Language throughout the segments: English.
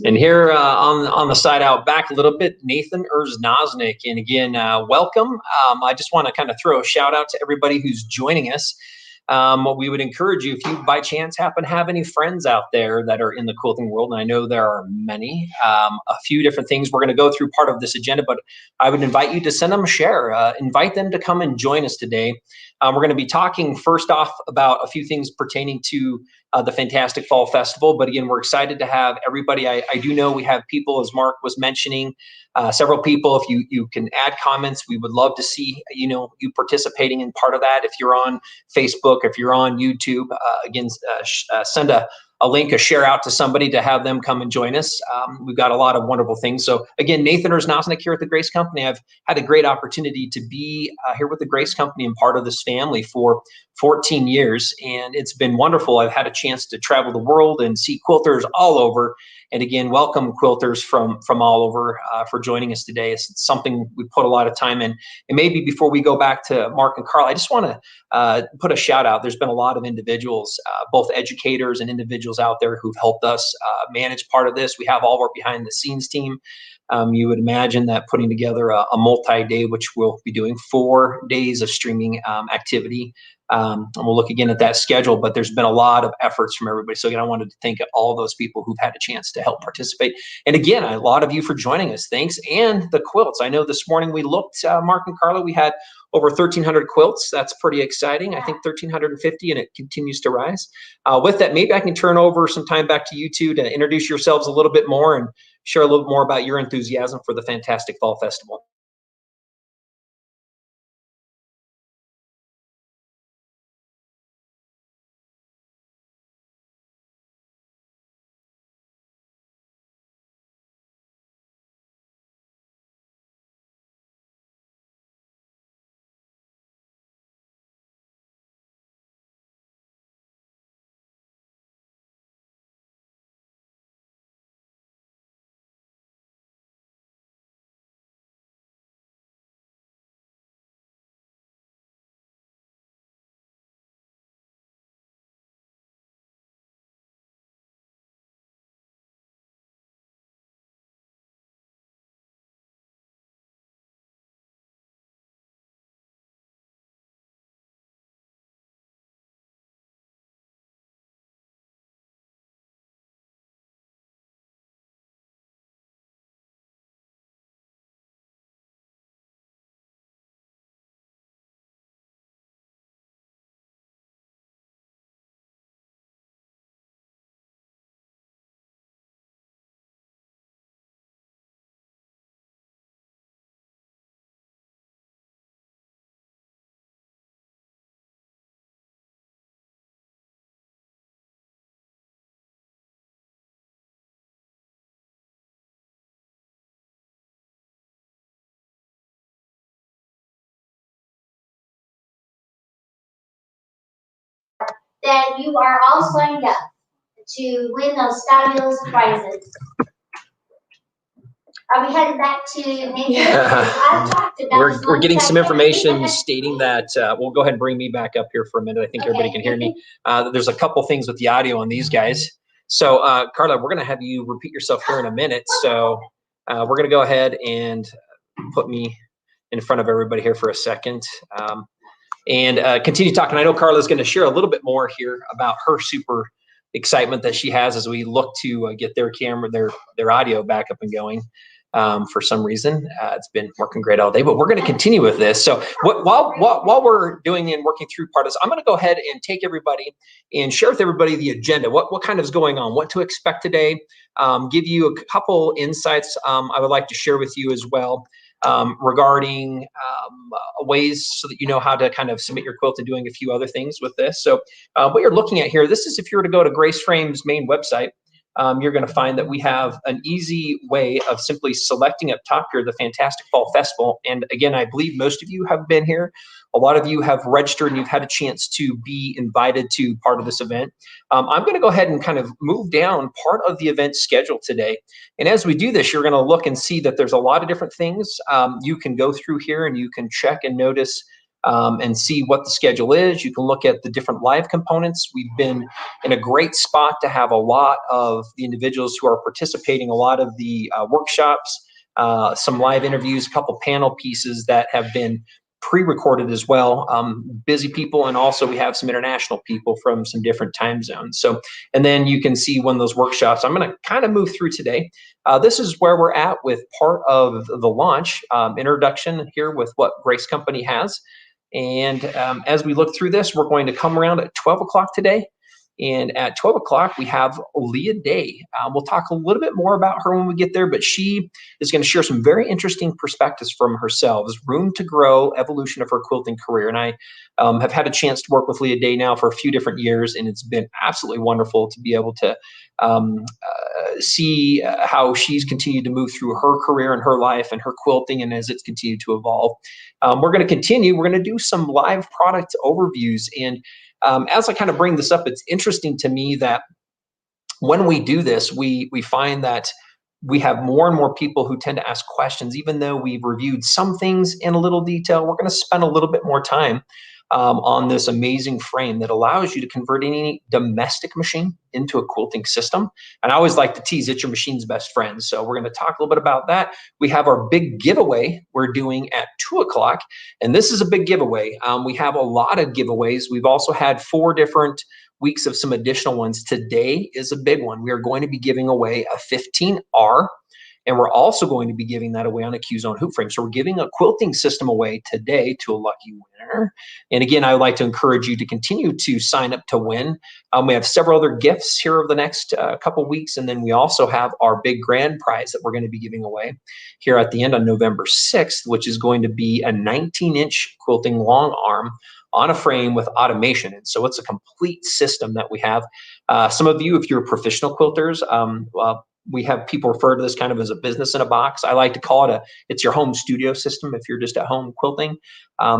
And here on the side out back a little bit, Nathan Erznosnik. And again, welcome. I just want to kind of throw a shout out to everybody who's joining us. We would encourage you, if you by chance happen to have any friends out there that are in the quilting world, and I know there are many, a few different things we're going to go through part of this agenda, but I would invite you to send them a share, invite them to come and join us today. We're going to be talking first off about a few things pertaining to the Fantastic Fall Festival. But again, we're excited to have everybody. I do know we have people, as Mark was mentioning, several people. If you can add comments, we would love to see you participating in part of that. If you're on Facebook, if you're on YouTube, again, send a link, a share out to somebody to have them come and join us. We've got a lot of wonderful things. So again, Nathan Erznosnik here at the Grace Company. I've had a great opportunity to be here with the Grace Company and part of this family for 14 years, and it's been wonderful. I've had a chance to travel the world and see quilters all over. And again, welcome quilters from all over for joining us today. It's something we put a lot of time in. And maybe before we go back to Mark and Carl, I just want to put a shout out. There's been a lot of individuals, both educators and individuals out there who've helped us manage part of this. We have all of our behind the scenes team. You would imagine that putting together a multi-day, which we'll be doing 4 days of streaming activity. And we'll look again at that schedule, but there's been a lot of efforts from everybody. So again, I wanted to thank all those people who've had a chance to help participate. And again, a lot of you for joining us. Thanks. And the quilts. I know this morning we looked, Mark and Carla, we had over 1,300 quilts. That's pretty exciting. I think 1,350, and it continues to rise. With that, maybe I can turn over some time back to you two to introduce yourselves a little bit more and share a little bit more about your enthusiasm for the Fantastic Fall Festival. Then you are all signed up to win those fabulous prizes. Are we headed back to Nathan? Yeah. We're getting some information stating that, we'll go ahead and bring me back up here for a minute. I think everybody can hear me. There's a couple things with the audio on these guys. So Carla, we're gonna have you repeat yourself here in a minute. So we're gonna go ahead and put me in front of everybody here for a second. And continue talking. I know Carla's going to share a little bit more here about her super excitement that she has as we look to get their camera, their audio back up and going. For some reason, it's been working great all day, but we're going to continue with this. So while we're doing and working through part of this, I'm going to go ahead and take everybody and share with everybody the agenda. What kind of is going on? What to expect today? Give you a couple insights I would like to share with you as well. Regarding ways so that you know how to kind of submit your quilt and doing a few other things with this. So what you're looking at here, this is if you were to go to Grace Frame's main website, you're going to find that we have an easy way of simply selecting up top here the Fantastic Fall Festival. And again, I believe most of you have been here. A lot of you have registered and you've had a chance to be invited to part of this event. I'm going to go ahead and kind of move down part of the event schedule today. And as we do this, you're going to look and see that there's a lot of different things you can go through here and you can check and notice and see what the schedule is. You can look at the different live components. We've been in a great spot to have a lot of the individuals who are participating, a lot of the workshops, some live interviews, a couple panel pieces that have been pre-recorded as well. Busy people, and also we have some international people from some different time zones. So, and then you can see one of those workshops. I'm going to kind of move through today. This is where we're at with part of the launch introduction here with what Grace Company has. And as we look through this, we're going to come around at 12 o'clock today. And at 12 o'clock, we have Leah Day. We'll talk a little bit more about her when we get there, but she is going to share some very interesting perspectives from herself. Room to grow, evolution of her quilting career. And I have had a chance to work with Leah Day now for a few different years, and it's been absolutely wonderful to be able to see how she's continued to move through her career and her life and her quilting, and as it's continued to evolve. We're going to continue. We're going to do some live product overviews. And as I kind of bring this up, it's interesting to me that when we do this, we find that we have more and more people who tend to ask questions. Even though we've reviewed some things in a little detail, we're going to spend a little bit more time on this amazing frame that allows you to convert any domestic machine into a quilting system. And I always like to tease, it's your machine's best friend. So we're going to talk a little bit about that. We have our big giveaway we're doing at 2 o'clock, and this is a big giveaway. We have a lot of giveaways. We've also had 4 different weeks of some additional ones. Today is a big one. We are going to be giving away a 15R, and we're also going to be giving that away on a Q-Zone hoop frame. So we're giving a quilting system away today to a lucky winner. And again, I would like to encourage you to continue to sign up to win. We have several other gifts here over the next couple weeks, and then we also have our big grand prize that we're going to be giving away here at the end on November 6th, which is going to be a 19-inch quilting long arm on a frame with automation. And so it's a complete system that we have. Some of you, if you're professional quilters, we have people refer to this kind of as a business in a box. I like to call it it's your home studio system if you're just at home quilting.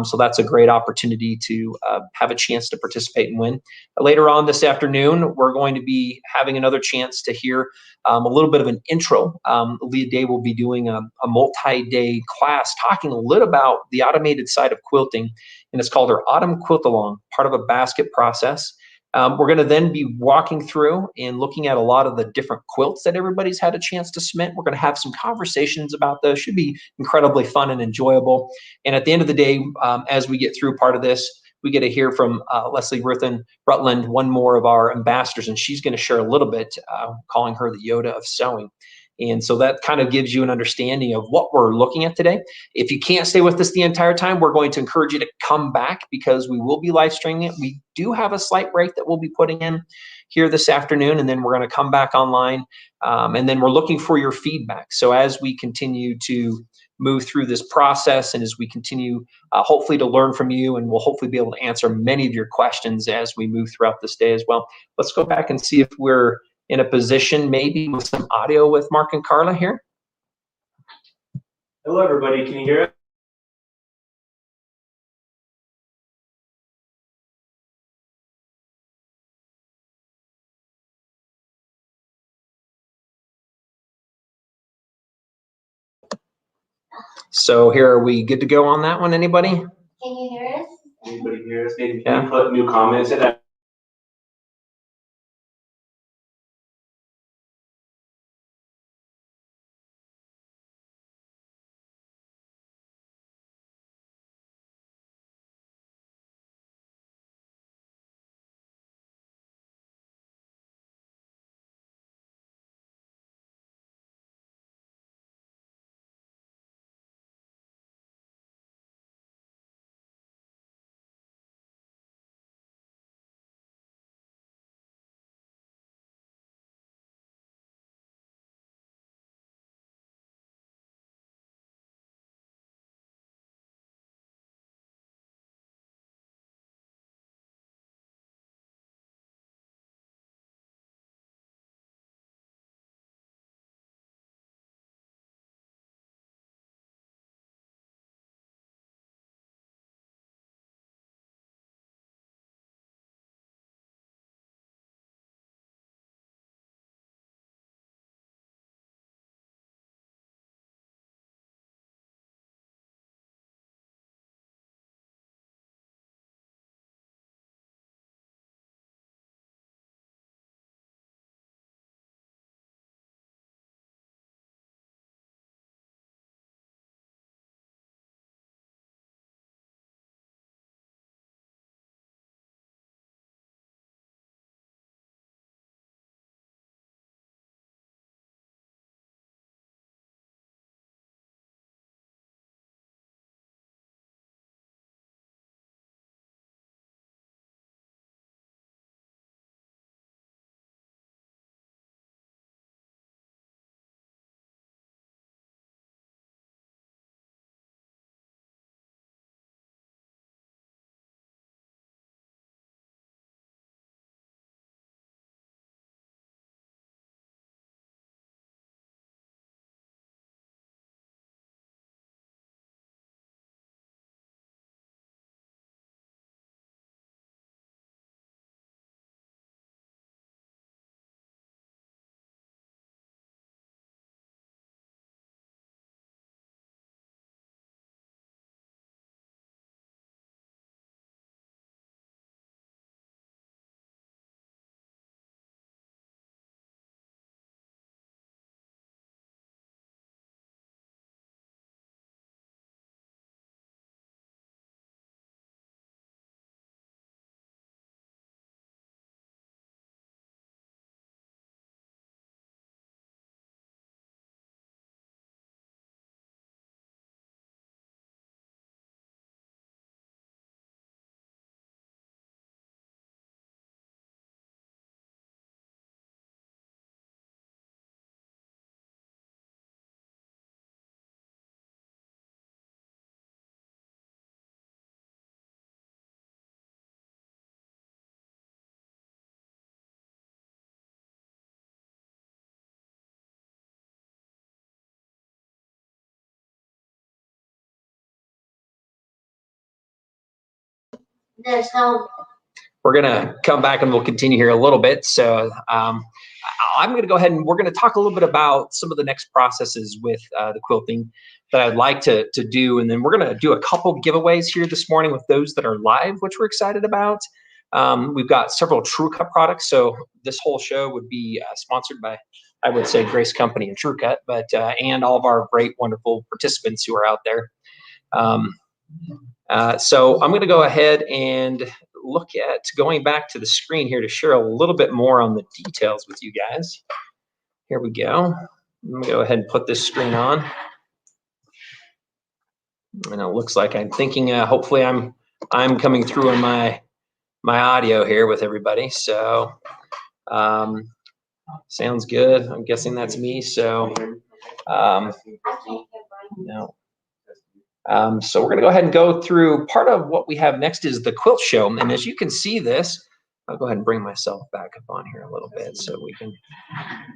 So that's a great opportunity to have a chance to participate and win. Later on this afternoon, we're going to be having another chance to hear a little bit of an intro. Leah Day will be doing a multi-day class talking a little about the automated side of quilting, and it's called our Autumn Quilt Along, part of a basket process. We're going to then be walking through and looking at a lot of the different quilts that everybody's had a chance to submit. We're going to have some conversations about those. Should be incredibly fun and enjoyable. And at the end of the day, as we get through part of this, we get to hear from Leslie Rutland, one more of our ambassadors, and she's going to share a little bit, calling her the Yoda of sewing. And so that kind of gives you an understanding of what we're looking at today. If you can't stay with us the entire time, we're going to encourage you to come back because we will be live streaming it. We do have a slight break that we'll be putting in here this afternoon, and then we're going to come back online. And then we're looking for your feedback. So as we continue to move through this process and as we continue hopefully to learn from you, and we'll hopefully be able to answer many of your questions as we move throughout this day as well. Let's go back and see if we're in a position maybe with some audio with Mark and Carla here. Hello, everybody. Can you hear us? So here, are we good to go on that one? Anybody? Can you hear us? Anybody hear us? Maybe put new comments in that. there's no. We're gonna come back and we'll continue here a little bit. So I'm gonna go ahead and we're gonna talk a little bit about some of the next processes with the quilting that I'd like to do. And then we're gonna do a couple giveaways here this morning with those that are live, which we're excited about. We've got several True Cut products. So this whole show would be sponsored by, I would say, Grace Company and True Cut, but and all of our great, wonderful participants who are out there. So I'm gonna go ahead and look at going back to the screen here to share a little bit more on the details with you guys. Here we go. Let me go ahead and put this screen on. And it looks like I'm thinking, hopefully I'm coming through on my audio here with everybody. So sounds good. I'm guessing that's me. So no. So we're going to go ahead and go through part of what we have next is the quilt show. And as you can see this, I'll go ahead and bring myself back up on here a little bit so we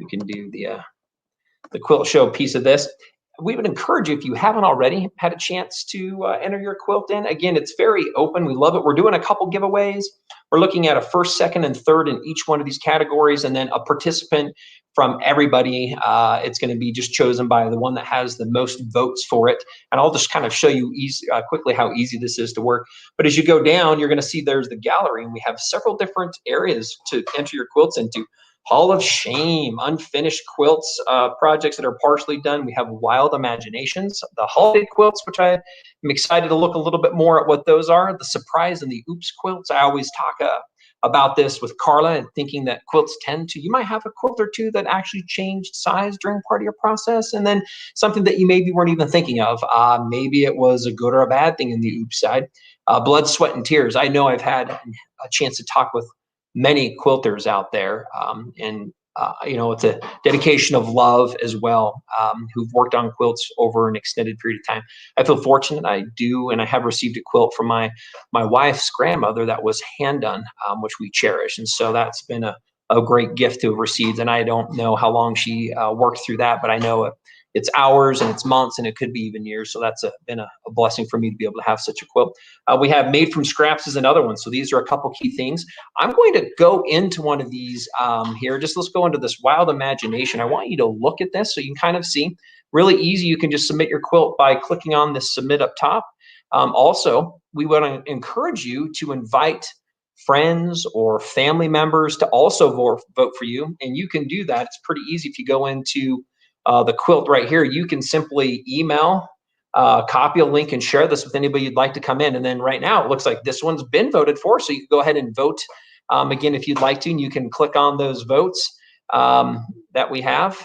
can do the quilt show piece of this. We would encourage you, if you haven't already had a chance to enter your quilt in. Again, it's very open. We love it. We're doing a couple giveaways. We're looking at a first, second, and third in each one of these categories, and then a participant from everybody. It's going to be just chosen by the one that has the most votes for it. And I'll just kind of show you quickly how easy this is to work. But as you go down, you're going to see there's the gallery, and we have several different areas to enter your quilts into. Hall of Shame, unfinished quilts, projects that are partially done. We have Wild Imaginations, the holiday quilts, which I am excited to look a little bit more at what those are. The surprise and the oops quilts. I always talk about this with Carla and thinking that quilts you might have a quilt or two that actually changed size during part of your process, and then something that you maybe weren't even thinking of. Maybe it was a good or a bad thing in the oops side. Blood, sweat, and tears. I know I've had a chance to talk with many quilters out there, and it's a dedication of love as well, who've worked on quilts over an extended period of time. I feel fortunate. I do, and I have received a quilt from my wife's grandmother that was hand done, which we cherish, and so that's been a great gift to have received. And I don't know how long she worked through that, but I know it's hours and it's months and it could be even years. So that's been a blessing for me to be able to have such a quilt. We have made from scraps is another one. So these are a couple key things. I'm going to go into one of these here. Let's go into this Wild Imagination. I want you to look at this so you can kind of see. Really easy. You can just submit your quilt by clicking on this submit up top. Also, we want to encourage you to invite friends or family members to also vote for you. And you can do that. It's pretty easy. If you go into the quilt right here, you can simply email, copy a link and share this with anybody you'd like to come in. And then right now, it looks like this one's been voted for. So you can go ahead and vote again if you'd like to, and you can click on those votes that we have.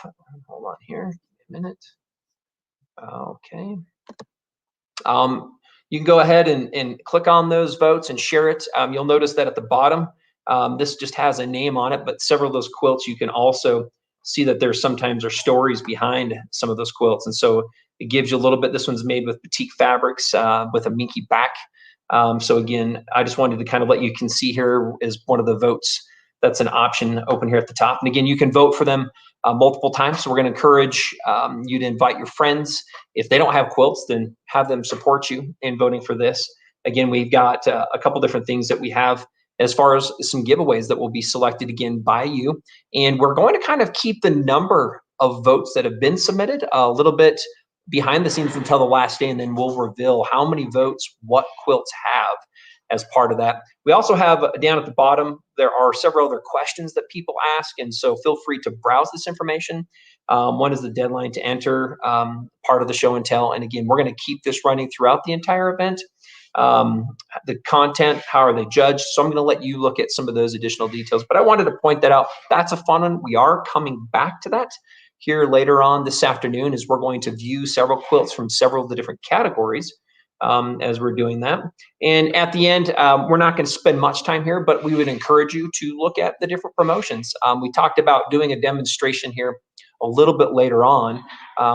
Hold on here, a minute. Okay. You can go ahead and click on those votes and share it. You'll notice that at the bottom, this just has a name on it, but several of those quilts, you can also see that there's sometimes stories behind some of those quilts. And so it gives you a little bit. This one's made with batik fabrics with a minky back. So again, I just wanted to kind of let you can see here is one of the votes. That's an option open here at the top. And again, you can vote for them multiple times. So we're going to encourage you to invite your friends. If they don't have quilts, then have them support you in voting for this. Again, we've got a couple different things that we have as far as some giveaways that will be selected again by you. And we're going to kind of keep the number of votes that have been submitted a little bit behind the scenes until the last day, and then we'll reveal how many votes what quilts have as part of that. We also have down at the bottom, there are several other questions that people ask, and so feel free to browse this information. One is the deadline to enter part of the show and tell, and again, we're going to keep this running throughout the entire event. The content, how are they judged? So I'm going to let you look at some of those additional details, but I wanted to point that out. That's a fun one. We are coming back to that here later on this afternoon, as we're going to view several quilts from several of the different categories as we're doing that. And at the end, we're not going to spend much time here, but we would encourage you to look at the different promotions. We talked about doing a demonstration here a little bit later on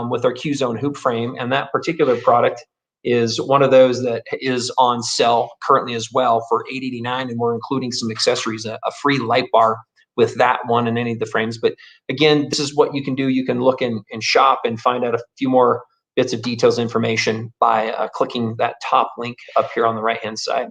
with our Q-Zone hoop frame, and that particular product is one of those that is on sale currently as well for $8.89, and we're including some accessories, a free light bar with that one and any of the frames. But again, this is what you can do. You can look and shop and find out a few more bits of details information by clicking that top link up here on the right hand side.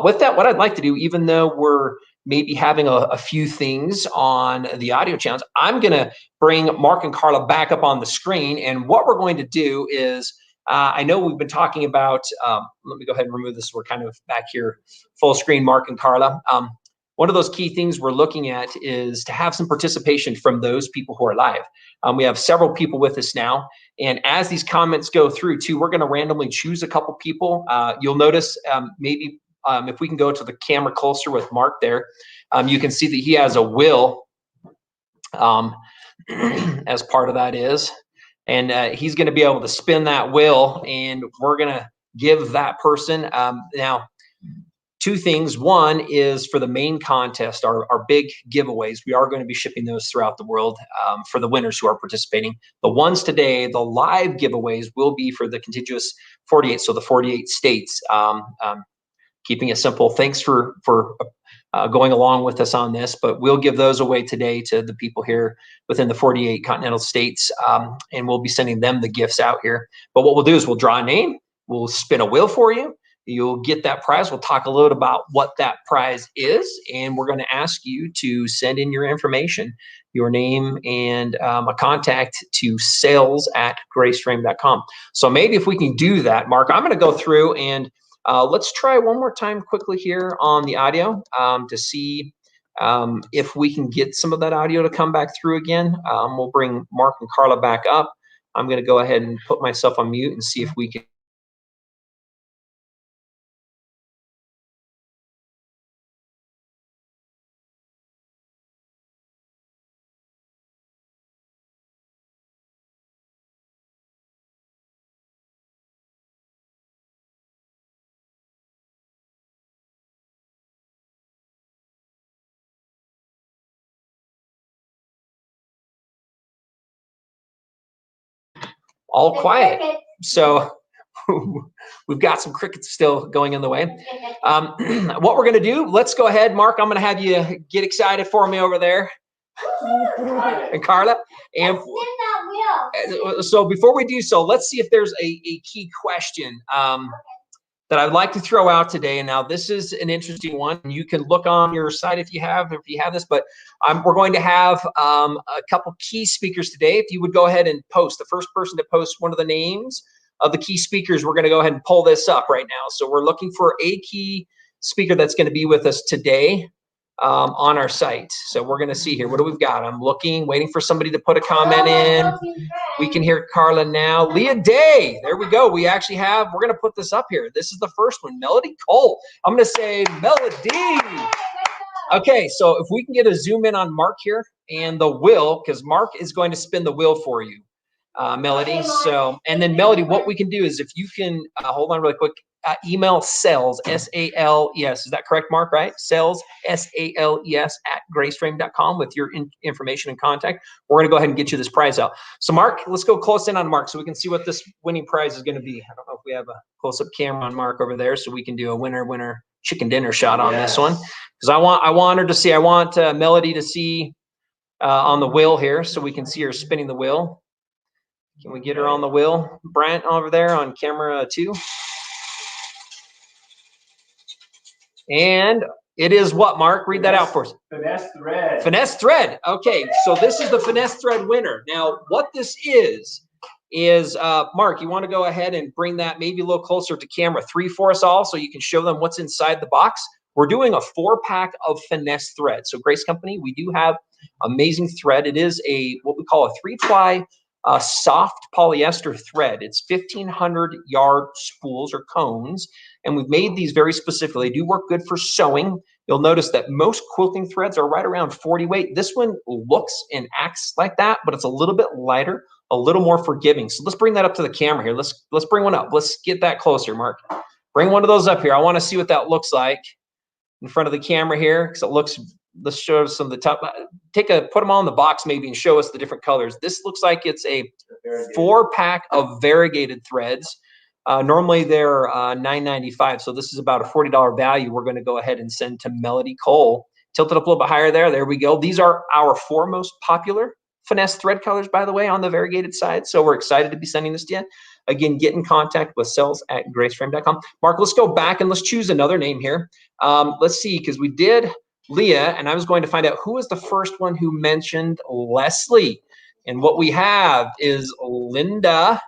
With that, what I'd like to do, even though we're maybe having a few things on the audio channels, I'm going to bring Mark and Carla back up on the screen. And what we're going to do is, I know we've been talking about, let me go ahead and remove this. We're kind of back here, full screen, Mark and Carla. One of those key things we're looking at is to have some participation from those people who are live. We have several people with us now. And as these comments go through too, we're going to randomly choose a couple people. You'll notice maybe if we can go to the camera closer with Mark there, you can see that he has a will as part of that is. And he's going to be able to spin that wheel, and we're going to give that person. Now, two things. One is for the main contest, our big giveaways. We are going to be shipping those throughout the world for the winners who are participating. The ones today, the live giveaways, will be for the contiguous 48, so the 48 states. Keeping it simple. Thanks for going along with us on this, but we'll give those away today to the people here within the 48 continental states, and we'll be sending them the gifts out here. But what we'll do is we'll draw a name, we'll spin a wheel for you, you'll get that prize. We'll talk a little bit about what that prize is, and we're going to ask you to send in your information, your name, and a contact to sales@graceframe.com. So maybe if we can do that, Mark, I'm going to go through and let's try one more time quickly here on the audio to see if we can get some of that audio to come back through again. We'll bring Mark and Carla back up. I'm going to go ahead and put myself on mute and see if we can. All quiet. So we've got some crickets still going in the way. What we're going to do, let's go ahead, Mark. I'm going to have you get excited for me over there. And Carla. And so before we do so, let's see if there's a key question that I'd like to throw out today. And now this is an interesting one. You can look on your site if you have this, but we're going to have a couple key speakers today. If you would go ahead and post, the first person to post one of the names of the key speakers, we're going to go ahead and pull this up right now. So we're looking for a key speaker that's going to be with us today on our site. So we're going to see here. What do we've got? I'm looking, waiting for somebody to put a comment in. We can hear Carla now. Leah Day. There we go. We actually have, we're going to put this up here. This is the first one. Melody Cole. I'm going to say Melody. Okay, so if we can get a zoom in on Mark here and the wheel, because Mark is going to spin the wheel for you, Melody. So, and then Melody, what we can do is if you can, hold on really quick, email sales, S-A-L-E-S. Is that correct, Mark, right? Sales, S-A-L-E-S @graceframe.com with your information and contact. We're going to go ahead and get you this prize out. So, Mark, let's go close in on Mark so we can see what this winning prize is going to be. I don't know if we have a close-up camera on Mark over there so we can do a winner chicken dinner shot on this one. Because I want her to see, I want Melody to see on the wheel here so we can see her spinning the wheel. Can we get her on the wheel? Brent over there on camera 2. And it is what, Mark? Read that out for us. Finesse thread. Finesse thread. Okay, so this is the finesse thread winner. Now, what this is Mark, you want to go ahead and bring that maybe a little closer to camera 3 for us all so you can show them what's inside the box. We're doing a 4-pack of finesse thread. So Grace Company, we do have amazing thread. It is what we call a 3-ply soft polyester thread. It's 1,500 yard spools or cones. And we've made these very specifically. They do work good for sewing. You'll notice that most quilting threads are right around 40 weight. This one looks and acts like that, but it's a little bit lighter, a little more forgiving. So let's bring that up to the camera here. Let's bring one up. Let's get that closer, Mark. Bring one of those up here. I want to see what that looks like in front of the camera here, because it looks, let's show some of the top. Put them all in the box maybe and show us the different colors. This looks like it's a 4-pack of variegated threads. Normally they're $9.95, so this is about a $40 value. We're going to go ahead and send to Melody Cole. Tilt it up a little bit higher there. There we go. These are our 4 most popular finesse thread colors, by the way, on the variegated side. So we're excited to be sending this to you. Again, get in contact with sales@graceframe.com. Mark, let's go back and let's choose another name here. Let's see, because we did Leah, and I was going to find out who was the first one who mentioned Leslie. And what we have is Linda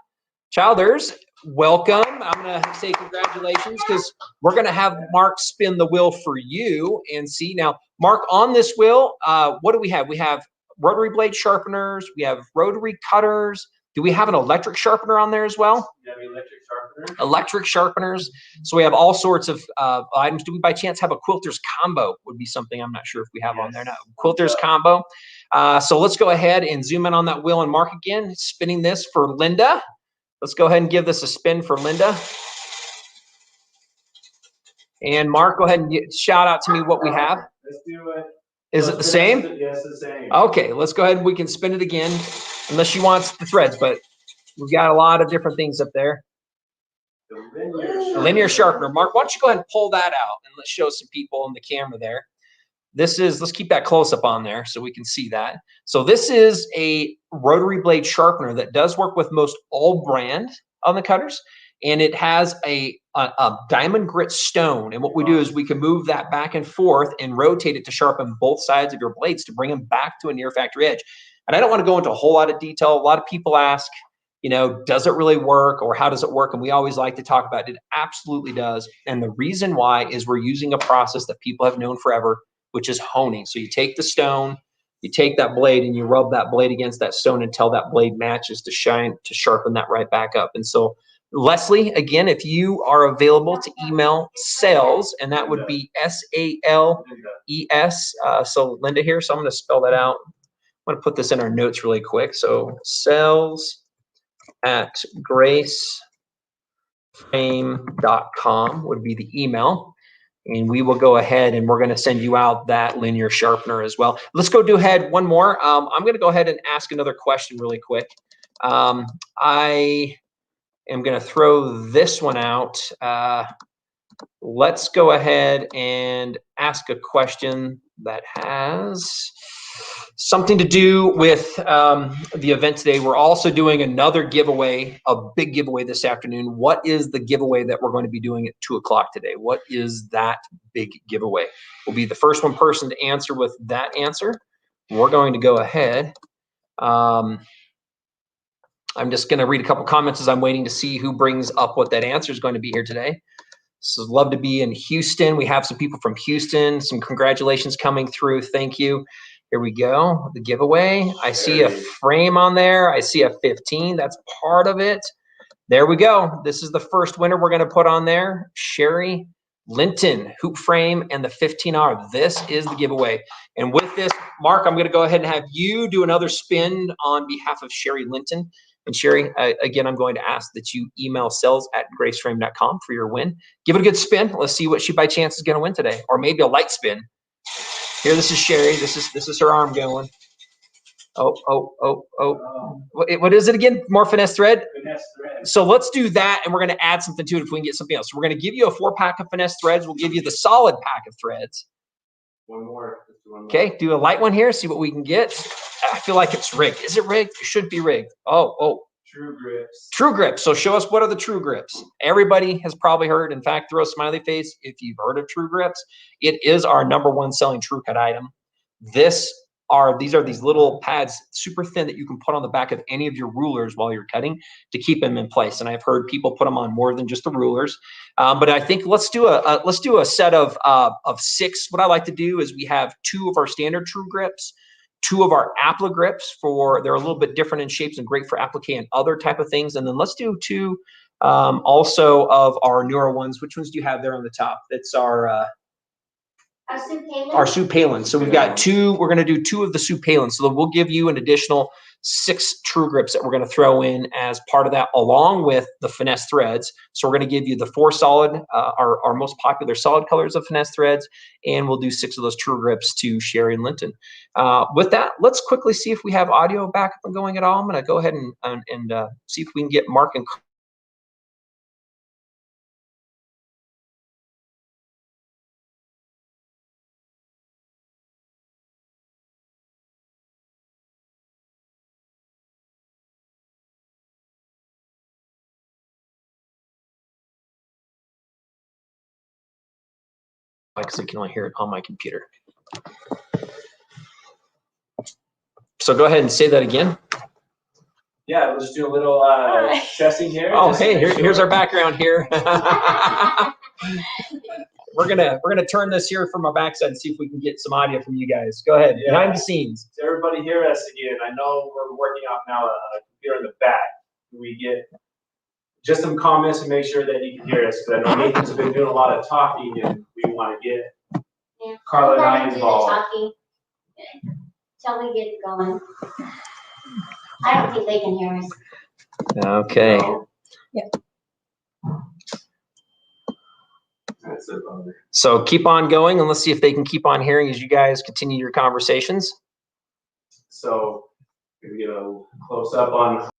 Childers. Welcome. I'm going to say congratulations because we're going to have Mark spin the wheel for you and see. Now, Mark, on this wheel, what do we have? We have rotary blade sharpeners. We have rotary cutters. Do we have an electric sharpener on there as well? You have electric sharpener? Electric sharpeners. So we have all sorts of items. Do we by chance have a quilters combo? Would be something I'm not sure if we have on there now. Quilters combo. So let's go ahead and zoom in on that wheel and Mark again, spinning this for Linda. Let's go ahead and give this a spin for Linda. And Mark, go ahead and shout out to me what we have. Let's do it. Is it the same? Yes, the same. Okay, let's go ahead and we can spin it again, unless she wants the threads, but we've got a lot of different things up there. The linear sharpener. Mark, why don't you go ahead and pull that out and let's show some people on the camera there. This is, let's keep that close up on there so we can see that. So this is a rotary blade sharpener that does work with most all brand on the cutters. And it has a diamond grit stone. And what we do is we can move that back and forth and rotate it to sharpen both sides of your blades to bring them back to a near factory edge. And I don't want to go into a whole lot of detail. A lot of people ask, you know, does it really work or how does it work? And we always like to talk about it. It absolutely does. And the reason why is we're using a process that people have known forever, which is honing. So you take the stone, you take that blade and you rub that blade against that stone until that blade matches to sharpen that right back up. And so Leslie, again, if you are available to email sales, and that would be SALES, so Linda here, so I'm going to spell that out. I'm going to put this in our notes really quick. So sales@graceframe.com would be the email. And we will go ahead and we're going to send you out that linear sharpener as well. Let's go do ahead one more. I'm going to go ahead and ask another question really quick. I am going to throw this one out. Let's go ahead and ask a question that has something to do with the event today. We're also doing another giveaway, a big giveaway this afternoon. What is the giveaway that we're going to be doing at 2 o'clock today? What is that big giveaway? We'll be the first one person to answer with that answer. We're going to go ahead. I'm just going to read a couple comments as I'm waiting to see who brings up what that answer is going to be here today. So love to be in Houston. We have some people from Houston. Some congratulations coming through. Thank you. Here we go. The giveaway. I see a frame on there. I see a 15. That's part of it. There we go. This is the first winner we're going to put on there. Sherry Linton, hoop frame and the 15R. This is the giveaway. And with this, Mark, I'm going to go ahead and have you do another spin on behalf of Sherry Linton. And Sherry, again, I'm going to ask that you email sales@graceframe.com for your win. Give it a good spin. Let's see what she by chance is going to win today, or maybe a light spin. Here, this is Sherry. This is her arm going. Oh. What is it again? More finesse thread? Finesse thread. So let's do that, and we're going to add something to it if we can get something else. So we're going to give you a 4-pack of finesse threads. We'll give you the solid pack of threads. One more. Okay, do a light one here, see what we can get. I feel like it's rigged. Is it rigged? It should be rigged. Oh. True grips. True grips. So show us what are the true grips. Everybody has probably heard. In fact, throw a smiley face if you've heard of true grips. It is our #1 selling true cut item. These are these little pads, super thin, that you can put on the back of any of your rulers while you're cutting to keep them in place. And I've heard people put them on more than just the rulers. But I think let's do a set of 6. What I like to do is we have 2 of our standard true grips, 2 of our applique grips they're a little bit different in shapes and great for applique and other type of things. And then let's do 2 also of our newer ones. Which ones do you have there on the top? That's our Sue Palin. So we've got 2. We're going to do 2 of the Sue Palin. So we'll give you an additional 6 true grips that we're going to throw in as part of that, along with the finesse threads. So we're going to give you the 4 solid, our most popular solid colors of finesse threads, and we'll do 6 of those true grips to Sherry and Linton. With that, let's quickly see if we have audio back up and going at all. I'm going to go ahead and see if we can get Mark and because I can only hear it on my computer. So go ahead and say that again. Yeah, we'll just do a little testing here. Oh, just to hey, make sure. here's our background here. We're gonna turn this here from our backside and see if we can get some audio from you guys. Go ahead, Yeah. behind the scenes. Does everybody hear us again? I know we're working off now a computer in the back. We get just some comments to make sure that you can hear us, because I know Nathan's been doing a lot of talking, and we want to get Carla and Let I him do the involved. talking. Till we get it going. I don't think they can hear us. Okay. No. Yeah. That's it, brother. So keep on going, and let's see if they can keep on hearing as you guys continue your conversations. So if we get a close up on.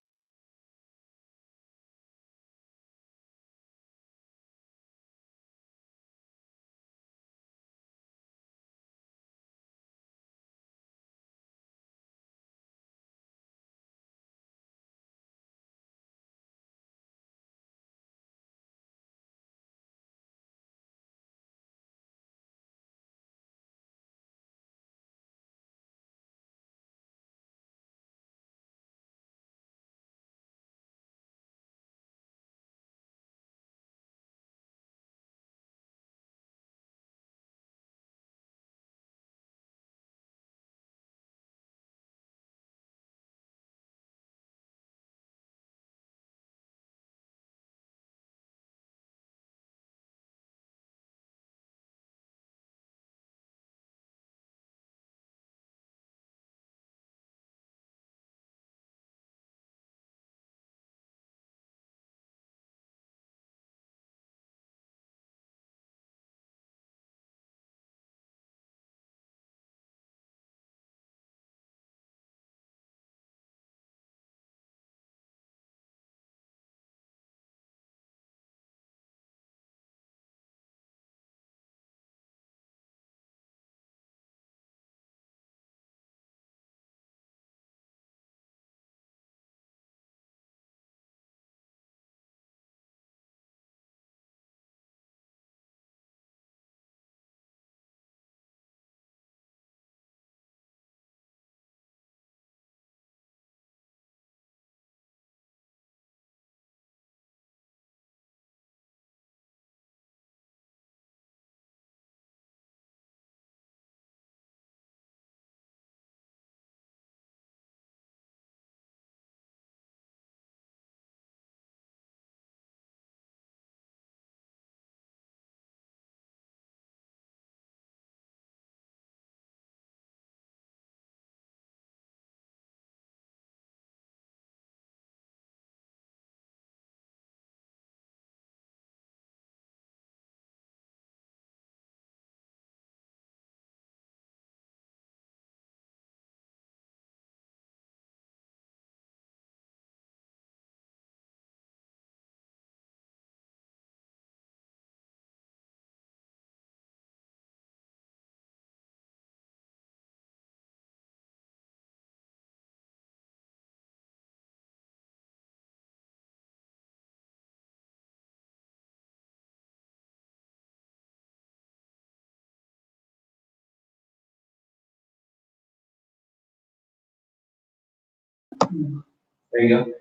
There you go.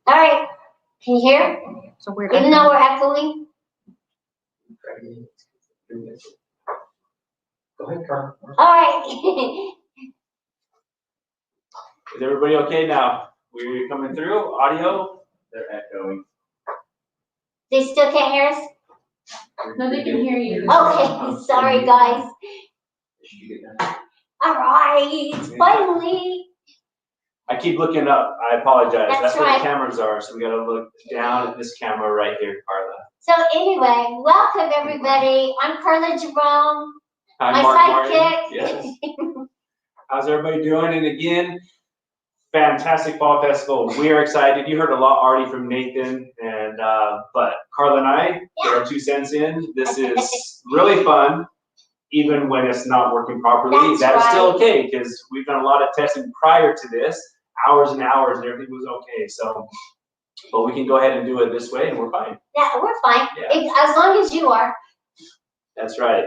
All right. Can you hear? So we're Even though we're echoing? Go ahead, Carl. All right. Is everybody okay now? We're coming through. Audio? They're echoing. They still can't hear us? No, they can hear you. Okay, sorry guys. All right, finally. I keep looking up. I apologize. That's That's where right. the cameras are, so we gotta look down at this camera right here, Carla. So anyway, welcome everybody. I'm Carla Jerome. Hi, My Mark Martin. sidekick. Yes. How's everybody doing? And again, fantastic fall festival. We are excited. You heard a lot already from Nathan, and but Carla and I put our 2 cents in. This is really fun, even when it's not working properly. That's That's still right. okay, because we've done a lot of testing prior to this, hours and hours, and everything was okay. So, but we can go ahead and do it this way, and we're fine. Yeah, we're fine. Yeah. As long as you are. That's right.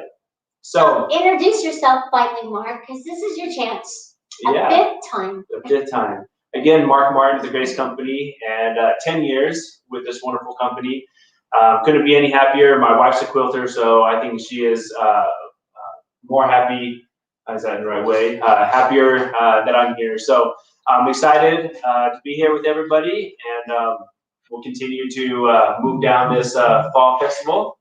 So introduce yourself finally, Mark, because this is your chance. yeah, Fifth time. the fifth time. Again, Mark Martin with the Grace Company, and 10 years with this wonderful company. Couldn't be any happier. My wife's a quilter, so I think she is more happy, is that in the right way? Happier that I'm here. So I'm excited to be here with everybody, and we'll continue to move down this fall festival.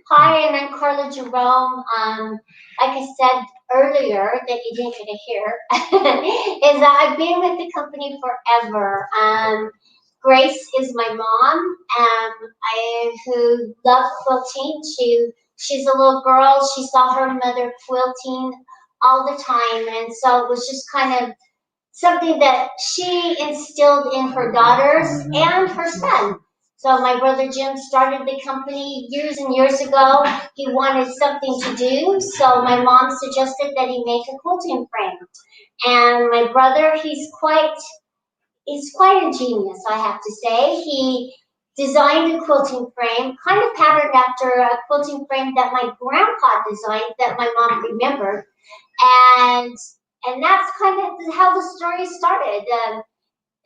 Hi, and I'm Carla Jerome. Like I said earlier, that you didn't get to hear, is that I've been with the company forever. Grace is my mom, who loves quilting. She's a little girl. She saw her mother quilting all the time, and so it was just kind of something that she instilled in her daughters and her son. So my brother Jim started the company years and years ago. He wanted something to do, so my mom suggested that he make a quilting frame. And my brother, he's quite ingenious, I have to say. He designed a quilting frame, kind of patterned after a quilting frame that my grandpa designed that my mom remembered. And that's kind of how the story started.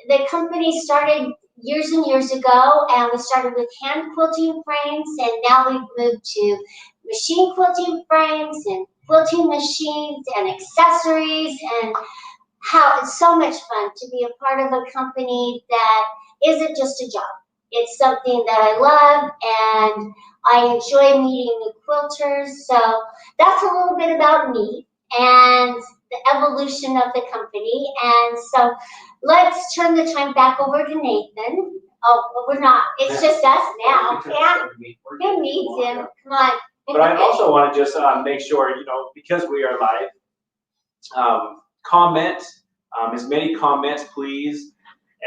The company started years and years ago, and we started with hand quilting frames, and now we've moved to machine quilting frames and quilting machines and accessories, and how it's so much fun to be a part of a company that isn't just a job. It's something that I love, and I enjoy meeting new quilters. So that's a little bit about me and the evolution of the company. And so let's turn the time back over to Nathan. Oh, well, we're not. It's just us now. Yeah, who needs him? Come on. But I also want to just make sure, because we are live, comment, as many comments, please.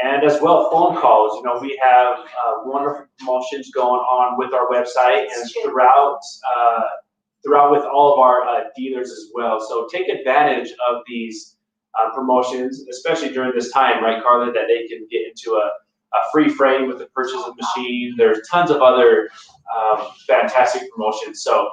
And as well, phone calls. We have wonderful promotions going on with our website and throughout with all of our dealers as well. So take advantage of these promotions, especially during this time, right, Carla, that they can get into a free frame with the purchase of the machine. There's tons of other fantastic promotions. So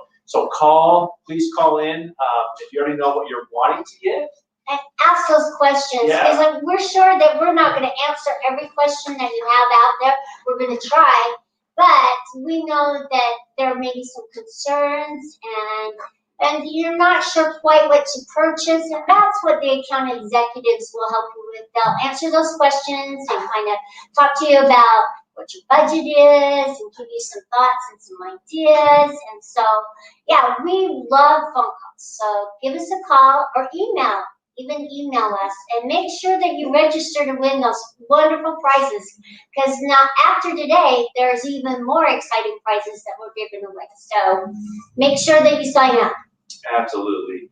please call in if you already know what you're wanting to get. And ask those questions. Yeah. Because like, we're sure that we're not going to answer every question that you have out there. We're going to try. But we know that there may be some concerns, and you're not sure quite what to purchase. And that's what the account executives will help you with. They'll answer those questions and kind of talk to you about what your budget is and give you some thoughts and some ideas. And so, yeah, we love phone calls. So give us a call or email. Even email us, and make sure that you register to win those wonderful prizes, because now after today there's even more exciting prizes that we're giving away. So make sure that you sign up. Absolutely.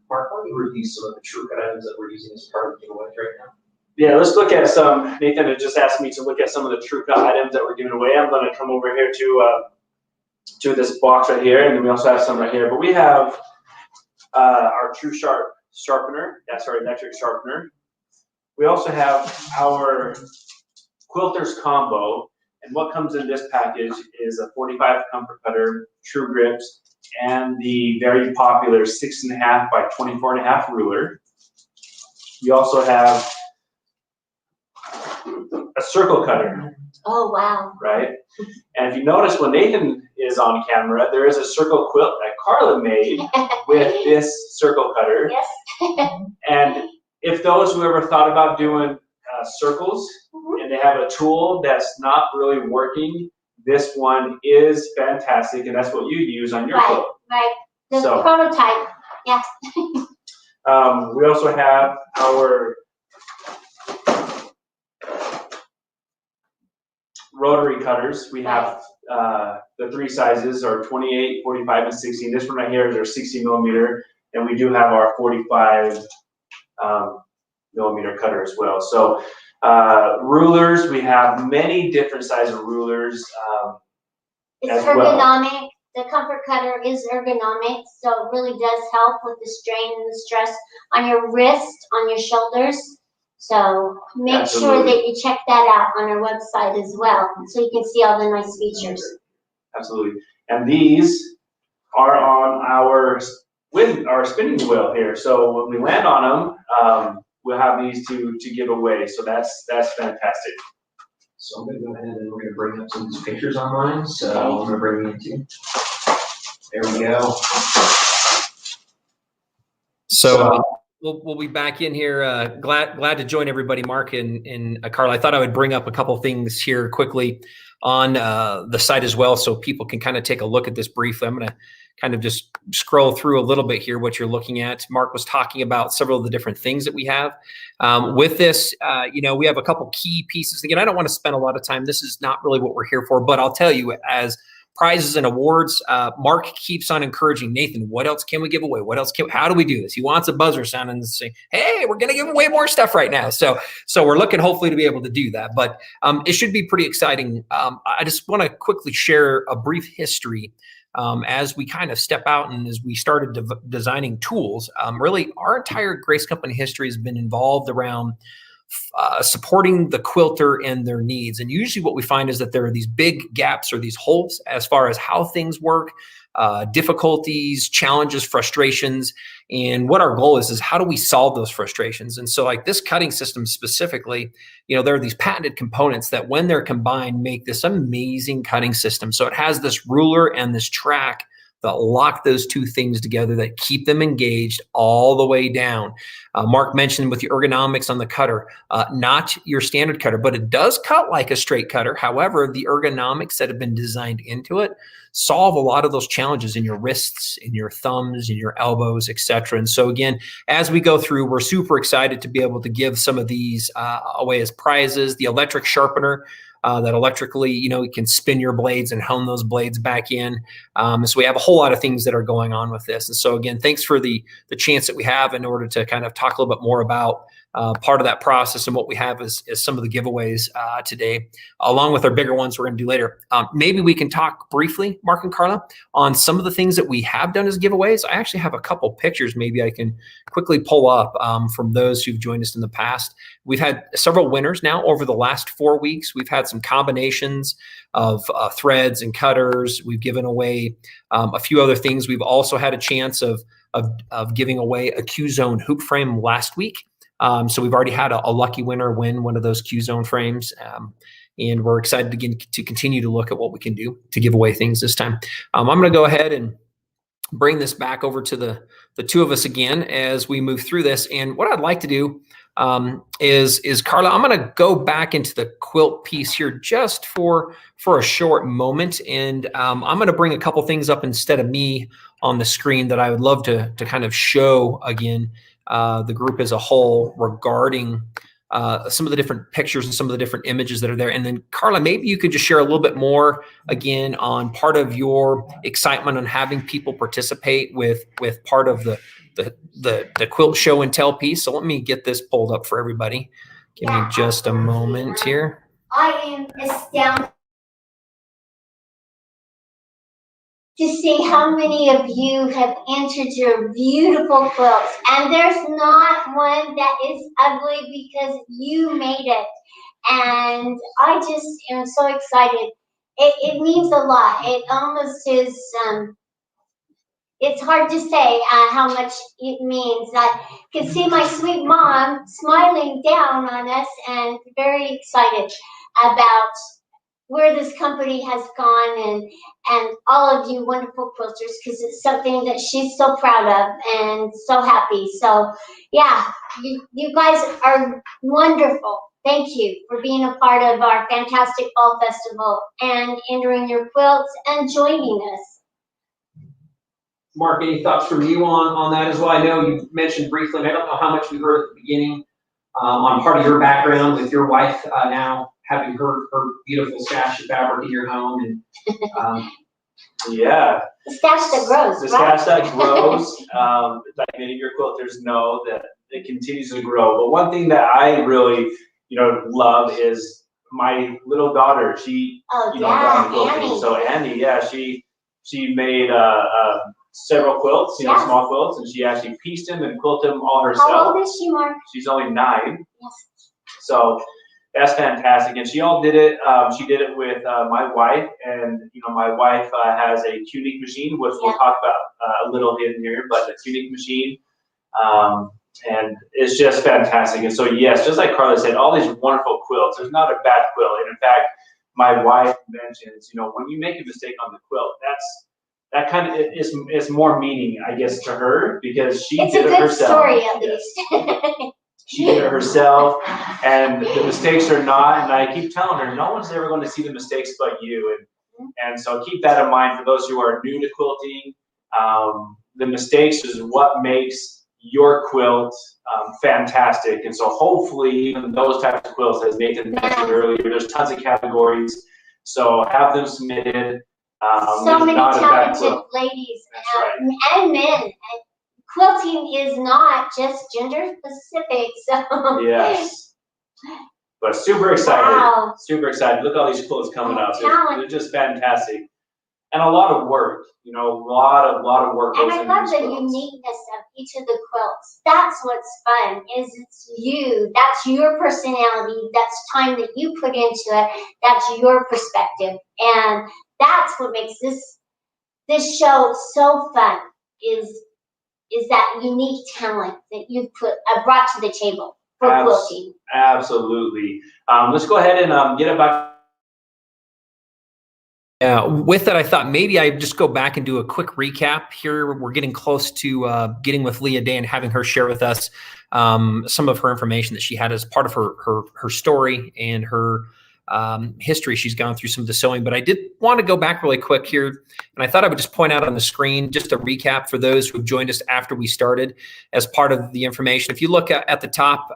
Mark, why don't you review some of the true cut items that we're using as part of the giveaway right now? Yeah, let's look at some. Nathan had just asked me to look at some of the true cut items that we're giving away. I'm going to come over here to this box right here, and then we also have some right here. But we have our True Sharp sharpener. That's our electric sharpener. We also have our quilters combo, and what comes in this package is a 45 comfort cutter, true grips, and the very popular 6.5 by 24.5 ruler. We also have a circle cutter. Oh, wow. Right? And if you notice, when Nathan is on camera, there is a circle quilt that Carla made with this circle cutter. Yes. And if those who ever thought about doing circles and they have a tool that's not really working, this one is fantastic, and that's what you use on your quilt. Right. The prototype. Yeah. We also have our rotary cutters. We have the three sizes are 28, 45, and 16. This one right here is our 60 millimeter, and we do have our 45 millimeter cutter as well. So rulers, we have many different sizes of rulers. It's ergonomic. Well. The comfort cutter is ergonomic, so it really does help with the strain and the stress on your wrist, on your shoulders. So make sure that you check that out on our website as well, so you can see all the nice features. Absolutely. And these are on our spinning wheel here. So when we land on them, we'll have these to give away. So that's fantastic. So I'm gonna go ahead and we're gonna bring up some of these pictures online. So I'm gonna bring you into. There we go. So we'll be back in here. Glad to join everybody, Mark and Carla. I thought I would bring up a couple things here quickly on the site as well, so people can kind of take a look at this briefly. I'm going to kind of just scroll through a little bit here what you're looking at. Mark was talking about several of the different things that we have with this. We have a couple key pieces. Again, I don't want to spend a lot of time. This is not really what we're here for, but I'll tell you, as prizes and awards, Mark keeps on encouraging Nathan, what else can we give away? How do we do this? He wants a buzzer sound and say, hey, we're going to give away more stuff right now. So we're looking hopefully to be able to do that, but it should be pretty exciting. I just want to quickly share a brief history as we kind of step out and as we started designing tools. Really, our entire Grace Company history has been involved around supporting the quilter and their needs. And usually what we find is that there are these big gaps or these holes as far as how things work, difficulties, challenges, frustrations. And what our goal is how do we solve those frustrations? And so like this cutting system specifically, there are these patented components that when they're combined make this amazing cutting system. So it has this ruler and this track that lock those two things together that keep them engaged all the way down. Mark mentioned with the ergonomics on the cutter, not your standard cutter, but it does cut like a straight cutter. However, the ergonomics that have been designed into it solve a lot of those challenges in your wrists, in your thumbs, in your elbows, etc. And so again, as we go through, we're super excited to be able to give some of these away as prizes. The electric sharpener, that electrically, you can spin your blades and hone those blades back in. So we have a whole lot of things that are going on with this. And so again, thanks for the chance that we have in order to kind of talk a little bit more about part of that process and what we have is some of the giveaways today, along with our bigger ones we're going to do later. Maybe we can talk briefly, Mark and Carla, on some of the things that we have done as giveaways. I actually have a couple pictures maybe I can quickly pull up from those who've joined us in the past. We've had several winners now over the last 4 weeks. We've had some combinations of threads and cutters. We've given away a few other things. We've also had a chance of giving away a Q-Zone hoop frame last week. So we've already had a lucky winner win one of those Q-Zone frames. And we're excited again to continue to look at what we can do to give away things this time. I'm going to go ahead and bring this back over to the two of us again as we move through this. And what I'd like to do is Carla, I'm going to go back into the quilt piece here just for a short moment. And I'm going to bring a couple things up instead of me on the screen that I would love to kind of show again the group as a whole regarding some of the different pictures and some of the different images that are there. And then Carla, maybe you could just share a little bit more again on part of your excitement on having people participate with part of the quilt show and tell piece. So let me get this pulled up for everybody. Give me just a moment here. I am astounded to see how many of you have entered your beautiful quilts. And there's not one that is ugly because you made it. And I just am so excited. It means a lot. It almost is, it's hard to say how much it means. I can see my sweet mom smiling down on us and very excited about where this company has gone and all of you wonderful quilters, because it's something that she's so proud of and so happy. So yeah, you guys are wonderful. Thank you for being a part of our fantastic fall festival and entering your quilts and joining us. Mark, any thoughts from you on that as well? I know you mentioned briefly, and I don't know how much we heard at the beginning on part of your background with your wife now having her beautiful stash of fabric in your home. And yeah. The stash that grows, the right? stash that grows. Like many of your quilters know that it continues to grow. But one thing that I really, love is my little daughter. She, got into quilting. Annie. So Annie, yeah, she made several quilts, small quilts, and she actually pieced them and quilted them all herself. How old is she, Mark? She's only 9. Yes. So that's fantastic. And she all did it. She did it with my wife, and my wife has a Quilting machine, which we'll talk about a little bit here, but the Quilting machine, and it's just fantastic. And so yes, just like Carla said, all these wonderful quilts. There's not a bad quilt, and in fact, my wife mentions, when you make a mistake on the quilt, that kind of is more meaning, I guess, to her, because she did it herself. It's a good story, at least. She did it herself, and the mistakes are not, and I keep telling her, no one's ever going to see the mistakes but you. And so keep that in mind for those who are new to quilting. The mistakes is what makes your quilt fantastic. And so hopefully even those types of quilts, as Nathan mentioned earlier, there's tons of categories. So have them submitted. So many talented ladies and men. Quilting is not just gender specific, so. Yes. But super excited. Wow. Super excited. Look at all these quilts coming up. Talent. They're just fantastic. And a lot of work, a lot of work goes And I into love these the quilts. uniqueness of each of the quilts. That's what's fun, is it's you. That's your personality. That's time that you put into it. That's your perspective. And that's what makes this show so fun, is that unique talent that you brought to the table for quilting. Absolutely. Let's go ahead and get it back. Yeah, with that, I thought maybe I'd just go back and do a quick recap here. We're getting close to getting with Leah Day and having her share with us some of her information that she had as part of her story and her history. She's gone through some of the sewing, but I did want to go back really quick here, and I thought I would just point out on the screen just a recap for those who have joined us after we started as part of the information. If you look at the top,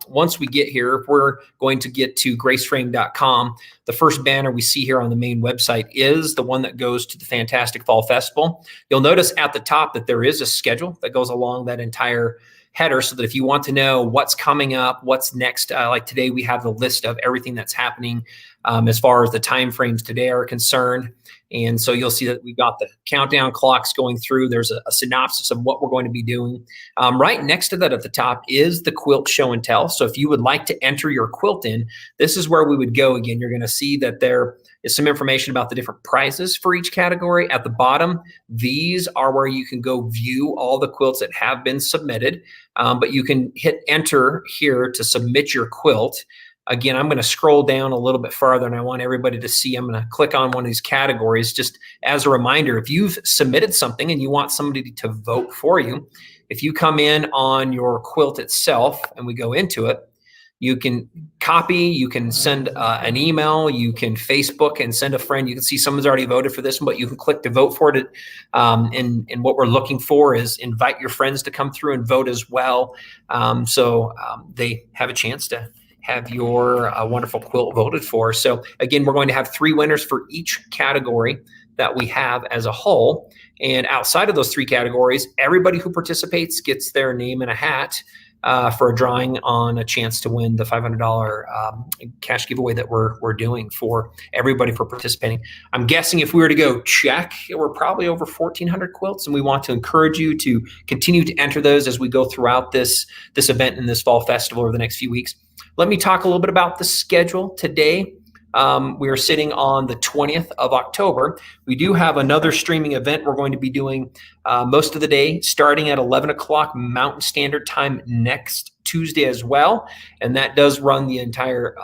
once we get here, we're going to get to graceframe.com. The first banner we see here on the main website is the one that goes to the Fantastic Fall Festival. You'll notice at the top that there is a schedule that goes along that entire header, so that if you want to know what's coming up, what's next, like today we have the list of everything that's happening as far as the time frames today are concerned. And so you'll see that we've got the countdown clocks going through. There's a synopsis of what we're going to be doing. Right next to that at the top is the quilt show and tell. So if you would like to enter your quilt in, this is where we would go. Again, you're going to see that there is some information about the different prizes for each category. At the bottom, these are where you can go view all the quilts that have been submitted, but you can hit enter here to submit your quilt. Again, I'm going to scroll down a little bit farther, and I want everybody to see. I'm going to click on one of these categories just as a reminder. If you've submitted something and you want somebody to vote for you, if you come in on your quilt itself and we go into it, you can copy, you can send an email, you can Facebook and send a friend. You can see someone's already voted for this one, but you can click to vote for it. And what we're looking for is invite your friends to come through and vote as well. So they have a chance to have your wonderful quilt voted for. So again, we're going to have 3 winners for each category that we have as a whole. And outside of those 3 categories, everybody who participates gets their name in a hat for a drawing on a chance to win the $500 cash giveaway that we're doing for everybody for participating. I'm guessing if we were to go check, we're probably over 1,400 quilts, and we want to encourage you to continue to enter those as we go throughout this event in this fall festival over the next few weeks. Let me talk a little bit about the schedule today. We are sitting on the 20th of October. We do have another streaming event we're going to be doing most of the day, starting at 11 o'clock Mountain Standard Time next Tuesday as well. And that does run the entire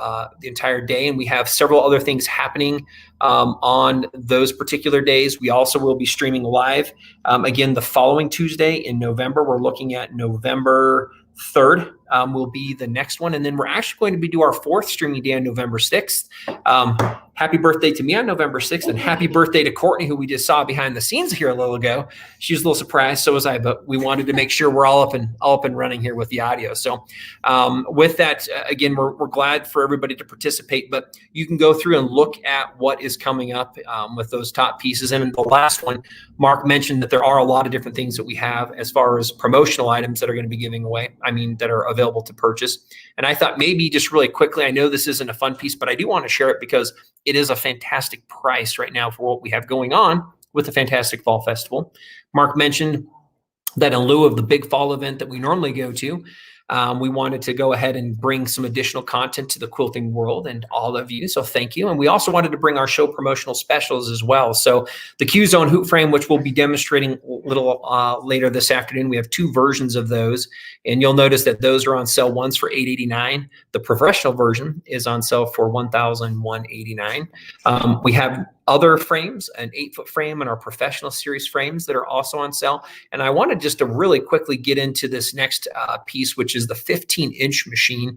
day. And we have several other things happening on those particular days. We also will be streaming live again the following Tuesday in November. We're looking at November 3rd will be the next one. And then we're actually going to be do our 4th streaming day on November 6th. Happy birthday to me on November 6th, and happy birthday to Courtney, who we just saw behind the scenes here a little ago. She was a little surprised, so was I, but we wanted to make sure we're all up and running here with the audio. So with that, again, we're glad for everybody to participate, but you can go through and look at what is coming up with those top pieces. And the last one, Mark mentioned that there are a lot of different things that we have as far as promotional items that are going to be giving away, that are available to purchase. And I thought maybe just really quickly, I know this isn't a fun piece, but I do want to share it because it is a fantastic price right now for what we have going on with the Fantastic Fall Festival. Mark mentioned that in lieu of the big fall event that we normally go to, we wanted to go ahead and bring some additional content to the quilting world and all of you. So thank you. And we also wanted to bring our show promotional specials as well. So the Q-Zone hoop frame, which we'll be demonstrating a little later this afternoon, we have 2 versions of those. And you'll notice that those are on sale. One's for $889. The professional version is on sale for $1,189. We have other frames, an 8-foot frame and our professional series frames that are also on sale. And I wanted just to really quickly get into this next piece, which is the 15-inch machine.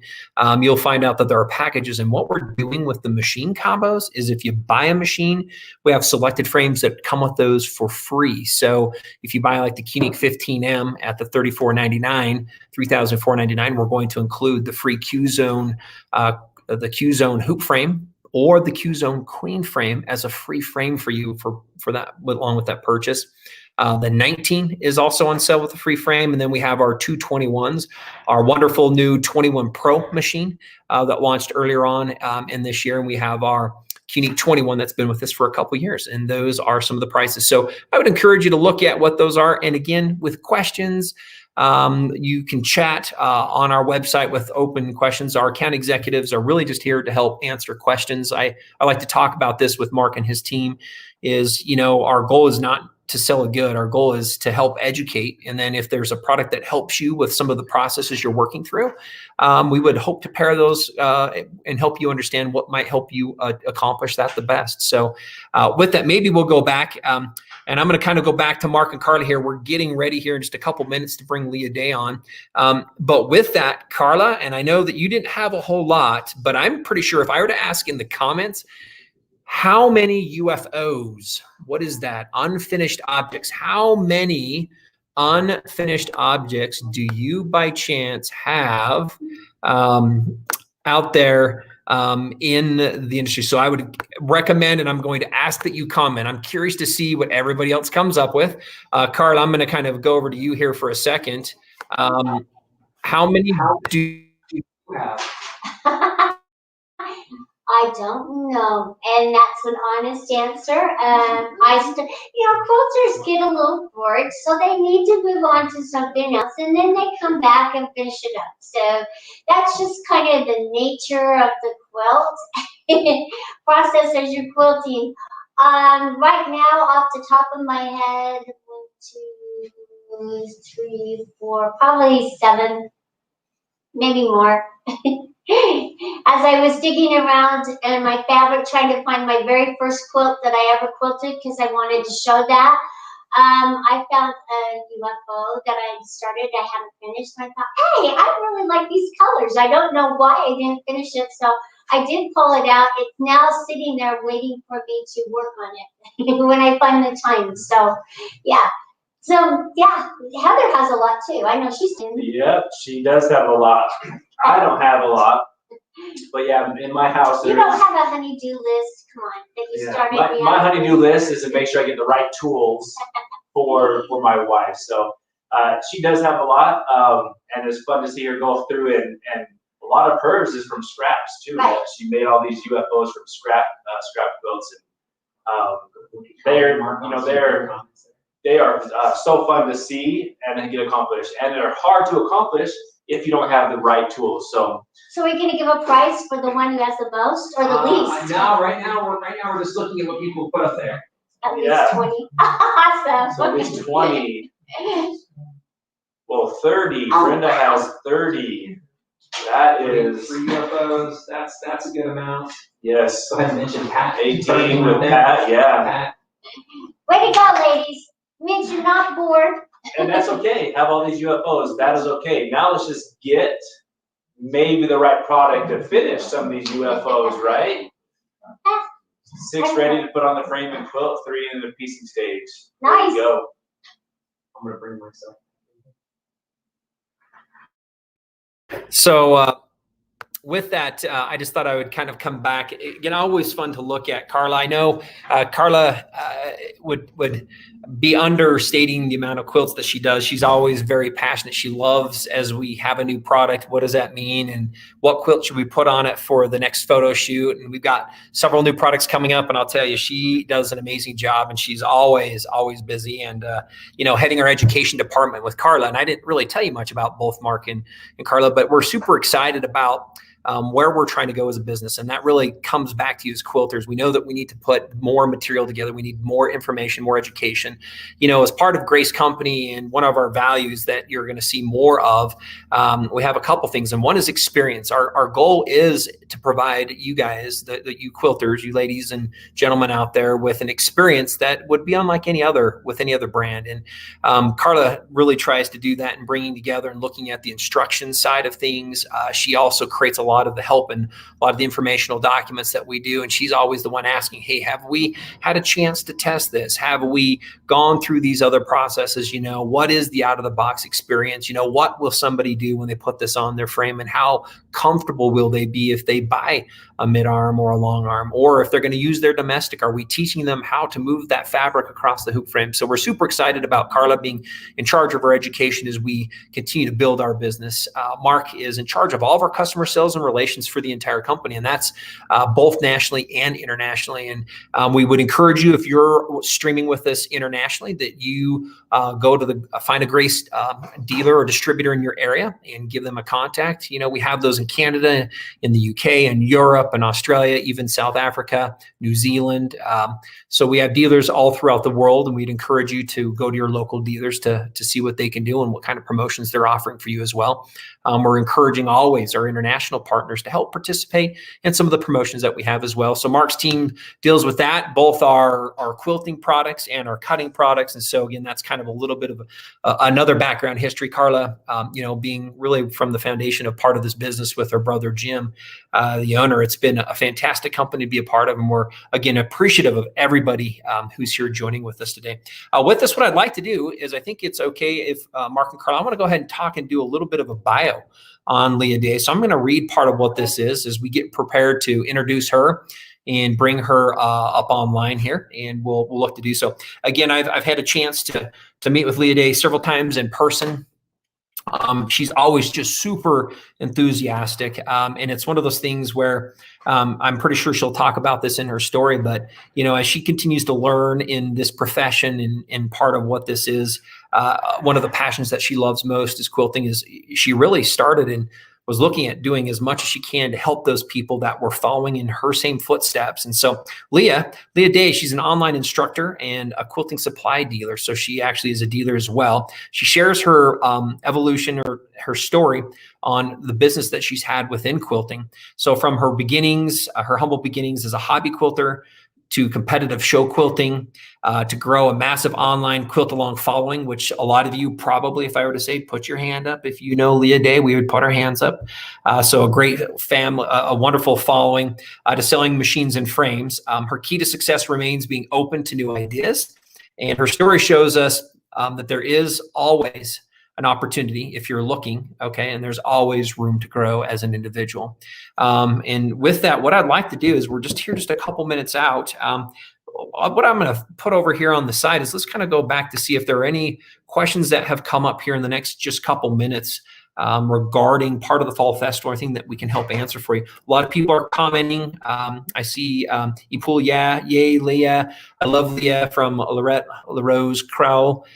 You'll find out that there are packages, and what we're doing with the machine combos is if you buy a machine, we have selected frames that come with those for free. So if you buy like the Unique 15M at the $3,499, we're going to include the free Q-Zone, the Q-Zone hoop frame, or the Q-Zone Queen frame as a free frame for you for that, along with that purchase. The 19 is also on sale with a free frame. And then we have our 221s, our wonderful new 21 Pro machine that launched earlier on in this year. And we have our Unique 21 that's been with us for a couple of years. And those are some of the prices. So I would encourage you to look at what those are. And again, with questions, you can chat on our website with open questions. Our account executives are really just here to help answer questions. I like to talk about this with Mark and his team is, our goal is not to sell a good. Our goal is to help educate. And then if there's a product that helps you with some of the processes you're working through, we would hope to pair those and help you understand what might help you accomplish that the best. So with that, maybe we'll go back and I'm going to kind of go back to Mark and Carla here. We're getting ready here in just a couple minutes to bring Leah Day on. But with that, Carla, and I know that you didn't have a whole lot, but I'm pretty sure if I were to ask in the comments, how many UFOs, what is that? Unfinished objects. How many unfinished objects do you by chance have out there in the industry? So I would recommend, and I'm going to ask that you comment. I'm curious to see what everybody else comes up with. Carla, I'm going to kind of go over to you here for a second. How many do you have? I don't know, and that's an honest answer. Quilters get a little bored, so they need to move on to something else, and then they come back and finish it up. So that's just kind of the nature of the quilt process as you're quilting. Right now, off the top of my head, 1, 2, 3, 4, probably 7, maybe more. As I was digging around in my fabric trying to find my very first quilt that I ever quilted because I wanted to show that, I found a UFO that I had started. I hadn't finished, and I thought, hey, I really like these colors. I don't know why I didn't finish it, so I did pull it out. It's now sitting there waiting for me to work on it when I find the time. So, yeah. So, yeah, Heather has a lot too. I know she's doing. Yep, she does have a lot. I don't have a lot, but yeah, in my house. You don't have a honey-do list, come on, that you started. My honey-do list is to make sure I get the right tools for my wife. So she does have a lot, and it's fun to see her go through and a lot of hers is from scraps too. Right. She made all these UFOs from scrap quilts, and they are so fun to see and get accomplished, and they're hard to accomplish if you don't have the right tools. So are we gonna give a price for the one who has the most or the least? No, right now we're just looking at what people put up there. At least 20. Awesome. So at least 20. Well, 30. Oh, Brenda has 30. That is 3 UFOs. That's a good amount. Yes. Go ahead and mention Pat. 18 with Pat. Yeah. Pat. Way to go, ladies. Means you're not bored. And that's okay. Have all these UFOs. That is okay. Now let's just get maybe the right product to finish some of these UFOs, right? 6 ready to put on the frame and quilt, 3 in the piecing stage. Nice. There you go. I'm gonna bring myself. So with that, I just thought I would kind of come back. Again, always fun to look at Carla. I know Carla would be understating the amount of quilts that she does. She's always very passionate. She loves, as we have a new product, what does that mean, and what quilt should we put on it for the next photo shoot? And we've got several new products coming up, and I'll tell you, she does an amazing job, and she's always busy. And heading our education department with Carla. And I didn't really tell you much about both Mark and Carla, but we're super excited about where we're trying to go as a business. And that really comes back to you as quilters. We know that we need to put more material together. We need more information, more education. As part of Grace Company, and one of our values that you're going to see more of, we have a couple things. And one is experience. Our goal is to provide you guys, you quilters, you ladies and gentlemen out there, with an experience that would be unlike any other brand. And Carla really tries to do that in bringing together and looking at the instruction side of things. She also creates a lot of the help and a lot of the informational documents that we do. And she's always the one asking, hey, have we had a chance to test this? Have we gone through these other processes? What is the out of the box experience? What will somebody do when they put this on their frame, and how comfortable will they be if they buy a mid arm or a long arm, or if they're going to use their domestic? Are we teaching them how to move that fabric across the hoop frame? So we're super excited about Carla being in charge of our education as we continue to build our business. Mark is in charge of all of our customer sales and relations for the entire company, and that's both nationally and internationally. And we would encourage you, if you're streaming with us internationally, that you go to find a Grace dealer or distributor in your area and give them a contact. We have those in Canada, in the UK, and Europe, and Australia, even South Africa, New Zealand. So we have dealers all throughout the world, and we'd encourage you to go to your local dealers to see what they can do and what kind of promotions they're offering for you as well. We're encouraging always our international partners to help participate in some of the promotions that we have as well. So Mark's team deals with that, both our quilting products and our cutting products. And so again, that's kind of a little bit of another background history. Carla, being really from the foundation of part of this business with her brother Jim, the owner. It's been a fantastic company to be a part of, and we're again appreciative of everybody who's here joining with us today. With this, what I'd like to do is, I think it's okay if Mark and Carla, I want to go ahead and talk and do a little bit of a bio on Leah Day. So I'm going to read part of what this is as we get prepared to introduce her and bring her up online here, and we'll look to do so. Again, I've had a chance to meet with Leah Day several times in person. She's always just super enthusiastic. And it's one of those things where I'm pretty sure she'll talk about this in her story, but as she continues to learn in this profession, and part of what this is, one of the passions that she loves most is quilting. Is she really started and was looking at doing as much as she can to help those people that were following in her same footsteps. And so Leah Day, she's an online instructor and a quilting supply dealer. So she actually is a dealer as well. She shares her evolution, or her story on the business that she's had within quilting. So from her beginnings, her humble beginnings as a hobby quilter, to competitive show quilting, to grow a massive online quilt-along following, which a lot of you probably, if I were to say, put your hand up. If you know Leah Day, we would put our hands up. So a great family, a wonderful following, to selling machines and frames. Her key to success remains being open to new ideas. And her story shows us that there is always an opportunity if you're looking, okay, and there's always room to grow as an individual. And with that, what I'd like to do is, we're just here just a couple minutes out. What I'm going to put over here on the side is, let's kind of go back to see if there are any questions that have come up here in the next just couple minutes regarding part of the Fall Festival, I think that we can help answer for you. A lot of people are commenting. I see Ipul, yay, Leah. I love Leah from Lorette LaRose Crowell.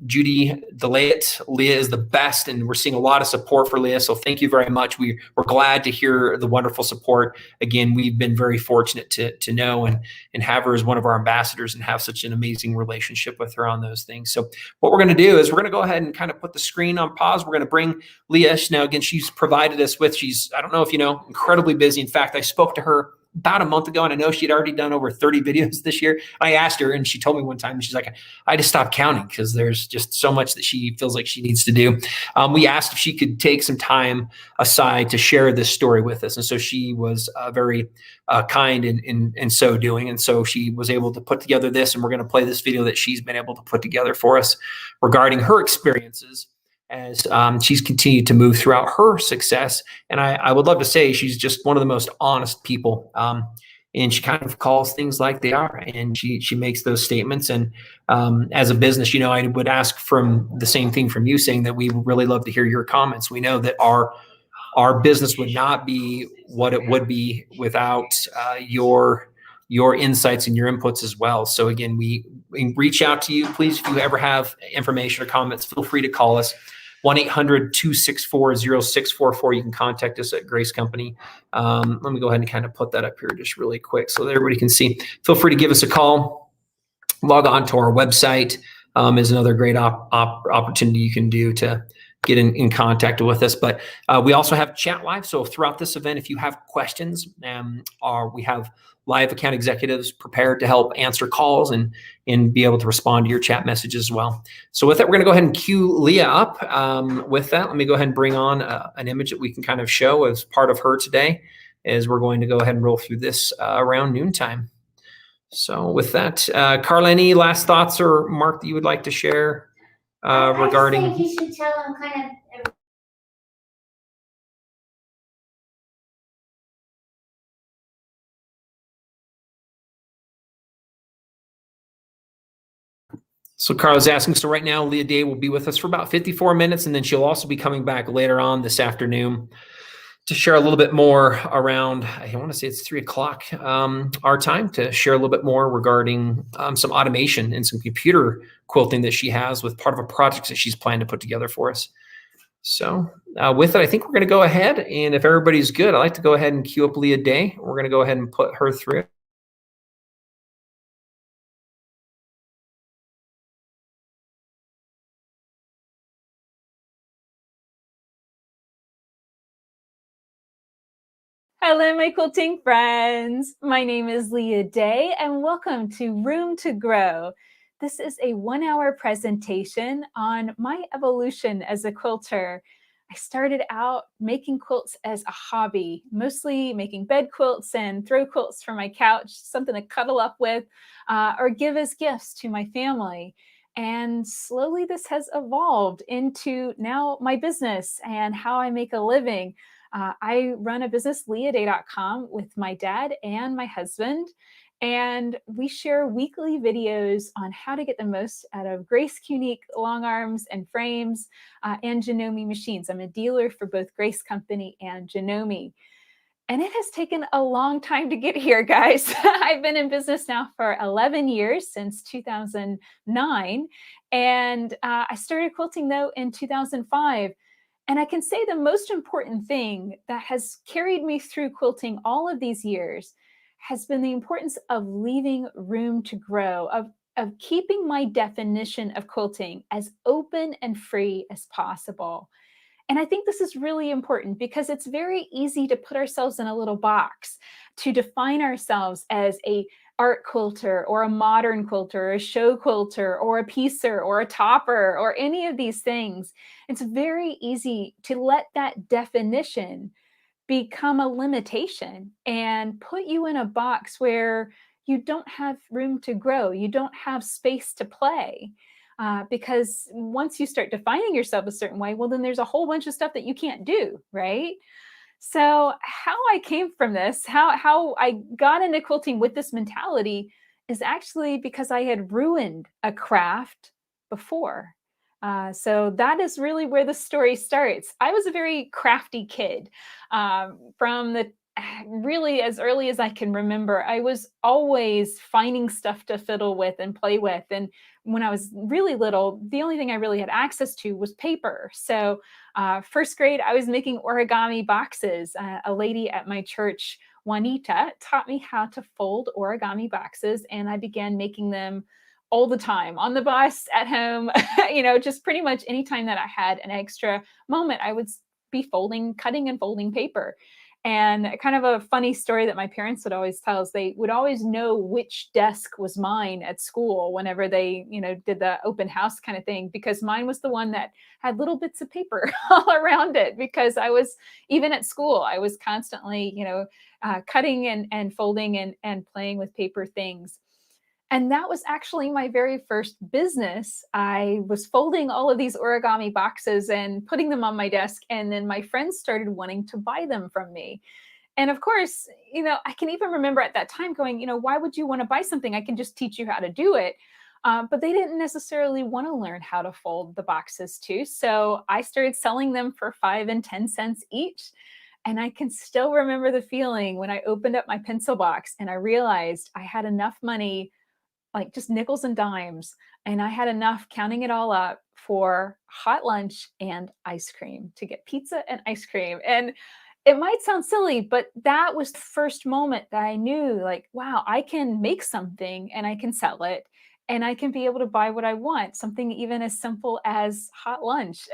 Judy Delayet, Leah is the best, and we're seeing a lot of support for Leah. So thank you very much. We're glad to hear the wonderful support. Again, we've been very fortunate to know and have her as one of our ambassadors, and have such an amazing relationship with her on those things. So what we're going to do is, we're going to go ahead and kind of put the screen on pause. We're going to bring Leah. Now, again, she's provided us with, I don't know if you know, incredibly busy. In fact, I spoke to her about a month ago, and I know she'd already done over 30 videos this year. I asked her, and she told me one time, and she's like, I just stopped counting because there's just so much that she feels like she needs to do. We asked if she could take some time aside to share this story with us. And so she was very kind in so doing. And so she was able to put together this, and we're going to play this video that she's been able to put together for us regarding her experiences as she's continued to move throughout her success. And I would love to say she's just one of the most honest people. And she kind of calls things like they are, and she makes those statements. And as a business, I would ask from the same thing from you, saying that we would really love to hear your comments. We know that our business would not be what it would be without your insights and your inputs as well. So again, we reach out to you. Please, if you ever have information or comments, feel free to call us. 1-800-264-0644. You can contact us at Grace Company. Let me go ahead and kind of put that up here just really quick so that everybody can see. Feel free to give us a call. Log on to our website is another great opportunity you can do to get in contact with us. But we also have chat live. So throughout this event, if you have questions, we have live account executives prepared to help answer calls and be able to respond to your chat messages as well. So with that, we're going to go ahead and cue Leah up. With that, let me go ahead and bring on an image that we can kind of show as part of her today, as we're going to go ahead and roll through this around noontime. So with that, Carla, any last thoughts or Mark that you would like to share regarding? I think you should tell them kind of. So Carla's asking, so right now Leah Day will be with us for about 54 minutes, and then she'll also be coming back later on this afternoon to share a little bit more around, I want to say it's 3:00 our time, to share a little bit more regarding some automation and some computer quilting that she has with part of a project that she's planned to put together for us. So with it, I think we're going to go ahead, and if everybody's good, I'd like to go ahead and queue up Leah Day. We're going to go ahead and put her through. Hello, my quilting friends. My name is Leah Day, and welcome to Room to Grow. This is a 1-hour presentation on my evolution as a quilter. I started out making quilts as a hobby, mostly making bed quilts and throw quilts for my couch, something to cuddle up with, or give as gifts to my family. And slowly this has evolved into now my business and how I make a living. I run a business, leahday.com, with my dad and my husband, and we share weekly videos on how to get the most out of Grace Unique long arms and frames and Janome machines. I'm a dealer for both Grace Company and Janome. And it has taken a long time to get here, guys. I've been in business now for 11 years, since 2009. And I started quilting, though, in 2005. And I can say the most important thing that has carried me through quilting all of these years has been the importance of leaving room to grow, of keeping my definition of quilting as open and free as possible. And I think this is really important because it's very easy to put ourselves in a little box, to define ourselves as a art quilter or a modern quilter, or a show quilter or a piecer or a topper or any of these things. It's very easy to let that definition become a limitation and put you in a box where you don't have room to grow. You don't have space to play. Because once you start defining yourself a certain way, well, then there's a whole bunch of stuff that you can't do, right? So how I came from this, how I got into quilting with this mentality, is actually because I had ruined a craft before. So that is really where the story starts. I was a very crafty kid. From the really as early as I can remember, I was always finding stuff to fiddle with and play with. And when I was really little, the only thing I really had access to was paper. So first grade, I was making origami boxes. A lady at my church, Juanita, taught me how to fold origami boxes, and I began making them all the time, on the bus, at home, just pretty much anytime that I had an extra moment, I would be cutting and folding paper. And kind of a funny story that my parents would always tell is they would always know which desk was mine at school whenever they, did the open house kind of thing, because mine was the one that had little bits of paper all around it, because even at school, I was constantly, cutting and folding and playing with paper things. And that was actually my very first business. I was folding all of these origami boxes and putting them on my desk. And then my friends started wanting to buy them from me. And of course, I can even remember at that time going, why would you want to buy something? I can just teach you how to do it. But they didn't necessarily want to learn how to fold the boxes too. So I started selling them for 5 and 10 cents each. And I can still remember the feeling when I opened up my pencil box and I realized I had enough money, like just nickels and dimes, and I had enough, counting it all up, for hot lunch and ice cream, to get pizza and ice cream. And it might sound silly, but that was the first moment that I knew, like, wow, I can make something and I can sell it and I can be able to buy what I want, something even as simple as hot lunch.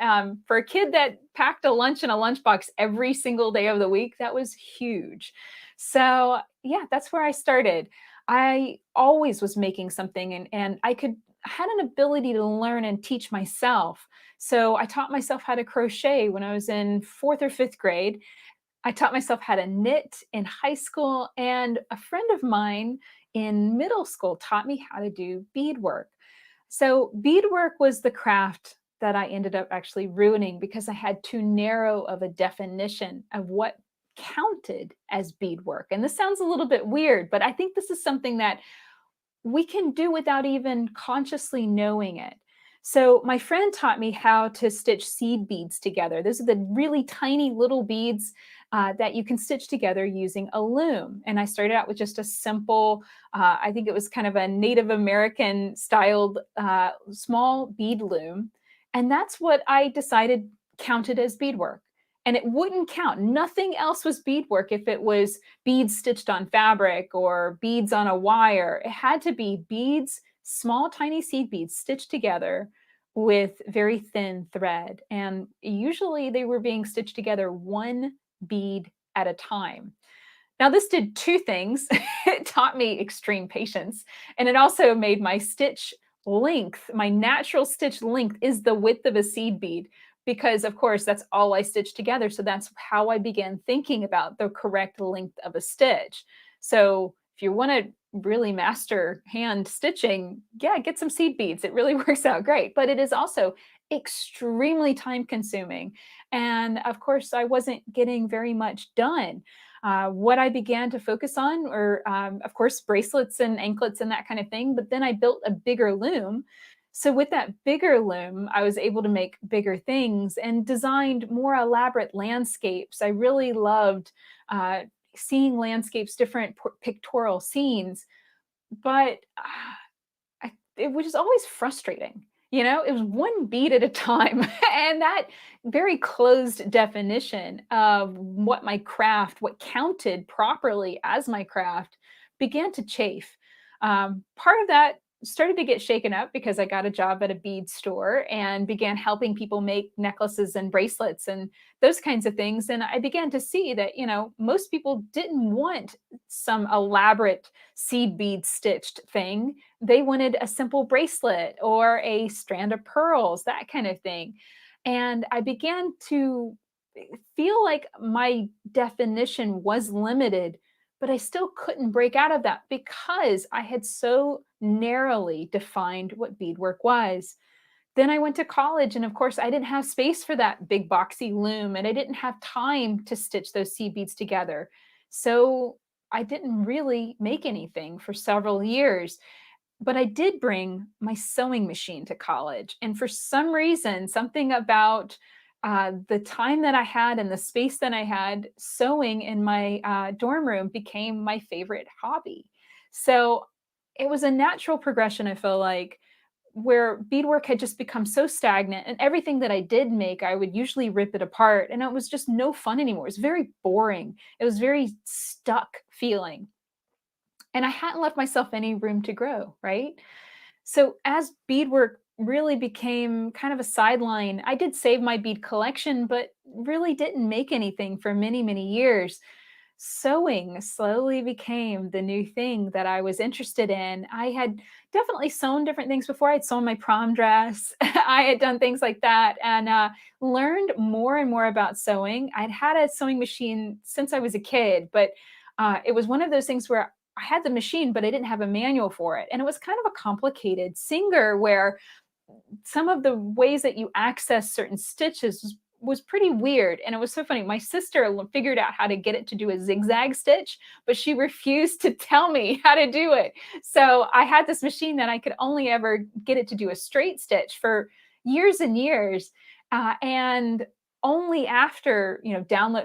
For a kid that packed a lunch in a lunchbox every single day of the week, that was huge. So yeah, that's where I started. I always was making something, and I had an ability to learn and teach myself. So I taught myself how to crochet when I was in 4th or 5th grade. I taught myself how to knit in high school, and a friend of mine in middle school taught me how to do beadwork. So beadwork was the craft that I ended up actually ruining because I had too narrow of a definition of what counted as beadwork. And this sounds a little bit weird, but I think this is something that we can do without even consciously knowing it. So my friend taught me how to stitch seed beads together. Those are the really tiny little beads that you can stitch together using a loom. And I started out with just a simple, I think it was kind of a Native American styled small bead loom. And that's what I decided counted as beadwork. And it wouldn't count. Nothing else was beadwork if it was beads stitched on fabric or beads on a wire. It had to be beads, small, tiny seed beads stitched together with very thin thread. And usually they were being stitched together one bead at a time. Now, this did 2 things. It taught me extreme patience, and it also made my stitch length, my natural stitch length, is the width of a seed bead, because of course that's all I stitched together. So that's how I began thinking about the correct length of a stitch. So if you want to really master hand stitching, yeah, get some seed beads. It really works out great, but it is also extremely time consuming. And of course, I wasn't getting very much done. What I began to focus on were, of course, bracelets and anklets and that kind of thing. But then I built a bigger loom. So with that bigger loom, I was able to make bigger things and designed more elaborate landscapes. I really loved seeing landscapes, different pictorial scenes, but it was just always frustrating. It was one bead at a time. And that very closed definition of what my craft, what counted properly as my craft, began to chafe. Part of that started to get shaken up because I got a job at a bead store and began helping people make necklaces and bracelets and those kinds of things. And I began to see that, most people didn't want some elaborate seed bead stitched thing. They wanted a simple bracelet or a strand of pearls, that kind of thing. And I began to feel like my definition was limited, but I still couldn't break out of that because I had so narrowly defined what beadwork was. Then I went to college, and of course, I didn't have space for that big boxy loom, and I didn't have time to stitch those seed beads together. So I didn't really make anything for several years. But I did bring my sewing machine to college. And for some reason, something about the time that I had and the space that I had, sewing in my dorm room became my favorite hobby. So it was a natural progression, I feel like, where beadwork had just become so stagnant, and everything that I did make, I would usually rip it apart, and it was just no fun anymore. It was very boring. It was very stuck feeling. And I hadn't left myself any room to grow, right? So as beadwork really became kind of a sideline, I did save my bead collection, but really didn't make anything for many, many years. Sewing slowly became the new thing that I was interested in. I had definitely sewn different things before. I'd sewn my prom dress. I had done things like that, and learned more and more about sewing. I'd had a sewing machine since I was a kid, but it was one of those things where I had the machine, but I didn't have a manual for it. And it was kind of a complicated Singer where some of the ways that you access certain stitches was pretty weird. And it was so funny. My sister figured out how to get it to do a zigzag stitch, but she refused to tell me how to do it. So I had this machine that I could only ever get it to do a straight stitch for years and years. And only after,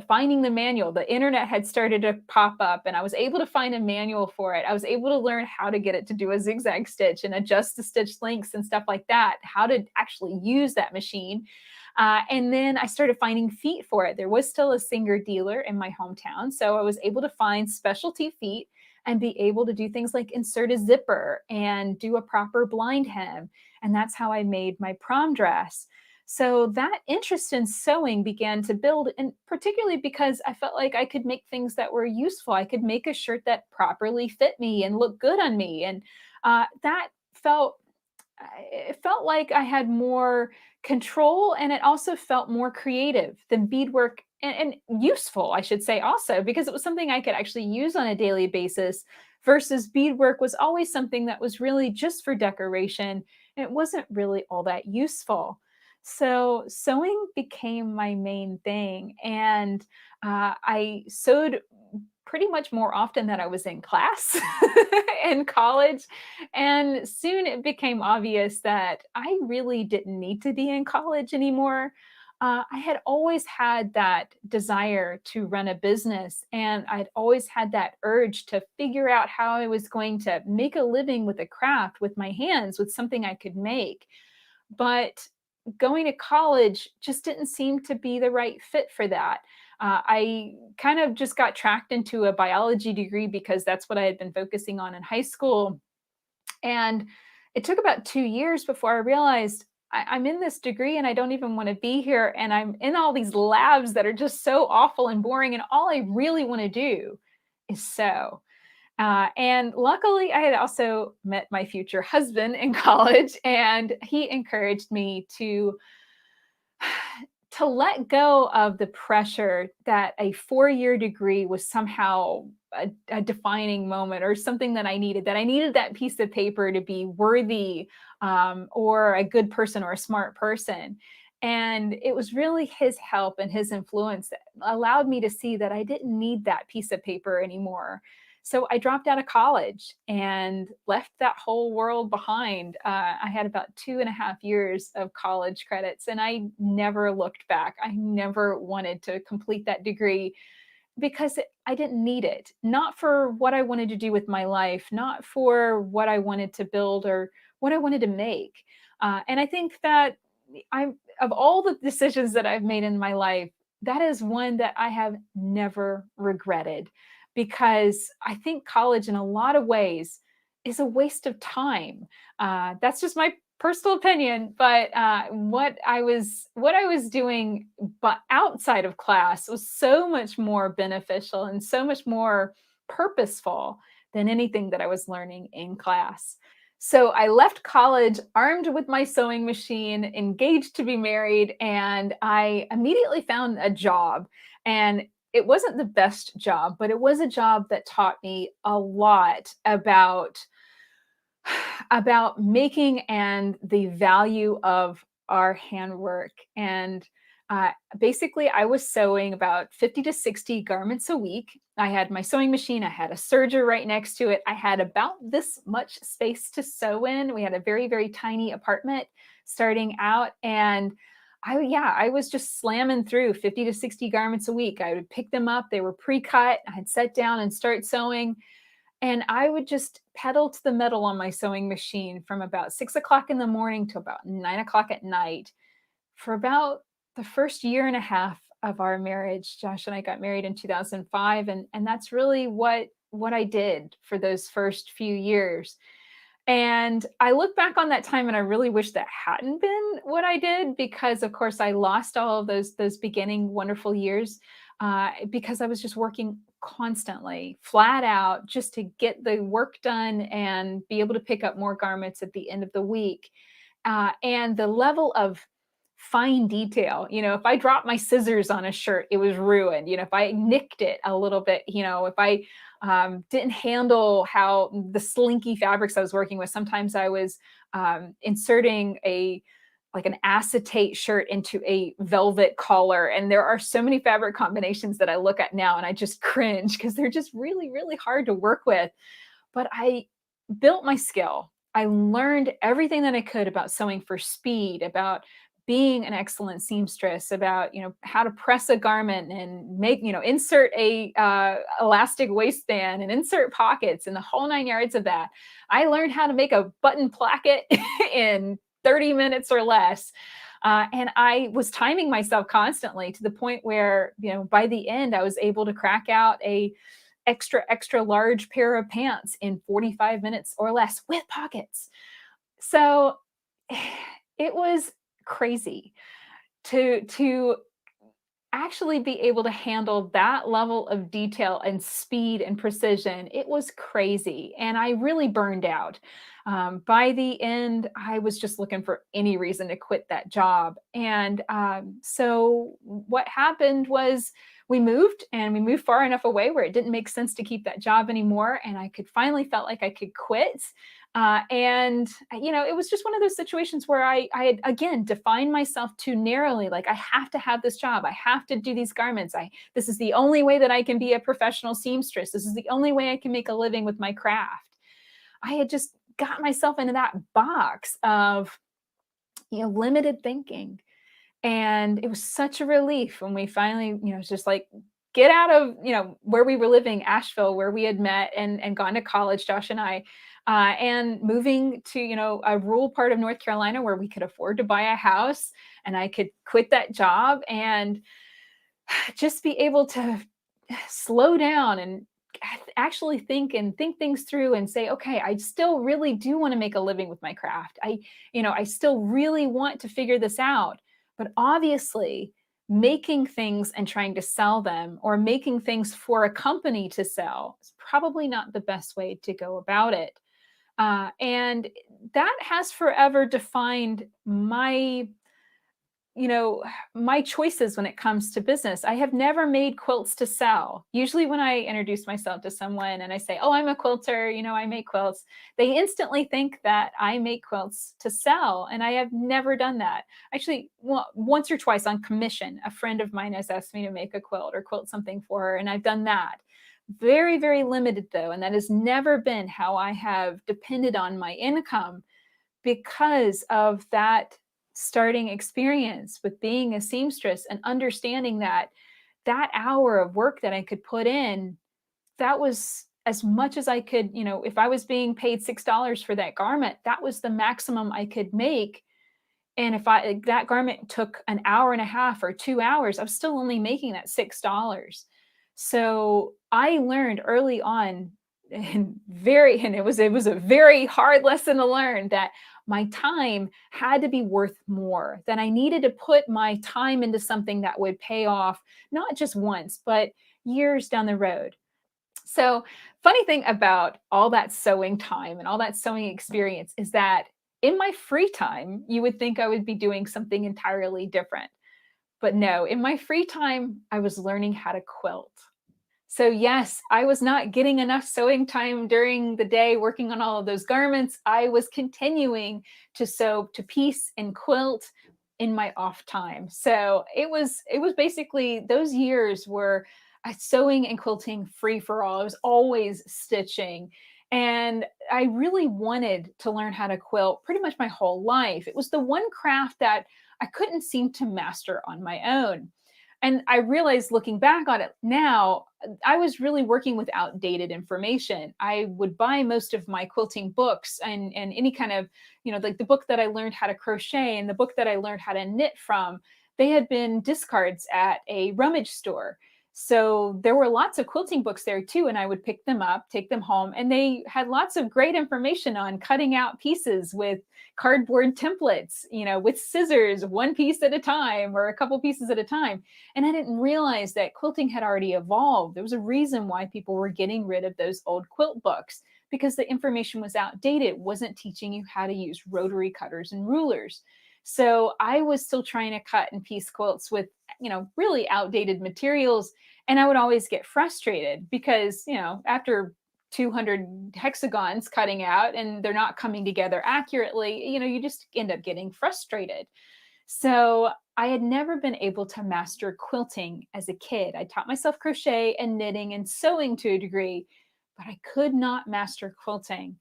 finding the manual, the internet had started to pop up and I was able to find a manual for it. I was able to learn how to get it to do a zigzag stitch and adjust the stitch lengths and stuff like that, how to actually use that machine. And then I started finding feet for it. There was still a Singer dealer in my hometown. So I was able to find specialty feet and be able to do things like insert a zipper and do a proper blind hem. And that's how I made my prom dress. So that interest in sewing began to build, and particularly because I felt like I could make things that were useful. I could make a shirt that properly fit me and look good on me. And it felt like I had more control, and it also felt more creative than beadwork, and useful, I should say, also, because it was something I could actually use on a daily basis versus beadwork was always something that was really just for decoration. And it wasn't really all that useful. So sewing became my main thing. And I sewed pretty much more often than I was in class in college. And soon it became obvious that I really didn't need to be in college anymore. I had always had that desire to run a business, and I'd always had that urge to figure out how I was going to make a living with a craft, with my hands, with something I could make. But going to college just didn't seem to be the right fit for that. I kind of just got tracked into a biology degree because that's what I had been focusing on in high school. And it took about 2 years before I realized I'm in this degree and I don't even want to be here. And I'm in all these labs that are just so awful and boring. And all I really want to do is sew. And luckily, I had also met my future husband in college, and he encouraged me to let go of the pressure that a 4-year degree was somehow a defining moment or something that I needed that piece of paper to be worthy, or a good person or a smart person. And it was really his help and his influence that allowed me to see that I didn't need that piece of paper anymore. So I dropped out of college and left that whole world behind. I had about 2.5 years of college credits, and I never looked back. I never wanted to complete that degree because I didn't need it. Not for what I wanted to do with my life, not for what I wanted to build or what I wanted to make. And I think that of all the decisions that I've made in my life, that is one that I have never regretted, because I think college in a lot of ways is a waste of time. That's just my personal opinion, but what I was doing but outside of class was so much more beneficial and so much more purposeful than anything that I was learning in class. So I left college armed with my sewing machine, engaged to be married, and I immediately found a job. And it wasn't the best job, but it was a job that taught me a lot about making and the value of our handwork. And basically, I was sewing about 50 to 60 garments a week. I had my sewing machine. I had a serger right next to it. I had about this much space to sew in. We had a very, very tiny apartment starting out. And I was just slamming through 50 to 60 garments a week. I would pick them up. They were pre-cut. I'd sit down and start sewing. And I would just pedal to the metal on my sewing machine from about 6 o'clock in the morning to about 9 o'clock at night for about the first year and a half of our marriage. Josh and I got married in 2005. And that's really what I did for those first few years. And I look back on that time and I really wish that hadn't been what I did, because of course I lost all of those beginning wonderful years because I was just working constantly, flat out, just to get the work done and be able to pick up more garments at the end of the week. And the level of fine detail. You know, if I dropped my scissors on a shirt, it was ruined. You know, if I nicked it a little bit, you know, if I didn't handle how the slinky fabrics I was working with, sometimes I was inserting like an acetate shirt into a velvet collar. And there are so many fabric combinations that I look at now and I just cringe because they're just really, really hard to work with. But I built my skill. I learned everything that I could about sewing for speed, about being an excellent seamstress, about, you know, how to press a garment and make, you know, insert a elastic waistband and insert pockets and the whole 9 yards of that. I learned how to make a button placket in 30 minutes or less. And I was timing myself constantly to the point where, you know, by the end, I was able to crack out a extra large pair of pants in 45 minutes or less with pockets. So it was crazy to actually be able to handle that level of detail and speed and precision. It was crazy. And I really burned out. By the end, I was just looking for any reason to quit that job. And so what happened was we moved far enough away where it didn't make sense to keep that job anymore. And I finally felt like I could quit. And, you know, it was just one of those situations where I had, again, defined myself too narrowly. Like, I have to have this job. I have to do these garments. This is the only way that I can be a professional seamstress. This is the only way I can make a living with my craft. I had just got myself into that box of, you know, limited thinking. And it was such a relief when we finally, you know, it's just like, get out of, you know, where we were living, Asheville, where we had met and gone to college, Josh and I, and moving to, you know, a rural part of North Carolina where we could afford to buy a house and I could quit that job and just be able to slow down and actually think things through and say, okay, I still really do want to make a living with my craft. I still really want to figure this out. But obviously, making things and trying to sell them or making things for a company to sell is probably not the best way to go about it. And that has forever defined my choices when it comes to business. I have never made quilts to sell. Usually when I introduce myself to someone and I say, oh, I'm a quilter, you know, I make quilts, they instantly think that I make quilts to sell. And I have never done that. Actually, well, once or twice on commission, a friend of mine has asked me to make a quilt or quilt something for her, and I've done that. Very, very limited though. And that has never been how I have depended on my income because of that starting experience with being a seamstress and understanding that hour of work that I could put in, that was as much as I could, you know, if I was being paid $6 for that garment, that was the maximum I could make. And if that garment took an hour and a half or 2 hours, I was still only making that $6. So I learned early on and it was a very hard lesson to learn that my time had to be worth more, that I needed to put my time into something that would pay off, not just once, but years down the road. So funny thing about all that sewing time and all that sewing experience is that in my free time, you would think I would be doing something entirely different. But no, in my free time, I was learning how to quilt. So yes, I was not getting enough sewing time during the day working on all of those garments. I was continuing to sew to piece and quilt in my off time. So it was basically, those years were sewing and quilting free for all. I was always stitching. And I really wanted to learn how to quilt pretty much my whole life. It was the one craft that I couldn't seem to master on my own. And I realized looking back on it now, I was really working with outdated information. I would buy most of my quilting books and any kind of, you know, like the book that I learned how to crochet and the book that I learned how to knit from, they had been discards at a rummage store. So there were lots of quilting books there too. And I would pick them up, take them home, and they had lots of great information on cutting out pieces with cardboard templates, you know, with scissors, one piece at a time or a couple pieces at a time. And I didn't realize that quilting had already evolved. There was a reason why people were getting rid of those old quilt books, because the information was outdated. It wasn't teaching you how to use rotary cutters and rulers. So I was still trying to cut and piece quilts with, really outdated materials. And I would always get frustrated because, after 200 hexagons cutting out and they're not coming together accurately, you just end up getting frustrated. So I had never been able to master quilting as a kid. I taught myself crochet and knitting and sewing to a degree, but I could not master quilting.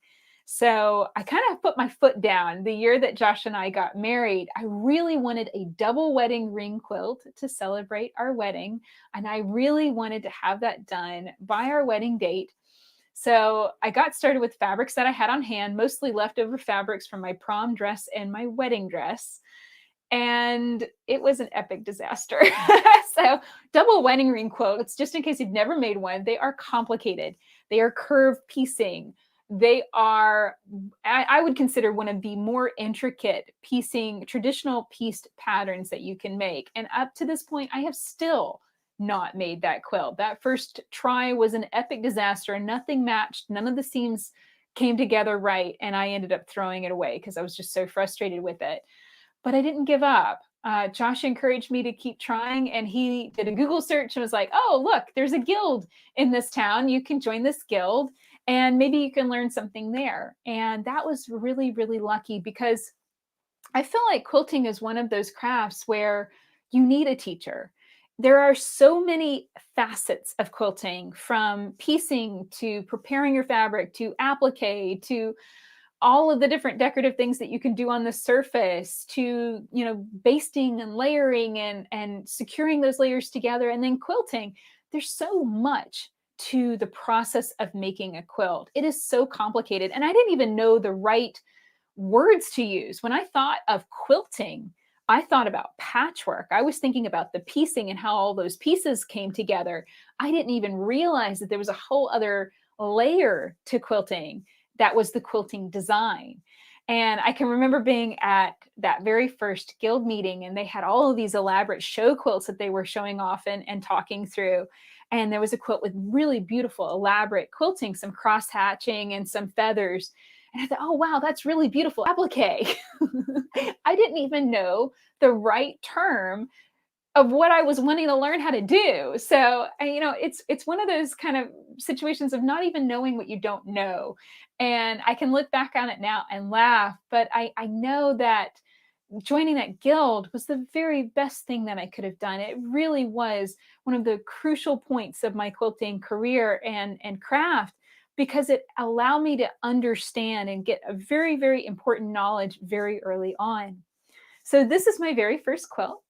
So I kind of put my foot down. The year that Josh and I got married, I really wanted a double wedding ring quilt to celebrate our wedding. And I really wanted to have that done by our wedding date. So I got started with fabrics that I had on hand, mostly leftover fabrics from my prom dress and my wedding dress. And it was an epic disaster. So double wedding ring quilts, just in case you've never made one, they are complicated. They are curved piecing. They are, I would consider, one of the more intricate piecing, traditional pieced patterns that you can make. And up to this point, I have still not made that quilt. That first try was an epic disaster and nothing matched. None of the seams came together right. And I ended up throwing it away because I was just so frustrated with it. But I didn't give up. Josh encouraged me to keep trying, and he did a Google search and was like, oh, look, there's a guild in this town. You can join this guild and maybe you can learn something there. And that was really, really lucky because I feel like quilting is one of those crafts where you need a teacher. There are so many facets of quilting, from piecing to preparing your fabric to applique to all of the different decorative things that you can do on the surface, to, basting and layering and securing those layers together, and then quilting. There's so much to the process of making a quilt. It is so complicated. And I didn't even know the right words to use. When I thought of quilting, I thought about patchwork. I was thinking about the piecing and how all those pieces came together. I didn't even realize that there was a whole other layer to quilting. That was the quilting design. And I can remember being at that very first guild meeting, and they had all of these elaborate show quilts that they were showing off and talking through. And there was a quilt with really beautiful, elaborate quilting, some cross hatching and some feathers. And I thought, oh, wow, that's really beautiful. Applique. I didn't even know the right term of what I was wanting to learn how to do. So, it's one of those kind of situations of not even knowing what you don't know. And I can look back on it now and laugh, but I know that joining that guild was the very best thing that I could have done. It really was one of the crucial points of my quilting career and craft, because it allowed me to understand and get a very, very important knowledge very early on. So this is my very first quilt.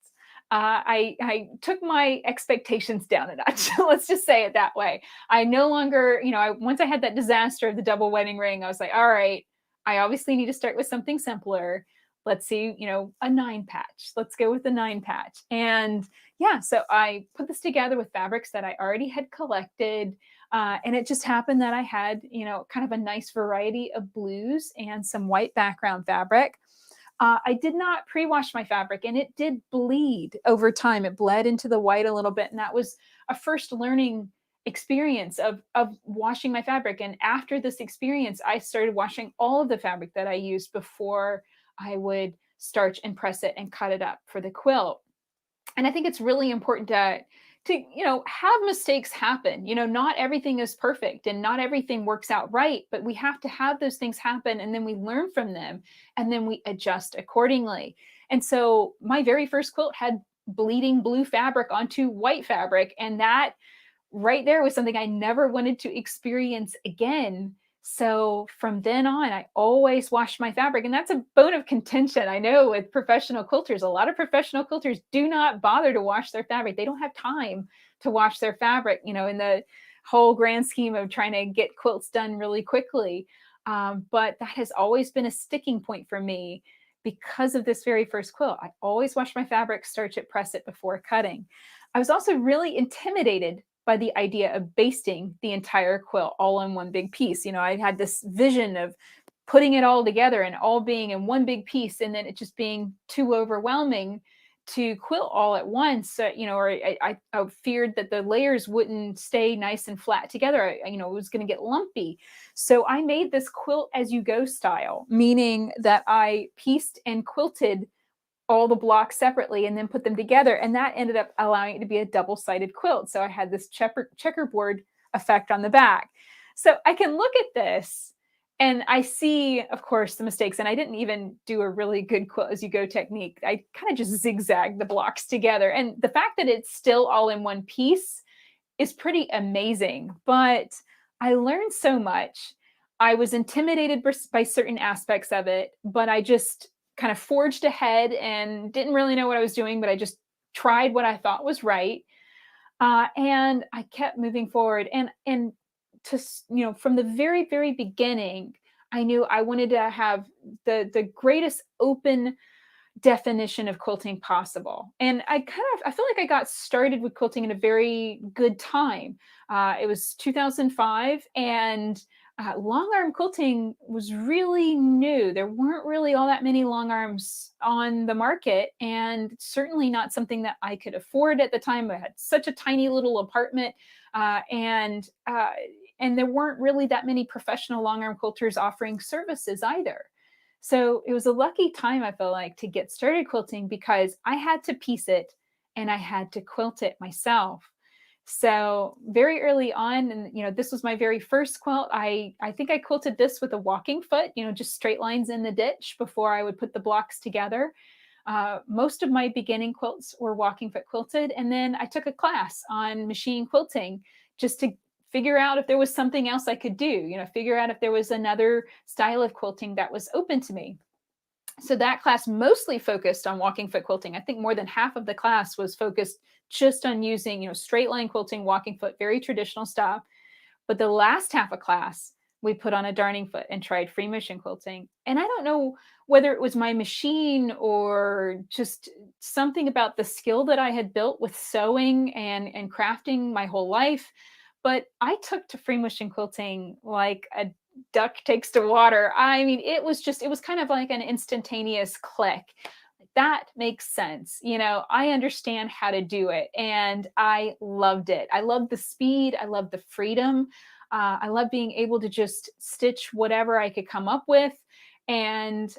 I took my expectations down a notch. Let's just say it that way. I no longer, once I had that disaster of the double wedding ring, I was like, all right, I obviously need to start with something simpler. Let's see, a 9 patch. Let's go with the 9 patch. And yeah, so I put this together with fabrics that I already had collected. And it just happened that I had, kind of a nice variety of blues and some white background fabric. I did not pre-wash my fabric, and it did bleed over time. It bled into the white a little bit, and that was a first learning experience of washing my fabric. And after this experience, I started washing all of the fabric that I used before I would starch and press it and cut it up for the quilt. And I think it's really important to have mistakes happen. Not everything is perfect and not everything works out right, but we have to have those things happen, and then we learn from them and then we adjust accordingly. And so my very first quilt had bleeding blue fabric onto white fabric, and that right there was something I never wanted to experience again. So from then on, I always washed my fabric. And that's a bone of contention. I know with professional quilters, a lot of professional quilters do not bother to wash their fabric. They don't have time to wash their fabric, in the whole grand scheme of trying to get quilts done really quickly. But that has always been a sticking point for me because of this very first quilt. I always wash my fabric, starch it, press it before cutting. I was also really intimidated by the idea of basting the entire quilt all in one big piece. I had this vision of putting it all together and all being in one big piece, and then it just being too overwhelming to quilt all at once. Or I feared that the layers wouldn't stay nice and flat together. It was going to get lumpy. So I made this quilt as you go style, meaning that I pieced and quilted all the blocks separately and then put them together. And that ended up allowing it to be a double-sided quilt. So I had this checkerboard effect on the back. So I can look at this and I see, of course, the mistakes. And I didn't even do a really good quilt as you go technique. I kind of just zigzagged the blocks together. And the fact that it's still all in one piece is pretty amazing. But I learned so much. I was intimidated by certain aspects of it, but I just kind of forged ahead and didn't really know what I was doing, but I just tried what I thought was right. And I kept moving forward. And to, from the very, very beginning, I knew I wanted to have the greatest open definition of quilting possible. And I feel like I got started with quilting in a very good time. It was 2005, and long arm quilting was really new. There weren't really all that many long arms on the market, and certainly not something that I could afford at the time. I had such a tiny little apartment, and there weren't really that many professional long arm quilters offering services either. So it was a lucky time, I feel like, to get started quilting because I had to piece it and I had to quilt it myself. So very early on, and this was my very first quilt. I think I quilted this with a walking foot, just straight lines in the ditch before I would put the blocks together. Most of my beginning quilts were walking foot quilted, and then I took a class on machine quilting just to figure out if there was something else I could do, figure out if there was another style of quilting that was open to me. So that class mostly focused on walking foot quilting. I think more than half of the class was focused just on using, straight line quilting, walking foot, very traditional stuff. But the last half of class, we put on a darning foot and tried free motion quilting. And I don't know whether it was my machine or just something about the skill that I had built with sewing and crafting my whole life. But I took to free motion quilting like a duck takes to water. I mean, it was kind of like an instantaneous click. That makes sense. I understand how to do it. And I loved it. I loved the speed. I loved the freedom. I love being able to just stitch whatever I could come up with. And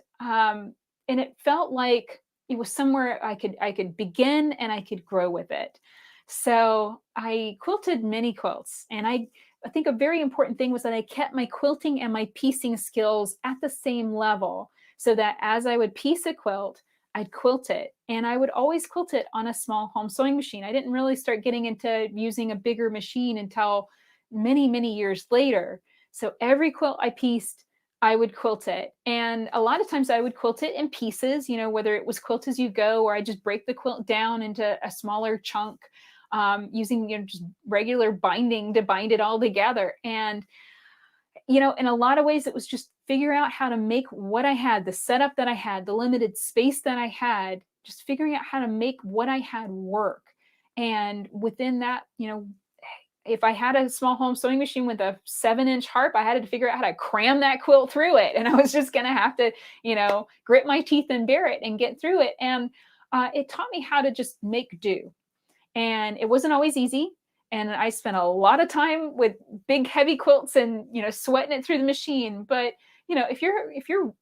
it felt like it was somewhere I could begin and I could grow with it. So I quilted many quilts, and I think a very important thing was that I kept my quilting and my piecing skills at the same level so that as I would piece a quilt, I'd quilt it. And I would always quilt it on a small home sewing machine. I didn't really start getting into using a bigger machine until many, many years later. So every quilt I pieced, I would quilt it. And a lot of times I would quilt it in pieces, whether it was quilt as you go or I just break the quilt down into a smaller chunk. Using just regular binding to bind it all together. And, in a lot of ways, it was just figure out how to make what I had, the setup that I had, the limited space that I had, just figuring out how to make what I had work. And within that, if I had a small home sewing machine with a 7-inch harp, I had to figure out how to cram that quilt through it. And I was just going to have to, grit my teeth and bear it and get through it. And it taught me how to just make do. And it wasn't always easy. And I spent a lot of time with big, heavy quilts and, sweating it through the machine. But, if you're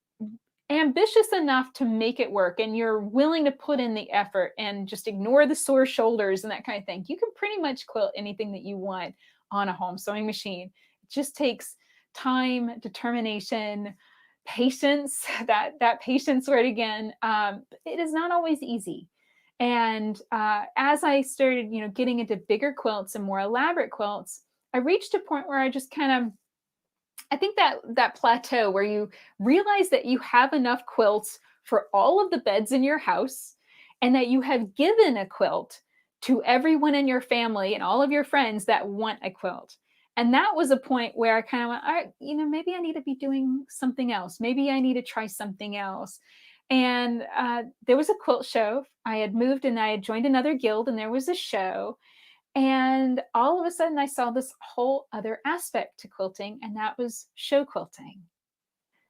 ambitious enough to make it work and you're willing to put in the effort and just ignore the sore shoulders and that kind of thing, you can pretty much quilt anything that you want on a home sewing machine. It just takes time, determination, patience, that patience word again. It is not always easy. And as I started, getting into bigger quilts and more elaborate quilts, I reached a point where I just I think that plateau where you realize that you have enough quilts for all of the beds in your house and that you have given a quilt to everyone in your family and all of your friends that want a quilt. And that was a point where I kind of went, all right, maybe I need to be doing something else. Maybe I need to try something else. And there was a quilt show. I had moved and I had joined another guild and there was a show. And all of a sudden I saw this whole other aspect to quilting, and that was show quilting.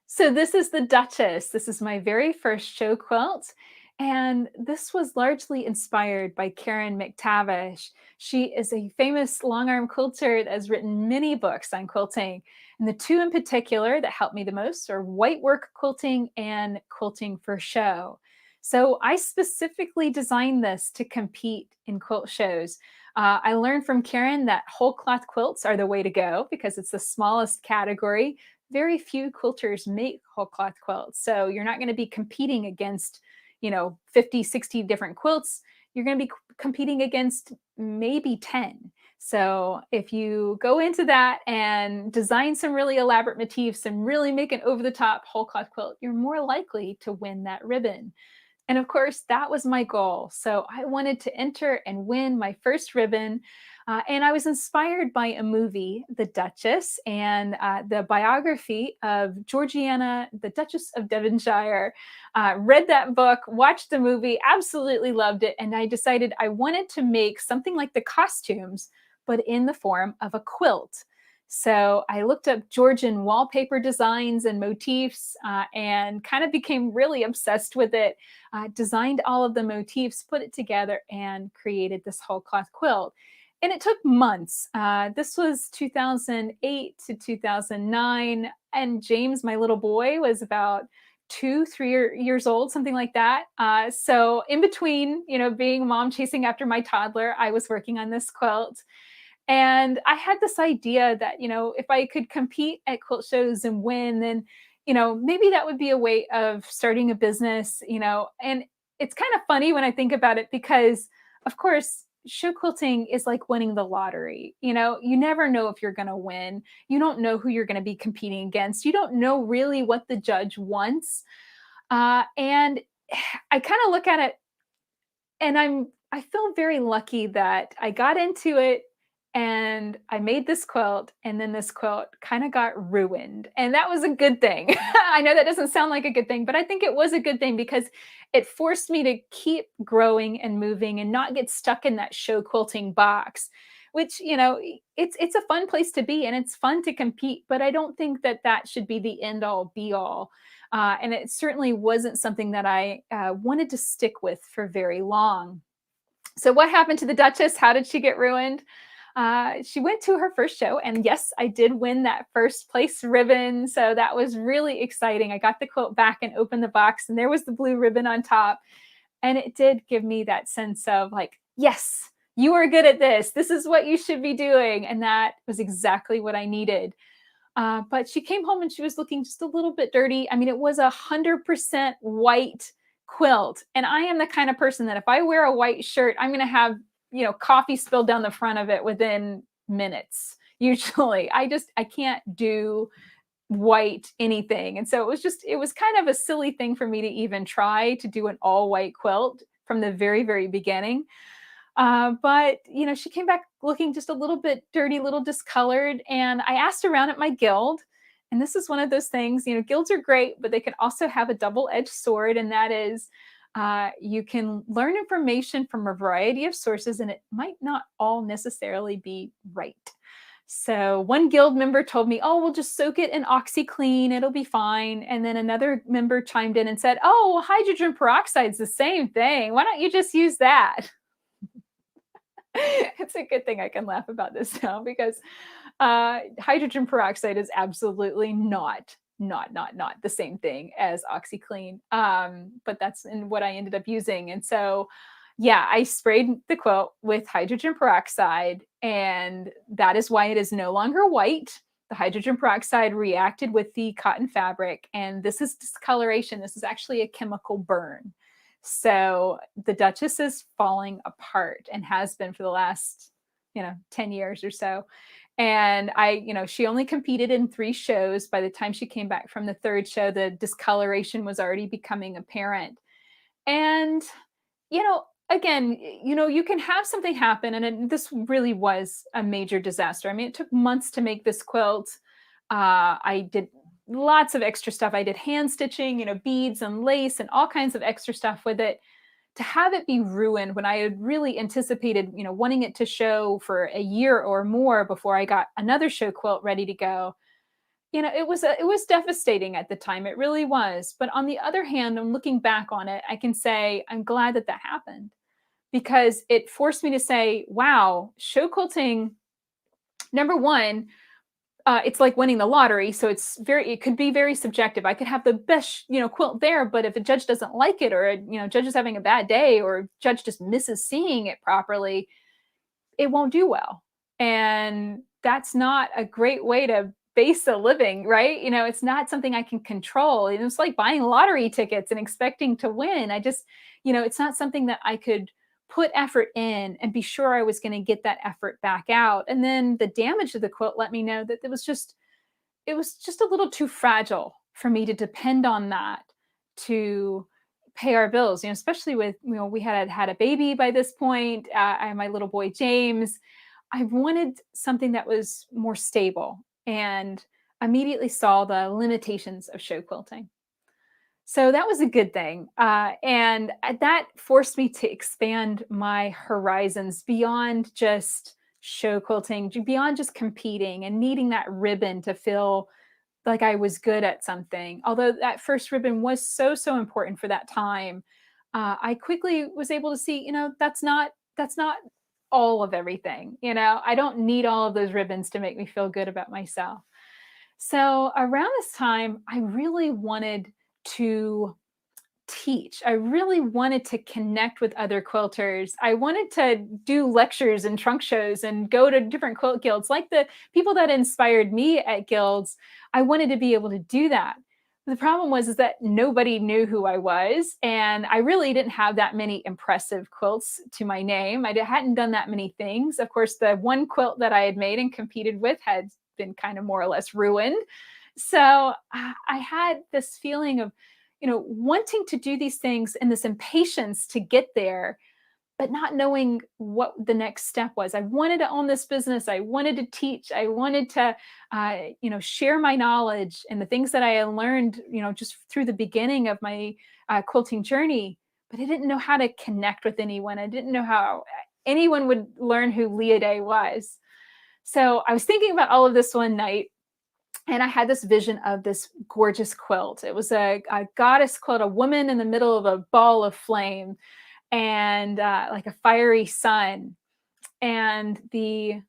So this is the Duchess. This is my very first show quilt. And this was largely inspired by Karen McTavish. She is a famous long arm quilter that has written many books on quilting. And the two in particular that helped me the most are white work quilting and quilting for show. So I specifically designed this to compete in quilt shows. I learned from Karen that whole cloth quilts are the way to go because it's the smallest category. Very few quilters make whole cloth quilts. So you're not going to be competing against, 50, 60 different quilts. You're going to be competing against maybe 10. So if you go into that and design some really elaborate motifs and really make an over-the-top whole cloth quilt, you're more likely to win that ribbon. And of course, that was my goal. So I wanted to enter and win my first ribbon. And I was inspired by a movie, The Duchess, and the biography of Georgiana, the Duchess of Devonshire. Read that book, watched the movie, absolutely loved it. And I decided I wanted to make something like the costumes, but in the form of a quilt. So I looked up Georgian wallpaper designs and motifs and kind of became really obsessed with it, designed all of the motifs, put it together, and created this whole cloth quilt. And it took months. This was 2008 to 2009. And James, my little boy, was about 2-3 years old, something like that. So in between, being a mom chasing after my toddler, I was working on this quilt. And I had this idea that, if I could compete at quilt shows and win, then, maybe that would be a way of starting a business, and it's kind of funny when I think about it because, of course, show quilting is like winning the lottery. You never know if you're going to win. You don't know who you're going to be competing against. You don't know really what the judge wants. And I kind of look at it and I feel very lucky that I got into it and I made this quilt, and then this quilt kind of got ruined. And that was a good thing. I know that doesn't sound like a good thing, but I think it was a good thing because it forced me to keep growing and moving and not get stuck in that show quilting box, which, it's a fun place to be and it's fun to compete, but I don't think that that should be the end all be all. And it certainly wasn't something that I wanted to stick with for very long. So what happened to the Duchess? How did she get ruined? She went to her first show, and yes, I did win that first place ribbon. So that was really exciting. I got the quilt back and opened the box, and there was the blue ribbon on top. And it did give me that sense of like, yes, you are good at this. This is what you should be doing. And that was exactly what I needed. But she came home and she was looking just a little bit dirty. I mean, it was 100% white quilt. And I am the kind of person that if I wear a white shirt, I'm going to have coffee spilled down the front of it within minutes. Usually I can't do white anything. And so it was kind of a silly thing for me to even try to do an all white quilt from the very, very beginning. But she came back looking just a little bit dirty, a little discolored. And I asked around at my guild, and this is one of those things, guilds are great, but they can also have a double-edged sword. And that is, you can learn information from a variety of sources, and it might not all necessarily be right. So one guild member told me, oh, we'll just soak it in OxyClean, it'll be fine. And then another member chimed in and said, oh, hydrogen peroxide's the same thing. Why don't you just use that? It's a good thing I can laugh about this now because hydrogen peroxide is absolutely not the same thing as OxyClean. But that's what I ended up using. And so, yeah, I sprayed the quilt with hydrogen peroxide, and that is why it is no longer white. The hydrogen peroxide reacted with the cotton fabric, and this is discoloration. This is actually a chemical burn. So the Duchess is falling apart and has been for the last, 10 years or so. And she only competed in 3 shows. By the time she came back from the 3rd show, the discoloration was already becoming apparent. And, again, you can have something happen. And this really was a major disaster. I mean, it took months to make this quilt. I did lots of extra stuff. I did hand stitching, beads and lace and all kinds of extra stuff with it. To have it be ruined when I had really anticipated, wanting it to show for a year or more before I got another show quilt ready to go, it was devastating at the time. It really was. But on the other hand, I'm looking back on it, I can say I'm glad that happened because it forced me to say, wow, show quilting, number one, it's like winning the lottery. So it could be very subjective. I could have the best, quilt there, but if a judge doesn't like it, or judge is having a bad day, or judge just misses seeing it properly, it won't do well. And that's not a great way to base a living, right? It's not something I can control. And it's like buying lottery tickets and expecting to win. It's not something that I could put effort in and be sure I was going to get that effort back out. And then the damage of the quilt let me know that it was just a little too fragile for me to depend on that to pay our bills, especially with, we had a baby by this point. I had my little boy, James. I wanted something that was more stable, and immediately saw the limitations of show quilting. So that was a good thing. And that forced me to expand my horizons beyond just show quilting, beyond just competing and needing that ribbon to feel like I was good at something. Although that first ribbon was so, so important for that time, I quickly was able to see, that's not all of everything. I don't need all of those ribbons to make me feel good about myself. So around this time, I really wanted to teach. I really wanted to connect with other quilters. I wanted to do lectures and trunk shows and go to different quilt guilds, like the people that inspired me at guilds. I wanted to be able to do that. The problem was that nobody knew who I was, and I really didn't have that many impressive quilts to my name. I hadn't done that many things. Of course, the one quilt that I had made and competed with had been kind of more or less ruined. So I had this feeling of, wanting to do these things and this impatience to get there, but not knowing what the next step was. I wanted to own this business. I wanted to teach. I wanted to, share my knowledge and the things that I had learned, just through the beginning of my quilting journey. But I didn't know how to connect with anyone. I didn't know how anyone would learn who Leah Day was. So I was thinking about all of this one night, and I had this vision of this gorgeous quilt. It was a goddess quilt, a woman in the middle of a ball of flame, and like a fiery sun. And the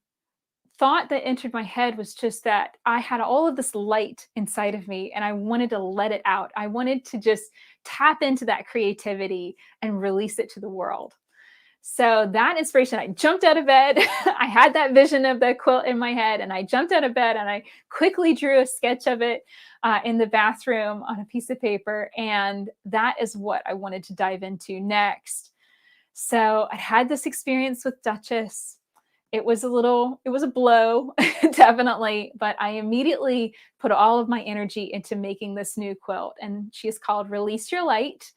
thought that entered my head was just that I had all of this light inside of me, and I wanted to let it out. I wanted to just tap into that creativity and release it to the world. So that inspiration, I jumped out of bed. I had that vision of the quilt in my head, and I jumped out of bed and I quickly drew a sketch of it in the bathroom on a piece of paper. And that is what I wanted to dive into next. So I had this experience with Duchess. It was a blow, definitely, but I immediately put all of my energy into making this new quilt, and she is called Release Your Light.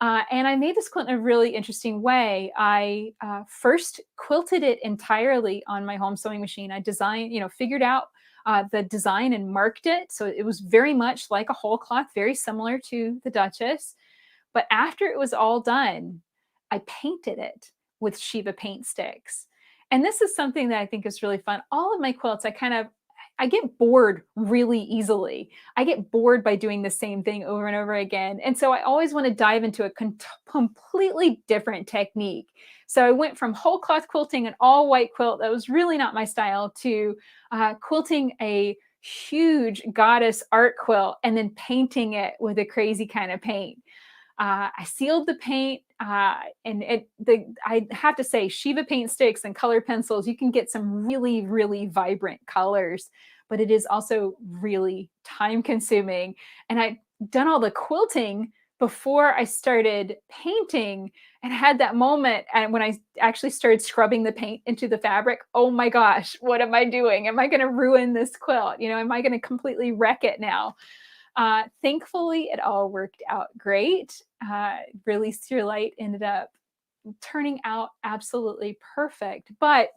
And I made this quilt in a really interesting way. I first quilted it entirely on my home sewing machine. I designed, figured out the design and marked it. So it was very much like a whole cloth, very similar to the Duchess. But after it was all done, I painted it with Shiva paint sticks. And this is something that I think is really fun. All of my quilts, I get bored really easily. I get bored by doing the same thing over and over again. And so I always want to dive into a completely different technique. So I went from whole cloth quilting an all white quilt that was really not my style to quilting a huge goddess art quilt and then painting it with a crazy kind of paint. I sealed the paint, and I have to say, Shiva paint sticks and color pencils, you can get some really, really vibrant colors, but it is also really time consuming. And I'd done all the quilting before I started painting, and I had that moment. And when I actually started scrubbing the paint into the fabric, oh my gosh, what am I doing? Am I going to ruin this quilt? Am I going to completely wreck it now? Thankfully, it all worked out great. Release Your Light ended up turning out absolutely perfect. But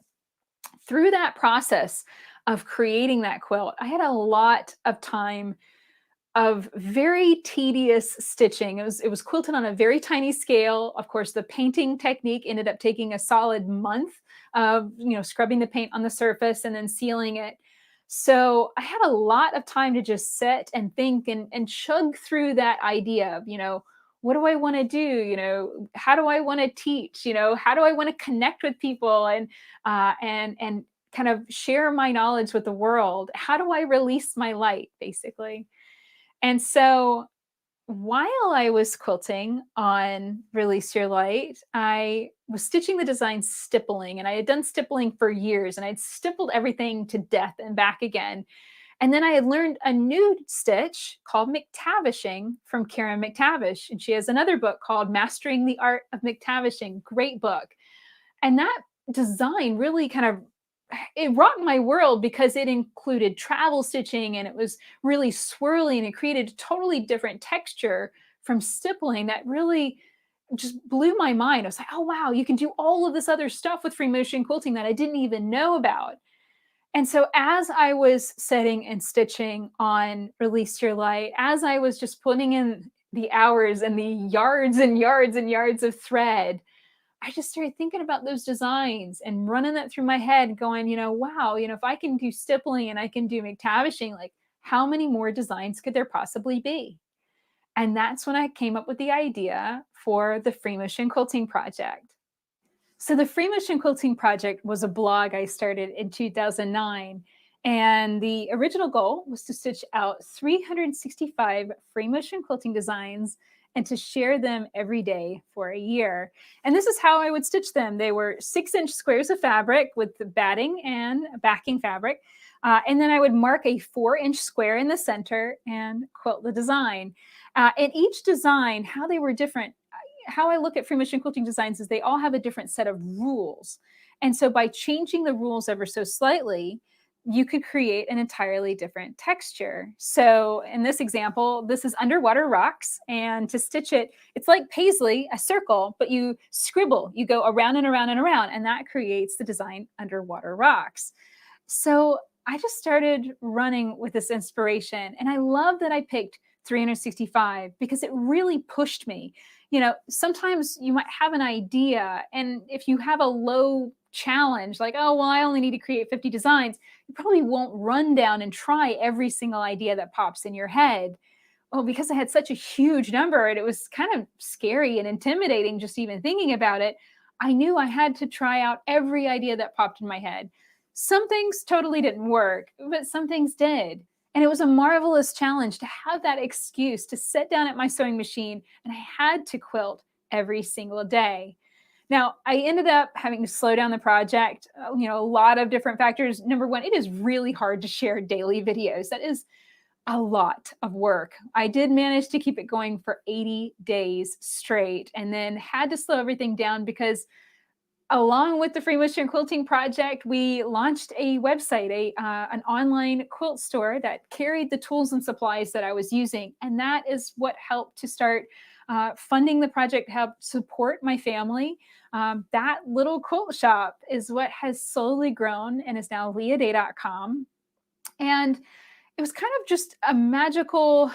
through that process of creating that quilt, I had a lot of time of very tedious stitching. It was quilted on a very tiny scale. Of course, the painting technique ended up taking a solid month of scrubbing the paint on the surface and then sealing it. So I had a lot of time to just sit and think and chug through that idea of, what do I want to do? How do I want to teach? How do I want to connect with people and kind of share my knowledge with the world. How do I release my light, basically? And so while I was quilting on Release Your Light, I was stitching the design stippling, and I had done stippling for years, and I'd stippled everything to death and back again. And then I had learned a new stitch called McTavishing from Karen McTavish. And she has another book called Mastering the Art of McTavishing. Great book. And that design really kind of, it rocked my world because it included travel stitching, and it was really swirly, and it created a totally different texture from stippling that really just blew my mind. I was like, oh, wow, you can do all of this other stuff with free motion quilting that I didn't even know about. And so as I was setting and stitching on Release Your Light, as I was just putting in the hours and the yards and yards and yards of thread, I just started thinking about those designs and running that through my head, going, wow, if I can do stippling and I can do McTavishing, like how many more designs could there possibly be? And that's when I came up with the idea for the Free Motion Quilting Project. So the Free Motion Quilting Project was a blog I started in 2009. And the original goal was to stitch out 365 free motion quilting designs and to share them every day for a year. And this is how I would stitch them. They were 6-inch squares of fabric with the batting and backing fabric. And then I would mark a 4-inch square in the center and quilt the design. And each design, how they were different, how I look at free motion quilting designs is they all have a different set of rules. And so by changing the rules ever so slightly, you could create an entirely different texture. So in this example, this is underwater rocks. And to stitch it, it's like paisley, a circle, but you scribble, you go around and around and around, and that creates the design underwater rocks. So I just started running with this inspiration. And I love that I picked 365 because it really pushed me. Sometimes you might have an idea, and if you have a low challenge, like, oh, well, I only need to create 50 designs, you probably won't run down and try every single idea that pops in your head. Well, because I had such a huge number and it was kind of scary and intimidating just even thinking about it, I knew I had to try out every idea that popped in my head. Some things totally didn't work, but some things did. And it was a marvelous challenge to have that excuse to sit down at my sewing machine, and I had to quilt every single day. Now, I ended up having to slow down the project, a lot of different factors. Number one, it is really hard to share daily videos. That is a lot of work. I did manage to keep it going for 80 days straight, and then had to slow everything down because along with the Free Motion Quilting Project, we launched a website, an online quilt store that carried the tools and supplies that I was using. And that is what helped to start funding the project, help support my family. That little quilt shop is what has slowly grown and is now leahday.com. And it was kind of just a magical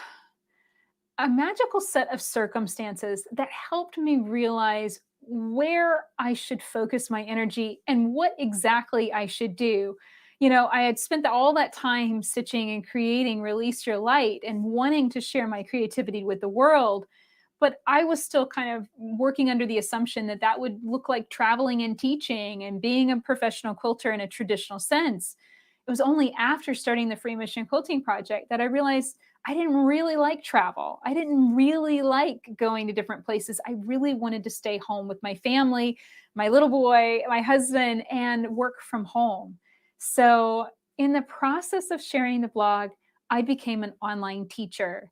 set of circumstances that helped me realize where I should focus my energy and what exactly I should do. I had spent all that time stitching and creating Release Your Light and wanting to share my creativity with the world, but I was still kind of working under the assumption that that would look like traveling and teaching and being a professional quilter in a traditional sense. It was only after starting the Free Motion Quilting Project that I realized I didn't really like travel. I didn't really like going to different places. I really wanted to stay home with my family, my little boy, my husband, and work from home. So in the process of sharing the blog, I became an online teacher.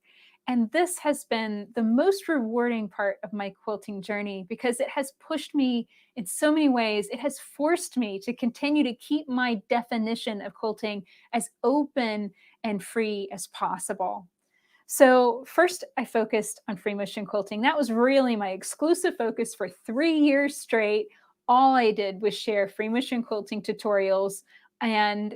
And this has been the most rewarding part of my quilting journey because it has pushed me in so many ways. It has forced me to continue to keep my definition of quilting as open and free as possible. So first, I focused on free motion quilting. That was really my exclusive focus for 3 years straight. All I did was share free motion quilting tutorials. And,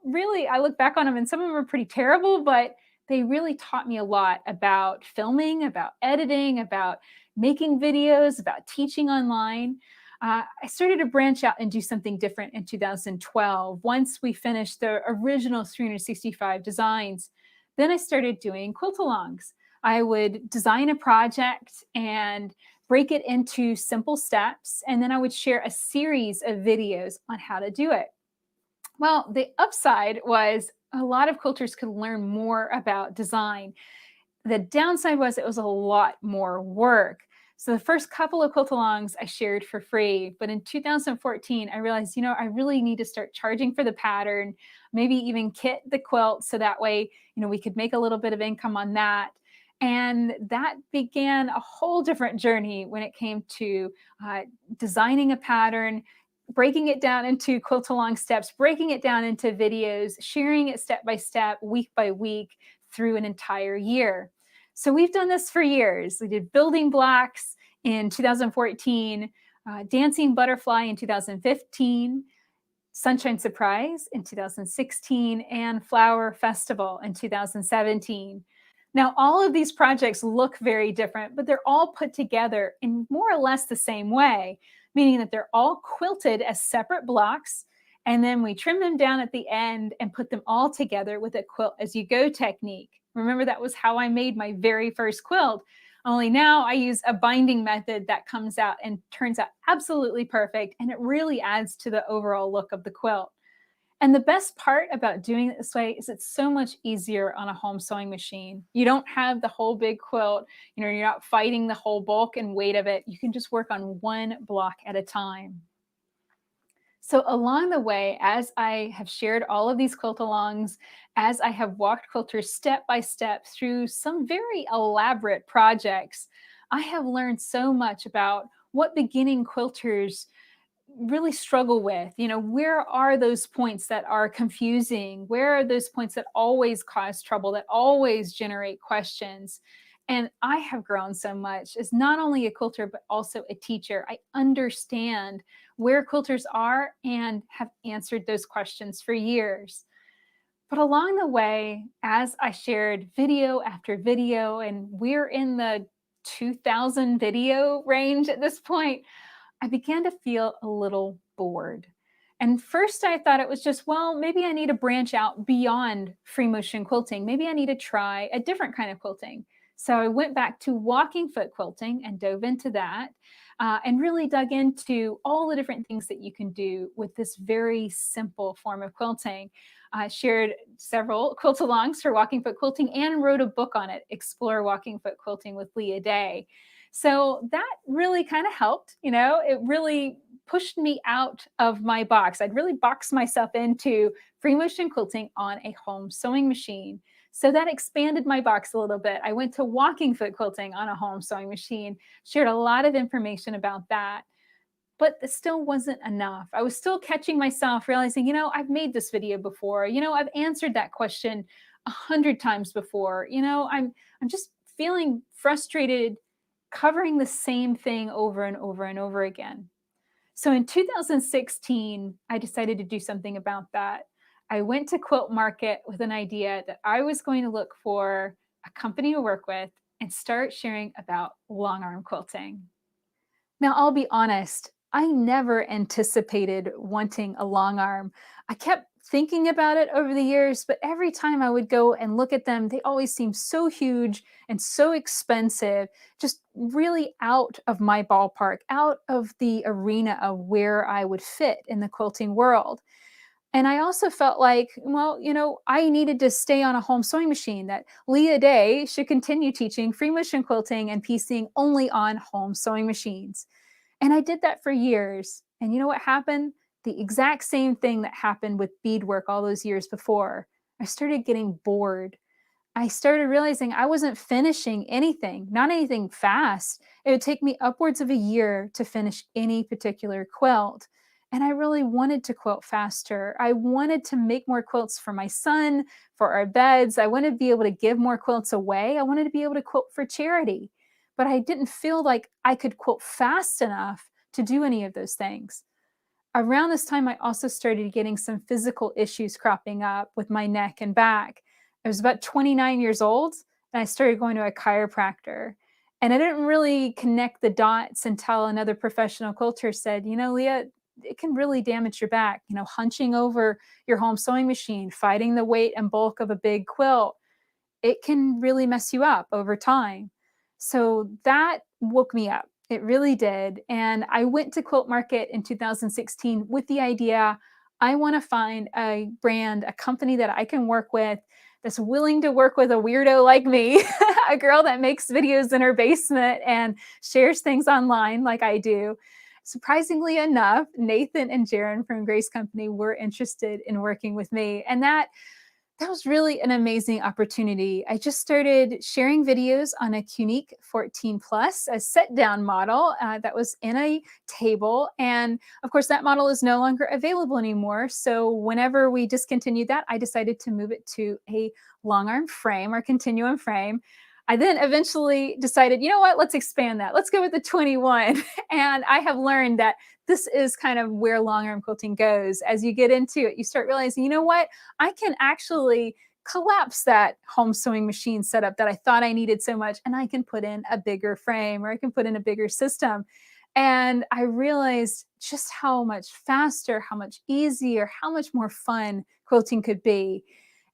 really, I look back on them and some of them are pretty terrible, but they really taught me a lot about filming, about editing, about making videos, about teaching online. I started to branch out and do something different in 2012. Once we finished the original 365 designs, then I started doing quilt-alongs. I would design a project and break it into simple steps, and then I would share a series of videos on how to do it. Well, the upside was a lot of quilters could learn more about design. The downside was it was a lot more work. So the first couple of quilt-alongs I shared for free, but in 2014, I realized, I really need to start charging for the pattern, maybe even kit the quilt so that way, we could make a little bit of income on that. And that began a whole different journey when it came to designing a pattern, breaking it down into quilt-along steps, breaking it down into videos, sharing it step by step, week by week through an entire year. So we've done this for years. We did building blocks in 2014, dancing butterfly in 2015, Sunshine Surprise in 2016, and Flower Festival in 2017. Now, all of these projects look very different, but they're all put together in more or less the same way, meaning that they're all quilted as separate blocks, and then we trim them down at the end and put them all together with a quilt as you go technique. Remember, that was how I made my very first quilt. Only now I use a binding method that comes out and turns out absolutely perfect, and it really adds to the overall look of the quilt. And the best part about doing it this way is it's so much easier on a home sewing machine. You don't have the whole big quilt, you're not fighting the whole bulk and weight of it. You can just work on one block at a time. So along the way, as I have shared all of these quilt-alongs, as I have walked quilters step by step through some very elaborate projects, I have learned so much about what beginning quilters really struggle with. Where are those points that are confusing? Where are those points that always cause trouble, that always generate questions? And I have grown so much as not only a quilter, but also a teacher. I understand where quilters are and have answered those questions for years. But along the way, as I shared video after video, and we're in the 2,000 video range at this point, I began to feel a little bored. And first I thought it was just, well, maybe I need to branch out beyond free motion quilting. Maybe I need to try a different kind of quilting. So I went back to walking foot quilting and dove into that and really dug into all the different things that you can do with this very simple form of quilting. I shared several quilt-alongs for walking foot quilting and wrote a book on it, Explore Walking Foot Quilting with Leah Day. So that really kind of helped, it really pushed me out of my box. I'd really boxed myself into free motion quilting on a home sewing machine. So that expanded my box a little bit. I went to walking foot quilting on a home sewing machine, shared a lot of information about that, but it still wasn't enough. I was still catching myself realizing, I've made this video before, I've answered that question 100 times before, I'm just feeling frustrated covering the same thing over and over and over again. So in 2016, I decided to do something about that. I went to Quilt Market with an idea that I was going to look for a company to work with and start sharing about long arm quilting. Now, I'll be honest, I never anticipated wanting a long arm. I kept thinking about it over the years, but every time I would go and look at them, they always seemed so huge and so expensive, just really out of my ballpark, out of the arena of where I would fit in the quilting world. And I also felt like, well, I needed to stay on a home sewing machine, that Leah Day should continue teaching free motion quilting and piecing only on home sewing machines. And I did that for years. And you know what happened? The exact same thing that happened with beadwork all those years before. I started getting bored. I started realizing I wasn't finishing anything, not anything fast. It would take me upwards of a year to finish any particular quilt. And I really wanted to quilt faster. I wanted to make more quilts for my son, for our beds. I wanted to be able to give more quilts away. I wanted to be able to quilt for charity. But I didn't feel like I could quilt fast enough to do any of those things. Around this time, I also started getting some physical issues cropping up with my neck and back. I was about 29 years old, and I started going to a chiropractor. And I didn't really connect the dots until another professional quilter said, Leah, it can really damage your back. Hunching over your home sewing machine, fighting the weight and bulk of a big quilt, it can really mess you up over time. So that woke me up. It really did. And I went to Quilt Market in 2016 with the idea I want to find a brand, a company that I can work with that's willing to work with a weirdo like me, a girl that makes videos in her basement and shares things online like I do. Surprisingly enough, Nathan and Jaron from Grace Company were interested in working with me. And that was really an amazing opportunity. I just started sharing videos on a Unique 14 Plus, a set-down model that was in a table. And of course, that model is no longer available anymore. So whenever we discontinued that, I decided to move it to a long arm frame or continuum frame. I then eventually decided, you know what, let's expand that. Let's go with the 21. And I have learned that this is kind of where long arm quilting goes. As you get into it, you start realizing, you know what, I can actually collapse that home sewing machine setup that I thought I needed so much, and I can put in a bigger frame, or I can put in a bigger system. And I realized just how much faster, how much easier, how much more fun quilting could be.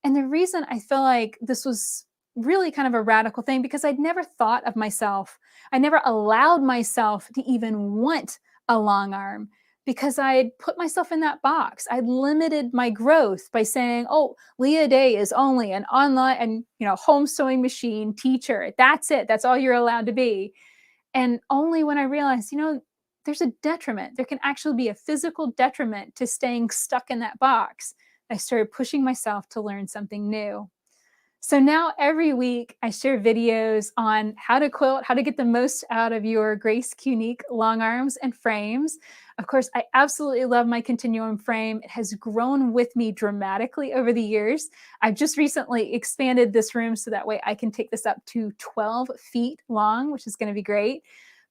And the reason I feel like this was really kind of a radical thing, because I'd never thought of myself, I never allowed myself to even want a long arm, because I had put myself in that box. I'd limited my growth by saying, oh, Leah Day is only an online and, home sewing machine teacher. That's it. That's all you're allowed to be. And only when I realized, there's a detriment. There can actually be a physical detriment to staying stuck in that box. I started pushing myself to learn something new. So now every week I share videos on how to quilt, how to get the most out of your Grace Unique long arms and frames. Of course, I absolutely love my continuum frame. It has grown with me dramatically over the years. I've just recently expanded this room so that way I can take this up to 12 feet long, which is going to be great.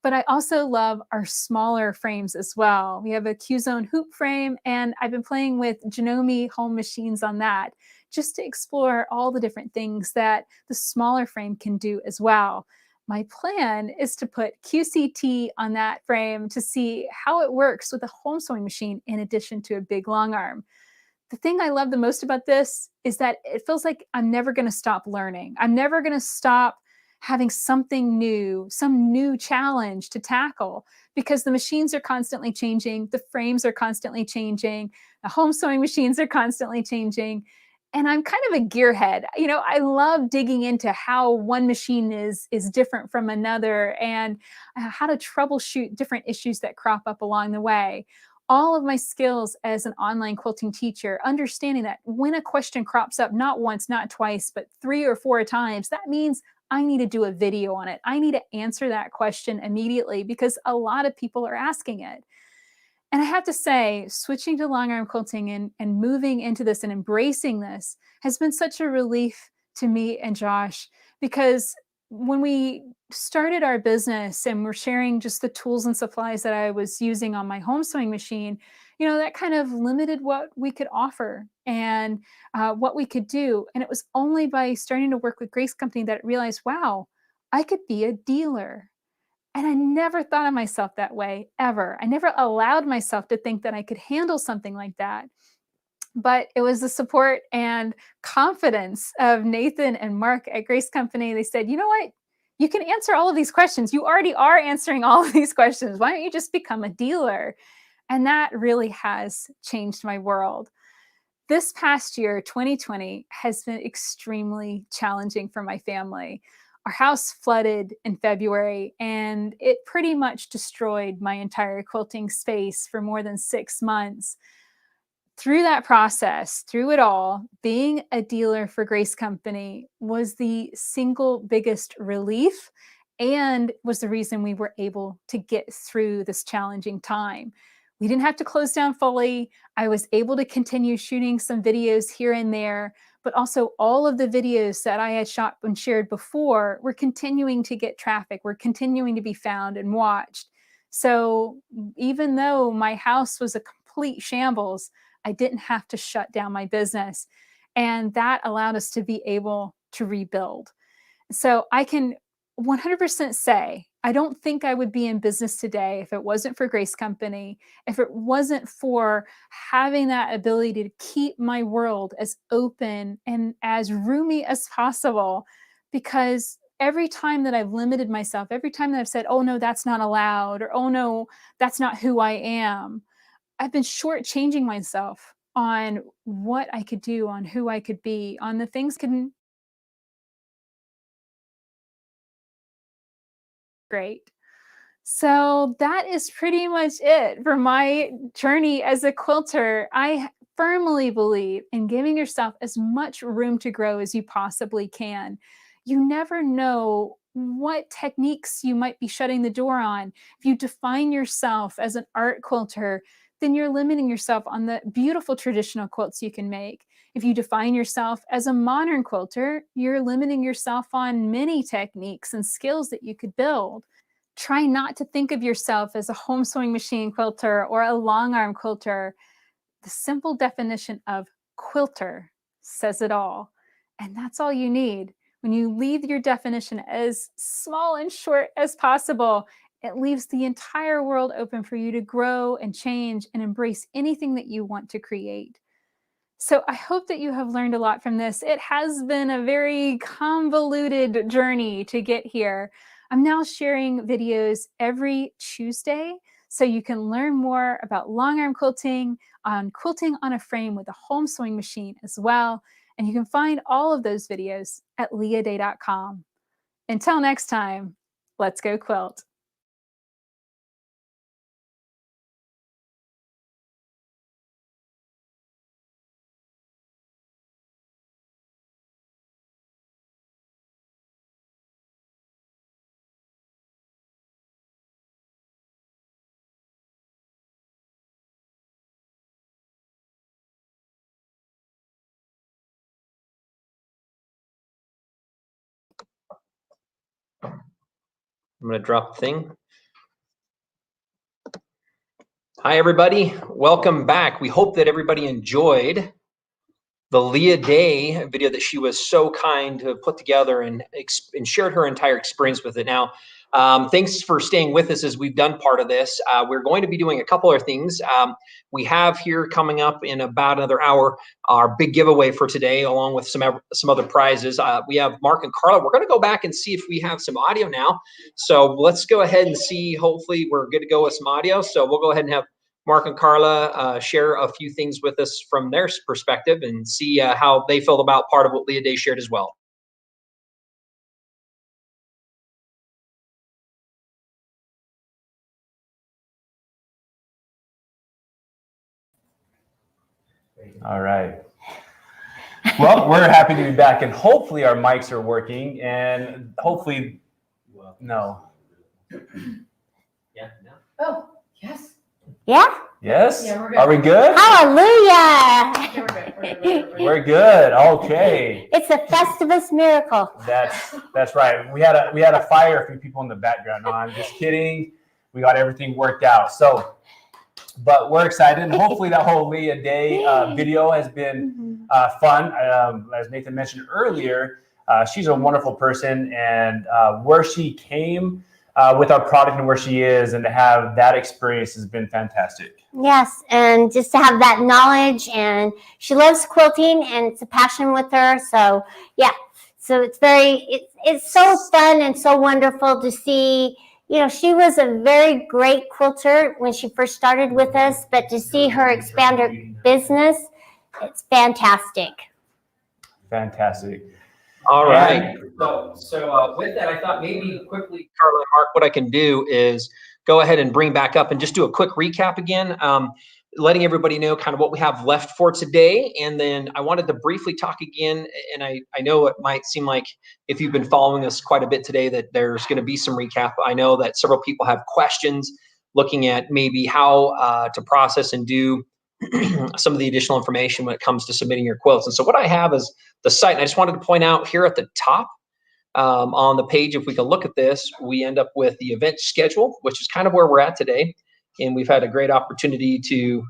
But I also love our smaller frames as well. We have a Q-Zone hoop frame, and I've been playing with Janome home machines on that, just to explore all the different things that the smaller frame can do as well. My plan is to put QCT on that frame to see how it works with a home sewing machine in addition to a big long arm. The thing I love the most about this is that it feels like I'm never going to stop learning. I'm never going to stop having something new, some new challenge to tackle, because the machines are constantly changing, the frames are constantly changing, the home sewing machines are constantly changing. And I'm kind of a gearhead. I love digging into how one machine is different from another, and how to troubleshoot different issues that crop up along the way. All of my skills as an online quilting teacher, understanding that when a question crops up, not once, not twice, but 3 or 4 times, that means I need to do a video on it. I need to answer that question immediately, because a lot of people are asking it. And I have to say, switching to long arm quilting and moving into this and embracing this has been such a relief to me and Josh, because when we started our business and we're sharing just the tools and supplies that I was using on my home sewing machine, that kind of limited what we could offer and what we could do. And it was only by starting to work with Grace Company that I realized, wow, I could be a dealer. And I never thought of myself that way, ever. I never allowed myself to think that I could handle something like that. But it was the support and confidence of Nathan and Mark at Grace Company. They said, you know what? You can answer all of these questions. You already are answering all of these questions. Why don't you just become a dealer? And that really has changed my world. This past year, 2020, has been extremely challenging for my family. Our house flooded in February, and it pretty much destroyed my entire quilting space for more than 6 months. Through that process, through it all, being a dealer for Grace Company was the single biggest relief, and was the reason we were able to get through this challenging time. We didn't have to close down fully. I was able to continue shooting some videos here and there, but also all of the videos that I had shot and shared before were continuing to get traffic, were continuing to be found and watched. So even though my house was a complete shambles, I didn't have to shut down my business. And that allowed us to be able to rebuild. So I can 100% say, I don't think I would be in business today if it wasn't for Grace Company, if it wasn't for having that ability to keep my world as open and as roomy as possible. Because every time that I've limited myself, every time that I've said, oh no, that's not allowed, or oh no, that's not who I am, I've been shortchanging myself on what I could do, on who I could be, on the things can great. So that is pretty much it for my journey as a quilter. I firmly believe in giving yourself as much room to grow as you possibly can. You never know what techniques you might be shutting the door on. If you define yourself as an art quilter, then you're limiting yourself on the beautiful traditional quilts you can make. If you define yourself as a modern quilter, you're limiting yourself on many techniques and skills that you could build. Try not to think of yourself as a home sewing machine quilter or a long arm quilter. The simple definition of quilter says it all. And that's all you need. When you leave your definition as small and short as possible, it leaves the entire world open for you to grow and change and embrace anything that you want to create. So I hope that you have learned a lot from this. It has been a very convoluted journey to get here. I'm now sharing videos every Tuesday, so you can learn more about long arm quilting, on quilting on a frame with a home sewing machine as well. And you can find all of those videos at leahday.com. Until next time, let's go quilt. I'm going to drop the thing. Hi, everybody. Welcome back. We hope that everybody enjoyed the Leah Day video that she was so kind to put together and shared her entire experience with it. Now, thanks for staying with us as we've done part of this. We're going to be doing a couple of things. We have here coming up in about another hour our big giveaway for today, along with some other prizes. We have Mark and Carla. We're going to go back and see if we have some audio now. So let's go ahead and see. Hopefully, we're good to go with some audio. So we'll go ahead and have Mark and Carla share a few things with us from their perspective and see how they felt about part of what Leah Day shared as well. All right. Well, we're happy to be back, and hopefully our mics are working, and hopefully, no. Yeah. No. Oh, yes. Yeah? Yes? Yeah, we're good. Are we good? Hallelujah! Okay, we're good. We're good. Okay. It's a Festivus miracle. That's right. We had a fire, a few people in the background. No, I'm just kidding. We got everything worked out. So, but we're excited, and hopefully that whole Leah Day video has been fun. As Nathan mentioned earlier, she's a wonderful person, and where she came with our product and where she is, and to have that experience has been fantastic. Yes, and just to have that knowledge, and she loves quilting, and it's a passion with her. So yeah, so it's so fun and so wonderful to see. You know, she was a very great quilter when she first started with us, but to see her expand her business, it's fantastic. Fantastic. All right. So with that, I thought maybe quickly, Carla and Mark, what I can do is go ahead and bring back up and just do a quick recap again, letting everybody know kind of what we have left for today. And then I wanted to briefly talk again, and I know it might seem like if you've been following us quite a bit today that there's going to be some recap. I know that several people have questions looking at maybe how to process and do some of the additional information when it comes to submitting your quilts. And so what I have is the site, and I just wanted to point out here at the top on the page, if we can look at this, we end up with the event schedule, which is kind of where we're at today. And we've had a great opportunity to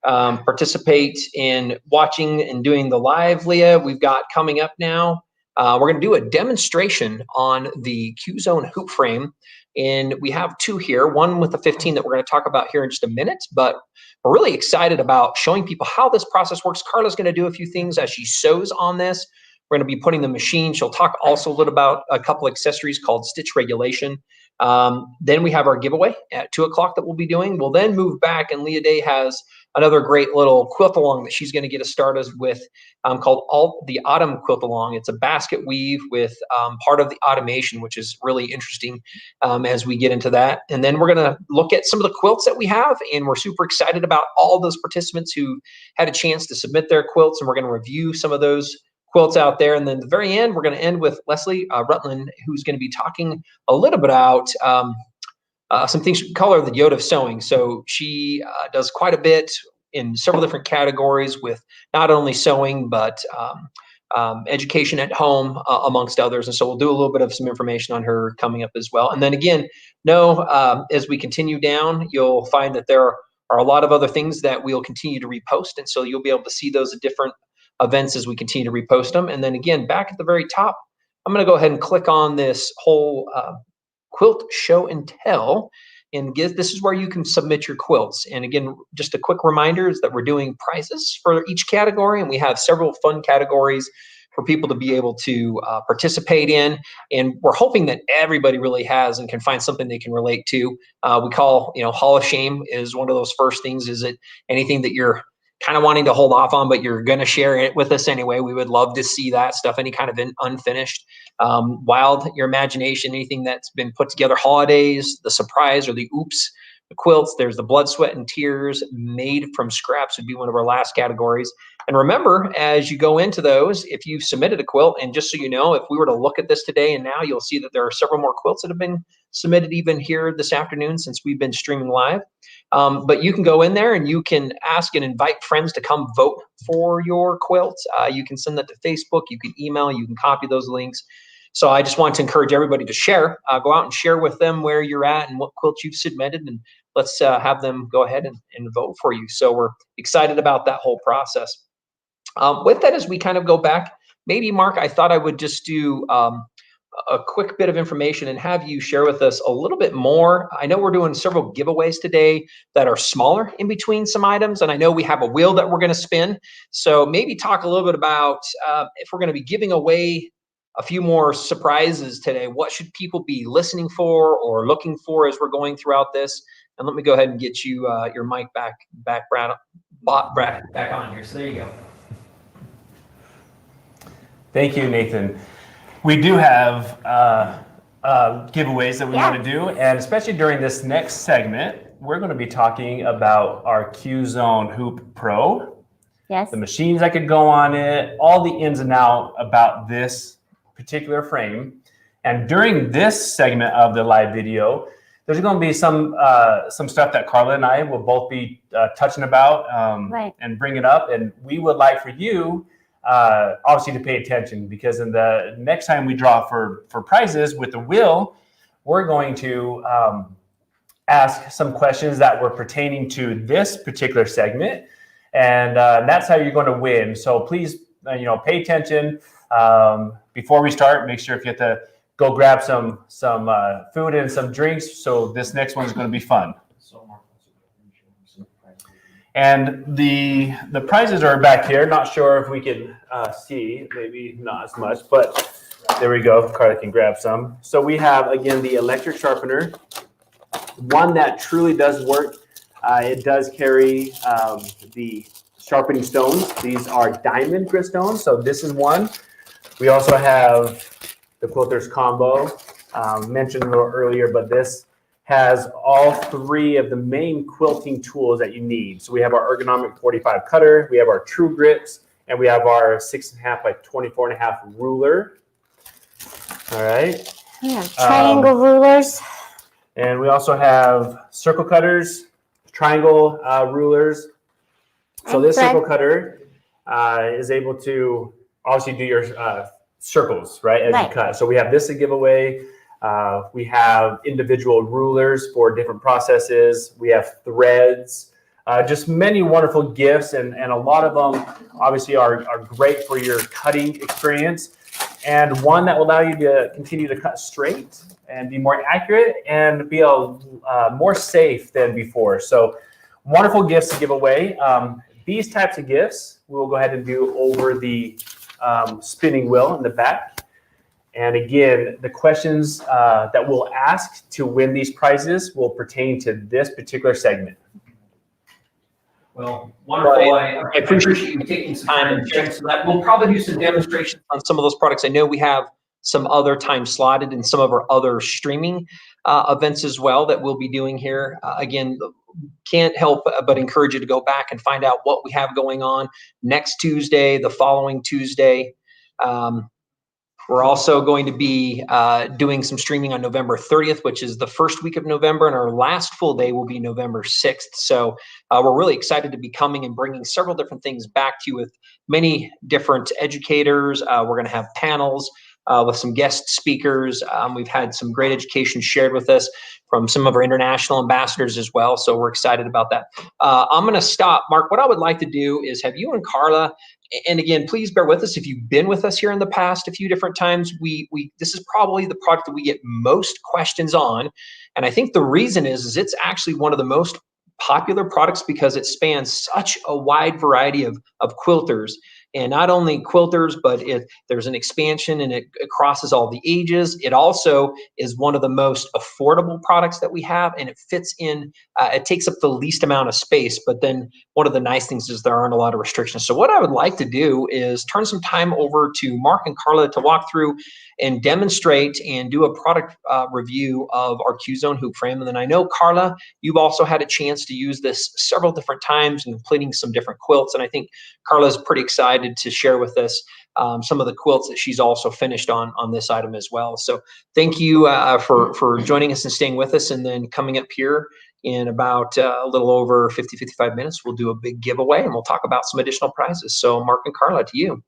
participate in watching and doing the live, Leah. We've got coming up now, we're going to do a demonstration on the Q-Zone hoop frame. And we have two here, one with the 15 that we're going to talk about here in just a minute, but we're really excited about showing people how this process works. Carla's going to do a few things as she sews on this. We're going to be putting the machine. She'll talk also a little about a couple accessories called stitch regulation. Then we have our giveaway at 2 o'clock that we'll be doing. We'll then move back, and Leah Day has another great little quilt along that she's going to get us started with, called the Autumn Quilt Along. It's a basket weave with part of the automation, which is really interesting as we get into that. And then we're going to look at some of the quilts that we have, and we're super excited about all those participants who had a chance to submit their quilts, and we're going to review some of those quilts out there. And then at the very end, we're going to end with Leslie Rutland, who's going to be talking a little bit about some things we call her the Yoda of sewing. So she does quite a bit in several different categories with not only sewing, but education at home, amongst others. And so we'll do a little bit of some information on her coming up as well. And then again, as we continue down, you'll find that there are a lot of other things that we'll continue to repost. And so you'll be able to see those at different events as we continue to repost them. And then again, back at the very top, I'm going to go ahead and click on this whole quilt show and tell, and this is where you can submit your quilts. And again, just a quick reminder is that we're doing prizes for each category, and we have several fun categories for people to be able to participate in. And we're hoping that everybody really has and can find something they can relate to. We call, Hall of Shame is one of those first things. Is it anything that you're kind of wanting to hold off on, but you're going to share it with us anyway? We would love to see that stuff, any kind of unfinished, wild your imagination, anything that's been put together, holidays, the surprise or the oops, the quilts. There's the blood, sweat, and tears made from scraps would be one of our last categories. And remember, as you go into those, if you've submitted a quilt, and just so you know, if we were to look at this today and now, you'll see that there are several more quilts that have been submitted even here this afternoon since we've been streaming live. But you can go in there and you can ask and invite friends to come vote for your quilt. You can send that to Facebook, you can email, you can copy those links. So I just want to encourage everybody to share, go out and share with them where you're at and what quilts you've submitted, and let's have them go ahead and vote for you. So we're excited about that whole process. With that, as we kind of go back, maybe Mark, I thought I would just do a quick bit of information and have you share with us a little bit more. I know we're doing several giveaways today that are smaller in between some items, and I know we have a wheel that we're going to spin. So maybe talk a little bit about if we're going to be giving away a few more surprises today, what should people be listening for or looking for as we're going throughout this? And let me go ahead and get you your mic back, Brad, back on here. So there you go. Thank you, Nathan. We do have giveaways that we want to do, and especially during this next segment, we're going to be talking about our Q-Zone Hoop Pro. Yes. The machines that could go on it, all the ins and outs about this particular frame. And during this segment of the live video, there's going to be some stuff that Carla and I will both be touching about and bringing up, and we would like for you obviously to pay attention, because in the next time we draw for prizes with the wheel, we're going to ask some questions that were pertaining to this particular segment, and that's how you're going to win. So please, pay attention. Before we start, make sure if you have to go grab some food and some drinks. So this next one is going to be fun. And the prizes are back here. Not sure if we can see, maybe not as much, but there we go. Carla can grab some. So we have, again, the electric sharpener, one that truly does work. It does carry the sharpening stones. These are diamond grit stones. So this is one. We also have the Quilters combo, mentioned a little earlier, but this has all three of the main quilting tools that you need. So we have our ergonomic 45 cutter, we have our true grips, and we have our 6.5 by 24.5 ruler. All right. Yeah, triangle rulers. And we also have circle cutters, triangle rulers. So this circle cutter is able to obviously do your circles, right, as you cut. So we have this to give away. We have individual rulers for different processes. We have threads, just many wonderful gifts, and a lot of them obviously are great for your cutting experience, and one that will allow you to continue to cut straight and be more accurate and be more safe than before. So wonderful gifts to give away. These types of gifts we will go ahead and do over the spinning wheel in the back. And again, the questions that we'll ask to win these prizes will pertain to this particular segment. Well, wonderful. I appreciate appreciate you taking some time and sharing some of that. We'll probably do some demonstrations on some of those products. I know we have some other time slotted in some of our other streaming events as well that we'll be doing here. Again, can't help but encourage you to go back and find out what we have going on next Tuesday, the following Tuesday. We're also going to be doing some streaming on November 30th, which is the first week of November, and our last full day will be November 6th. So we're really excited to be coming and bringing several different things back to you with many different educators. We're going to have panels with some guest speakers. We've had some great education shared with us from some of our international ambassadors as well. So we're excited about that. I'm going to stop. Mark, what I would like to do is have you and Carla, and again, please bear with us if you've been with us here in the past a few different times. This is probably the product that we get most questions on. And I think the reason is it's actually one of the most popular products because it spans such a wide variety of quilters. And not only quilters, but there's an expansion and it crosses all the ages. It also is one of the most affordable products that we have, and it fits in, it takes up the least amount of space. But then one of the nice things is there aren't a lot of restrictions. So what I would like to do is turn some time over to Mark and Carla to walk through and demonstrate and do a product review of our Q-Zone hoop frame. And then I know, Carla, you've also had a chance to use this several different times and completing some different quilts. And I think Carla's pretty excited to share with us some of the quilts that she's also finished on this item as well. So thank you for joining us and staying with us. And then coming up here in about a little over 55 minutes, we'll do a big giveaway and we'll talk about some additional prizes. So Mark and Carla, to you.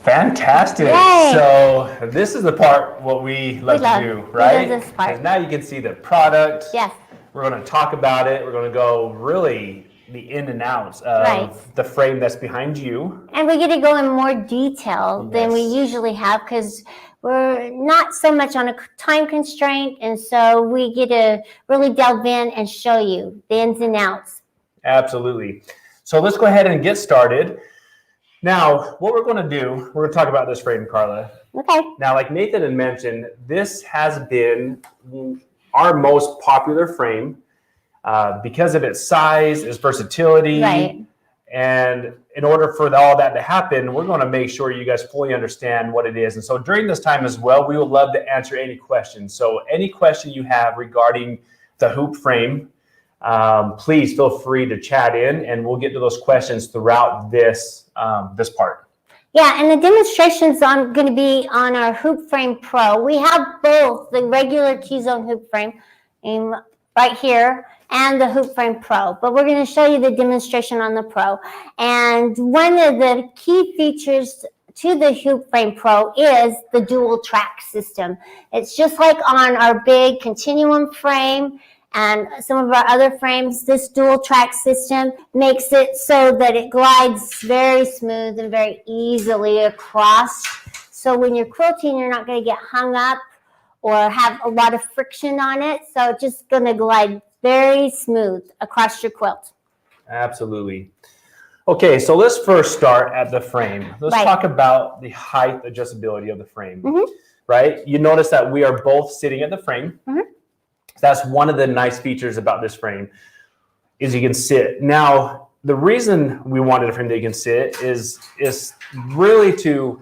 Fantastic. Yay. So this is the part what we love to do, right? We love this part. Because now you can see the product. Yes. We're going to talk about it. We're going to go really the in and outs of the frame that's behind you. And we get to go in more detail than we usually have because we're not so much on a time constraint. And so we get to really delve in and show you the ins and outs. Absolutely. So let's go ahead and get started. Now, what we're going to do, we're going to talk about this frame, Carla. Okay. Now, like Nathan had mentioned, this has been our most popular frame because of its size, its versatility. Right. And in order for all that to happen, we're going to make sure you guys fully understand what it is. And so during this time as well, we would love to answer any questions. So any question you have regarding the hoop frame, please feel free to chat in and we'll get to those questions throughout this this part. Yeah, and the demonstration's going to be on our Hoop Frame Pro. We have both the regular Q-Zone hoop frame right here and the Hoop Frame Pro, but we're going to show you the demonstration on the Pro. And one of the key features to the Hoop Frame Pro is the dual track system. It's just like on our big Continuum frame and some of our other frames. This dual track system makes it so that it glides very smooth and very easily across. So when you're quilting, you're not going to get hung up or have a lot of friction on it. So it's just going to glide very smooth across your quilt. Absolutely. Okay, so let's first start at the frame. Let's talk about the height adjustability of the frame, right? You notice that we are both sitting at the frame. That's one of the nice features about this frame is you can sit. Now, the reason we wanted a frame that you can sit is really to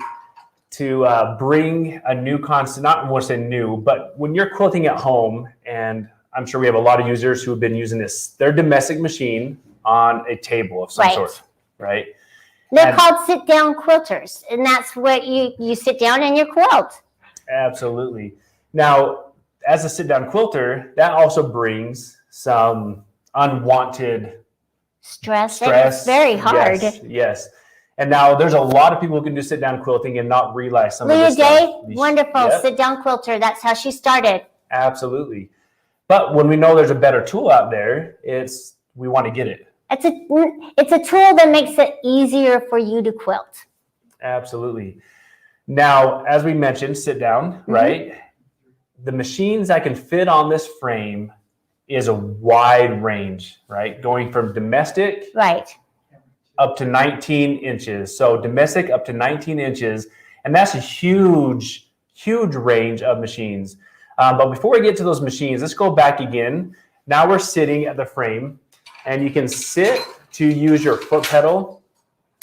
bring a new concept, not more say new, but when you're quilting at home, and I'm sure we have a lot of users who have been using their domestic machine on a table of some sort, right? They're called sit-down quilters, and that's what you sit down and you quilt. Absolutely. Now, as a sit-down quilter, that also brings some unwanted stress. It's very hard. Yes. And now there's a lot of people who can do sit-down quilting and not realize some of this stuff. Leah Day, wonderful sit-down quilter. That's how she started. Absolutely. But when we know there's a better tool out there, we want to get it. It's a tool that makes it easier for you to quilt. Absolutely. Now, as we mentioned, sit down, right? The machines that can fit on this frame is a wide range, right? Going from domestic up to 19 inches. So domestic up to 19 inches. And that's a huge, huge range of machines. But before we get to those machines, let's go back again. Now we're sitting at the frame. and you can sit to use your foot pedal.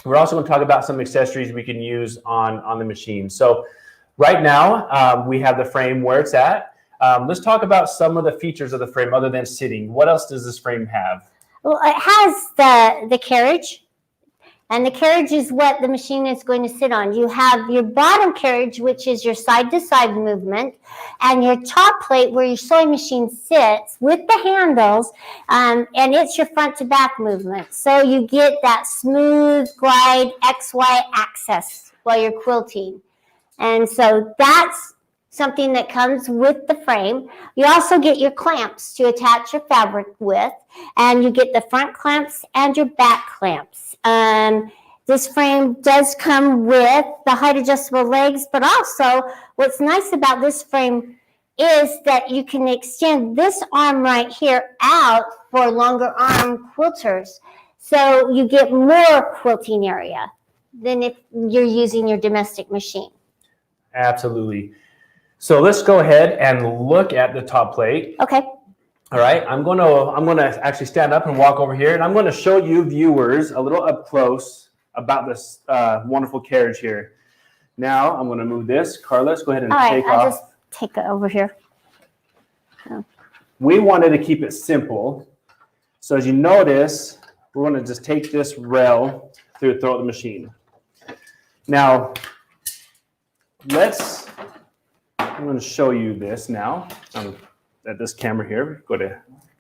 We're also going to talk about some accessories we can use on the machine. So right now, we have the frame where it's at. Let's talk about some of the features of the frame other than sitting. What else does this frame have? Well, it has the carriage, and the carriage is what the machine is going to sit on. You have your bottom carriage, which is your side-to-side movement, and your top plate where your sewing machine sits with the handles, and it's your front-to-back movement. So you get that smooth glide XY access while you're quilting. And so that's something that comes with the frame. You also get your clamps to attach your fabric with, and you get the front clamps and your back clamps. This frame does come with the height adjustable legs, but also what's nice about this frame is that you can extend this arm right here out for longer arm quilters. So you get more quilting area than if you're using your domestic machine. Absolutely. So let's go ahead and look at the top plate. Okay. All right. I'm going to actually stand up and walk over here, and I'm going to show you viewers a little up close about this wonderful carriage here. Now I'm going to move this. Carla, let's go ahead and take I'll off. just take it over here. Oh. We wanted to keep it simple. So as you notice, we're going to just take this rail throughout the machine. Now, I'm going to show you this now. At this camera here.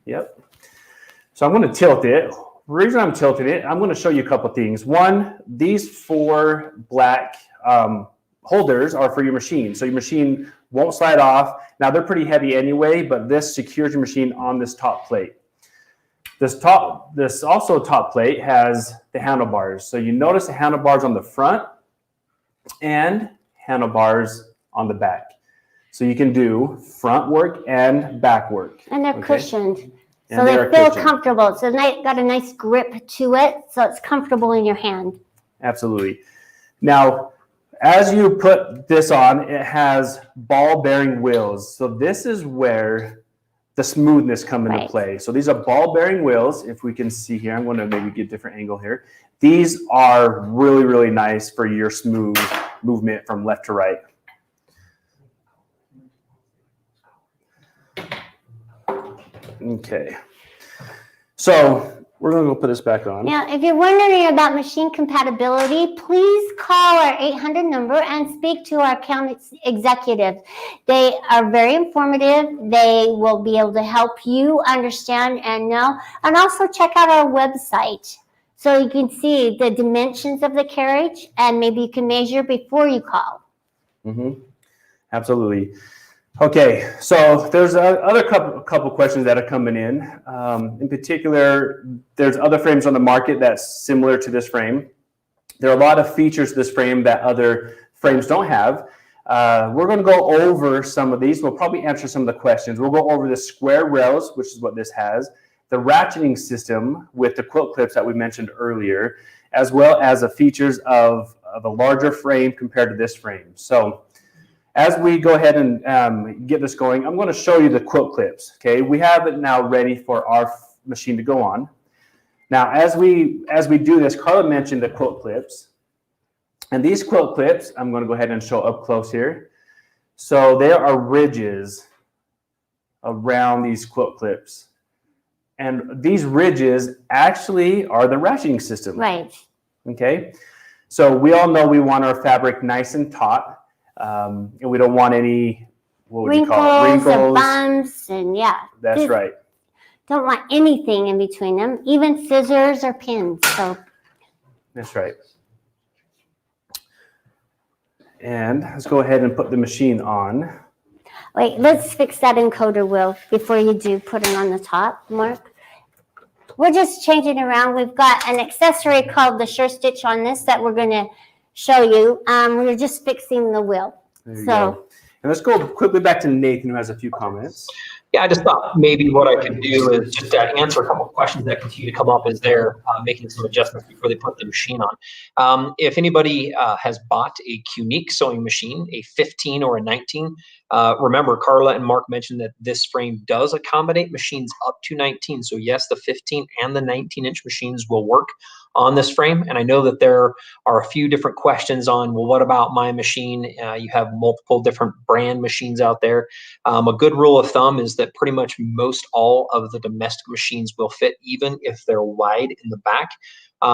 Yep. So I'm going to tilt it. The reason I'm tilting it, I'm going to show you a couple things. One, these 4 black holders are for your machine. So your machine won't slide off. Now they're pretty heavy anyway, but this secures your machine on this top plate. This also top plate has the handlebars. So you notice the handlebars on the front and handlebars on the back. So you can do front work and back work. And they're cushioned. So And they they're feel cushioned. comfortable. So they got a nice grip to it, so it's comfortable in your hand. Absolutely. Now, as you put this on, it has ball bearing wheels. So this is where the smoothness come into play. So these are ball bearing wheels. If we can see here, I'm going to maybe get a different angle here. These are really, really nice for your smooth movement from left to right. Okay, so we're going to go put this back on. Now, if you're wondering about machine compatibility, please call our 800 number and speak to our account executive. They are very informative. They will be able to help you understand and know. And also check out our website so you can see the dimensions of the carriage, and maybe you can measure before you call. Mm-hmm. Absolutely. Okay, so there's other couple questions that are coming in. In particular, there's other frames on the market that's similar to this frame. There are a lot of features to this frame that other frames don't have. We're going to go over some of these. We'll probably answer some of the questions. We'll go over the square rails, which is what this has, the ratcheting system with the quilt clips that we mentioned earlier, as well as the features of a larger frame compared to this frame. So as we go ahead and get this going, I'm going to show you the quilt clips. Okay, we have it now ready for our machine to go on. Now, as we do this, Carla mentioned the quilt clips, and these quilt clips, I'm going to go ahead and show up close here. So there are ridges around these quilt clips, and these ridges actually are the ratcheting system. Right. Okay, so we all know we want our fabric nice and taut. And we don't want any wrinkles or bumps, and That's right. Don't want anything in between them, even scissors or pins. So that's right. And let's go ahead and put the machine on. Wait, let's fix that encoder wheel before you do put it on the top, Mark. We're just changing around. We've got an accessory called the Sure Stitch on this that we're going to show you. We're just fixing the wheel. There you go. And let's go quickly back to Nathan, who has a few comments. Yeah, I just thought maybe what I could do is just answer a couple of questions that continue to come up as they're making some adjustments before they put the machine on. If anybody has bought a Qnique sewing machine, a 15 or a 19, remember Carla and Mark mentioned that this frame does accommodate machines up to 19. So yes, the 15 and the 19-inch machines will work on this frame. And I know that there are a few different questions on, well, what about my machine? You have multiple different brand machines out there. A good rule of thumb is that pretty much most all of the domestic machines will fit, even if they're wide in the back.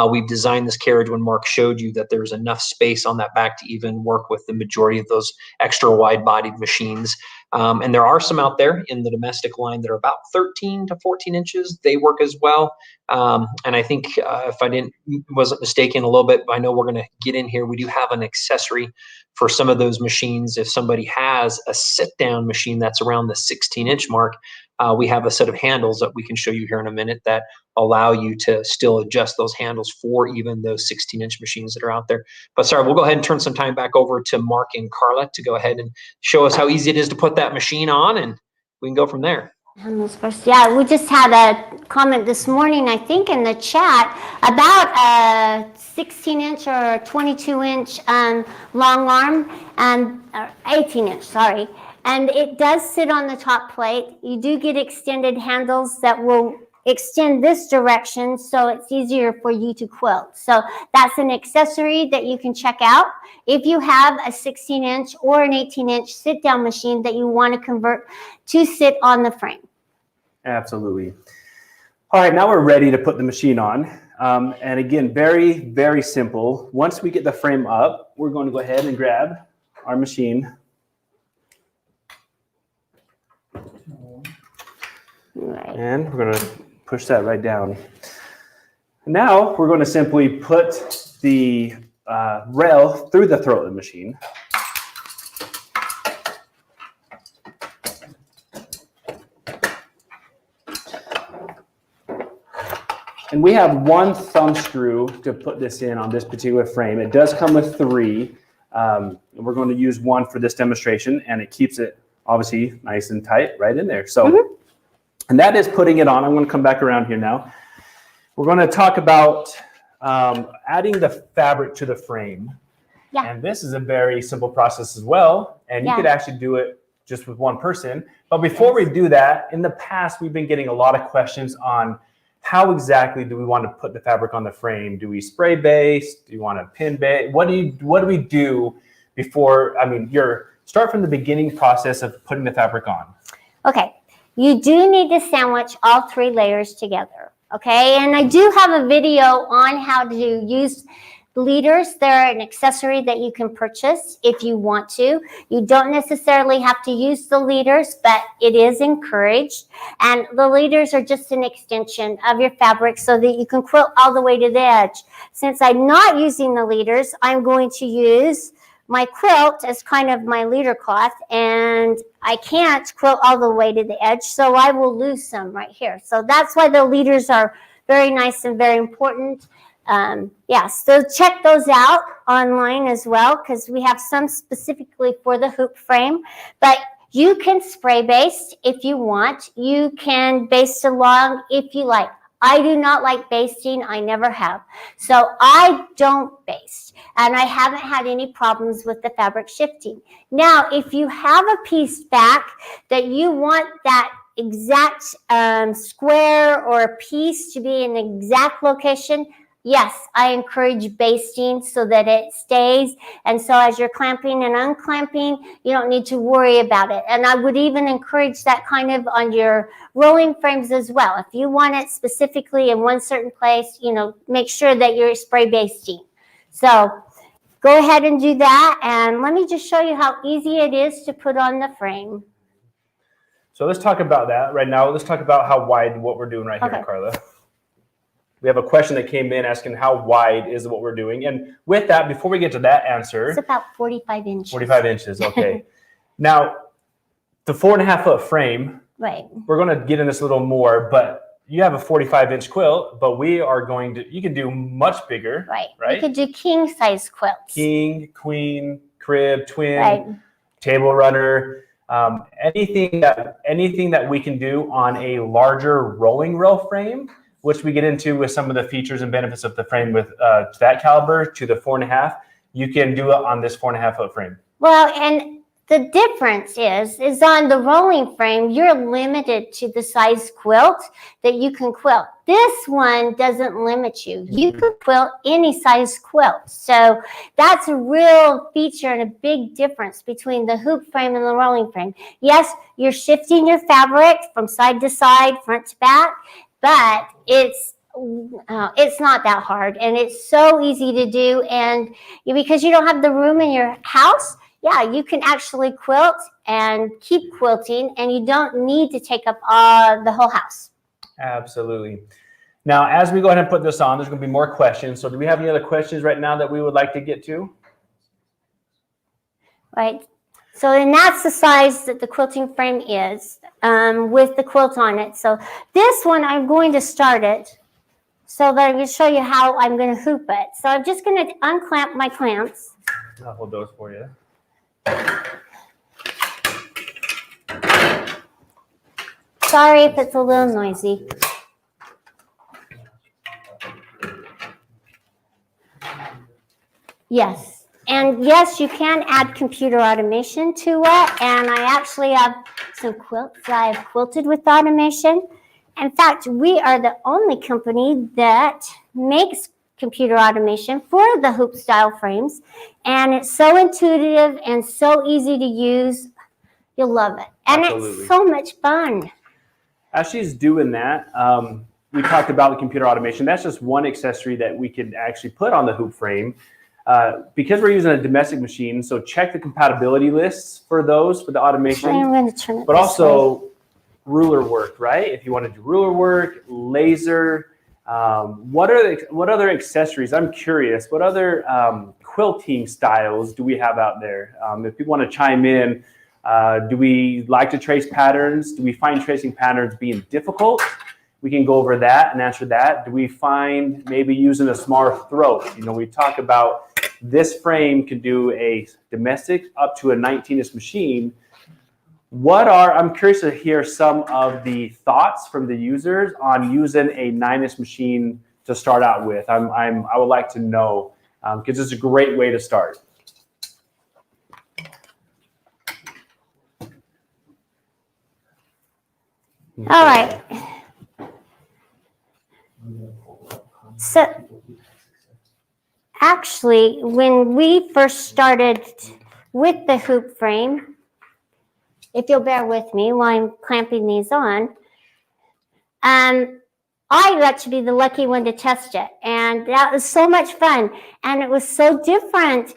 We've designed this carriage when Mark showed you that there's enough space on that back to even work with the majority of those extra wide-bodied machines. And there are some out there in the domestic line that are about 13 to 14 inches. They work as well. And I think if I wasn't mistaken a little bit, I know we're going to get in here. We do have an accessory for some of those machines. If somebody has a sit-down machine that's around the 16-inch mark, we have a set of handles that we can show you here in a minute that allow you to still adjust those handles for even those 16-inch machines that are out there. But sorry, we'll go ahead and turn some time back over to Mark and Carla to go ahead and show us how easy it is to put that machine on, and we can go from there. Handles first. Yeah, we just had a comment this morning, I think, in the chat about a 16-inch or 22-inch long arm and 18-inch, sorry. And it does sit on the top plate. You do get extended handles that will extend this direction, so it's easier for you to quilt. So that's an accessory that you can check out if you have a 16-inch or an 18-inch sit-down machine that you want to convert to sit on the frame. Absolutely. All right, now we're ready to put the machine on. And again, very, very simple. Once we get the frame up, we're going to go ahead and grab our machine. Right. And we're going to push that right down. Now we're going to simply put the rail through the throat of the machine. And we have one thumb screw to put this in on this particular frame. It does come with three. We're going to use one for this demonstration, and it keeps it obviously nice and tight right in there. So, and that is putting it on. I'm going to come back around here now. We're going to talk about adding the fabric to the frame. Yeah. And this is a very simple process as well. And you could actually do it just with one person. But before we do that, in the past, we've been getting a lot of questions on how exactly do we want to put the fabric on the frame? Do we spray base? Do you want to pin base? What do we do before? I mean, start from the beginning process of putting the fabric on. Okay. You do need to sandwich all three layers together. Okay. And I do have a video on how to use leaders. They're an accessory that you can purchase if you want to. You don't necessarily have to use the leaders, but it is encouraged. And the leaders are just an extension of your fabric so that you can quilt all the way to the edge. Since I'm not using the leaders, I'm going to use my quilt as kind of my leader cloth, and I can't quilt all the way to the edge, so I will lose some right here. So that's why the leaders are very nice and very important. So check those out online as well, because we have some specifically for the hoop frame, but you can spray baste if you want. You can baste along if you like. I do not like basting. I never have. So I don't baste, and I haven't had any problems with the fabric shifting. Now, if you have a piece back that you want that exact square or piece to be in the exact location, yes, I encourage basting so that it stays. And so as you're clamping and unclamping, you don't need to worry about it. And I would even encourage that kind of on your rolling frames as well. If you want it specifically in one certain place, make sure that you're spray basting. So go ahead and do that. And let me just show you how easy it is to put on the frame. So let's talk about that right now. Let's talk about how wide what we're doing right here, Carla. We have a question that came in asking how wide is what we're doing. And with that, before we get to that answer. It's about 45 inches. 45 inches, okay. Now, the 4.5-foot frame, right. We're going to get in this a little more, but you have a 45-inch quilt, but we are going to, you can do much bigger. Right. Right. You could do king-size quilts. King, queen, crib, twin, table runner. Anything that we can do on a larger rolling rail frame, which we get into with some of the features and benefits of the frame with that caliber to the 4.5, you can do it on this 4.5 foot frame. Well, and the difference is on the rolling frame, you're limited to the size quilt that you can quilt. This one doesn't limit you. You can quilt any size quilt. So that's a real feature and a big difference between the hoop frame and the rolling frame. Yes, you're shifting your fabric from side to side, front to back, but it's not that hard, and it's so easy to do. And because you don't have the room in your house, yeah, you can actually quilt and keep quilting, and you don't need to take up the whole house. Absolutely. Now, as we go ahead and put this on, there's going to be more questions. So do we have any other questions right now that we would like to get to? Right. So then that's the size that the quilting frame is with the quilt on it. So this one, I'm going to start it so that I'm going to show you how I'm going to hoop it. So I'm just going to unclamp my clamps. I'll hold those for you. Sorry if it's a little noisy. Yes. And yes, you can add computer automation to it. And I actually have some quilts that I've quilted with automation. In fact, we are the only company that makes computer automation for the hoop style frames. And it's so intuitive and so easy to use. You'll love it. And Absolutely. It's so much fun. As she's doing that, we talked about the computer automation. That's just one accessory that we could actually put on the hoop frame. Because we're using a domestic machine, so check the compatibility lists for those, for the automation. I'm going to turn it but this also way. Ruler work, right? If you want to do ruler work, laser, what other accessories? I'm curious, what other quilting styles do we have out there? If people want to chime in, do we like to trace patterns? Do we find tracing patterns being difficult? We can go over that and answer that. Do we find maybe using a smaller throat? You know, we talk about this frame can do a domestic up to a 19-inch machine. I'm curious to hear some of the thoughts from the users on using a 9-inch machine to start out with. I would like to know, because it's a great way to start. All right. So actually, when we first started with the hoop frame, if you'll bear with me while I'm clamping these on, I got to be the lucky one to test it. And that was so much fun. And it was so different.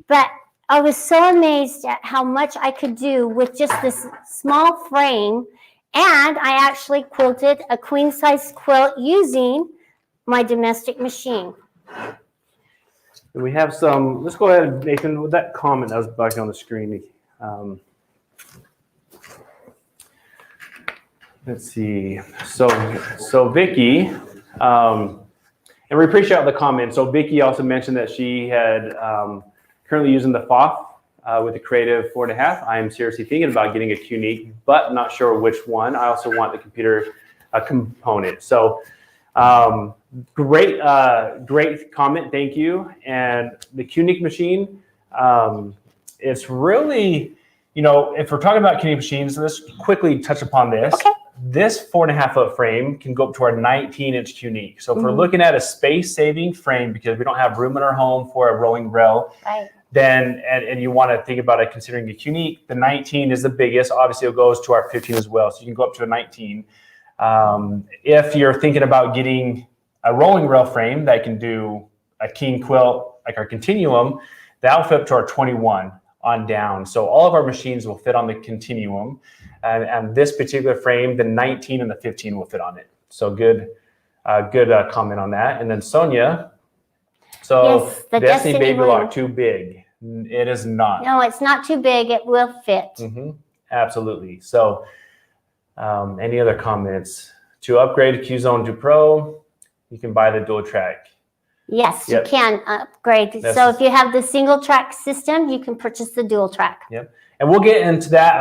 But I was so amazed at how much I could do with just this small frame. And I actually quilted a queen-size quilt using my domestic machine. We have some, let's go ahead, Nathan, with that comment that was back on the screen. Let's see. So Vicky, and we appreciate the comment. So Vicky also mentioned that she had currently using the FOF with the Creative 4.5. I am seriously thinking about getting a Qnique, but not sure which one. I also want the computer component. So great comment. Thank you. And the Qnique machine, it's really, you know, if we're talking about Qnique machines, let's quickly touch upon this. Okay. This 4.5 foot frame can go up to our 19-inch Qnique. So if we're looking at a space-saving frame because we don't have room in our home for a rolling rail, Right. then and you want to think about it considering a Qnique, the 19 is the biggest. Obviously, it goes to our 15 as well. So you can go up to a 19. If you're thinking about getting a rolling rail frame that can do a king quilt like our Continuum, that'll fit up to our 21 on down. So all of our machines will fit on the Continuum. And this particular frame, the 19 and the 15 will fit on it. So good comment on that. And then Sonia, so Yes, the Destiny Baby Room. Lock, too big. It is not. No, it's not too big. It will fit. Absolutely. So any other comments? To upgrade QZone to Pro, you can buy the dual track Yes, Yep. you can upgrade. That's So just- if you have the single track system, you can purchase the dual track. Yep. And we'll get into that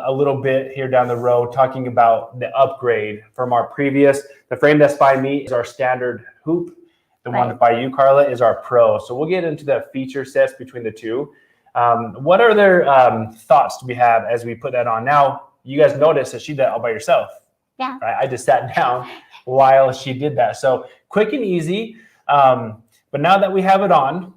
a little bit here down the road, talking about the upgrade from our previous. The frame that's by me is our standard hoop. The one Right. by you, Carla, is our pro. So we'll get into the feature sets between the two. What other thoughts do we have as we put that on? Now, you guys notice that she did that all by herself. Yeah. Right? I just sat down while she did that. So quick and easy. But now that we have it on,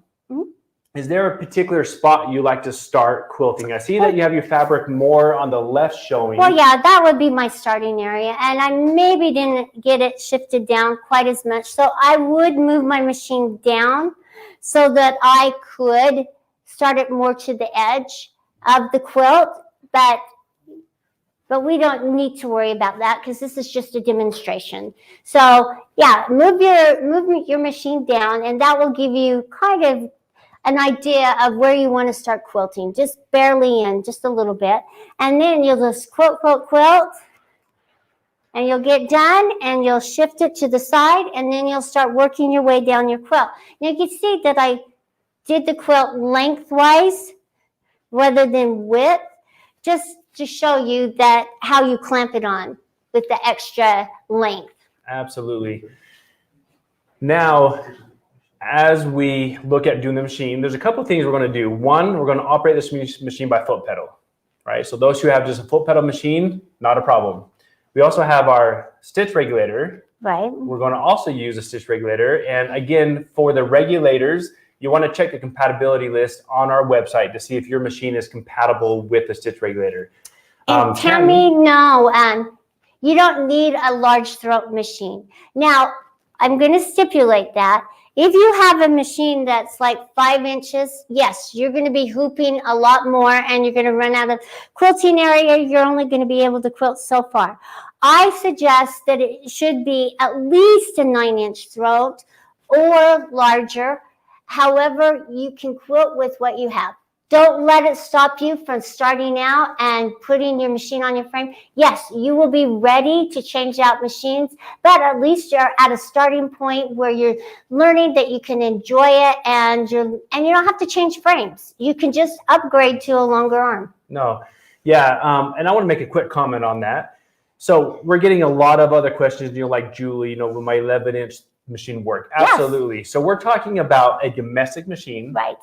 is there a particular spot you like to start quilting? I see that you have your fabric more on the left showing. Well, yeah, that would be my starting area. And I maybe didn't get it shifted down quite as much. So I would move my machine down so that I could start it more to the edge of the quilt. But we don't need to worry about that because this is just a demonstration. So yeah, move your machine down, and that will give you kind of an idea of where you want to start quilting, just barely in, just a little bit. And then you'll just quilt, and you'll get done, and you'll shift it to the side, and then you'll start working your way down your quilt. Now you can see that I did the quilt lengthwise rather than width, just to show you that how you clamp it on with the extra length. Absolutely. Now, as we look at doing the machine, there's a couple of things we're going to do. One, we're going to operate this machine by foot pedal, right? So those who have just a foot pedal machine, not a problem. We also have our stitch regulator. Right. We're going to also use a stitch regulator. And again, for the regulators, you want to check the compatibility list on our website to see if your machine is compatible with the stitch regulator. And Tammy, no, you don't need a large throat machine. Now, I'm going to stipulate that if you have a machine that's like 5 inches, yes, you're going to be hooping a lot more and you're going to run out of quilting area. You're only going to be able to quilt so far. I suggest that it should be at least a 9-inch throat or larger. However, you can quilt with what you have. Don't let it stop you from starting out and putting your machine on your frame. Yes, you will be ready to change out machines, but at least you're at a starting point where you're learning that you can enjoy it, and you don't have to change frames. You can just upgrade to a longer arm. No, yeah, and I want to make a quick comment on that. So we're getting a lot of other questions, like Julie, will my 11-inch machine work? Absolutely. Yes. So we're talking about a domestic machine, right?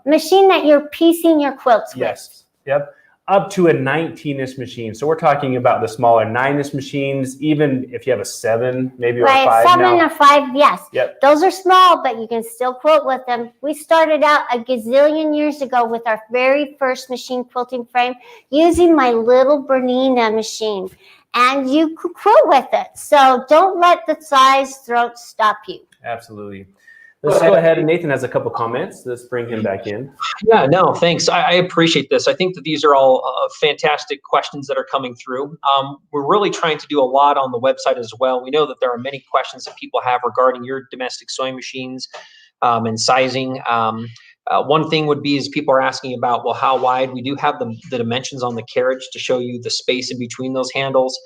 Machine that you're piecing your quilts with. Yes. Yep. Up to a 19-inch machine. So we're talking about the smaller 9-inch machines, even if you have a 7, maybe, or a 5 7 now. or 5, yes. Yep. Those are small, but you can still quilt with them. We started out a gazillion years ago with our very first machine quilting frame using my little Bernina machine. And you could quilt with it. So don't let the size throat stop you. Absolutely. Let's go ahead. And Nathan has a couple comments. Let's bring him back in. Yeah, no, thanks. I appreciate this. I think that these are all fantastic questions that are coming through. We're really trying to do a lot on the website as well. We know that there are many questions that people have regarding your domestic sewing machines and sizing. One thing would be is people are asking about, well, how wide? We do have the dimensions on the carriage to show you the space in between those handles.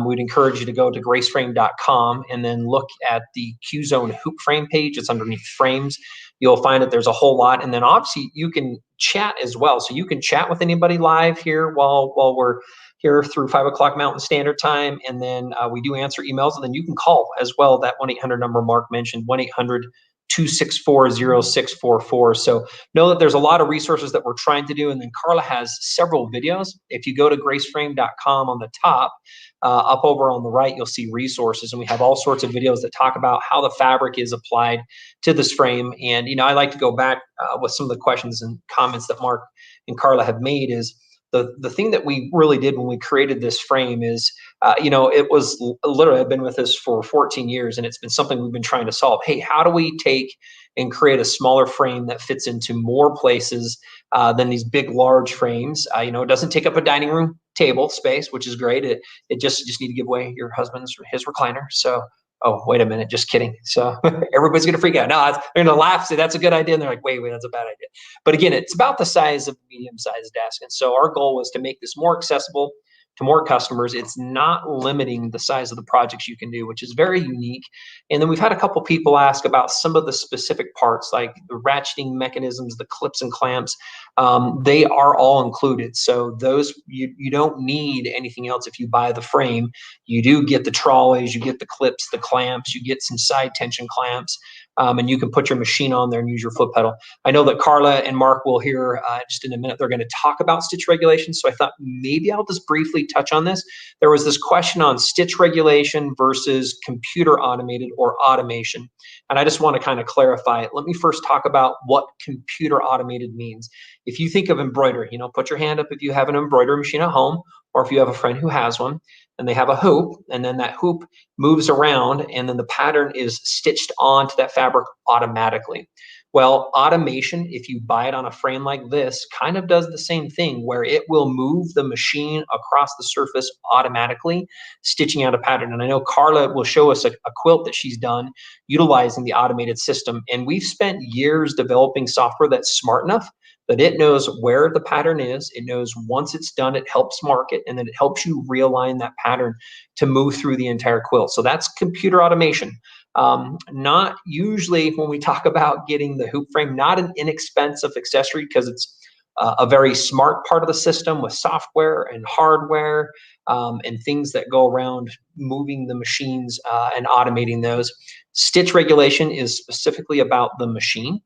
We'd encourage you to go to graceframe.com and then look at the Q-Zone hoop frame page. It's underneath frames. You'll find that there's a whole lot. And then obviously you can chat as well. So you can chat with anybody live here while we're here through 5 o'clock Mountain Standard Time. And then we do answer emails, and then you can call as well, that 1-800 number Mark mentioned, 1-800-264-0644. So know that there's a lot of resources that we're trying to do. And then Carla has several videos. If you go to graceframe.com on the top, up over on the right, you'll see resources. And we have all sorts of videos that talk about how the fabric is applied to this frame. And, I like to go back with some of the questions and comments that Mark and Carla have made is, the thing that we really did when we created this frame is, it was literally, I've been with this for 14 years, and it's been something we've been trying to solve. Hey, how do we take and create a smaller frame that fits into more places than these big, large frames? It doesn't take up a dining room table space, which is great. It just need to give away your husband's or his recliner. So, oh, wait a minute, just kidding. So everybody's going to freak out. No, they're going to laugh, say that's a good idea. And they're like, wait, that's a bad idea. But again, it's about the size of a medium-sized desk. And so our goal was to make this more accessible to more customers, it's not limiting the size of the projects you can do, which is very unique. And then we've had a couple people ask about some of the specific parts, like the ratcheting mechanisms, the clips and clamps. They are all included. So those, you don't need anything else if you buy the frame. You do get the trolleys, you get the clips, the clamps, you get some side tension clamps, and you can put your machine on there and use your foot pedal. I know that Carla and Mark will hear just in a minute, they're going to talk about stitch regulation. So I thought maybe I'll just briefly touch on this. There was this question on stitch regulation versus computer automated or automation. And I just want to kind of clarify it. Let me first talk about what computer automated means. If you think of embroidery, you know, put your hand up if you have an embroidery machine at home, or if you have a friend who has one, and they have a hoop, and then that hoop moves around, and then the pattern is stitched onto that fabric automatically. Well, automation, if you buy it on a frame like this, kind of does the same thing, where it will move the machine across the surface automatically, stitching out a pattern. And I know Carla will show us a quilt that she's done utilizing the automated system. And we've spent years developing software that's smart enough that it knows where the pattern is. It knows once it's done, it helps mark it, and then it helps you realign that pattern to move through the entire quilt. So that's computer automation. Not usually when we talk about getting the hoop frame, not an inexpensive accessory, because it's a very smart part of the system with software and hardware and things that go around moving the machines and automating those. Stitch regulation is specifically about the machine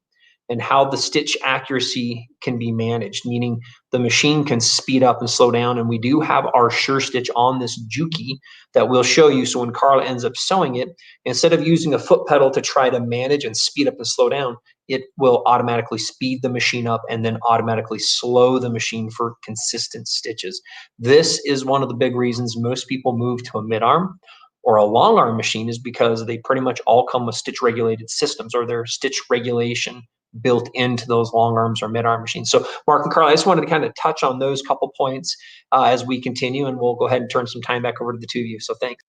and how the stitch accuracy can be managed, meaning the machine can speed up and slow down. And we do have our Sure Stitch on this Juki that we'll show you. So when Carla ends up sewing it, instead of using a foot pedal to try to manage and speed up and slow down, it will automatically speed the machine up and then automatically slow the machine for consistent stitches. This is one of the big reasons most people move to a mid-arm or a long arm machine, is because they pretty much all come with stitch regulated systems, or their stitch regulation built into those long arms or mid arm machines. So Mark and Carl, I just wanted to kind of touch on those couple points as we continue, and we'll go ahead and turn some time back over to the two of you. So thanks.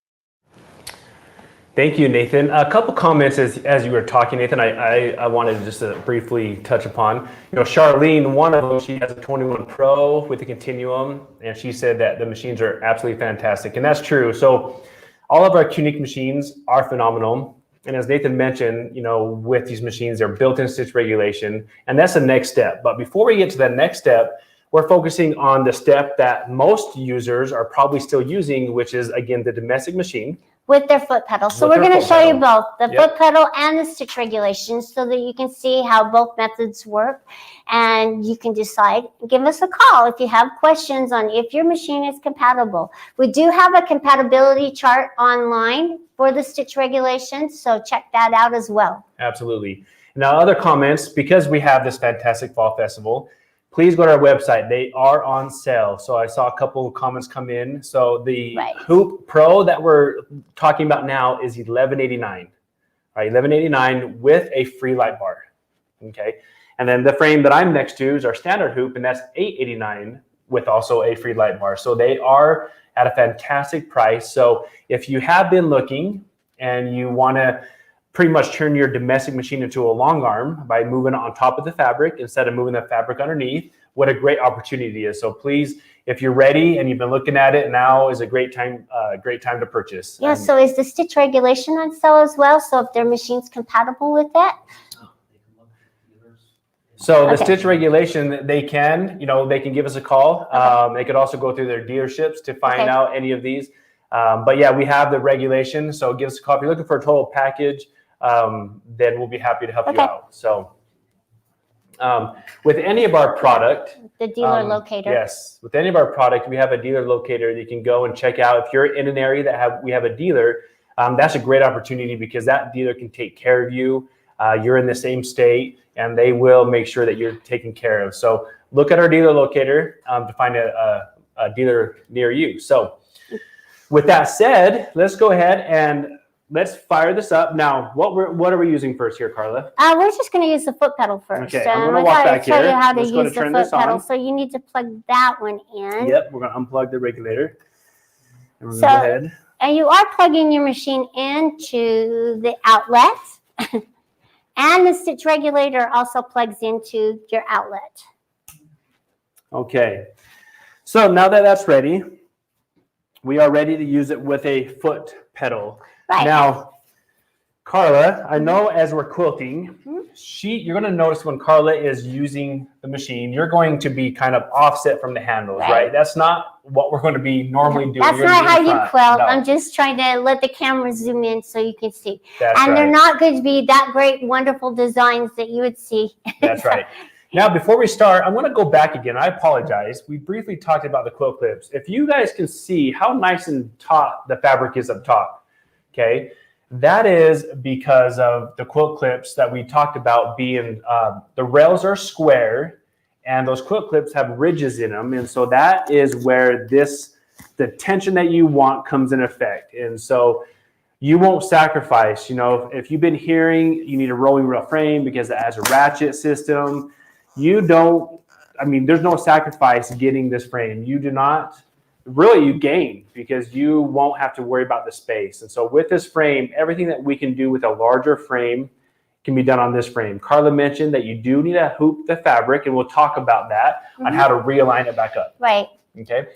Thank you, Nathan. A couple comments as you were talking, Nathan, I wanted to just briefly touch upon. You know, Charlene, one of them, she has a 21 Pro with the Continuum, and she said that the machines are absolutely fantastic, and that's true. So all of our Qnique machines are phenomenal. And as Nathan mentioned, you know, with these machines, they're built-in stitch regulation, and that's the next step. But before we get to that next step, we're focusing on the step that most users are probably still using, which is, again, the domestic machine. With their foot pedal. So we're going to show you both the foot pedal and the stitch regulation so that you can see how both methods work, and you can decide. Give us a call if you have questions on if your machine is compatible. We do have a compatibility chart online for the stitch regulation, so check that out as well. Absolutely. Now, other comments, because we have this fantastic fall festival, please go to our website. They are on sale. So I saw a couple of comments come in. So the Hoop Pro that we're talking about now is $11.89. All right, $11.89 with a free light bar. Okay. And then the frame that I'm next to is our standard hoop, and that's $8.89 with also a free light bar. So they are at a fantastic price. So if you have been looking and you want to pretty much turn your domestic machine into a long arm by moving it on top of the fabric instead of moving the fabric underneath, what a great opportunity is. So please, if you're ready and you've been looking at it, now is a great time to purchase. Yeah, so is the stitch regulation on sale as well? So if their machine's compatible with that? So the stitch regulation, they can give us a call. They could also go through their dealerships to find out any of these. But yeah, we have the regulation. So give us a call. If you're looking for a total package, then we'll be happy to help you out. So with any of our product, the dealer locator. Yes, with any of our product, we have a dealer locator that you can go and check out. If you're in an area that we have a dealer, that's a great opportunity because that dealer can take care of you. You're in the same state, and they will make sure that you're taken care of. So look at our dealer locator to find a dealer near you. So with that said, let's go ahead and let's fire this up. Now, what are we using first here, Carla? We're just going to use the foot pedal first. Okay, I'm going to walk back here. Show you how to use the foot pedal. So you need to plug that one in. Yep, we're going to unplug the regulator. And we're going to go ahead. And you are plugging your machine into the outlet. And the stitch regulator also plugs into your outlet. Okay. So now that that's ready, we are ready to use it with a foot pedal. Right. Now, Carla, I know as we're quilting, you're going to notice when Carla is using the machine, you're going to be kind of offset from the handles, right? That's not what we're going to be normally doing. That's not how you quilt. No. I'm just trying to let the camera zoom in so you can see. That's and right. They're not going to be that great, wonderful designs that you would see. That's right. Now, before we start, I'm going to go back again. I apologize. We briefly talked about the quilt clips. If you guys can see how nice and taut the fabric is up top, okay? That is because of the quilt clips that we talked about being, the rails are square and those quilt clips have ridges in them. And so that is where the tension that you want comes in effect. And so you won't sacrifice, if you've been hearing you need a rolling rail frame because it has a ratchet system, there's no sacrifice getting this frame. You do not. Really, you gain because you won't have to worry about the space. And so with this frame, everything that we can do with a larger frame can be done on this frame. Carla mentioned that you do need to hoop the fabric, and we'll talk about that on how to realign it back up. Right. Okay.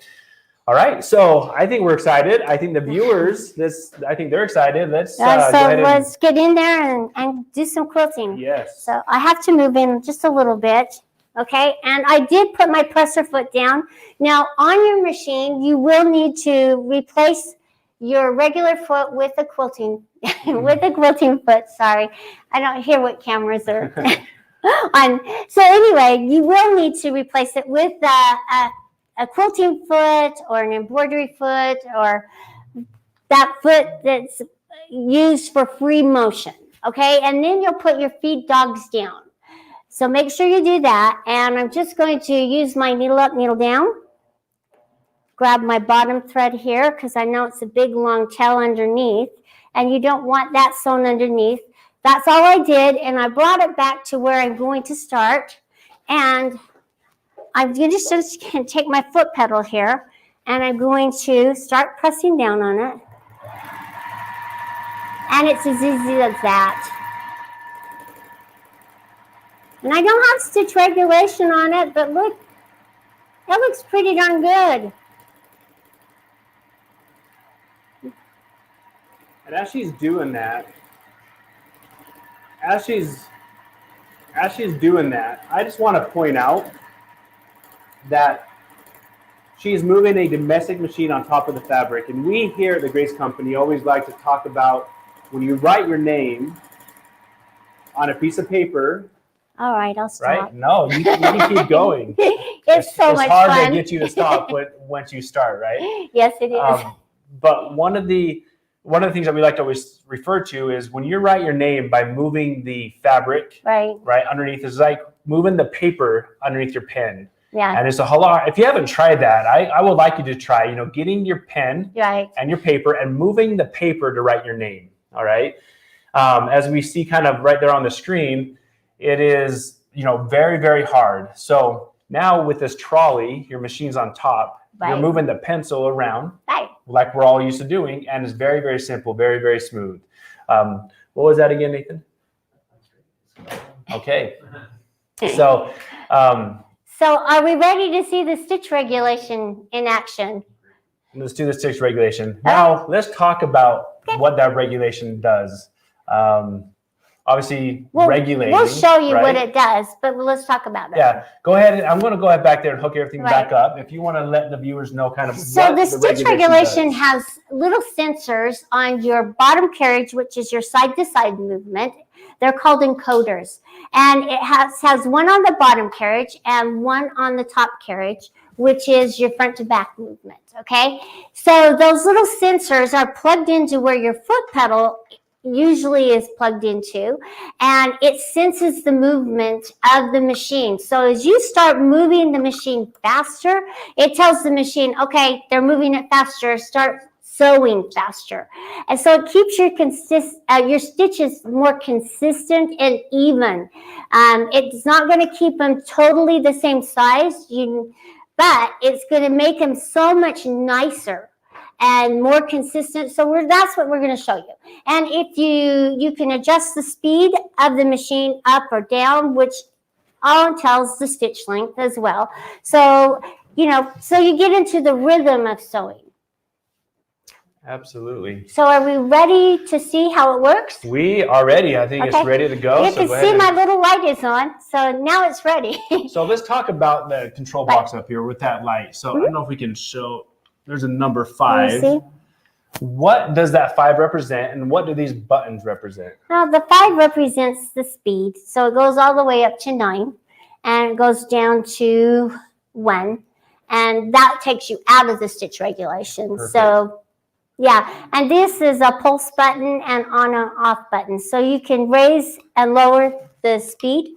All right. So I think we're excited. I think the viewers, I think they're excited. Let's go ahead let's get in there and do some quilting. Yes. So I have to move in just a little bit. Okay, and I did put my presser foot down. Now, on your machine, you will need to replace your regular foot with a quilting, foot. Sorry, I don't hear what cameras are on. So anyway, you will need to replace it with a quilting foot or an embroidery foot or that foot that's used for free motion. Okay, and then you'll put your feed dogs down. So make sure you do that, and I'm just going to use my needle up, needle down. Grab my bottom thread here because I know it's a big long tail underneath, and you don't want that sewn underneath. That's all I did, and I brought it back to where I'm going to start. And I'm just going to take my foot pedal here, and I'm going to start pressing down on it. And it's as easy as that. And I don't have stitch regulation on it, but look, that looks pretty darn good. And as she's doing that, I just want to point out that she's moving a domestic machine on top of the fabric. And we here at the Grace Company always like to talk about when you write your name on a piece of paper. All right, I'll stop. Right? No, you can keep going. It's so much hard fun. to get you to stop once you start, right? Yes, it is. But one of the things that we like to always refer to is when you write your name by moving the fabric right underneath, is like moving the paper underneath your pen. Yeah. And it's a whole lot. If you haven't tried that, I would like you to try, getting your pen and your paper and moving the paper to write your name. All right. As we see kind of right there on the screen, it is, very, very hard. So now with this trolley, your machine's on top, you're moving the pencil around like we're all used to doing. And it's very, very simple, very, very smooth. What was that again, Nathan? Okay. So are we ready to see the stitch regulation in action? Let's do the stitch regulation. Now, let's talk about what that regulation does. Obviously, regulating. We'll show you what it does, but let's talk about that. Yeah, go ahead. I'm going to go ahead back there and hook everything back up. If you want to let the viewers know kind of what the stitch regulation has little sensors on your bottom carriage, which is your side-to-side movement. They're called encoders. And it has one on the bottom carriage and one on the top carriage, which is your front to back movement, okay? So those little sensors are plugged into where your foot pedal usually is plugged into, and it senses the movement of the machine. So as you start moving the machine faster, it tells the machine, okay, they're moving it faster, start sewing faster. And so it keeps your stitches more consistent and even. It's not going to keep them totally the same size, but it's going to make them so much nicer and more consistent. So that's what we're going to show you. And if you can adjust the speed of the machine up or down, which all tells the stitch length as well. So, so you get into the rhythm of sewing. Absolutely. So are we ready to see how it works? We are ready. I think it's ready to go. You can see my little light is on, so now it's ready. So let's talk about the control box up here with that light. So I don't know if we can show, there's a number 5. What does that 5 represent, and what do these buttons represent? Well, the 5 represents the speed. So it goes all the way up to 9, and it goes down to 1. And that takes you out of the stitch regulation. Perfect. So yeah, and this is a pulse button and on and off button. So you can raise and lower the speed.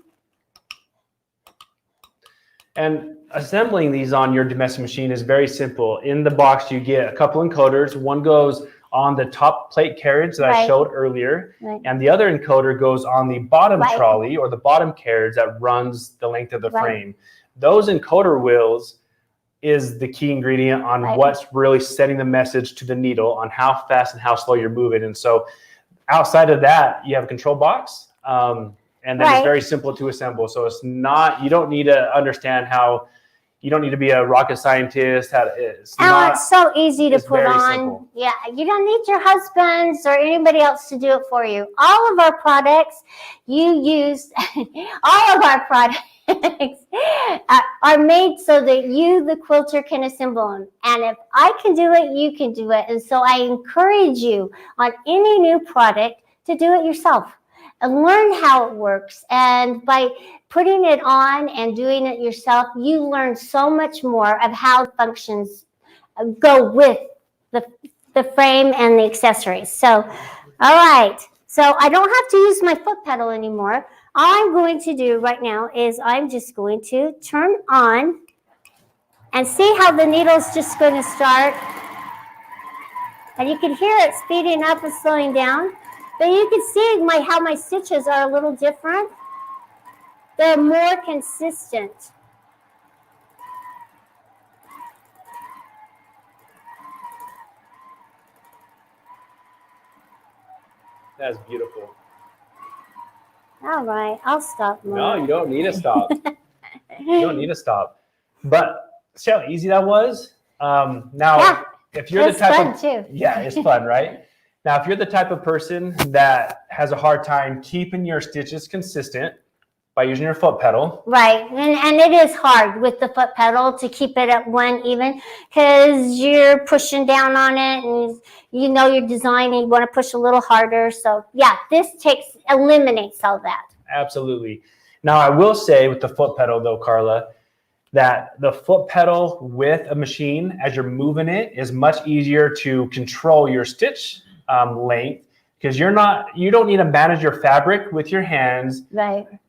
And assembling these on your domestic machine is very simple. In the box, you get a couple encoders. One goes on the top plate carriage that I showed earlier, and the other encoder goes on the bottom trolley or the bottom carriage that runs the length of the frame. Those encoder wheels is the key ingredient on what's really setting the message to the needle on how fast and how slow you're moving. And so outside of that, you have a control box, and then it's very simple to assemble. So it's not, you don't need to understand how, you don't need to be a rocket scientist. It's so easy to put on. Simple. Yeah, you don't need your husbands or anybody else to do it for you. All of our products you use, all of our products are made so that you, the quilter, can assemble them. And if I can do it, you can do it. And so I encourage you on any new product to do it yourself and learn how it works. And by putting it on and doing it yourself, you learn so much more of how functions go with the frame and the accessories. So, all right. So I don't have to use my foot pedal anymore. All I'm going to do right now is I'm just going to turn on and see how the needle's just going to start. And you can hear it speeding up and slowing down. But you can see how my stitches are a little different. They're more consistent. That's beautiful. All right, I'll stop now. No, you don't need to stop. You don't need to stop. But see how easy that was? Now, if you're the type of... too. Yeah, it's fun, right? Now, if you're the type of person that has a hard time keeping your stitches consistent by using your foot pedal. Right, and it is hard with the foot pedal to keep it at 1 even because you're pushing down on it and you know your design and you want to push a little harder. So yeah, this eliminates all that. Absolutely. Now, I will say with the foot pedal though, Carla, that the foot pedal with a machine, as you're moving it, is much easier to control your stitch length, because you don't need to manage your fabric with your hands,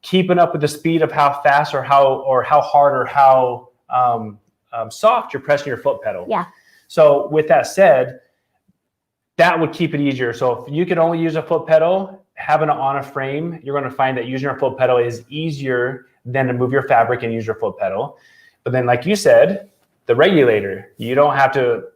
keeping up with the speed of how fast or how hard or how soft you're pressing your foot pedal. Yeah. So with that said, that would keep it easier. So if you could only use a foot pedal, having it on a frame, you're going to find that using your foot pedal is easier than to move your fabric and use your foot pedal. But then, like you said, the regulator, you don't have to,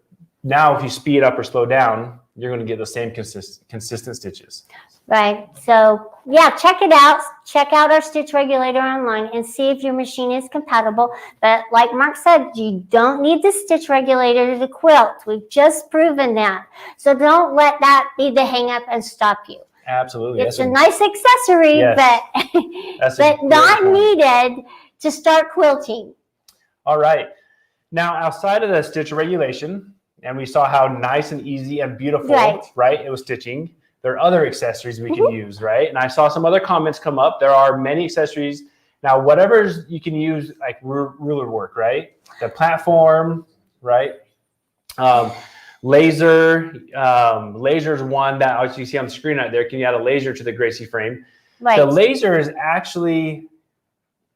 now if you speed up or slow down, you're going to get the same consistent stitches. Right. So yeah, check it out. Check out our stitch regulator online and see if your machine is compatible. But like Mark said, you don't need the stitch regulator to quilt. We've just proven that. So don't let that be the hang up and stop you. Absolutely. It's a nice accessory, but not needed to start quilting. All right. Now, outside of the stitch regulation, and we saw how nice and easy and beautiful, right? It was stitching. There are other accessories we can use, right? And I saw some other comments come up. There are many accessories. Now, whatever you can use, like ruler work, right? The platform, right? Laser. Laser is one that, as you see on the screen right there, can you add a laser to the Gracie frame? Right. The laser is actually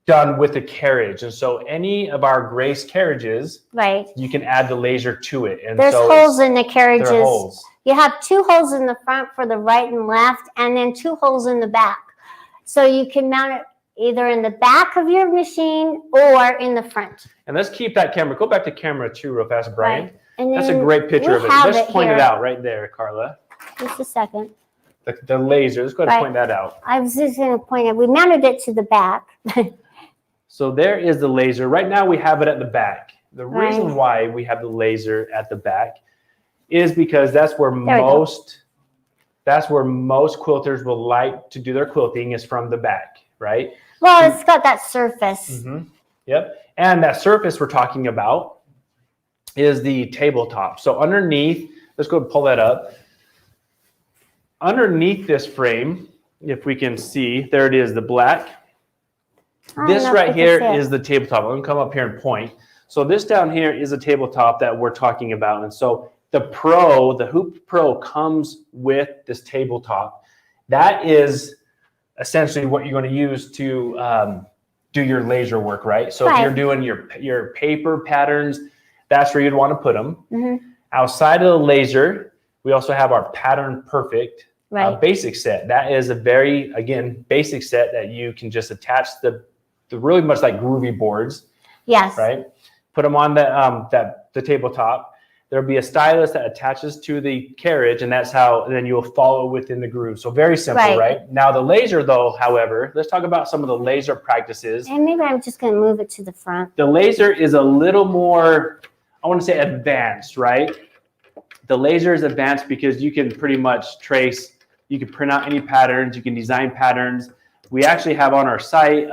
done with the carriage, and so any of our Grace carriages, you can add the laser to it. And there's holes in the carriages. There are holes. You have 2 holes in the front for the right and left, and then 2 holes in the back. So you can mount it either in the back of your machine or in the front. And let's keep that camera. Go back to camera 2 real fast, Brian. And that's a great picture of it. Let's point it out right there, Carla. Just a second. The laser. Let's go ahead and point that out. I was just going to point it. We mounted it to the back. So there is the laser. Right now we have it at the back. The reason why we have the laser at the back is because that's where most quilters will like to do their quilting is from the back, right? Well, it's got that surface. Yep. And that surface we're talking about is the tabletop. So underneath, let's go and pull that up. Underneath this frame, if we can see, there it is, the black. This right here is the tabletop. I'm going to come up here and point. So this down here is a tabletop that we're talking about. And so the Hoop Pro comes with this tabletop. That is essentially what you're going to use to do your laser work, right? So if you're doing your paper patterns, that's where you'd want to put them. Outside of the laser, we also have our Pattern Perfect basic set. That is a very, again, basic set that you can just attach the really much like groovy boards. Yes. Right? Put them on the tabletop. There'll be a stylus that attaches to the carriage, and that's how then you'll follow within the groove. So very simple, right? Now the laser, though, however, let's talk about some of the laser practices. And maybe I'm just going to move it to the front. The laser is a little more, I want to say, advanced, right? The laser is advanced because you can pretty much trace, you can print out any patterns, you can design patterns. We actually have on our site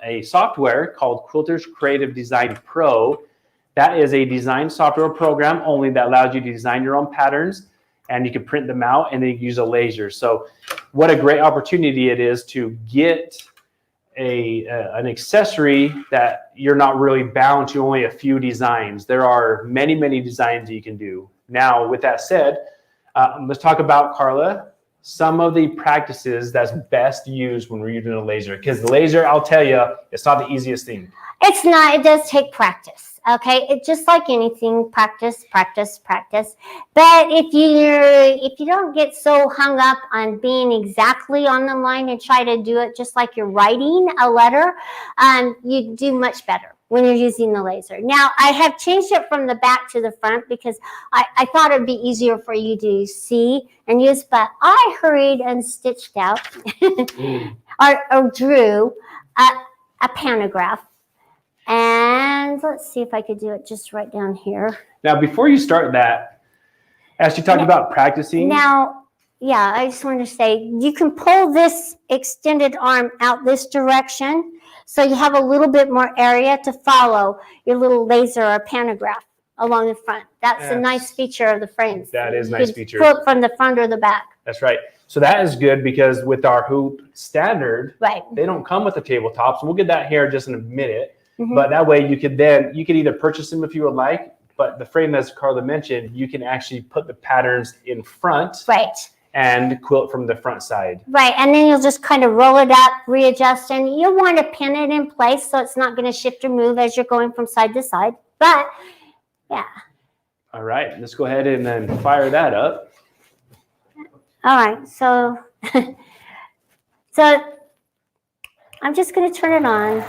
a software called Quilters Creative Design Pro. That is a design software program only that allows you to design your own patterns, and you can print them out and then you use a laser. So what a great opportunity it is to get an accessory that you're not really bound to only a few designs. There are many, many designs that you can do. Now, with that said, let's talk about, Carla, some of the practices that's best used when we're using a laser. Because the laser, I'll tell you, it's not the easiest thing. It's not. It does take practice. Okay, it's just like anything, practice, practice, practice. But if you don't get so hung up on being exactly on the line and try to do it just like you're writing a letter, you do much better when you're using the laser. Now, I have changed it from the back to the front because I thought it'd be easier for you to see and use, but I hurried and stitched out or drew a pantograph. And let's see if I could do it just right down here. Now, before you start that, as you talked about practicing. Now, yeah, I just wanted to say, you can pull this extended arm out this direction, so you have a little bit more area to follow your little laser or pantograph along the front. That's a nice feature of the frames. That is a nice feature. Pull it from the front or the back. That's right. So that is good because with our hoop standard, they don't come with the tabletops. We'll get that here just in a minute. But that way you could either purchase them if you would like, but the frame, as Carla mentioned, you can actually put the patterns in front and quilt from the front side. Right, and then you'll just kind of roll it up, readjust, and you'll want to pin it in place so it's not going to shift or move as you're going from side to side. But, yeah. All right, let's go ahead and then fire that up. All right, so I'm just going to turn it on.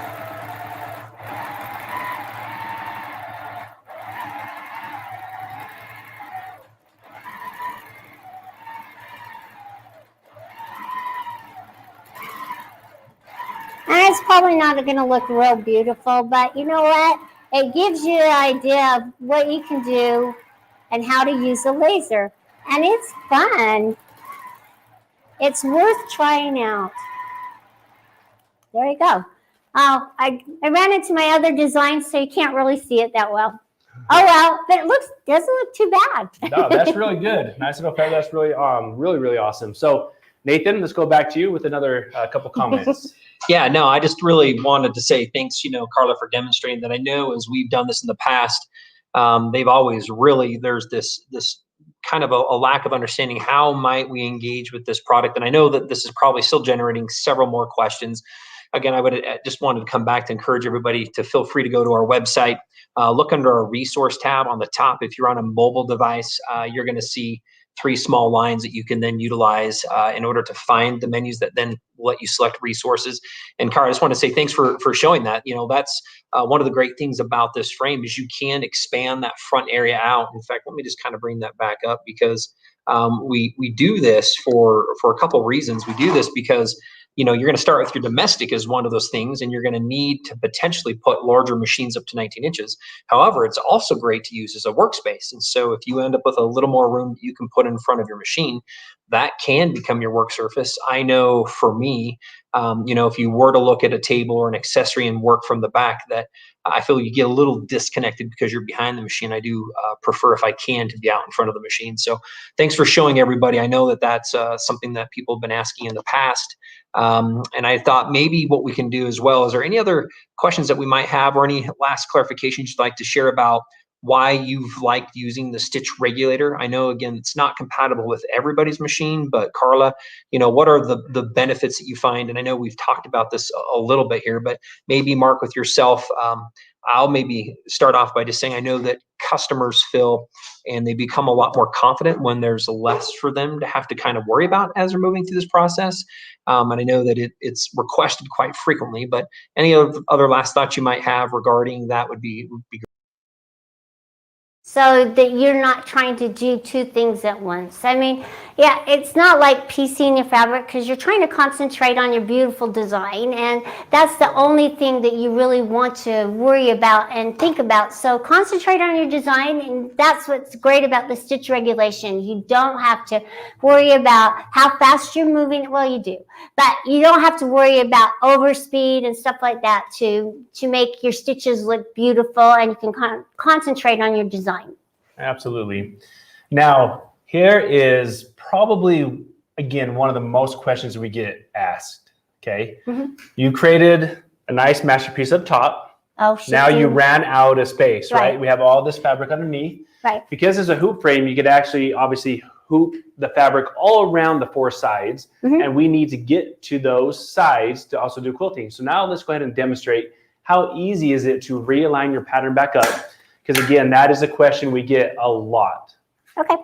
And it's probably not going to look real beautiful, but you know what? It gives you an idea of what you can do and how to use a laser. And it's fun. It's worth trying out. There you go. Oh, I ran into my other designs, so you can't really see it that well. Oh, well, but it doesn't look too bad. No, that's really good. Nice little pair. That's really, really awesome. So, Nathan, let's go back to you with another couple comments. Yeah, no, I just really wanted to say thanks, Carla, for demonstrating that. I know as we've done this in the past, they've always really, there's this kind of a lack of understanding how might we engage with this product. And I know that this is probably still generating several more questions. Again, I would just wanted to come back to encourage everybody to feel free to go to our website, look under our resource tab on the top. If you're on a mobile device, you're going to see 3 small lines that you can then utilize in order to find the menus that then let you select resources. And Cara, I just want to say thanks for showing that. That's one of the great things about this frame is you can expand that front area out. In fact, let me just kind of bring that back up because we do this for a couple of reasons. We do this because you're going to start with your domestic as one of those things, and you're going to need to potentially put larger machines up to 19 inches. However, it's also great to use as a workspace. And so if you end up with a little more room that you can put in front of your machine, that can become your work surface. I know for me, if you were to look at a table or an accessory and work from the back, that I feel you get a little disconnected because you're behind the machine. I do prefer, if I can, to be out in front of the machine. So thanks for showing everybody. I know that that's something that people have been asking in the past. And I thought maybe what we can do as well, is there any other questions that we might have, or any last clarifications you'd like to share about why you've liked using the stitch regulator? I know, again, it's not compatible with everybody's machine, but Carla, what are the benefits that you find? And I know we've talked about this a little bit here, but maybe Mark, with yourself, I'll maybe start off by just saying, I know that customers feel, and they become a lot more confident when there's less for them to have to kind of worry about as they're moving through this process. And I know that it's requested quite frequently, but any other last thoughts you might have regarding that would be great. So that you're not trying to do two things at once. I mean, yeah, it's not like piecing your fabric, because you're trying to concentrate on your beautiful design, and that's the only thing that you really want to worry about and think about. So concentrate on your design, and that's what's great about the stitch regulation. You don't have to worry about how fast you're moving. Well, you do, but you don't have to worry about overspeed and stuff like that to make your stitches look beautiful, and you can concentrate on your design. Absolutely. Now, here is probably, again, one of the most questions we get asked. Okay. Mm-hmm. You created a nice masterpiece up top. Oh, now you ran out of space, right? We have all this fabric underneath. Right. Because it's a hoop frame, you could actually obviously hoop the fabric all around the four sides. Mm-hmm. And we need to get to those sides to also do quilting. So now let's go ahead and demonstrate how easy is it to realign your pattern back up. Because again, that is a question we get a lot. Okay.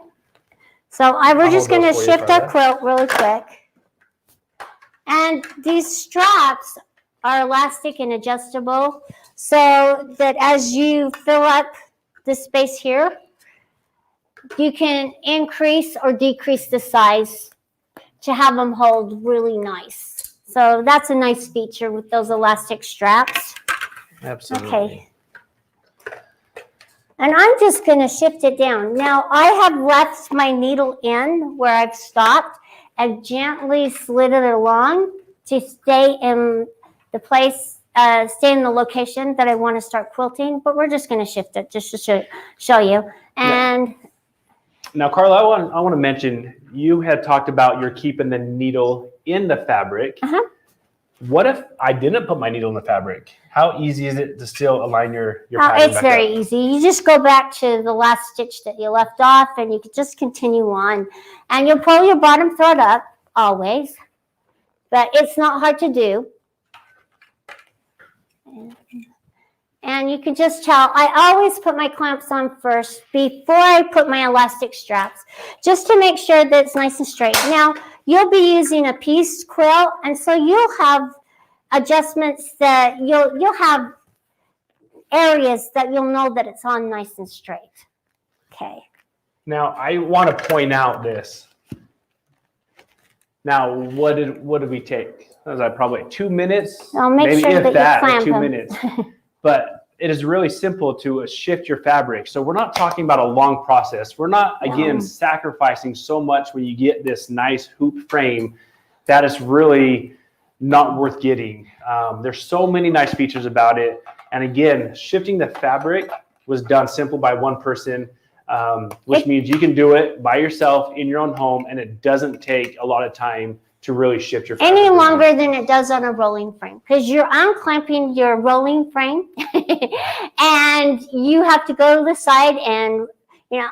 So we're just going to shift our quilt really quick. And these straps are elastic and adjustable, so that as you fill up the space here, you can increase or decrease the size to have them hold really nice. So that's a nice feature with those elastic straps. Absolutely. Okay. And I'm just going to shift it down. Now, I have left my needle in where I've stopped and gently slid it along to stay in the place, stay in the location that I want to start quilting. But we're just going to shift it just to show you. And yeah. Now, Carla, I want to mention, you had talked about you're keeping the needle in the fabric. Uh-huh. What if I didn't put my needle in the fabric? How easy is it to still align your pattern It's very easy. You just go back to the last stitch that you left off, and you can just continue on. And you'll pull your bottom thread up always, but it's not hard to do. And you can just tell, I always put my clamps on first before I put my elastic straps, just to make sure that it's nice and straight. Now, you'll be using a pieced quilt, and so you'll have adjustments that you'll have areas that you'll know that it's on nice and straight. Okay. Now, I want to point out this. Now, what did we take? Was that probably 2 minutes? I'll make maybe sure if that you that, clamp 2 them. minutes. But it is really simple to shift your fabric. So we're not talking about a long process. We're not, again, sacrificing so much when you get this nice hoop frame. That is really not worth getting. There's so many nice features about it. And again, shifting the fabric was done simple by one person, which means you can do it by yourself in your own home, and it doesn't take a lot of time to really shift your fabric any longer than it does on a rolling frame, because you're unclamping your rolling frame and you have to go to the side and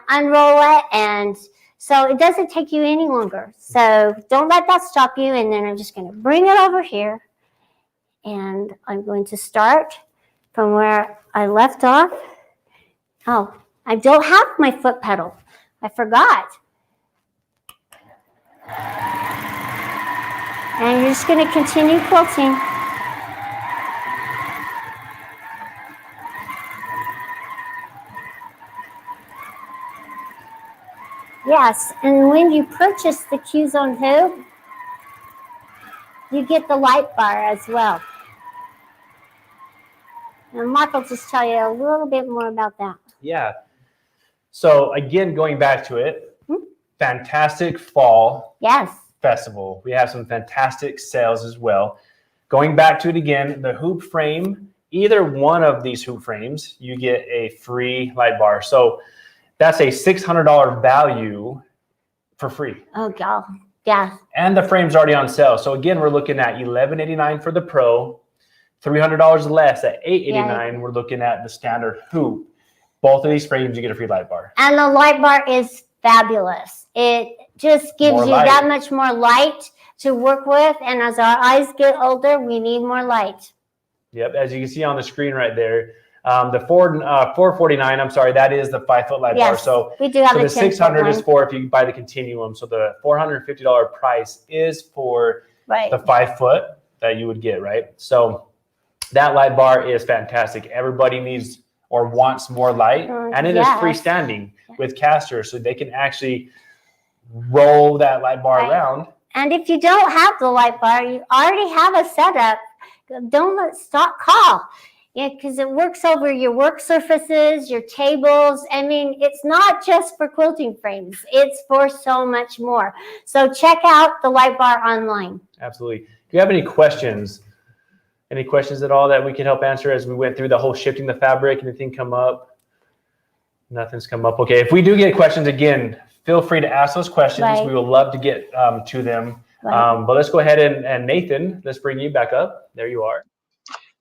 unroll it, and so it doesn't take you any longer. So don't let that stop you. And then I'm just going to bring it over here, and I'm going to start from where I left off. Oh, I don't have my foot pedal. I forgot. And you're just going to continue quilting. Yes, and when you purchase the Q-Zone hoop, you get the light bar as well. And Mark will just tell you a little bit more about that. Yeah. So again, going back to it, fantastic fall festival. We have some fantastic sales as well. Going back to it again, the hoop frame, either one of these hoop frames, you get a free light bar. So that's a $600 value for free. Oh, God. Yeah. And the frame's already on sale. So again, we're looking at $11.89 for the Pro, $300 less at $8.89. Yeah. We're looking at the standard hoop. Both of these frames, you get a free light bar. And the light bar is fabulous. It just gives you that much more light to work with. And as our eyes get older, we need more light. Yep, as you can see on the screen right there, the $449, I'm sorry, that is the 5-foot light bar. So we do have the $600 is for if you buy the continuum. So the $450 price is for the 5-foot that you would get, right? So that light bar is fantastic. Everybody needs or wants more light, and it is freestanding with casters, so they can actually roll that light bar around. And if you don't have the light bar, you already have a setup. Don't call. Yeah, because it works over your work surfaces, your tables. I mean, it's not just for quilting frames. It's for so much more. So check out the light bar online. Absolutely. Do you have any questions? Any questions at all that we can help answer as we went through the whole shifting the fabric? Anything come up? Nothing's come up. Okay, if we do get questions, again, feel free to ask those questions. We will love to get to them. But let's go ahead and Nathan, let's bring you back up. There you are.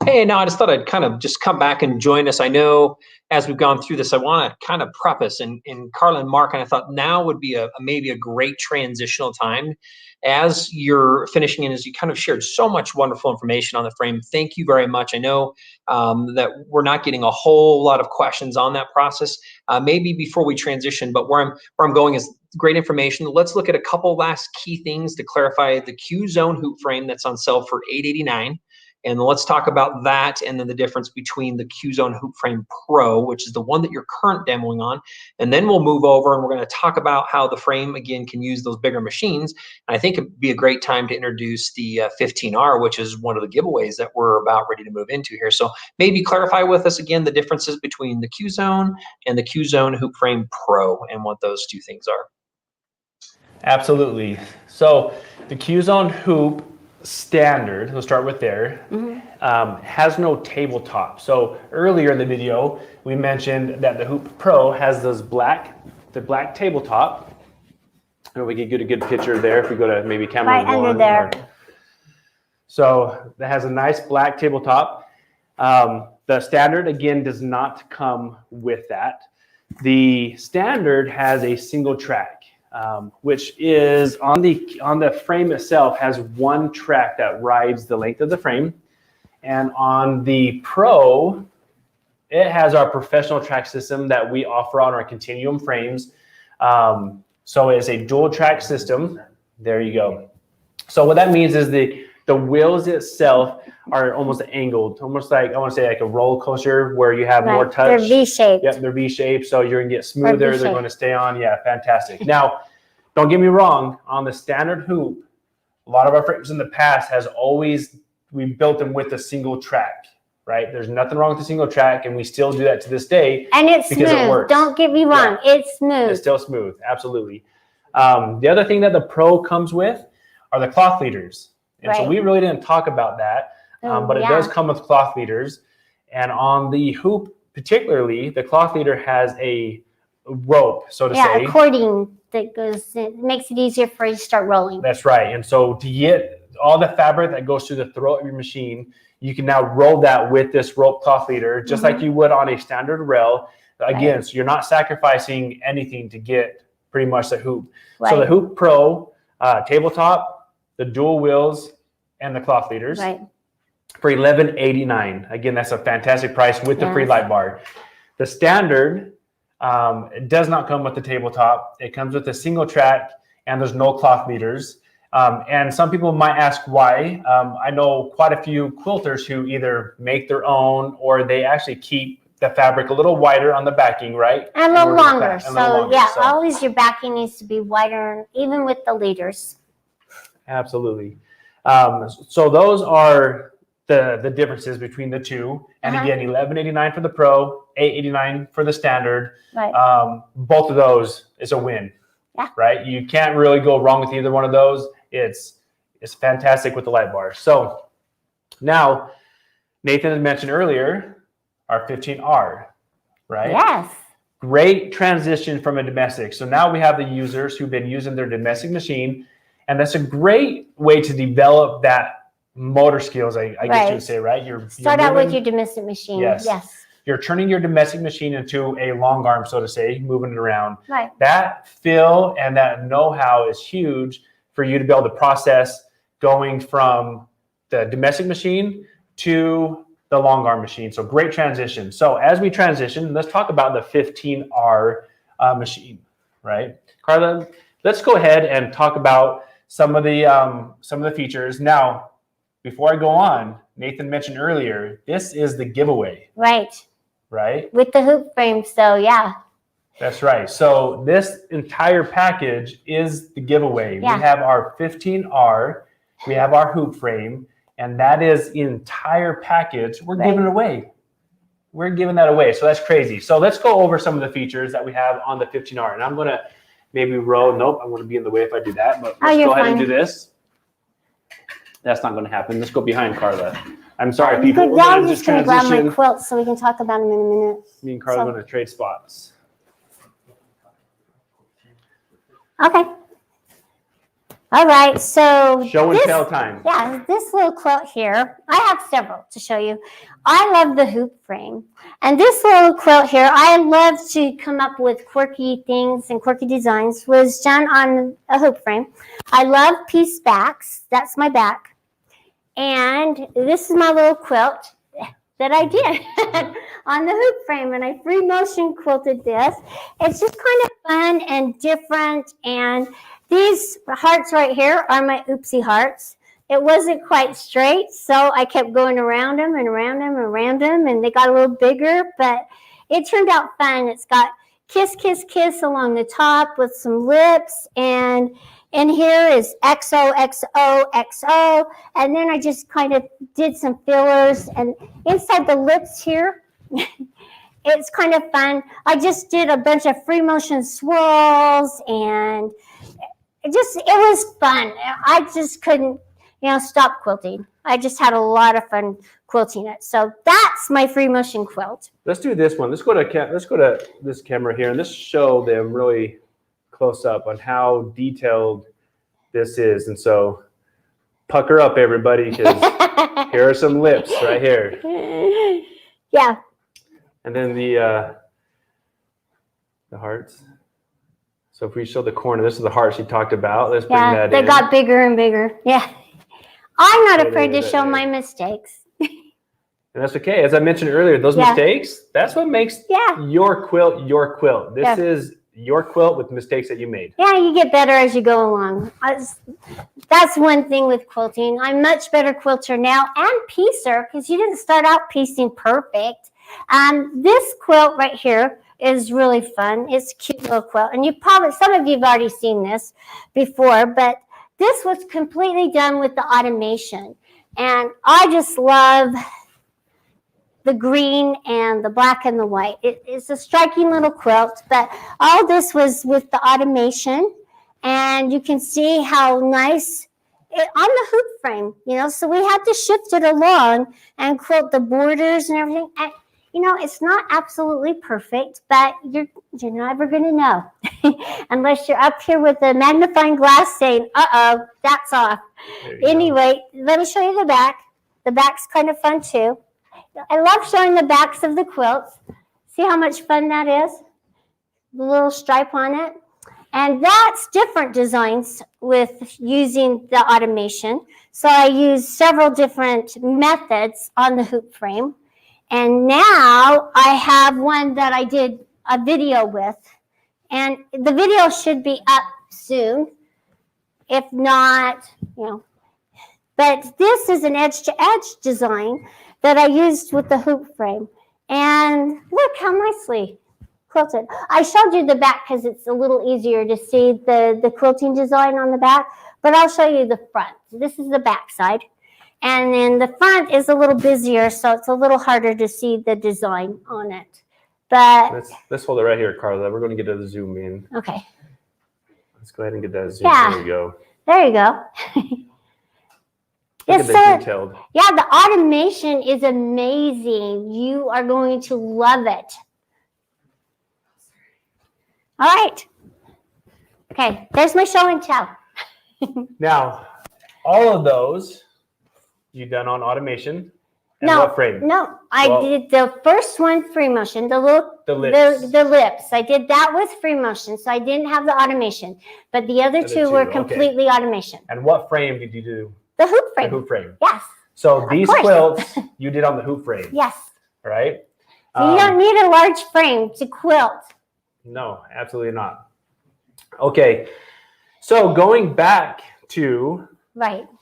Hey, now I just thought I'd kind of just come back and join us. I know as we've gone through this, I want to kind of preface, and Carla and Mark, and I thought now would be maybe a great transitional time as you're finishing in, as you kind of shared so much wonderful information on the frame. Thank you very much. I know that we're not getting a whole lot of questions on that process. Maybe before we transition, but where I'm going is great information. Let's look at a couple last key things to clarify the Q-Zone hoop frame that's on sale for $889. And let's talk about that, and then the difference between the Q-Zone Hoop Frame Pro, which is the one that you're current demoing on. And then we'll move over and we're going to talk about how the frame, again, can use those bigger machines. And I think it'd be a great time to introduce the 15R, which is one of the giveaways that we're about ready to move into here. So maybe clarify with us again the differences between the Q-Zone and the Q-Zone Hoop Frame Pro and what those two things are. Absolutely. So the Q-Zone Hoop Standard, we'll start with there, has no tabletop. So earlier in the video, we mentioned that the Hoop Pro has the black tabletop. And we can get a good picture there if we go to maybe camera one. Under there. So that has a nice black tabletop. The Standard, again, does not come with that. The Standard has a single track. Which is on the frame itself, has one track that rides the length of the frame, and on the Pro, it has our professional track system that we offer on our continuum frames. So it's a dual track system. There you go. So what that means is the wheels itself are almost angled, almost like, I want to say like a roller coaster where you have more touch. They're V-shaped. Yep, they're V-shaped, so you're going to get smoother. They're going to stay on. Yeah, fantastic. Now, don't get me wrong, on the Standard hoop, a lot of our frames in the past we built them with a single track, right? There's nothing wrong with the single track, and we still do that to this day. And it's smooth. It works. Don't get me wrong, it's smooth. It's still smooth, absolutely. The other thing that the Pro comes with are the cloth leaders. And so we really didn't talk about that, but it does come with cloth leaders. And on the hoop particularly, the cloth leader has a rope, so to say. Yeah, a cording that it makes it easier for you to start rolling. That's right. And so to get all the fabric that goes through the throat of your machine, you can now roll that with this rope cloth leader, just like you would on a standard rail. Again, so you're not sacrificing anything to get pretty much the hoop. So the Hoop Pro, tabletop, the dual wheels, and the cloth leaders for $1189. Again, that's a fantastic price with the free light bar. The Standard, it does not come with the tabletop. It comes with a single track, and there's no cloth leaders. And some people might ask why. I know quite a few quilters who either make their own or they actually keep the fabric a little wider on the backing, right? And a little longer. Always your backing needs to be wider, even with the leaders. Absolutely. So those are the differences between the two. And again, $11.89 for the Pro, $8.89 for the standard. Right. Both of those is a win. Yeah. Right? You can't really go wrong with either one of those. It's fantastic with the light bars. So now, Nathan had mentioned earlier our 15R, right? Yes. Great transition from a domestic. So now we have the users who've been using their domestic machine, and that's a great way to develop that motor skills, I guess you would say, right? Start out with your domestic machine. Yes. You're turning your domestic machine into a long arm, so to say, moving it around. Right. That feel and that know-how is huge for you to be able to process going from the domestic machine to the long arm machine. So great transition. So as we transition, let's talk about the 15R machine, right? Carla, let's go ahead and talk about some of the features. Now, before I go on, Nathan mentioned earlier, this is the giveaway. Right. Right? With the hoop frame, so yeah. That's right. So this entire package is the giveaway. Yeah. We have our 15R, we have our hoop frame, and that is the entire package. We're giving it away. We're giving that away. So that's crazy. So let's go over some of the features that we have on the 15R. And I'm going to maybe roll. Nope, I'm going to be in the way if I do that. But let's go ahead and do this. That's not going to happen. Let's go behind Carla. I'm sorry, people. Now I'm just going to grab my quilt so we can talk about them in a minute. Me and Carla are going to trade spots. Okay. All right, so show and tell time. Yeah, this little quilt here, I have several to show you. I love the hoop frame. And this little quilt here, I love to come up with quirky things and quirky designs, was done on a hoop frame. I love piece backs. That's my back. And this is my little quilt that I did on the hoop frame, and I free motion quilted this. It's just kind of fun and different, and these hearts right here are my oopsie hearts. It wasn't quite straight, so I kept going around them and around them and around them, and they got a little bigger, but it turned out fun. It's got kiss, kiss, kiss along the top with some lips, and in here is XO, XO, XO, and then I just kind of did some fillers, and inside the lips here, it's kind of fun. I just did a bunch of free motion swirls, and it was fun. I just couldn't, stop quilting. I just had a lot of fun quilting it. So that's my free motion quilt. Let's do this one. Let's go to this camera here, and let's show them really close up on how detailed this is. And so pucker up, everybody, because here are some lips right here. Yeah. And then the hearts. So if we show the corner, this is the heart she talked about. Let's bring that in. They got bigger and bigger. Yeah. I'm not afraid to show my mistakes. And that's okay. As I mentioned earlier, those mistakes, that's what makes your quilt your quilt. This is your quilt with mistakes that you made. Yeah, you get better as you go along. That's one thing with quilting. I'm much better quilter now and piecer, because you didn't start out piecing perfect. This quilt right here is really fun. It's a cute little quilt. And some of you have already seen this before, but this was completely done with the automation. And I just love the green and the black and the white. It's a striking little quilt, but all this was with the automation, and you can see how nice on the hoop frame, so we had to shift it along and quilt the borders and everything. And, it's not absolutely perfect, but you're never going to know unless you're up here with a magnifying glass saying, uh-oh, that's off. Anyway, let me show you the back. The back's kind of fun too. I love showing the backs of the quilts. See how much fun that is? The little stripe on it. And that's different designs with using the automation. So I use several different methods on the hoop frame. And now I have one that I did a video with. And the video should be up soon. If not, But this is an edge-to-edge design that I used with the hoop frame. And look how nicely quilted. I showed you the back because it's a little easier to see the quilting design on the back, but I'll show you the front. This is the back side. And then the front is a little busier, so it's a little harder to see the design on it. But let's hold it right here, Carla. We're going to get a zoom in. Okay. Let's go ahead and get that zoom. Yeah. There you go. There you go. Look at the detailed. Yeah, the automation is amazing. You are going to love it. All right. Okay, there's my show and tell. Now, all of those you done on automation. And No, what frame? no, I did the first one free motion, the lips. the lips. I did that with free motion, so I didn't have the automation. But the other two were completely automation. And what frame did you do? The hoop frame. The hoop frame. Yes. So these quilts you did on the hoop frame. Yes. Right? So you don't need a large frame to quilt. No, absolutely not. Okay. So going back to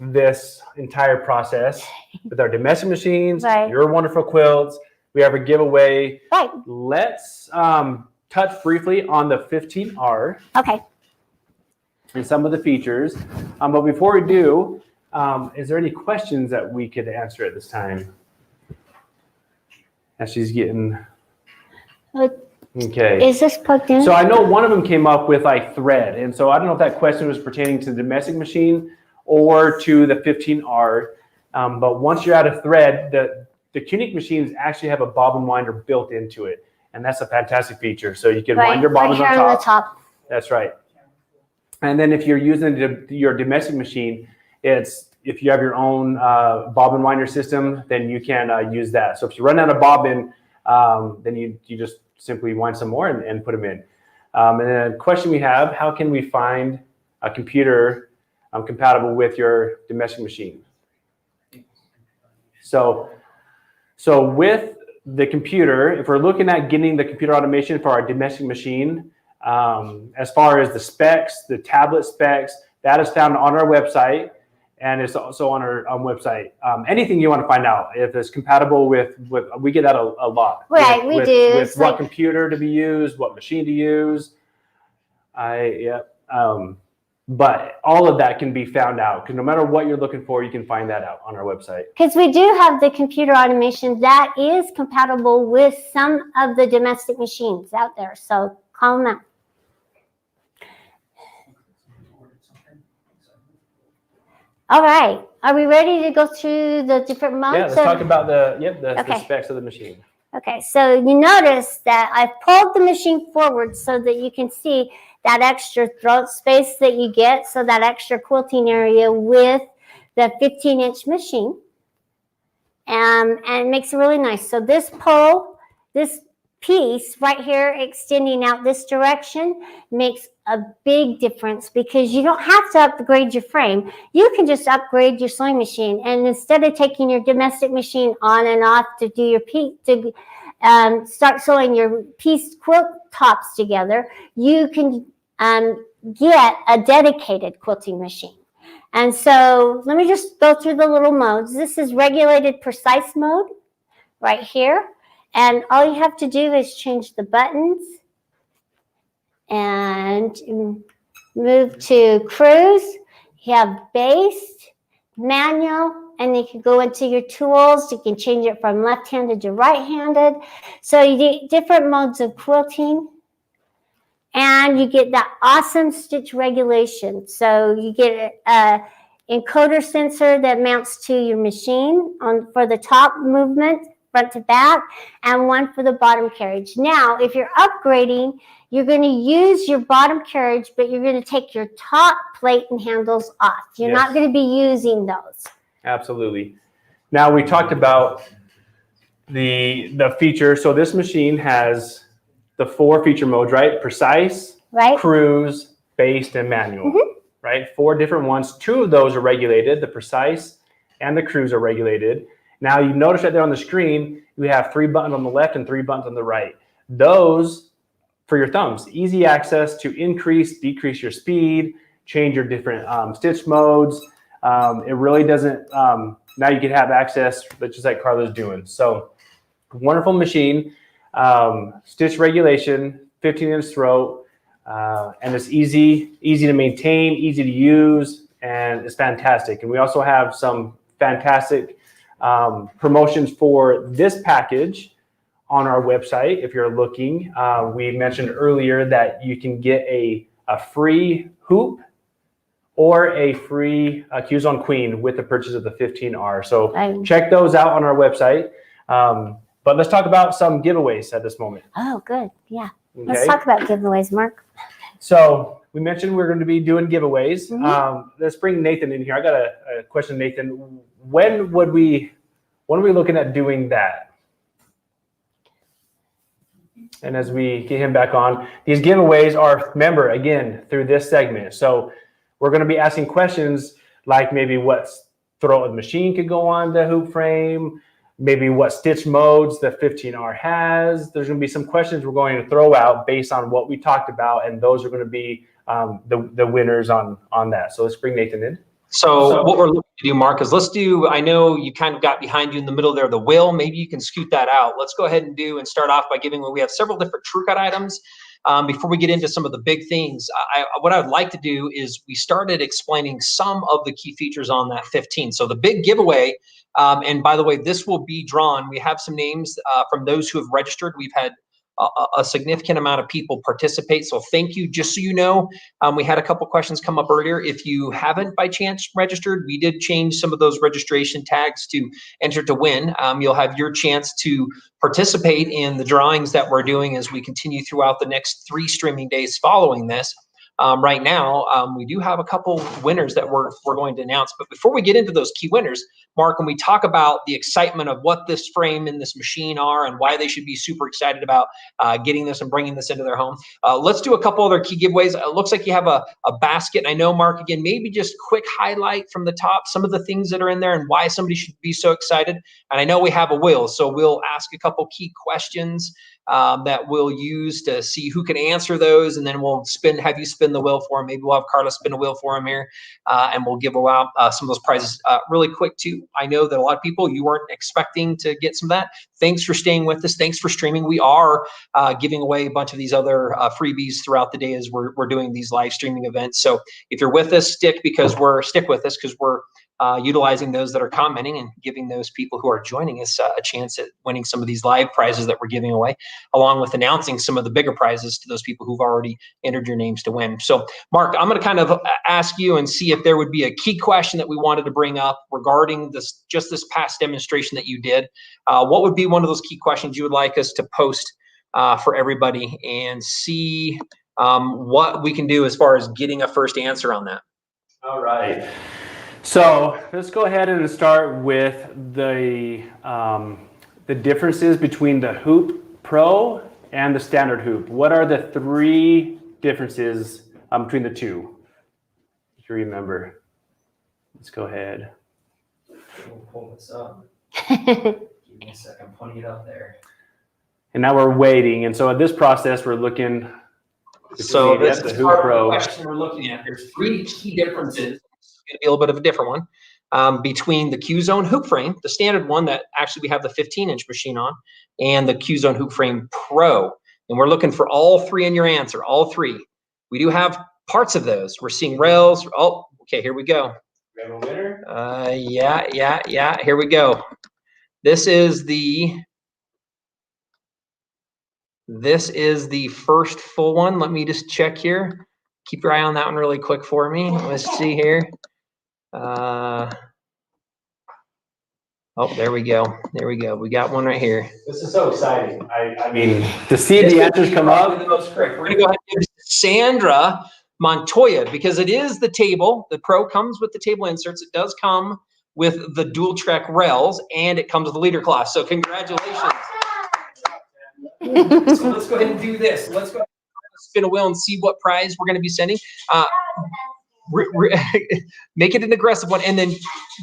this entire process with our domestic machines, your wonderful quilts, we have a giveaway. Right. Let's touch briefly on the 15R. Okay. And some of the features. But before we do, is there any questions that we could answer at this time? As she's getting... Okay. Is this plugged in? So I know one of them came up with like thread. And so I don't know if that question was pertaining to the domestic machine or to the 15R. But once you're out of thread, the Quilting machines actually have a bobbin winder built into it. And that's a fantastic feature. So you can wind your bobbins on top. On the top. That's right. And then if you're using your domestic machine, if you have your own bobbin winder system, then you can use that. So if you run out of bobbin, then you just simply wind some more and put them in. And then a question we have, how can we find a computer compatible with your domestic machine? So with the computer, if we're looking at getting the computer automation for our domestic machine, as far as the specs, the tablet specs, that is found on our website. And it's also on our website. Anything you want to find out, if it's compatible with we get that a lot. Right, we do. With what computer to be used, what machine to use. But all of that can be found out, because no matter what you're looking for, you can find that out on our website. Because we do have the computer automation that is compatible with some of the domestic machines out there. So call them out. All right. Are we ready to go through the different modes? Yeah, let's talk about the specs of the machine. Okay, so you notice that I pulled the machine forward so that you can see that extra throat space that you get, so that extra quilting area with the 15-inch machine. And it makes it really nice. So this piece right here extending out this direction makes a big difference, because you don't have to upgrade your frame. You can just upgrade your sewing machine, and instead of taking your domestic machine on and off to do your start sewing your piece quilt tops together, you can get a dedicated quilting machine. And so let me just go through the little modes. This is regulated precise mode right here. And all you have to do is change the buttons and move to cruise. You have base, manual, and you can go into your tools. You can change it from left-handed to right-handed. So you get different modes of quilting. And you get that awesome stitch regulation. So you get an encoder sensor that mounts to your machine for the top movement, front to back, and one for the bottom carriage. Now, if you're upgrading, you're going to use your bottom carriage, but you're going to take your top plate and handles off. You're not going to be using those. Absolutely. Now, we talked about the feature. So this machine has the 4 feature modes, right? Precise, cruise, based, and manual, right? 4 different ones. 2 of those are regulated. The precise and the cruise are regulated. Now, you notice right there on the screen, we have 3 buttons on the left and 3 buttons on the right. Those, for your thumbs, easy access to increase, decrease your speed, change your different stitch modes. It really doesn't, now you can have access, but just like Carla's doing. So, wonderful machine. stitch regulation, 15-inch throat, and it's easy to maintain, easy to use, and it's fantastic. And we also have some fantastic promotions for this package on our website. If you're looking, we mentioned earlier that you can get a free hoop or a free Q-Zone Queen with the purchase of the 15R. So check those out on our website. But let's talk about some giveaways at this moment. Oh, good. Yeah. Okay. Let's talk about giveaways, Mark. So we mentioned we're going to be doing giveaways. Mm-hmm. Let's bring Nathan in here. I got a question, Nathan. When are we looking at doing that? And as we get him back on, these giveaways are, remember, again, through this segment. So we're going to be asking questions like maybe what throw of the machine could go on the hoop frame, maybe what stitch modes the 15R has. There's going to be some questions we're going to throw out based on what we talked about, and those are going to be the winners on that. So let's bring Nathan in. So what we're looking to do, Mark, is let's do, I know you kind of got behind you in the middle there, the wheel. Maybe you can scoot that out. Let's go ahead and start off by giving, we have several different true cut items. Before we get into some of the big things, what I would like to do is we started explaining some of the key features on that 15. So the big giveaway, and by the way, this will be drawn. We have some names from those who have registered. We've had a significant amount of people participate. So thank you. Just so you know, we had a couple questions come up earlier. If you haven't by chance registered, we did change some of those registration tags to enter to win. You'll have your chance to participate in the drawings that we're doing as we continue throughout the next 3 streaming days following this. Right now, we do have a couple winners that we're going to announce. But before we get into those key winners, Mark, when we talk about the excitement of what this frame and this machine are and why they should be super excited about getting this and bringing this into their home, let's do a couple other key giveaways. It looks like you have a basket. And I know, Mark, again, maybe just quick highlight from the top, some of the things that are in there and why somebody should be so excited. And I know we have a wheel, so we'll ask a couple key questions that we'll use to see who can answer those, and then we'll have you spin the wheel for him. Maybe we'll have Carla spin a wheel for him here, and we'll give out some of those prizes really quick too. I know that a lot of people, you weren't expecting to get some of that. Thanks for staying with us. Thanks for streaming. We are giving away a bunch of these other freebies throughout the day as we're doing these live streaming events. So if you're with us, stick with us because we're utilizing those that are commenting and giving those people who are joining us a chance at winning some of these live prizes that we're giving away, along with announcing some of the bigger prizes to those people who've already entered your names to win. So, Mark, I'm going to kind of ask you and see if there would be a key question that we wanted to bring up regarding this past demonstration that you did. What would be one of those key questions you would like us to post for everybody and see what we can do as far as getting a first answer on that? All right. So let's go ahead and start with the differences between the Hoop Pro and the standard hoop. What are the 3 differences between the two? If you remember, let's go ahead. We'll pull this up. Give me a second, putting it up there. And now we're waiting. And so at this process, we're looking. So this the is Hoop Pro. the question we're looking at. There's 3 key differences. It's going to be a little bit of a different one between the Q-Zone hoop frame, the standard one that actually we have the 15-inch machine on, and the Q-Zone hoop frame Pro. And we're looking for all 3 in your answer, all 3. We do have parts of those. We're seeing rails. Oh, okay, here we go. We have a winner? Yeah. Here we go. This is the first full one. Let me just check here. Keep your eye on that one really quick for me. Let's see here. Oh, there we go. We got one right here. This is so exciting. I mean, To see the answers come up. The most correct. We're going to go ahead and give Sandra Montoya, because it is the table. The Pro comes with the table inserts. It does come with the dual track rails, and it comes with the leader class. So congratulations. So let's go ahead and do this. Let's go ahead and spin a wheel and see what prize we're going to be sending. Make it an aggressive one. And then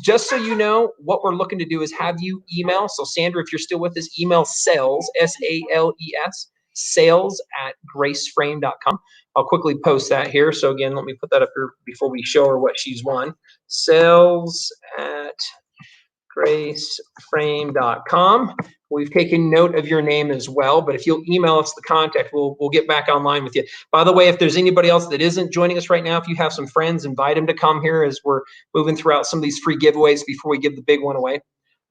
just so you know, what we're looking to do is have you email. So Sandra, if you're still with us, email sales, S-A-L-E-S, sales@graceframe.com. I'll quickly post that here. So again, let me put that up here before we show her what she's won. Sales@graceframe.com. We've taken note of your name as well, but if you'll email us the contact, we'll get back online with you. By the way, if there's anybody else that isn't joining us right now, if you have some friends, invite them to come here as we're moving throughout some of these free giveaways before we give the big one away.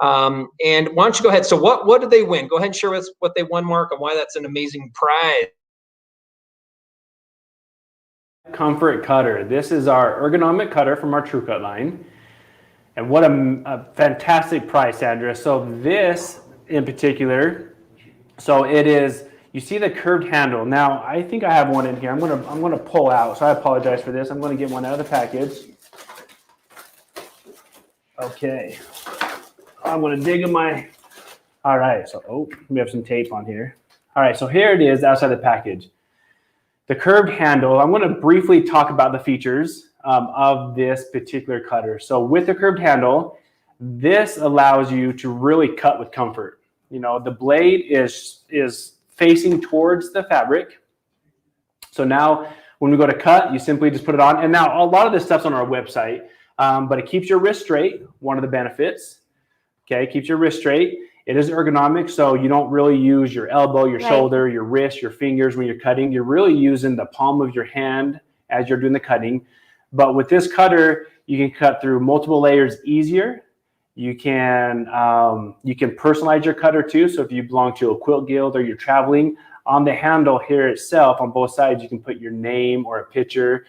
And why don't you go ahead? So what did they win? Go ahead and share with us what they won, Mark, and why that's an amazing prize. Comfort cutter. This is our ergonomic cutter from our TrueCut line. And what a fantastic price, Sandra. So this in particular, so it is, you see the curved handle. Now, I think I have one in here. I'm gonna pull out, so I apologize for this. I'm gonna get one out of the package. Okay. I'm gonna dig in my, all right, so, oh, we have some tape on here. All right, so here it is outside the package. The curved handle, I'm going to briefly talk about the features of this particular cutter. So with the curved handle, this allows you to really cut with comfort. You know, the blade is facing towards the fabric. So now when we go to cut, you simply just put it on. And now a lot of this stuff's on our website, but it keeps your wrist straight, one of the benefits. Okay, keeps your wrist straight. It is ergonomic, so you don't really use your elbow, your shoulder, your wrist, your fingers when you're cutting. You're really using the palm of your hand as you're doing the cutting. But with this cutter, you can cut through multiple layers easier. You can personalize your cutter too. So if you belong to a quilt guild or you're traveling, on the handle here itself, on both sides, you can put your name or a picture.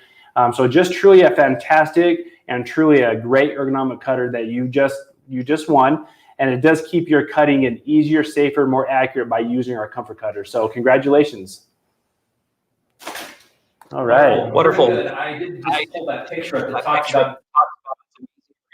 So just truly a fantastic and truly a great ergonomic cutter that you just won. And it does keep your cutting in easier, safer, more accurate by using our comfort cutter. So congratulations. All right. Oh, wonderful. I did just pull that picture at the top about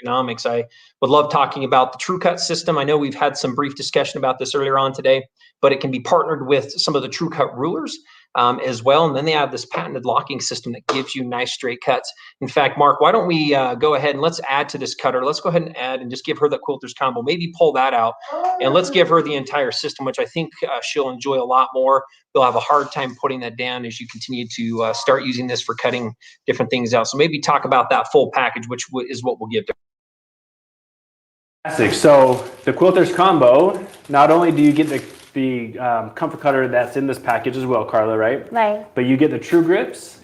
ergonomics. I would love talking about the TrueCut system. I know we've had some brief discussion about this earlier on today, but it can be partnered with some of the TrueCut rulers as well. And then they have this patented locking system that gives you nice straight cuts. In fact, Mark, why don't we go ahead and let's add to this cutter. Let's go ahead and add and just give her the quilters combo. Maybe pull that out and let's give her the entire system, which I think she'll enjoy a lot more. You'll have a hard time putting that down as you continue to start using this for cutting different things out. So maybe talk about that full package, which is what we'll give to her. Fantastic. So the quilters combo, not only do you get the comfort cutter that's in this package as well, Carla, right? Right. But you get the true grips.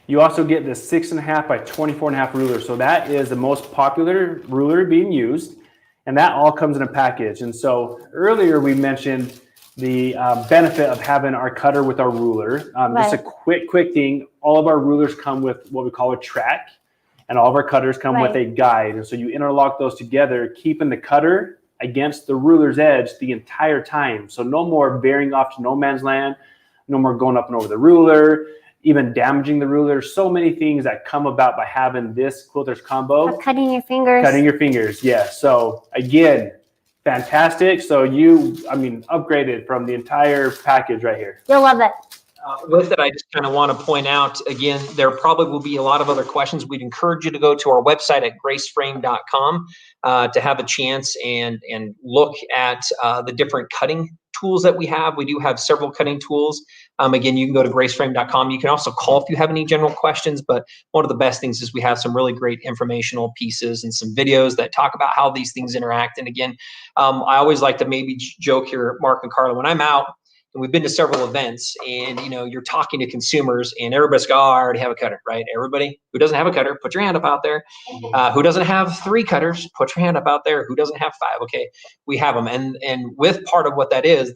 You also get the 6.5 by 24.5 ruler. So that is the most popular ruler being used. And that all comes in a package. And so earlier we mentioned the benefit of having our cutter with our ruler. Just a quick thing. All of our rulers come with what we call a track. And all of our cutters come with a guide. And so you interlock those together, keeping the cutter against the ruler's edge the entire time. So no more veering off to no man's land, no more going up and over the ruler, even damaging the ruler. So many things that come about by having this quilters combo. Or cutting your fingers. Cutting your fingers, yes. So again, fantastic. So upgraded from the entire package right here. You'll love it. With it, I just kind of want to point out, again, there probably will be a lot of other questions. We'd encourage you to go to our website at graceframe.com to have a chance and look at the different cutting tools that we have. We do have several cutting tools. Again, you can go to graceframe.com. You can also call if you have any general questions, but one of the best things is we have some really great informational pieces and some videos that talk about how these things interact. And again, I always like to maybe joke here, Mark and Carla, when I'm out, and we've been to several events and, you're talking to consumers and everybody's like, oh, I already have a cutter, right? Everybody who doesn't have a cutter, put your hand up out there. Who doesn't have 3 cutters, put your hand up out there. Who doesn't have 5? Okay, we have them. And with part of what that is,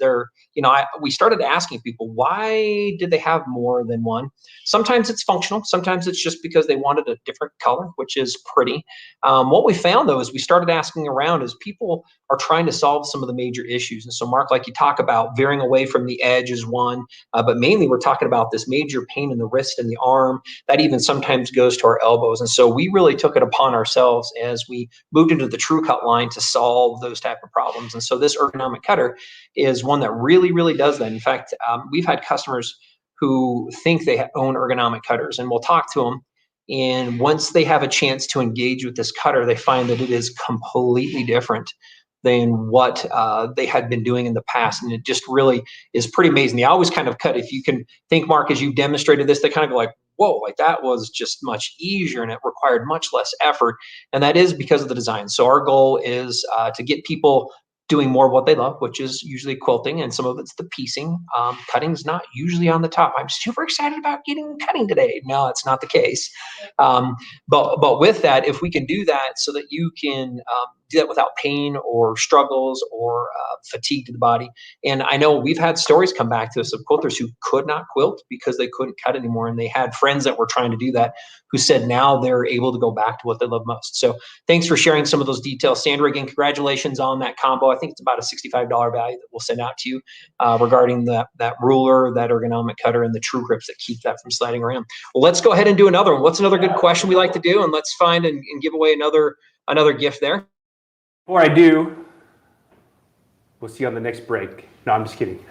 we started asking people, why did they have more than one? Sometimes it's functional. Sometimes it's just because they wanted a different color, which is pretty. What we found though, is we started asking around is people are trying to solve some of the major issues. And so Mark, like you talk about veering away from the edge is one, but mainly we're talking about this major pain in the wrist and the arm that even sometimes goes to our elbows. And so we really took it upon ourselves as we moved into the TrueCut line to solve those type of problems. And so this ergonomic cutter is one that really, really does that. In fact, we've had customers who think they own ergonomic cutters, and we'll talk to them. And once they have a chance to engage with this cutter, they find that it is completely different than what they had been doing in the past. And it just really is pretty amazing. They always kind of cut, if you can think, Mark, as you've demonstrated this, they kind of go like, whoa, like that was just much easier and it required much less effort. And that is because of the design. So our goal is to get people doing more of what they love, which is usually quilting, and some of it's the piecing. Cutting's not usually on the top. I'm super excited about getting cutting today. No, it's not the case. But with that, if we can do that so that you can do that without pain or struggles or fatigue to the body. And I know we've had stories come back to us of quilters who could not quilt because they couldn't cut anymore, and they had friends that were trying to do that who said now they're able to go back to what they love most. So thanks for sharing some of those details. Sandra, again, congratulations on that combo. I think it's about a $65 value that we'll send out to you regarding that ruler, that ergonomic cutter, and the true grips that keep that from sliding around. Well, let's go ahead and do another one. What's another good question we like to do? And let's find and give away another gift there. Before I do, we'll see you on the next break. No, I'm just kidding.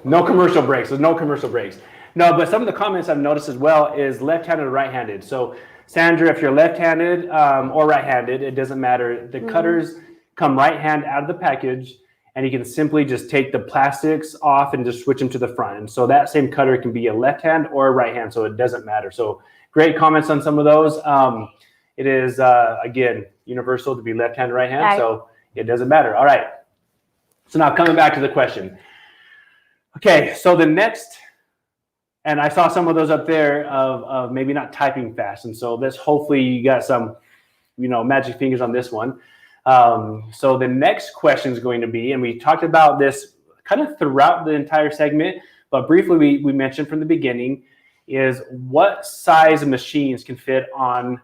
No commercial breaks. There's no commercial breaks. No, but some of the comments I've noticed as well is left-handed or right-handed. So Sandra, if you're left-handed or right-handed, it doesn't matter. The cutters come right-hand out of the package, and you can simply just take the plastics off and just switch them to the front. And so that same cutter can be a left-hand or a right-hand, so it doesn't matter. So great comments on some of those. It is, again, universal to be left-hand, right-hand, so it doesn't matter. All right. So now coming back to the question. Okay, so the next, and I saw some of those up there of maybe not typing fast. And so this, hopefully you got some, magic fingers on this one. So the next question is going to be, and we talked about this kind of throughout the entire segment, but briefly we mentioned from the beginning, is what size of machines can fit on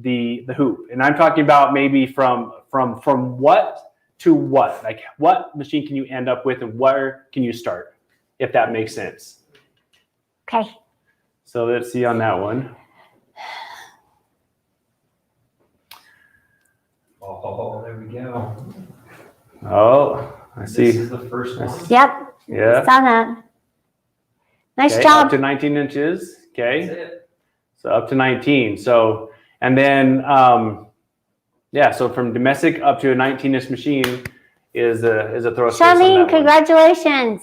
the hoop. And I'm talking about maybe from what to what, like what machine can you end up with and where can you start, if that makes sense. Okay. So let's see on that one. Oh, there we go. Oh, I see. This is the first one. Yep. Yeah. Saw that. Nice Okay, job. up to 19 inches. Okay. That's it. So up to 19. So, and then, so from domestic up to a 19-inch machine is a throw space on that Charlene, one. congratulations.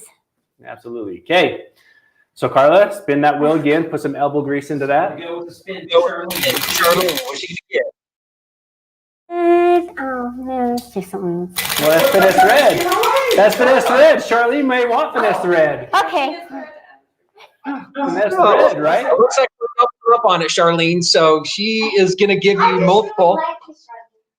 Absolutely. Okay. So Carla, spin that wheel again. Put some elbow grease into that. Go with the spin. Charlene, what's she gonna get? Oh, no, let's do something. Well, that's finesse thread. That's finesse thread. Charlene may want finesse thread. Okay. Finesse thread, right? It looks like we're up on it, Charlene. So she is gonna give you multiple.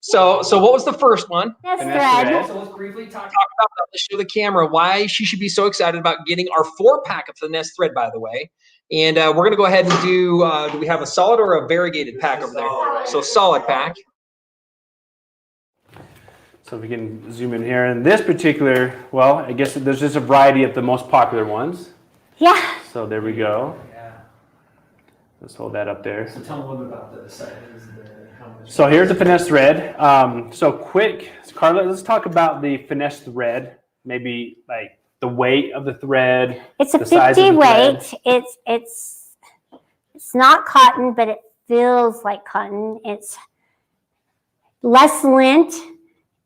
So what was the first one? That's Finesse thread. thread. So let's briefly talk About that. Let's show the camera why she should be so excited about getting our 4-pack of finesse thread, by the way. And we're gonna go ahead and do we have a solid or a variegated pack over there? So solid pack. So if we can zoom in here. And this particular, well, I guess there's just a variety of the most popular ones. Yeah. So there we go. Yeah. Let's hold that up there. So tell me a little bit about the size, how much. So here's the finesse thread. So quick, Carla, let's talk about the finesse thread. Maybe like the weight of the thread. It's a the size 50 of the weight. thread. It's not cotton, but it feels like cotton. It's less lint,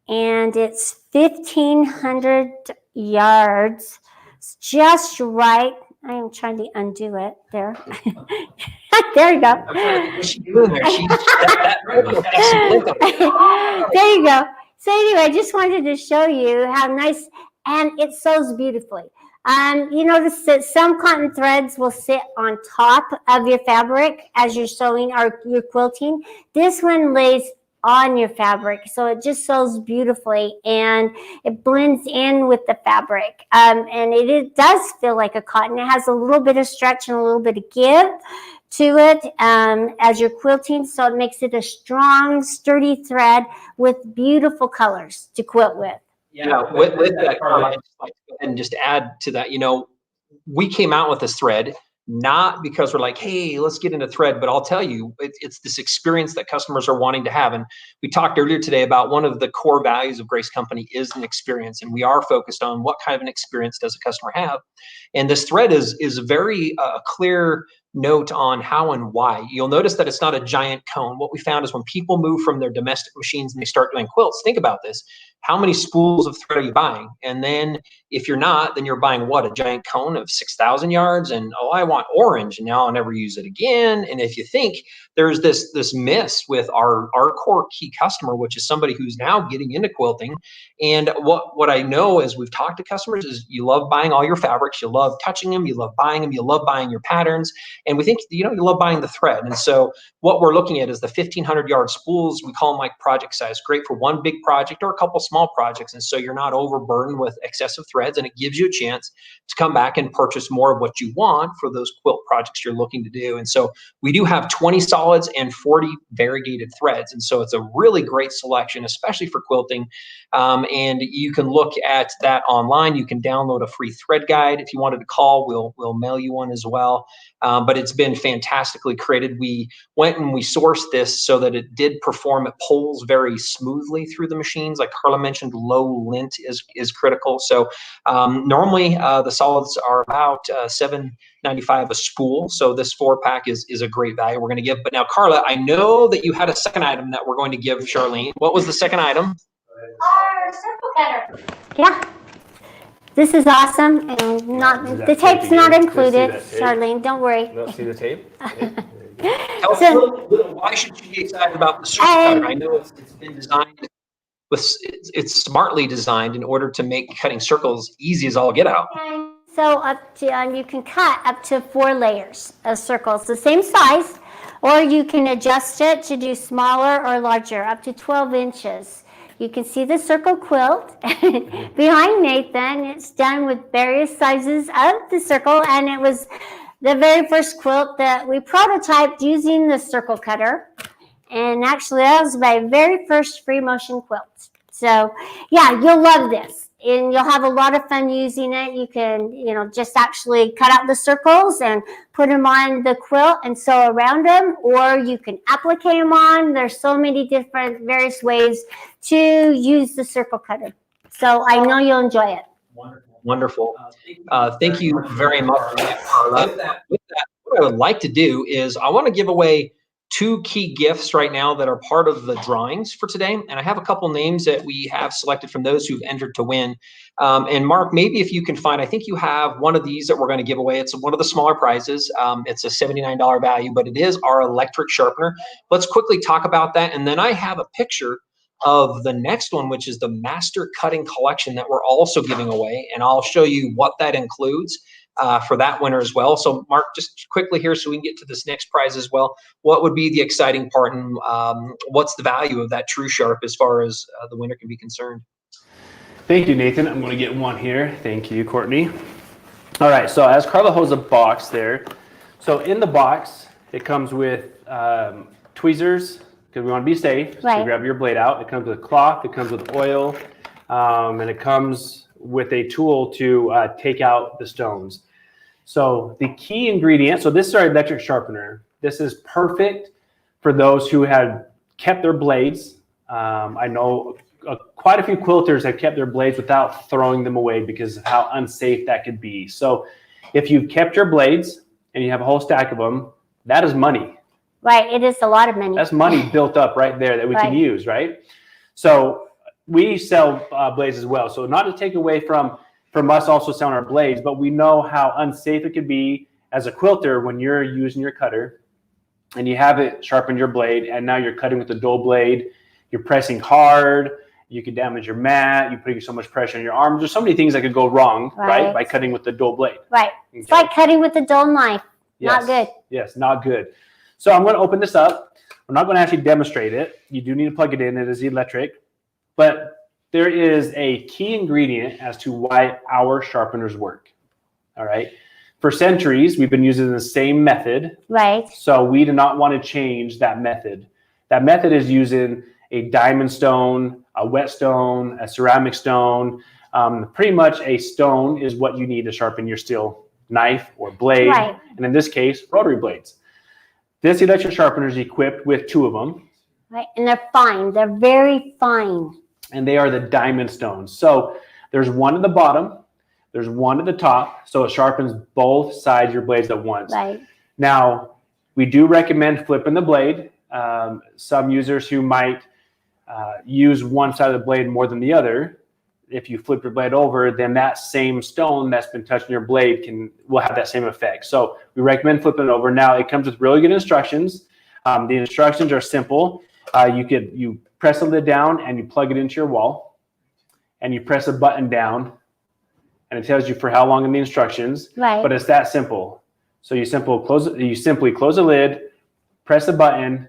and it's 1,500 yards. It's just right. I am trying to undo it there. There you go. What's she doing there? There you go. So anyway, I just wanted to show you how nice, and it sews beautifully. You notice that some cotton threads will sit on top of your fabric as you're sewing or you're quilting. This one lays on your fabric, so it just sews beautifully and it blends in with the fabric. And it does feel like a cotton. It has a little bit of stretch and a little bit of give to it as you're quilting, so it makes it a strong, sturdy thread with beautiful colors to quilt with. Yeah, with that, I'd just like to go ahead and just add to that. We came out with this thread not because we're like, hey, let's get into thread, but I'll tell you, it's this experience that customers are wanting to have. And we talked earlier today about one of the core values of Grace Company is an experience, and we are focused on what kind of an experience does a customer have. And this thread is a very clear note on how and why. You'll notice that it's not a giant cone. What we found is when people move from their domestic machines and they start doing quilts, think about this. how many spools of thread are you buying? And then if you're not, then you're buying what? A giant cone of 6,000 yards, and oh, I want orange, and now I'll never use it again. And if you think there's this miss with our core key customer, which is somebody who's now getting into quilting. And what I know as we've talked to customers is you love buying all your fabrics, you love touching them, you love buying them, you love buying your patterns, and we think, you know, you love buying the thread. And so what we're looking at is the 1,500 yard spools. We call them like project size, great for one big project or a couple small projects. And so you're not overburdened with excessive threads, and it gives you a chance to come back and purchase more of what you want for those quilt projects you're looking to do. And so we do have 20 solids and 40 variegated threads. And so it's a really great selection, especially for quilting. And you can look at that online. You can download a free thread guide. If you wanted to call, we'll mail you one as well. But it's been fantastically created. We went and we sourced this so that it did perform. It pulls very smoothly through the machines. Like Carla mentioned, low lint is critical. So normally the solids are about $7.95 a spool. So this 4-pack is a great value we're going to give. But now, Carla, I know that you had a second item that we're going to give Charlene. What was the second item? Our circle cutter. Yeah. This is awesome, and not the tape's not included, Charlene. Don't worry. Let's see the tape. Tell us a little, why should you be excited about the circle cutter? I know it's been designed it's smartly designed in order to make cutting circles easy as all get out. So up to you can cut up to 4 layers of circles, the same size, or you can adjust it to do smaller or larger, up to 12 inches. You can see the circle quilt behind Nathan. It's done with various sizes of the circle, and it was the very first quilt that we prototyped using the circle cutter. And actually, that was my very first free motion quilt. So yeah, you'll love this, and you'll have a lot of fun using it. You can, just actually cut out the circles and put them on the quilt and sew around them, or you can applique them on. There's so many different various ways to use the circle cutter. So I know you'll enjoy it. Wonderful. Thank you very much for that, Carla. With that, what I would like to do is I want to give away 2 key gifts right now that are part of the drawings for today. And I have a couple names that we have selected from those who've entered to win. And Mark, maybe if you can find, I think you have one of these that we're going to give away. It's one of the smaller prizes. It's a $79 value, but it is our electric sharpener. Let's quickly talk about that. And then I have a picture of the next one, which is the Master Cutting Collection that we're also giving away. And I'll show you what that includes for that winner as well. So Mark, just quickly here so we can get to this next prize as well. What would be the exciting part, and what's the value of that True Sharp as far as the winner can be concerned? Thank you, Nathan. I'm going to get one here. Thank you, Courtney. All right, so as Carla holds a box there, so in the box, it comes with tweezers, because we want to be safe. Right. So grab your blade out. It comes with cloth, it comes with oil, and it comes with a tool to take out the stones. So the key ingredient, so this is our electric sharpener. This is perfect for those who have kept their blades. I know quite a few quilters have kept their blades without throwing them away because of how unsafe that could be. So if you've kept your blades and you have a whole stack of them, that is money. Right, it is a lot of money. That's money built up right there that we can use, right? So we sell blades as well. So not to take away from us also selling our blades, but we know how unsafe it could be as a quilter when you're using your cutter and you have it sharpened your blade, and now you're cutting with a dull blade. You're pressing hard. You could damage your mat. You're putting so much pressure on your arms. There's so many things that could go wrong, right? By cutting with the dull blade. Right. Okay. It's like cutting with a dull knife. Yes. Not good. Yes, not good. So I'm going to open this up. We're not going to actually demonstrate it. You do need to plug it in. It is electric. But there is a key ingredient as to why our sharpeners work. All right. For centuries, we've been using the same method. Right. So we do not want to change that method. That method is using a diamond stone, a whetstone, a ceramic stone. Pretty much a stone is what you need to sharpen your steel knife or blade. Right. And in this case, rotary blades. This electric sharpener is equipped with 2 of them. Right. And they're fine. They're very fine. And they are the diamond stones. So there's one at the bottom, there's one at the top, so it sharpens both sides of your blades at once. Right. Now, we do recommend flipping the blade. Some users who might use one side of the blade more than the other, if you flip your blade over, then that same stone that's been touching your blade will have that same effect. So we recommend flipping it over. Now it comes with really good instructions. The instructions are simple. You press the lid down and you plug it into your wall, and you press a button down, and it tells you for how long in the instructions. Right. But it's that simple. So you simply close the lid, press a button,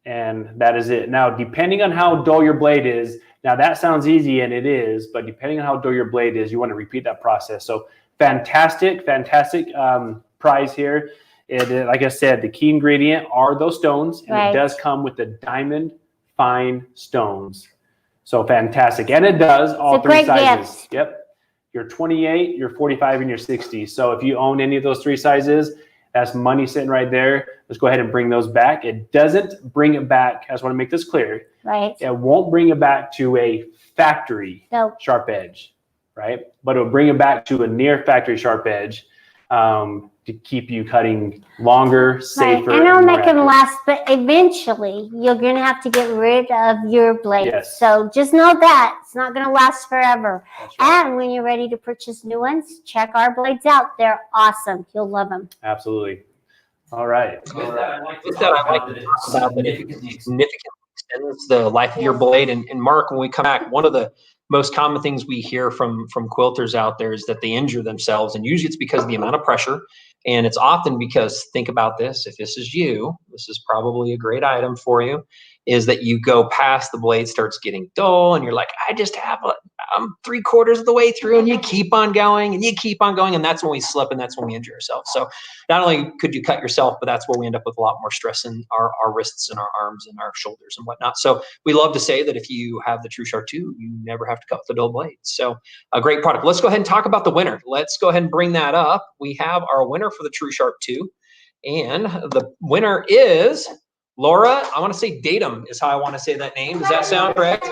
and that is it. Now, depending on how dull your blade is, now that sounds easy, and it is, but depending on how dull your blade is, you want to repeat that process. So fantastic prize here. Like I said, the key ingredient are those stones, and Right. it does come with the diamond fine stones. So fantastic. And it does all three sizes. Gift. Yep. Your 28, your 45, and your 60. So if you own any of those three sizes, that's money sitting right there. Let's go ahead and bring those back. It doesn't bring it back. I just want to make this clear. Right. It won't bring it back to a factory sharp edge, right? But it'll bring it back to a near factory sharp edge to keep you cutting longer, safer. Right. And it'll make them accurate. last, but eventually you're going to have to get rid of your blades. Yes. So just know that it's not going to last forever. That's right. And when you're ready to purchase new ones, check our blades out. They're awesome. You'll love them. Absolutely. All right. With that, I'd like to With that, talk I'd like about to that talk it about that it significantly significantly extends the life of your blade. And Mark, when we come back, one of the most common things we hear from quilters out there is that they injure themselves, and usually it's because of the amount of pressure. And it's often because, think about this, if this is you, this is probably a great item for you, is that you go past, the blade starts getting dull, and you're like, I'm 3/4 of the way through, and you keep on going, and you keep on going, and that's when we slip, and that's when we injure ourselves. So not only could you cut yourself, but that's where we end up with a lot more stress in our wrists and our arms and our shoulders and whatnot. So we love to say that if you have the True Sharp 2, you never have to cut with the dull blade. So a great product. Let's go ahead and talk about the winner. Let's go ahead and bring that up. We have our winner for the True Sharp 2, and the winner is Laura. I want to say Datum is how I want to say that name. Does that sound correct?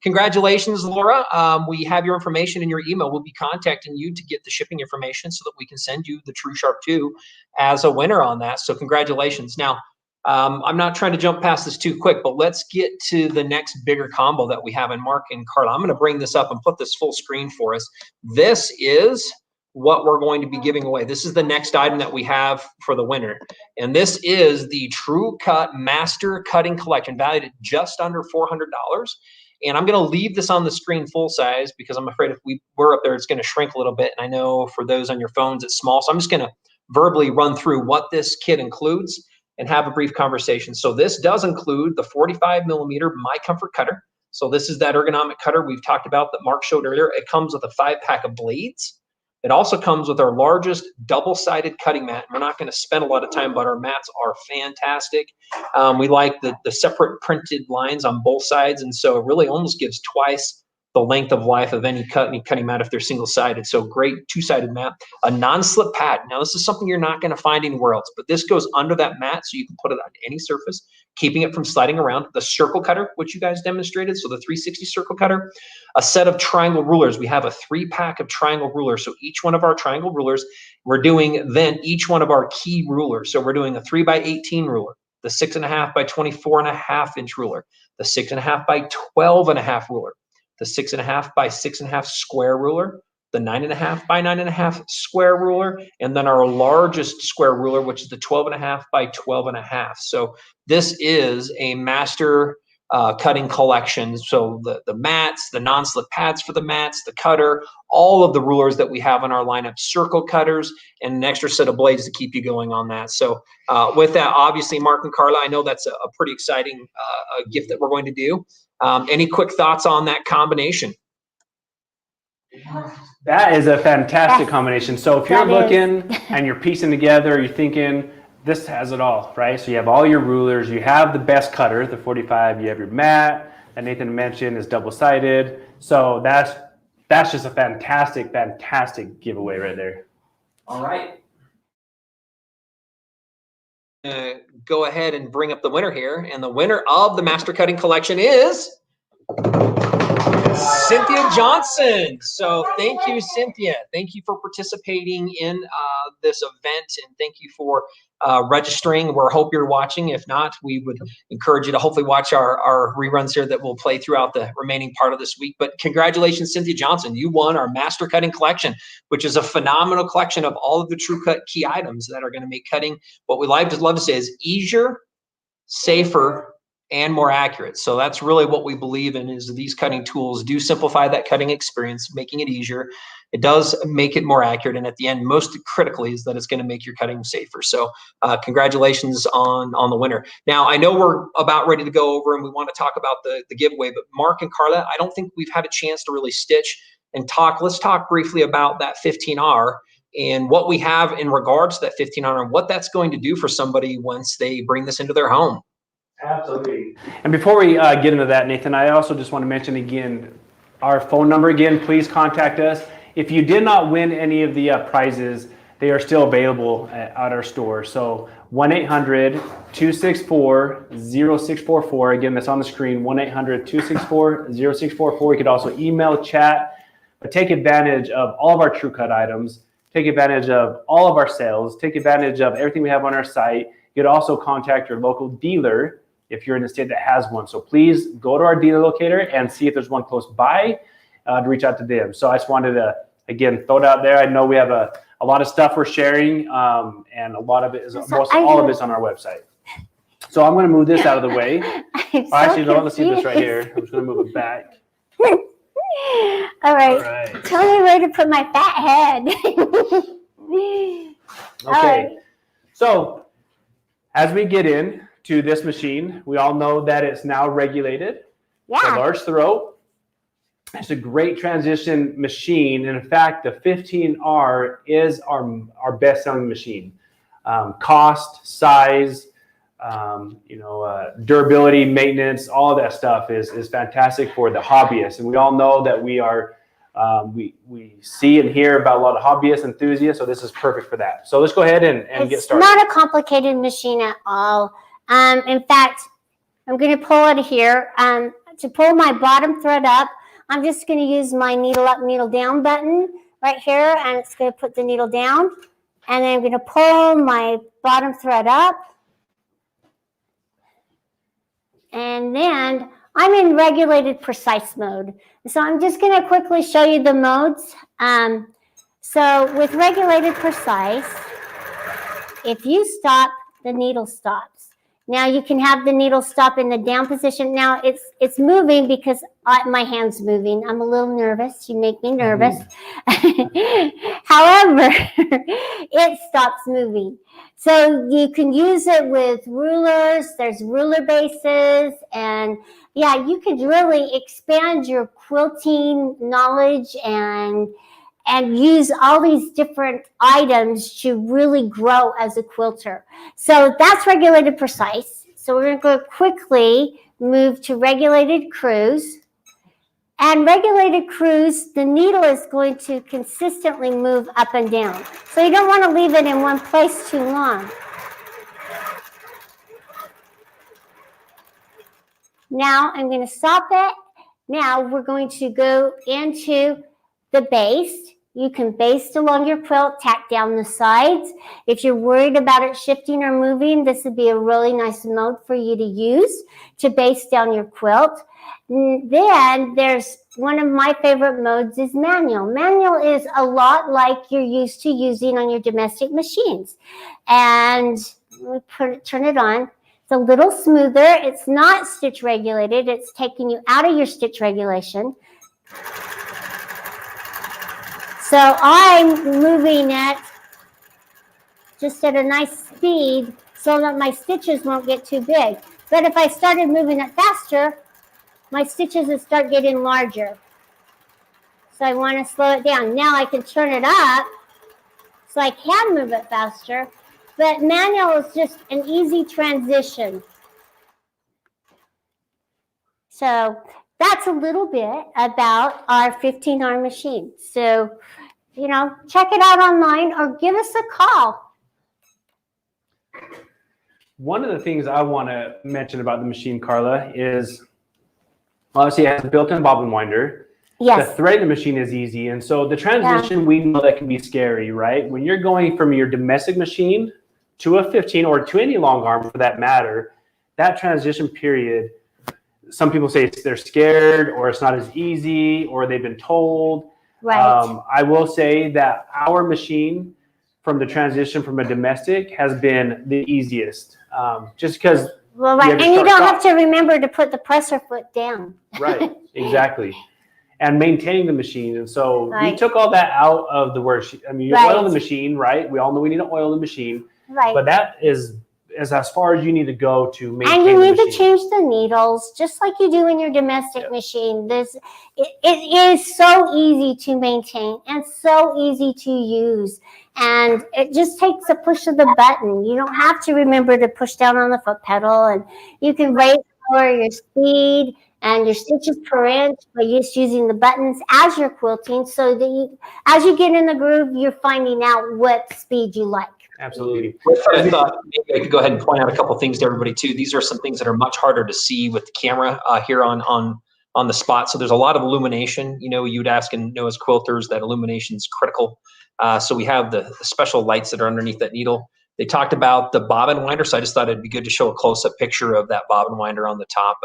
Congratulations, Laura. We have your information in your email. We'll be contacting you to get the shipping information so that we can send you the True Sharp 2 as a winner on that. So congratulations. Now, I'm not trying to jump past this too quick, but let's get to the next bigger combo that we have in Mark and Carla. I'm going to bring this up and put this full screen for us. This is what we're going to be giving away. This is the next item that we have for the winner. And this is the True Cut Master Cutting Collection, valued at just under $400. And I'm going to leave this on the screen full size because I'm afraid if we're up there, it's going to shrink a little bit. And I know for those on your phones, it's small. So I'm just going to verbally run through what this kit includes and have a brief conversation. So this does include the 45mm My Comfort cutter. So this is that ergonomic cutter we've talked about that Mark showed earlier. It comes with a 5-pack of blades. It also comes with our largest double-sided cutting mat. We're not going to spend a lot of time, but our mats are fantastic. We like the separate printed lines on both sides, and so it really almost gives twice the length of life of any cutting mat if they're single-sided. So great two-sided mat. A non-slip pad. Now this is something you're not going to find anywhere else, but this goes under that mat so you can put it on any surface, keeping it from sliding around. The circle cutter, which you guys demonstrated, so the 360 circle cutter. A set of triangle rulers. We have a 3-pack of triangle rulers. So each one of our triangle rulers, we're doing then each one of our key rulers. So we're doing a 3x18 ruler, the 6.5 by 24.5 inch ruler, the 6.5 by 12.5 ruler, the 6.5 by 6.5 square ruler, the 9.5 by 9.5 square ruler, and then our largest square ruler, which is the 12.5 by 12.5. So this is a master cutting collection. So the mats, the non-slip pads for the mats, the cutter, all of the rulers that we have in our lineup, circle cutters, and an extra set of blades to keep you going on that. So with that, obviously, Mark and Carla, I know that's a pretty exciting gift that we're going to do. Any quick thoughts on that combination? That is a fantastic combination. So if you're looking and you're piecing together, you're thinking, this has it all, right? So you have all your rulers, you have the best cutter, the 45, you have your mat that Nathan mentioned is double-sided. So that's just a fantastic giveaway right there. All right. Go ahead and bring up the winner here, and the winner of the Master Cutting Collection is Cynthia Johnson. So thank you, Cynthia. Thank you for participating in this event, and thank you for registering. We hope you're watching. If not, we would encourage you to hopefully watch our reruns here that will play throughout the remaining part of this week. But congratulations, Cynthia Johnson. You won our Master Cutting Collection, which is a phenomenal collection of all of the True Cut key items that are going to make cutting, what we love to say is easier, safer, and more accurate. So that's really what we believe in, is these cutting tools do simplify that cutting experience, making it easier. It does make it more accurate. And at the end, most critically, is that it's going to make your cutting safer. So congratulations on the winner. Now, I know we're about ready to go over and we want to talk about the giveaway, but Mark and Carla, I don't think we've had a chance to really stitch and talk. Let's talk briefly about that 15R and what we have in regards to that 15R and what that's going to do for somebody once they bring this into their home. Absolutely. And before we get into that, Nathan, I also just want to mention again, our phone number again, please contact us. If you did not win any of the prizes, they are still available at our store. So 1-800-264-0644. Again, that's on the screen, 1-800-264-0644. You could also email, chat, but take advantage of all of our True Cut items. Take advantage of all of our sales. Take advantage of everything we have on our site. You could also contact your local dealer if you're in a state that has one. So please go to our dealer locator and see if there's one close by to reach out to them. So I just wanted to, again, throw it out there. I know we have a lot of stuff we're sharing, and a lot of it is, all of it's on our website. So I'm going to move this out of the way. Actually, no, let's see this right here. I'm just going to move it back. All right. Tell me where to put my fat head. Okay. So as we get in to this machine, we all know that it's now regulated. Yeah. A large throat. It's a great transition machine. And in fact, the 15R is our best-selling machine. Cost, size, durability, maintenance, all of that stuff is fantastic for the hobbyist. And we all know that we are we see and hear about a lot of hobbyist enthusiasts, so this is perfect for that. So let's go ahead and get started. It's not a complicated machine at all. In fact, I'm going to pull it here. To pull my bottom thread up, I'm just going to use my needle up, needle down button right here, and it's going to put the needle down. And then I'm going to pull my bottom thread up. And then I'm in regulated precise mode. So I'm just going to quickly show you the modes. So with regulated precise, if you stop, the needle stops. Now you can have the needle stop in the down position. Now it's moving because my hand's moving. I'm a little nervous. You make me nervous. However, it stops moving. So you can use it with rulers. There's ruler bases. And yeah, you could really expand your quilting knowledge and use all these different items to really grow as a quilter. So that's regulated precise. So we're going to go quickly move to regulated cruise. And regulated cruise, the needle is going to consistently move up and down. So you don't want to leave it in one place too long. Now I'm going to stop it. Now we're going to go into the baste. You can baste along your quilt, tack down the sides. If you're worried about it shifting or moving, this would be a really nice mode for you to use to baste down your quilt. Then there's one of my favorite modes is manual. Manual is a lot like you're used to using on your domestic machines. And we turn it on. It's a little smoother. It's not stitch regulated. It's taking you out of your stitch regulation. So I'm moving it just at a nice speed so that my stitches won't get too big. But if I started moving it faster, my stitches would start getting larger. So I want to slow it down. Now I can turn it up so I can move it faster. But manual is just an easy transition. So that's a little bit about our 15R machine. So, check it out online or give us a call. One of the things I want to mention about the machine, Carla, is obviously it has a built-in bobbin winder. Yes. The threading the machine is easy. And so the transition, we know that can be scary, right? When you're going from your domestic machine to a 15 or to any long arm for that matter, that transition period, some people say they're scared or it's not as easy or they've been told. Right. I will say that our machine from the transition from a domestic has been the easiest. Just because. Well, right. And you don't have to remember to put the presser foot down. Right, exactly. And maintaining the machine. And so Right. we took all that out of the word. I mean, you oil the machine, right? We all know we need to oil the machine. Right. But that is as far as you need to go to maintain and you the need machine. to change the needles just like you do in your domestic machine. It is so easy to maintain and so easy to use, and it just takes a push of the button. You don't have to remember to push down on the foot pedal, and you can rate your speed and your stitches per inch by just using the buttons as you're quilting, so that as you get in the groove, you're finding out what speed you like. Absolutely. I thought maybe I could go ahead and point out a couple things to everybody too. These are some things that are much harder to see with the camera here on the spot. So there's a lot of illumination. You know, you'd ask and know as quilters that illumination is critical. So we have the special lights that are underneath that needle. They talked about the bobbin winder, so I just thought it'd be good to show a close-up picture of that bobbin winder on the top.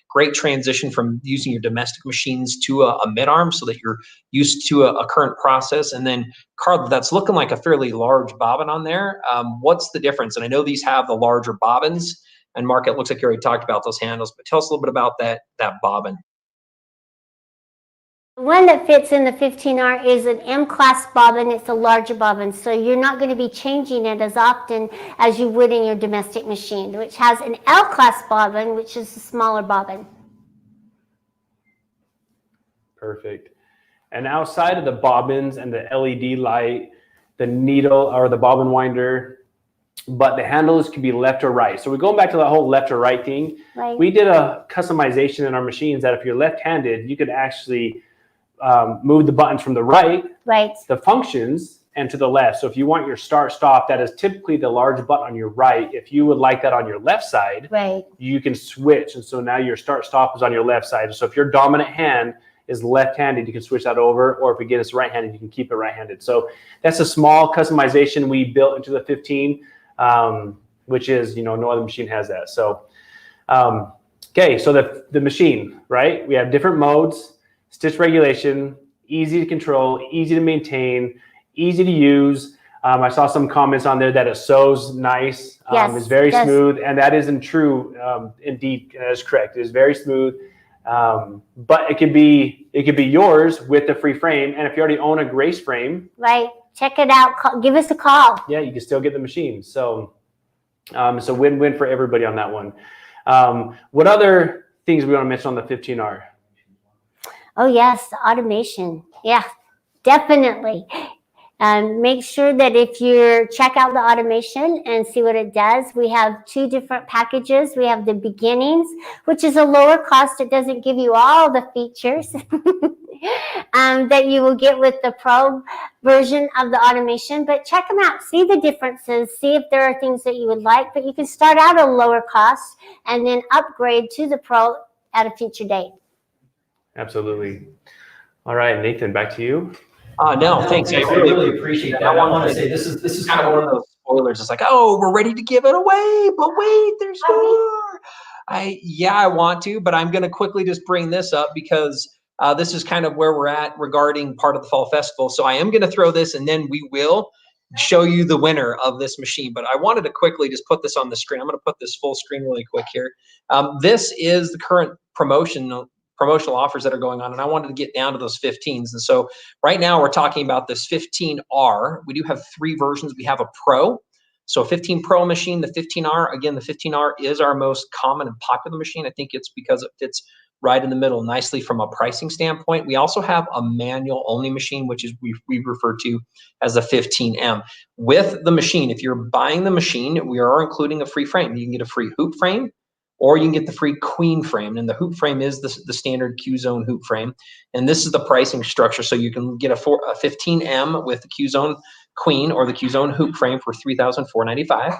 Great transition from using your domestic machines to a mid-arm so that you're used to a current process. And then, Carl, that's looking like a fairly large bobbin on there. What's the difference? And I know these have the larger bobbins, and Mark, it looks like you already talked about those handles, but tell us a little bit about that bobbin. The one that fits in the 15R is an M-class bobbin. It's a larger bobbin, so you're not going to be changing it as often as you would in your domestic machine, which has an L-class bobbin, which is a smaller bobbin. Perfect. And outside of the bobbins and the LED light, the needle or the bobbin winder, but the handles can be left or right. So we're going back to that whole left or right thing. Right. We did a customization in our machines that if you're left-handed, you could actually move the buttons from the right, the functions, and to the left. So if you want your start stop, that is typically the large button on your right. If you would like that on your left side, you can switch. And so now your start stop is on your left side. So if your dominant hand is left-handed, you can switch that over. Or if again it's right-handed, you can keep it right-handed. So that's a small customization we built into the 15, which is, you know, no other machine has that. So, okay, so the machine, right? We have different modes. Stitch regulation, easy to control, easy to maintain, easy to use. I saw some comments on there that it sews nice. It's very smooth, and that isn't true. Indeed, that is correct. It is very smooth, but it could be yours with the free frame. And if you already own a Grace frame, check it out. Give us a call. Yeah, you can still get the machine. So it's a win-win for everybody on that one. What other things we want to mention on the 15R? Oh yes, the automation. Yeah, definitely. Make sure that if you check out the automation and see what it does, we have two different packages. We have the beginnings, which is a lower cost. It doesn't give you all the features that you will get with the Pro version of the automation, but check them out. See the differences. See if there are things that you would like, but you can start out at a lower cost and then upgrade to the Pro at a future date. Absolutely. All right, Nathan, back to you. No, thanks. I really appreciate that. I want to say this is kind of one of those spoilers. It's like, oh, we're ready to give it away, but wait, there's more. I want to, but I'm going to quickly just bring this up because this is kind of where we're at regarding part of the Fall Festival. So I am going to throw this, and then we will show you the winner of this machine. But I wanted to quickly just put this on the screen. I'm going to put this full screen really quick here. This is the current promotional offers that are going on, and I wanted to get down to those 15s. And so right now we're talking about this 15R. We do have three versions. We have a Pro, so a 15 Pro machine, the 15R. Again, the 15R is our most common and popular machine. I think it's because it fits right in the middle nicely from a pricing standpoint. We also have a manual only machine, which is we refer to as the 15M. With the machine, if you're buying the machine, we are including a free frame. You can get a free hoop frame, or you can get the free queen frame. And the hoop frame is the standard Q-zone hoop frame. And this is the pricing structure. So you can get a 15M with the Q-zone queen or the Q-zone hoop frame for $3,495.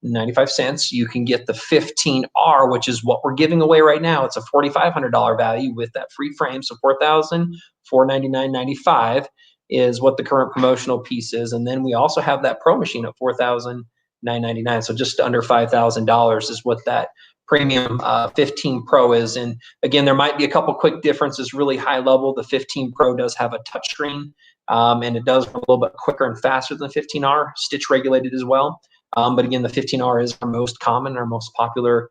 You can get the 15R, which is what we're giving away right now. It's a $4,500 value with that free frame. So $4,499.95 is what the current promotional piece is. And then we also have that Pro machine at $4,999. So just under $5,000 is what that premium 15 Pro is. And again, there might be a couple quick differences, really high level. The 15 Pro does have a touchscreen, and it does a little bit quicker and faster than the 15R, stitch regulated as well. But again, the 15R is our most common, our most popular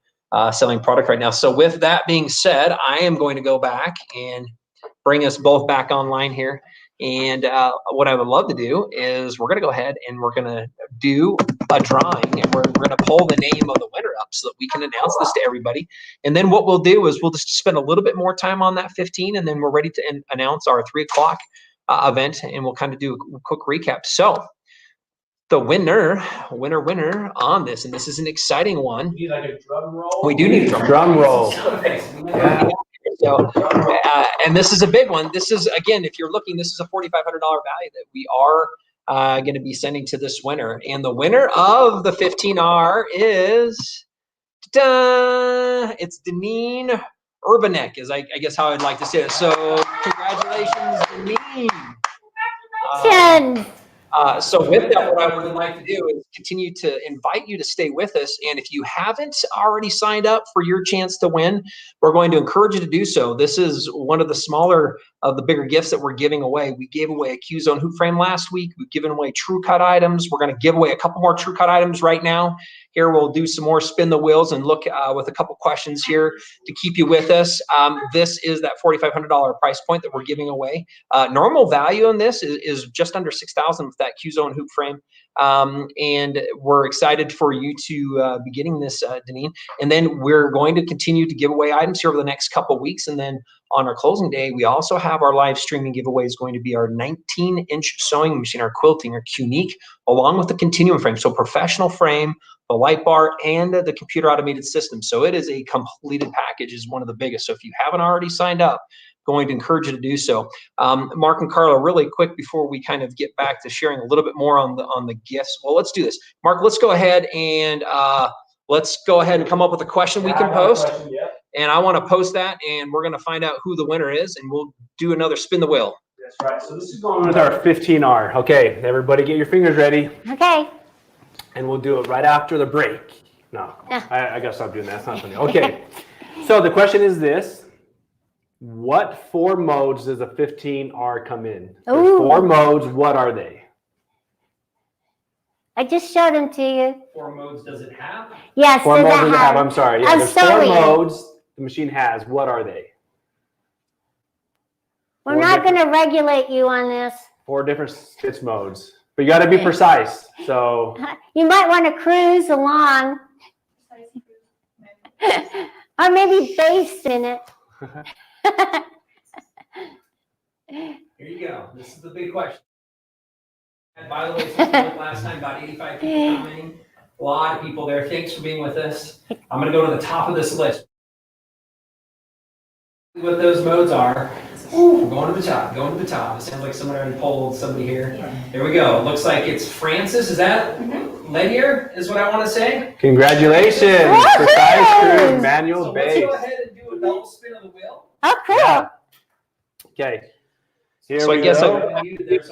selling product right now. So with that being said, I am going to go back and bring us both back online here. And what I would love to do is we're going to go ahead and we're going to do a drawing, and we're going to pull the name of the winner up so that we can announce this to everybody. And then what we'll do is we'll just spend a little bit more time on that 15, and then we're ready to announce our 3 o'clock event, and we'll kind of do a quick recap. So the winner on this, and this is an exciting one. We need like a drum roll. We do need a Drum roll. Yeah. So, and this is a big one. This is, again, if you're looking, this is a $4,500 value that we are going to be sending to this winner. And the winner of the 15R is, it's Deneen Urbanek, is I guess how I'd like to say it. So congratulations, Deneen. So with that, what I would like to do is continue to invite you to stay with us. And if you haven't already signed up for your chance to win, we're going to encourage you to do so. This is one of the smaller of the bigger gifts that we're giving away. We gave away a Q-Zone hoop frame last week. We've given away True Cut items. We're going to give away a couple more True Cut items right now. Here we'll do some more spin the wheels and look with a couple questions here to keep you with us. This is that $4,500 price point that we're giving away. Normal value on this is just under $6,000 with that Q-Zone hoop frame. And we're excited for you to be getting this, Deneen. And then we're going to continue to give away items here over the next couple weeks. And then on our closing day, we also have our live streaming giveaway is going to be our 19-inch sewing machine, our Quilting, or Qnique, along with the continuum frame. So professional frame, the light bar, and the computer automated system. So it is a completed package, is one of the biggest. So if you haven't already signed up, going to encourage you to do so. Mark and Carla, really quick before we kind of get back to sharing a little bit more on the gifts. Well, let's do this. Mark, let's go ahead and come up with a question we can post. And I want to post that, and we're going to find out who the winner is, and we'll do another spin the wheel. That's right. So this is going With our 15R. Okay, everybody get your fingers ready. Okay. And we'll do it right after the break. No, I gotta stop doing that. It's not funny. Okay, so the question is this. What 4 modes does a 15R come in? There's 4 modes. What are they? I just showed them to you. 4 modes does it have? Yes. 4 modes does it have? I'm sorry. Yeah, there's 4 sorry. modes the machine has. What are they? We're not going to regulate you on this. 4 different stitch modes. But you got to be precise. So you might want to cruise along. Or maybe bass in it. Here you go. This is the big question. And by the way, since last time, about 85 people coming. A lot of people there. Thanks for being with us. I'm going to go to the top of this list. What those modes are. We're going to the top. Going to the top. It sounds like someone already polled somebody here. Here we go. It looks like it's Francis. Is that Leah? Is what I want to say. Congratulations. Precise cruise manual So base. let's go ahead and do a double spin of the wheel. Oh, cool. Yeah. Okay. Here So we I guess go. Francis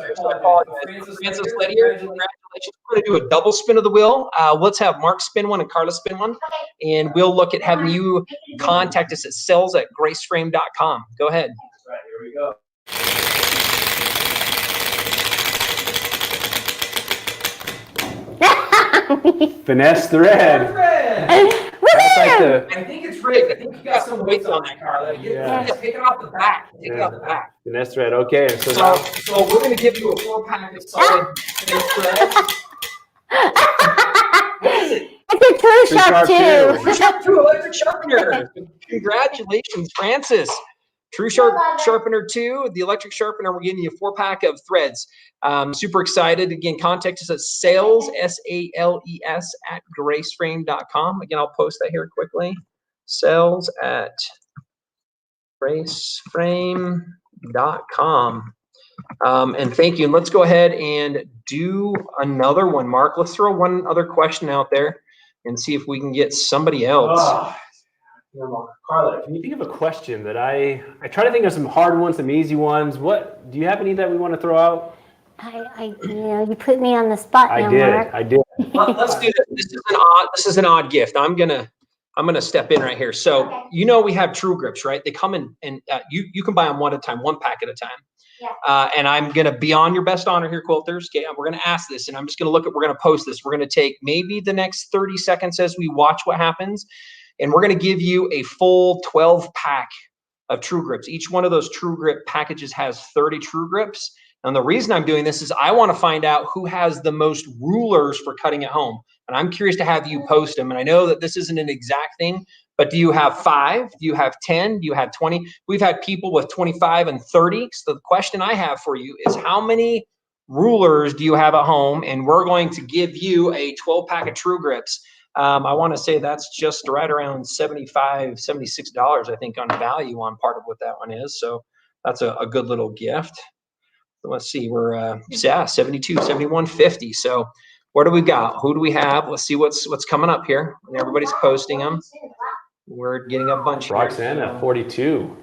Ledyard, congratulations. We're going to do a double spin of the wheel. Let's have Mark spin one and Carla spin one. And we'll look at having you contact us at sales@graceframe.com. Go ahead. That's right. Here we go. Finesse thread. That's like the I think it's rigged. I think you got some weights on that, Carla. Take it off the back. Take it off the back. finesse thread. Okay. So So, now so we're going to give you a 4-pack of solid finesse thread. What is it? It's a True Sharp too. True Sharp 2 electric sharpener. Congratulations, Francis. True Sharpener 2, the electric sharpener. We're giving you a 4-pack of threads. Super excited. Again, contact us at sales, SALES, at graceframe.com. Again, I'll post that here quickly. Sales at graceframe.com. And thank you. And let's go ahead and do another one, Mark. Let's throw one other question out there. and see if we can get somebody else. Carla, can you think of a question that I try to think of some hard ones, some easy ones. What do you have any that we want to throw out? You put me on the spot now, Mark. I did. Let's do this. This is an odd gift. I'm gonna step in right here. So we have True Grips, right? They come in, and you can buy them one at a time, one pack at a time. Yeah. And I'm gonna be on your best honor here, quilters. Okay, we're gonna ask this, and I'm just gonna we're gonna post this. We're gonna take maybe the next 30 seconds as we watch what happens, and we're gonna give you a full 12 pack of True Grips. Each one of those True Grip packages has 30 True Grips. And the reason I'm doing this is I want to find out who has the most rulers for cutting at home. And I'm curious to have you post them. And I know that this isn't an exact thing, but do you have 5? Do you have 10? Do you have 20? We've had people with 25 and 30. So the question I have for you is, how many rulers do you have at home? And we're going to give you a 12 pack of True Grips. I want to say that's just right around $75, $76, I think, on value on part of what that one is. So that's a good little gift. Let's see, we're 72, 71, 50. So what do we got? Who do we have? Let's see what's coming up here. And everybody's posting them. We're getting a bunch here. Roxanne at 42.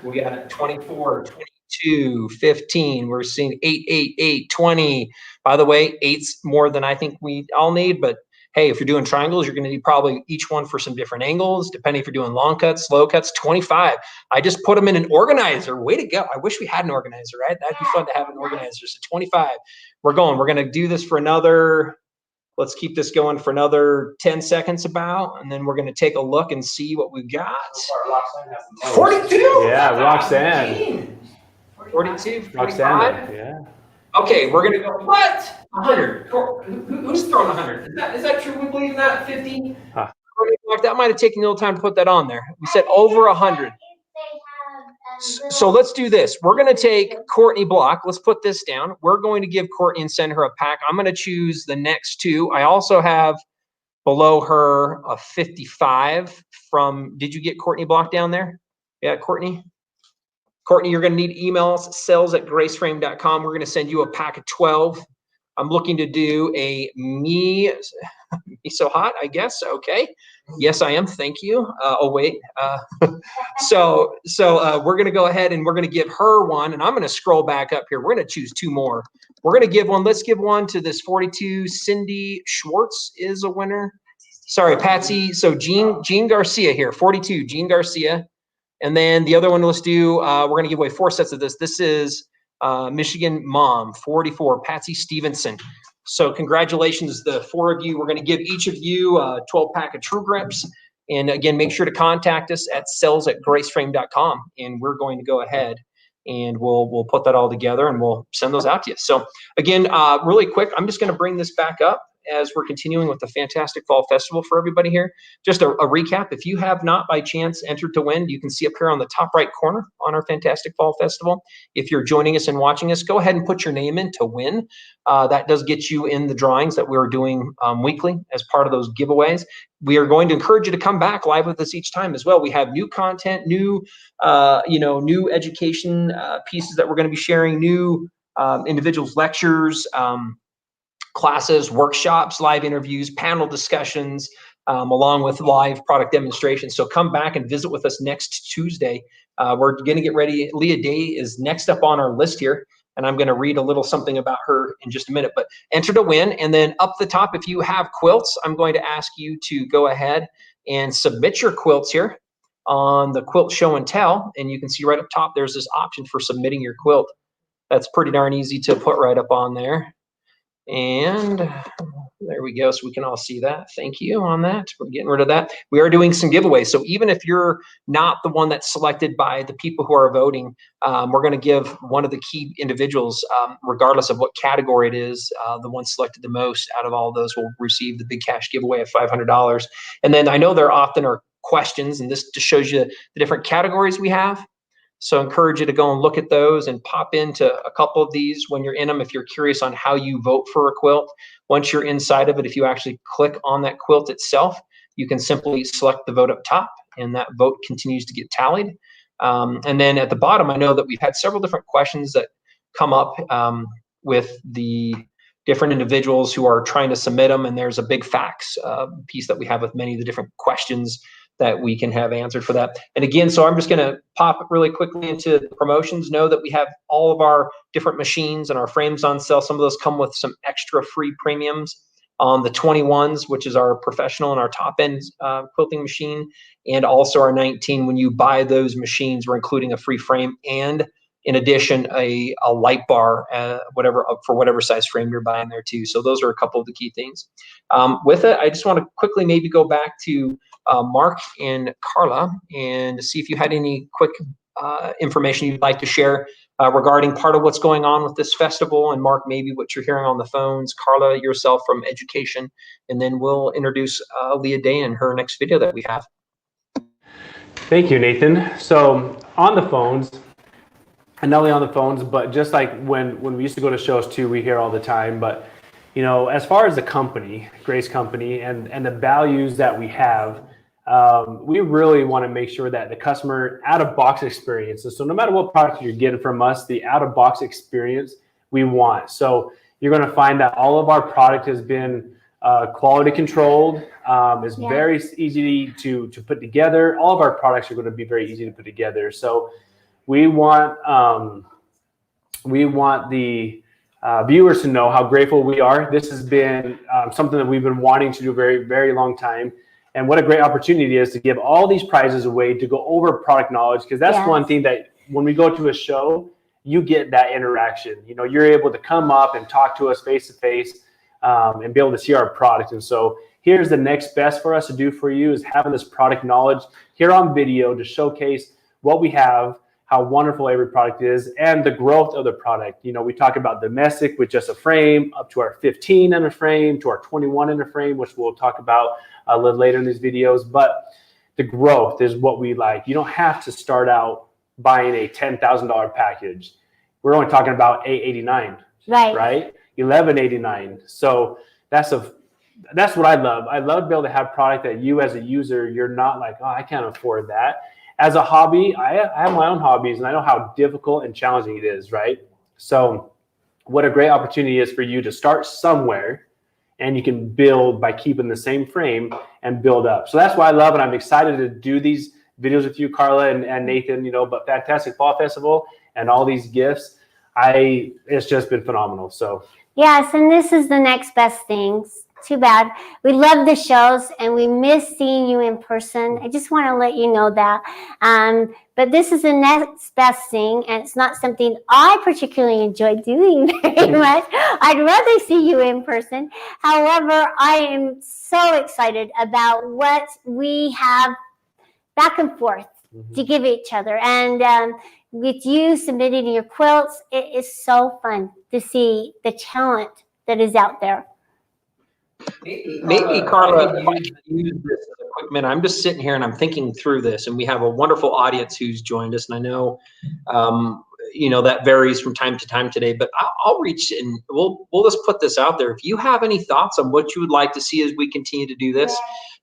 We got 24, 22, 15. We're seeing 8, 8, 8, 20. By the way, 8's more than I think we all need, but hey, if you're doing triangles, you're going to need probably each one for some different angles, depending if you're doing long cuts, slow cuts. 25. I just put them in an organizer. Way to go. I wish we had an organizer, right? That'd be fun to have an organizer. So 25. We're going to do this for another, let's keep this going for another 10 seconds about, and then we're going to take a look and see what we've got. 42. Yeah, Roxanne. 42, 45. Roxanne, yeah. Okay, we're going to go, what? 100. Who's throwing 100? Is that true? We believe in that? 50? Huh. That might have taken a little time to put that on there. We said over 100. So let's do this. We're going to take Courtney Block. Let's put this down. We're going to give Courtney and send her a pack. I'm going to choose the next 2. I also have below her a 55 from, did you get Courtney Block down there? Yeah, Courtney? Courtney, you're going to need emails, sales@graceframe.com. We're going to send you a pack of 12. I'm looking to do a me so hot, I guess. Okay. Yes, I am. Thank you. Oh, wait. So we're going to go ahead and we're going to give her one, and I'm going to scroll back up here. We're going to choose 2 more. We're going to give one. Let's give one to this 42. Cindy Schwartz is a winner. Sorry, Patsy. So Jean Garcia here, 42, Jean Garcia. And then the other one, let's do, we're going to give away 4 sets of this. This is Michigan Mom, 44, Patsy Stevenson. So congratulations, the 4 of you. We're going to give each of you a 12 pack of True Grips. And again, make sure to contact us at sales@graceframe.com. And we're going to go ahead and we'll put that all together and we'll send those out to you. So again, really quick, I'm just going to bring this back up as we're continuing with the fantastic fall festival for everybody here. Just a recap. If you have not by chance entered to win, you can see up here on the top right corner on our fantastic fall festival. If you're joining us and watching us, go ahead and put your name in to win. That does get you in the drawings that we're doing weekly as part of those giveaways. We are going to encourage you to come back live with us each time as well. We have new content, new education pieces that we're going to be sharing, new individuals, lectures, classes, workshops, live interviews, panel discussions, along with live product demonstrations. So come back and visit with us next Tuesday. We're going to get ready. Leah Day is next up on our list here, and I'm going to read a little something about her in just a minute. But enter to win, and then up the top, if you have quilts, I'm going to ask you to go ahead and submit your quilts here on the Quilt Show and Tell, and you can see right up top there's this option for submitting your quilt. That's pretty darn easy to put right up on there. And there we go, so we can all see that. Thank you on that. We're getting rid of that. We are doing some giveaways. So even if you're not the one that's selected by the people who are voting, we're going to give one of the key individuals, regardless of what category it is, the one selected the most out of all of those will receive the big cash giveaway of $500. And then I know there often are questions, and this just shows you the different categories we have. So I encourage you to go and look at those and pop into a couple of these when you're in them. If you're curious on how you vote for a quilt, once you're inside of it, if you actually click on that quilt itself, you can simply select the vote up top, and that vote continues to get tallied. And then at the bottom, I know that we've had several different questions that come up with the different individuals who are trying to submit them, and there's a big facts piece that we have with many of the different questions that we can have answered for that. And again, so I'm just going to pop really quickly into the promotions. Know that we have all of our different machines and our frames on sale. Some of those come with some extra free premiums on the 21s, which is our professional and our top end quilting machine, and also our 19. When you buy those machines, we're including a free frame and, in addition, a light bar, for whatever size frame you're buying there too. So those are a couple of the key things. With it, I just want to quickly maybe go back to Mark and Carla and see if you had any quick information you'd like to share regarding part of what's going on with this festival, and Mark, maybe what you're hearing on the phones, Carla, yourself from education, and then we'll introduce Leah Day in her next video that we have. Thank you, Nathan. So on the phones, and not only on the phones, but just like when we used to go to shows too, we hear all the time, but you know, as far as the company, Grace Company, and the values that we have, we really want to make sure that the customer out-of-box experience. So no matter what product you're getting from us, the out-of-box experience we want. So you're going to find that all of our product has been quality controlled. It's very easy to put together. All of our products are going to be very easy to put together. So we want the viewers to know how grateful we are. This has been something that we've been wanting to do very, very long time. And what a great opportunity it is to give all these prizes away, to go over product knowledge, because that's one thing that when we go to a show, you get that interaction. You know, you're able to come up and talk to us face to face and be able to see our product. And so here's the next best for us to do for you, is having this product knowledge here on video to showcase what we have, how wonderful every product is, and the growth of the product. You know, we talk about domestic with just a frame, up to our 15 in a frame, to our 21 in a frame, which we'll talk about a little later in these videos. But the growth is what we like. You don't have to start out buying a $10,000 package. We're only talking about $889, right? $1189. So that's what I love. I love to be able to have product that you as a user, you're not like, oh, I can't afford that. As a hobby, I have my own hobbies, and I know how difficult and challenging it is, right? So what a great opportunity is for you to start somewhere, and you can build by keeping the same frame and build up. So that's why I love it. I'm excited to do these videos with you, Carla and Nathan, you know, but fantastic fall festival and all these gifts. It's just been phenomenal. So yes, and this is the next best things. Too bad. We love the shows and we miss seeing you in person. I just want to let you know that. But this is the next best thing, and it's not something I particularly enjoy doing very much. I'd rather see you in person. However, I am so excited about what we have back and forth to give each other. And with you submitting your quilts, it is so fun to see the talent that is out there. Maybe Carla, if I could use this as a quick minute. I'm just sitting here and I'm thinking through this, and we have a wonderful audience who's joined us, and I know you know, that varies from time to time today, but I'll reach and we'll just put this out there. If you have any thoughts on what you would like to see as we continue to do this,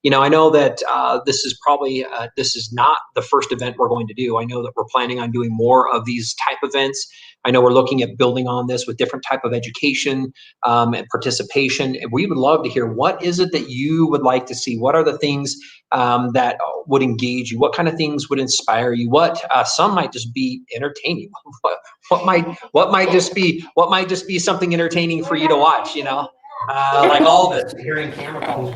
you know, I know that this is probably this is not the first event we're going to do. I know that we're planning on doing more of these type events. I know we're looking at building on this with different type of education and participation. We would love to hear, what is it that you would like to see? What are the things that would engage you? What kind of things would inspire you? What some might just be entertaining. What might just be something entertaining for you to watch? You know, like all of it. Hearing camera calls.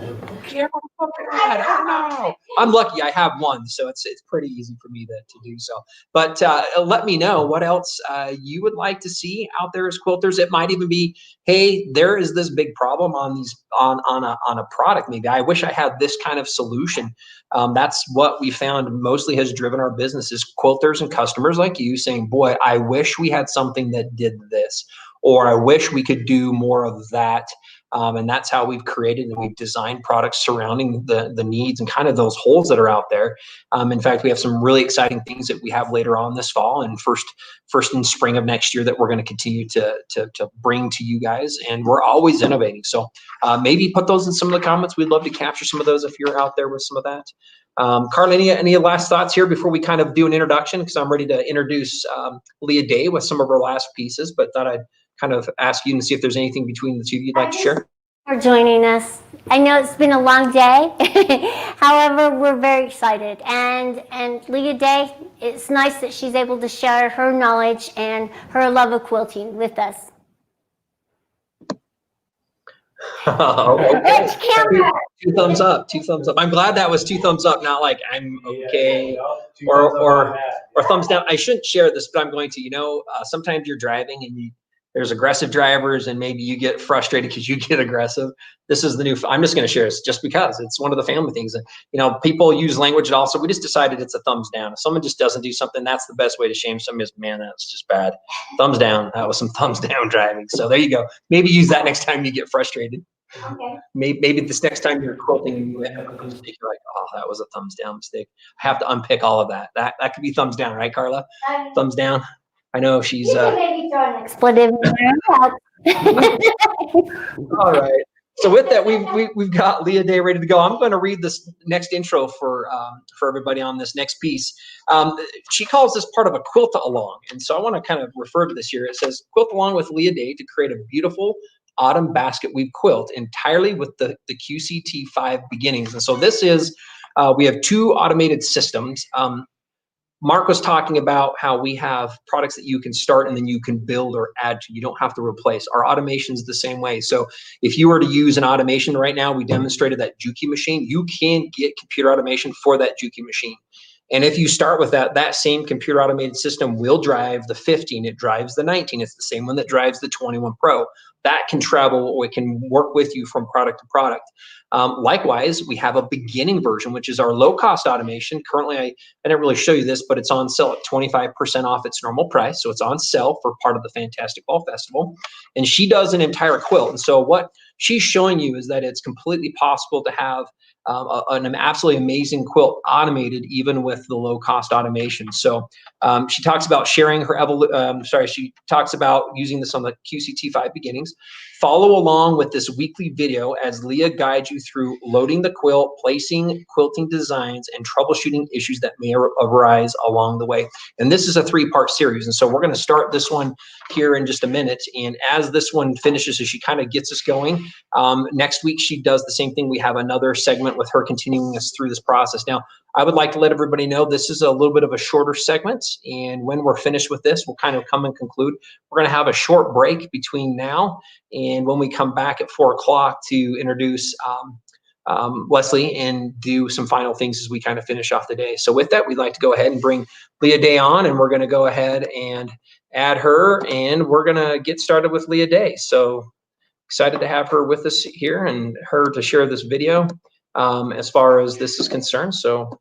I'm lucky I have one, so it's pretty easy for me to do so. But let me know what else you would like to see out there as quilters. It might even be, hey, there is this big problem on these on a product. Maybe I wish I had this kind of solution. That's what we found mostly has driven our business, is quilters and customers like you saying, boy, I wish we had something that did this, or I wish we could do more of that. And that's how we've created and we've designed products surrounding the needs and kind of those holes that are out there. In fact, we have some really exciting things that we have later on this fall and first in spring of next year that we're going to continue to bring to you guys. And we're always innovating. So maybe put those in some of the comments. We'd love to capture some of those if you're out there with some of that. Carla, any last thoughts here before we kind of do an introduction? Because I'm ready to introduce Leah Day with some of her last pieces, but thought I'd kind of ask you and see if there's anything between the two you'd like to share. For joining us. I know it's been a long day. However, we're very excited. And Leah Day, it's nice that she's able to share her knowledge and her love of quilting with us. Okay. 2 thumbs up, 2 thumbs up. I'm glad that was 2 thumbs up, not like I'm okay or thumbs down. I shouldn't share this, but I'm going to. You know, sometimes you're driving and there's aggressive drivers and maybe you get frustrated because you get aggressive. This is the new, I'm just going to share this just because it's one of the family things. And, you know, people use language and also we just decided it's a thumbs down. If someone just doesn't do something, that's the best way to shame somebody is, man, that's just bad. Thumbs down. That was some thumbs down driving. So there you go. Maybe use that next time you get frustrated. Okay. Maybe this next time you're quilting and you have a mistake, you're like, oh, that was a thumbs down mistake. I have to unpick all of that. That could be thumbs down, right, Carla? Thumbs down. I know she's. You can maybe throw an Expletive in there. All right. So with that, we've got Leah Day ready to go. I'm going to read this next intro for everybody on this next piece. She calls this part of a quilt along, and so I want to kind of refer to this here. It says quilt along with Leah Day to create a beautiful autumn basket weave quilt entirely with the QCT5 beginnings. And so this is we have 2 automated systems. Mark was talking about how we have products that you can start and then you can build or add to. You don't have to replace. Our automation is the same way. So if you were to use an automation right now, we demonstrated that Juki machine. You can get computer automation for that Juki machine. And if you start with that same computer automated system will drive the 15. It drives the 19. It's the same one that drives the 21 Pro. That can travel or it can work with you from product to product. Likewise, we have a beginning version, which is our low-cost automation. Currently, I didn't really show you this, but it's on sale at 25% off its normal price. So it's on sale for part of the Fantastic Fall Festival. And she does an entire quilt. And so what she's showing you is that it's completely possible to have an absolutely amazing quilt automated even with the low-cost automation. So she talks about sharing her she talks about using this on the QCT5 beginnings. Follow along with this weekly video as Leah guides you through loading the quilt, placing quilting designs, and troubleshooting issues that may arise along the way. And this is a 3-part series. And so we're going to start this one here in just a minute. And as this one finishes, as she kind of gets us going, next week she does the same thing. We have another segment with her continuing us through this process. Now, I would like to let everybody know this is a little bit of a shorter segment. And when we're finished with this, we'll kind of come and conclude. We're going to have a short break between now and when we come back at 4 o'clock to introduce Leslie and do some final things as we kind of finish off the day. So with that, we'd like to go ahead and bring Leah Day on, and we're going to go ahead and add her, and we're going to get started with Leah Day. So excited to have her with us here and her to share this video as far as this is concerned. So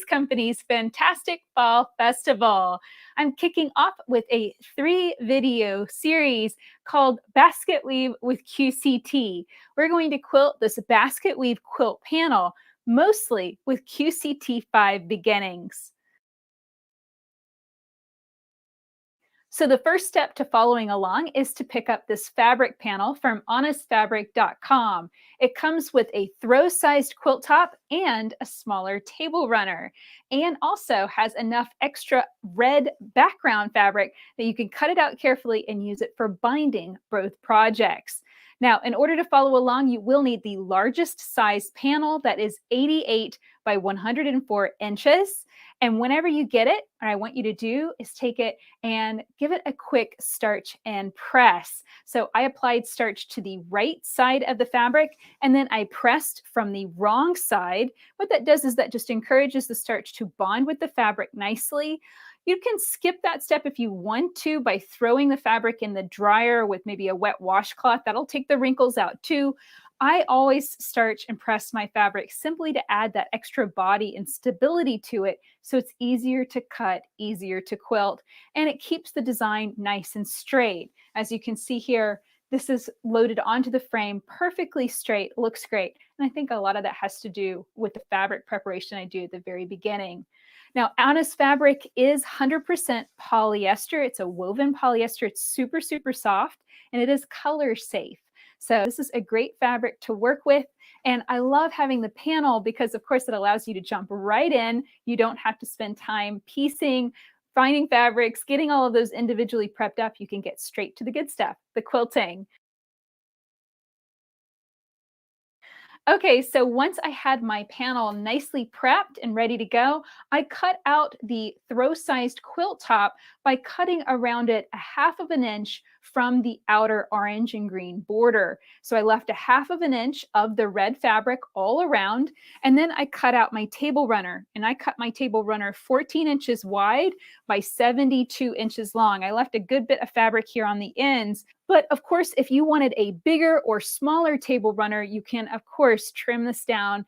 Company's Fantastic Fall Festival. I'm kicking off with a 3-video series called Basket Weave with QCT. We're going to quilt this basket weave quilt panel mostly with QCT5 beginnings. So the first step to following along is to pick up this fabric panel from honestfabric.com. It comes with a throw-sized quilt top and a smaller table runner, and also has enough extra red background fabric that you can cut it out carefully and use it for binding both projects. Now, in order to follow along, you will need the largest size panel that is 88 by 104 inches. And whenever you get it, what I want you to do is take it and give it a quick starch and press. So I applied starch to the right side of the fabric, and then I pressed from the wrong side. What that does is that just encourages the starch to bond with the fabric nicely. You can skip that step if you want to by throwing the fabric in the dryer with maybe a wet washcloth. That'll take the wrinkles out too. I always starch and press my fabric simply to add that extra body and stability to it so it's easier to cut, easier to quilt, and it keeps the design nice and straight. As you can see here, this is loaded onto the frame perfectly straight, looks great. And I think a lot of that has to do with the fabric preparation I do at the very beginning. Now, Honest Fabric is 100% polyester. It's a woven polyester. It's super, super soft, and it is color safe. So this is a great fabric to work with. And I love having the panel because, of course, it allows you to jump right in. You don't have to spend time piecing, finding fabrics, getting all of those individually prepped up. You can get straight to the good stuff, the quilting. Okay, so once I had my panel nicely prepped and ready to go, I cut out the throw-sized quilt top by cutting around it 1/2 inch from the outer orange and green border. So I left 1/2 inch of the red fabric all around, and then I cut out my table runner, and I cut my table runner 14 inches wide by 72 inches long. I left a good bit of fabric here on the ends, but of course, if you wanted a bigger or smaller table runner, you can, of course, trim this down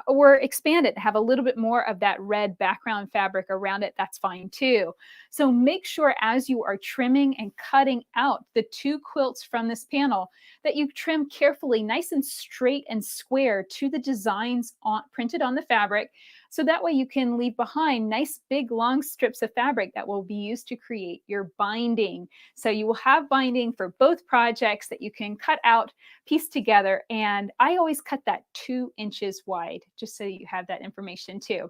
or expand it, have a little bit more of that red background fabric around it. That's fine too. So make sure as you are trimming and cutting out the 2 quilts from this panel that you trim carefully, nice and straight and square to the designs printed on the fabric. So that way you can leave behind nice big long strips of fabric that will be used to create your binding. So you will have binding for both projects that you can cut out, piece together. And I always cut that 2 inches wide, just so you have that information too.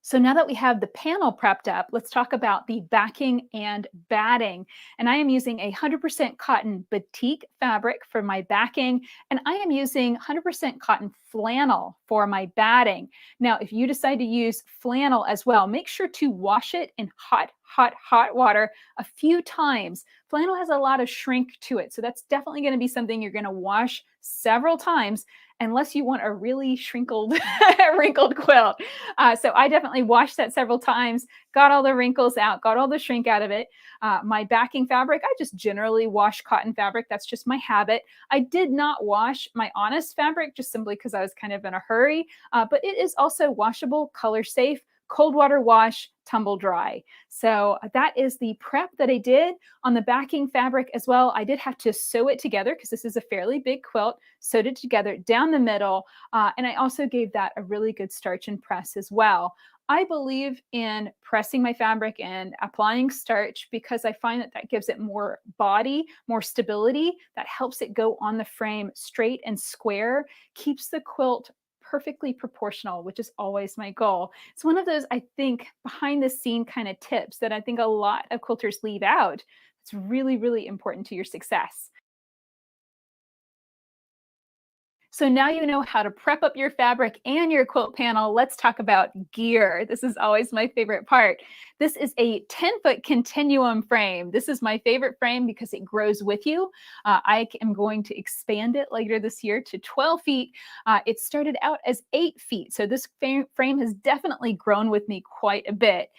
So now that we have the panel prepped up, let's talk about the backing and batting. And I am using 100% cotton batik fabric for my backing, and I am using 100% cotton flannel for my batting. Now, if you decide to use flannel as well, make sure to wash it in hot water a few times. Flannel has a lot of shrink to it, so that's definitely going to be something you're going to wash several times, unless you want a really wrinkled quilt. So I definitely washed that several times, got all the wrinkles out, got all the shrink out of it. My backing fabric, I just generally wash cotton fabric. That's just my habit. I did not wash my honest fabric just simply because I was kind of in a hurry, but it is also washable, color safe, cold water wash, tumble dry. So that is the prep that I did on the backing fabric as well. I did have to sew it together because this is a fairly big quilt, sewed it together down the middle. And I also gave that a really good starch and press as well. I believe in pressing my fabric and applying starch because I find that that gives it more body, more stability. That helps it go on the frame straight and square, keeps the quilt perfectly proportional, which is always my goal. It's one of those, I think, behind the scene kind of tips that I think a lot of quilters leave out. It's really, really important to your success. So now you know how to prep up your fabric and your quilt panel. Let's talk about gear. This is always my favorite part. This is a 10-foot continuum frame. This is my favorite frame because it grows with you. I am going to expand it later this year to 12 feet. It started out as 8 feet. So this frame has definitely grown with me quite a bit.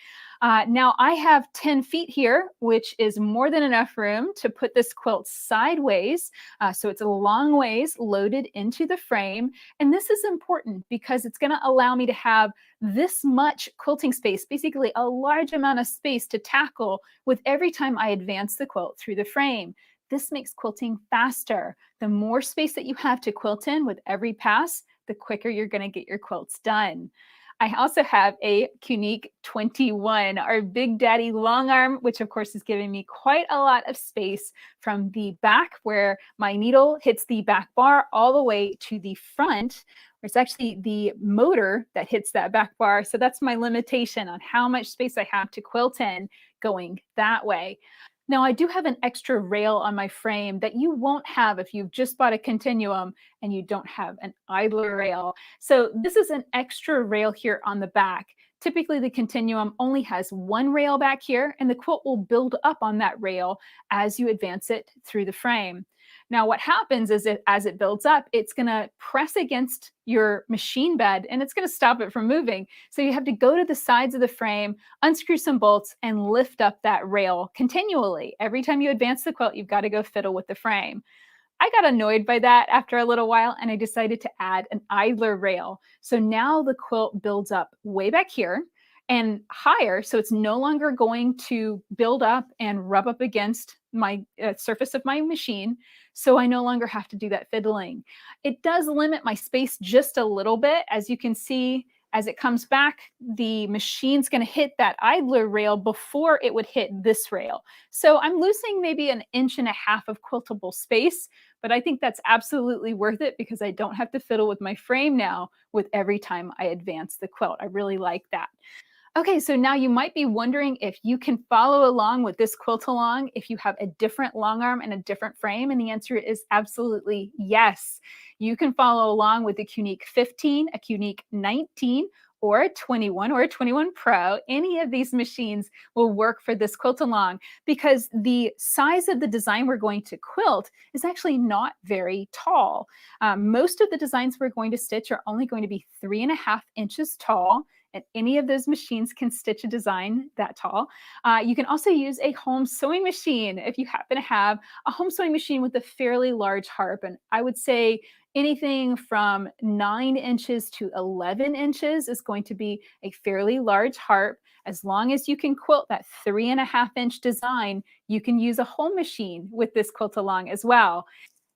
Now I have 10 feet here, which is more than enough room to put this quilt sideways. So it's a long ways loaded into the frame. And this is important because it's going to allow me to have this much quilting space, basically a large amount of space to tackle with every time I advance the quilt through the frame. This makes quilting faster. The more space that you have to quilt in with every pass, the quicker you're going to get your quilts done. I also have a Unique 21, our Big Daddy long arm, which of course is giving me quite a lot of space from the back where my needle hits the back bar all the way to the front, where it's actually the motor that hits that back bar. So that's my limitation on how much space I have to quilt in going that way. Now, I do have an extra rail on my frame that you won't have if you've just bought a continuum and you don't have an idler rail. So this is an extra rail here on the back. Typically, the continuum only has one rail back here, and the quilt will build up on that rail as you advance it through the frame. Now, what happens is as it builds up, it's going to press against your machine bed and it's going to stop it from moving. So you have to go to the sides of the frame, unscrew some bolts, and lift up that rail continually. Every time you advance the quilt, you've got to go fiddle with the frame. I got annoyed by that after a little while, and I decided to add an idler rail. So now the quilt builds up way back here and higher, so it's no longer going to build up and rub up against my surface of my machine, so I no longer have to do that fiddling. It does limit my space just a little bit. As you can see, As it comes back, the machine's going to hit that idler rail before it would hit this rail. So I'm losing maybe 1.5 inches of quiltable space, but I think that's absolutely worth it because I don't have to fiddle with my frame now with every time I advance the quilt. I really like that. Okay, so now you might be wondering if you can follow along with this quilt along if you have a different long arm and a different frame, and the answer is absolutely yes. You can follow along with a Qunique 15, a Qunique 19, or a 21 or a 21 Pro. Any of these machines will work for this quilt along because the size of the design we're going to quilt is actually not very tall. Most of the designs we're going to stitch are only going to be 3.5 inches tall. And any of those machines can stitch a design that tall. You can also use a home sewing machine if you happen to have a home sewing machine with a fairly large harp. And I would say anything from 9 inches to 11 inches is going to be a fairly large harp. As long as you can quilt that 3.5-inch design, you can use a home machine with this quilt along as well.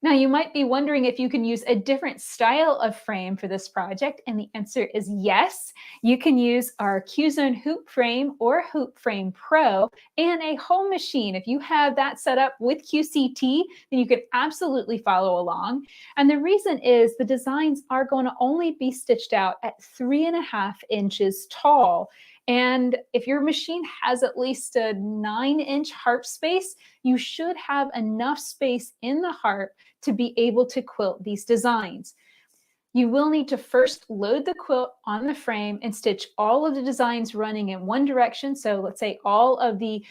Now, you might be wondering if you can use a different style of frame for this project, and the answer is yes. You can use our Q-Zone Hoop Frame or Hoop Frame Pro and a home machine. If you have that set up with QCT, then you can absolutely follow along. And the reason is the designs are going to only be stitched out at 3.5 inches tall. And if your machine has at least a 9-inch harp space, you should have enough space in the harp to be able to quilt these designs. You will need to first load the quilt on the frame and stitch all of the designs running in one direction. So let's say all of the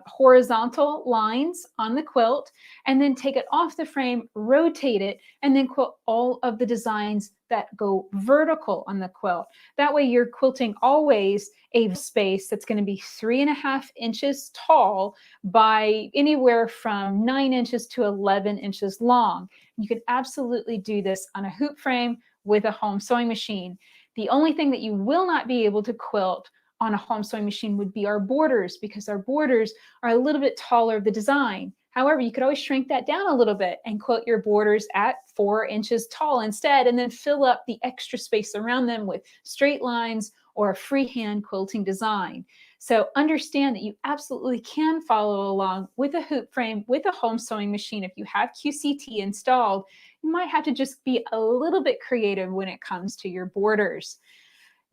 horizontal lines on the quilt, and then take it off the frame, rotate it, and then quilt all of the designs that go vertical on the quilt. That way you're quilting always a space that's going to be 3.5 inches tall by anywhere from 9 inches to 11 inches long. You can absolutely do this on a hoop frame with a home sewing machine. The only thing that you will not be able to quilt on a home sewing machine would be our borders, because our borders are a little bit taller of the design. However, you could always shrink that down a little bit and quilt your borders at 4 inches tall instead, and then fill up the extra space around them with straight lines or a freehand quilting design. So understand that you absolutely can follow along with a hoop frame, with a home sewing machine. If you have QCT installed, you might have to just be a little bit creative when it comes to your borders.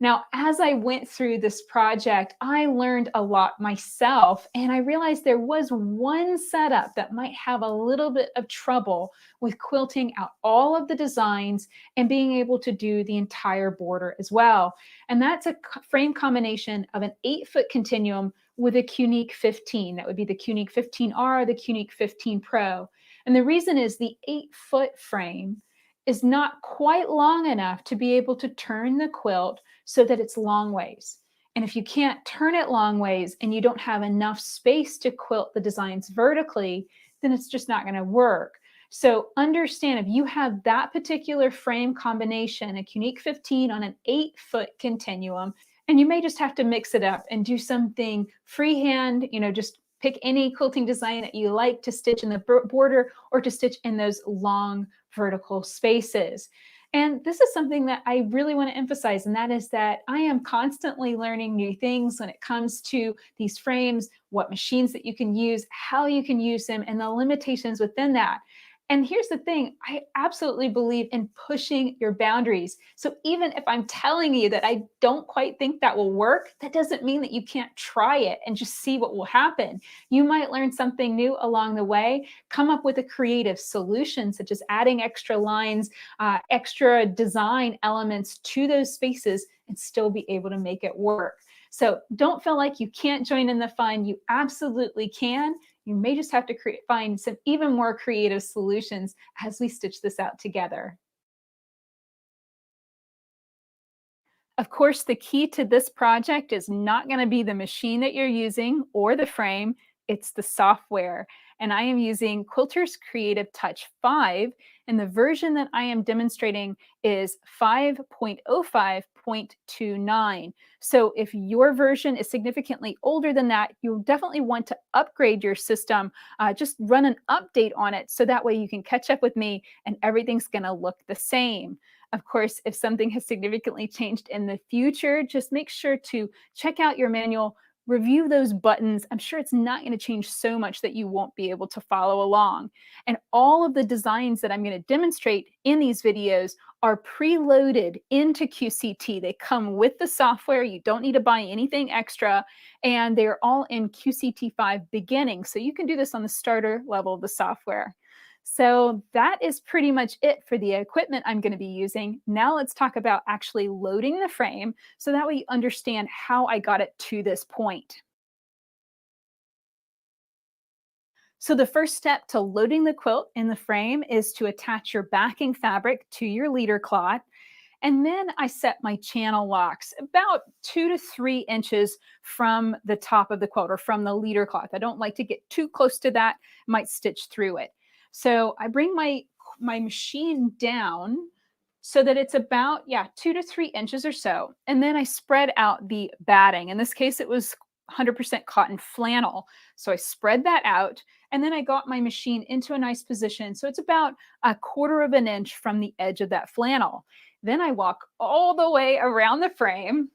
Now, as I went through this project, I learned a lot myself, and I realized there was one setup that might have a little bit of trouble with quilting out all of the designs and being able to do the entire border as well. And that's a frame combination of an 8-foot continuum with a Qunique 15. That would be the Qunique 15R, the Qunique 15 Pro. And the reason is the 8-foot frame is not quite long enough to be able to turn the quilt so that it's long ways. And if you can't turn it long ways and you don't have enough space to quilt the designs vertically, then it's just not going to work. So understand, if you have that particular frame combination, a Qunique 15 on an 8-foot continuum, and you may just have to mix it up and do something freehand, just pick any quilting design that you like to stitch in the border or to stitch in those long vertical spaces. And this is something that I really want to emphasize, and that is that I am constantly learning new things when it comes to these frames, what machines that you can use, how you can use them, and the limitations within that. And here's the thing, I absolutely believe in pushing your boundaries. So even if I'm telling you that I don't quite think that will work, that doesn't mean that you can't try it and just see what will happen. You might learn something new along the way, come up with a creative solution, such as adding extra lines, extra design elements to those spaces, and still be able to make it work. So don't feel like you can't join in the fun. You absolutely can. You may just have to find some even more creative solutions as we stitch this out together. Of course, the key to this project is not going to be the machine that you're using or the frame, it's the software. And I am using Quilters Creative Touch 5, and the version that I am demonstrating is 5.05.29. So if your version is significantly older than that, you'll definitely want to upgrade your system. Just run an update on it so that way you can catch up with me and everything's going to look the same. Of course, if something has significantly changed in the future, just make sure to check out your manual, review those buttons. I'm sure it's not going to change so much that you won't be able to follow along. And all of the designs that I'm going to demonstrate in these videos are preloaded into QCT. They come with the software. You don't need to buy anything extra, and they're all in QCT 5 beginning. So you can do this on the starter level of the software. So that is pretty much it for the equipment I'm going to be using. Now let's talk about actually loading the frame so that way you understand how I got it to this point. So the first step to loading the quilt in the frame is to attach your backing fabric to your leader cloth. And then I set my channel locks about 2 to 3 inches from the top of the quilt or from the leader cloth. I don't like to get too close to that, might stitch through it. So I bring my machine down so that it's about, 2 to 3 inches or so. And then I spread out the batting. In this case, it was 100% cotton flannel. So I spread that out, and then I got my machine into a nice position. So it's about 1/4 of an inch from the edge of that flannel. Then I walk all the way around the frame,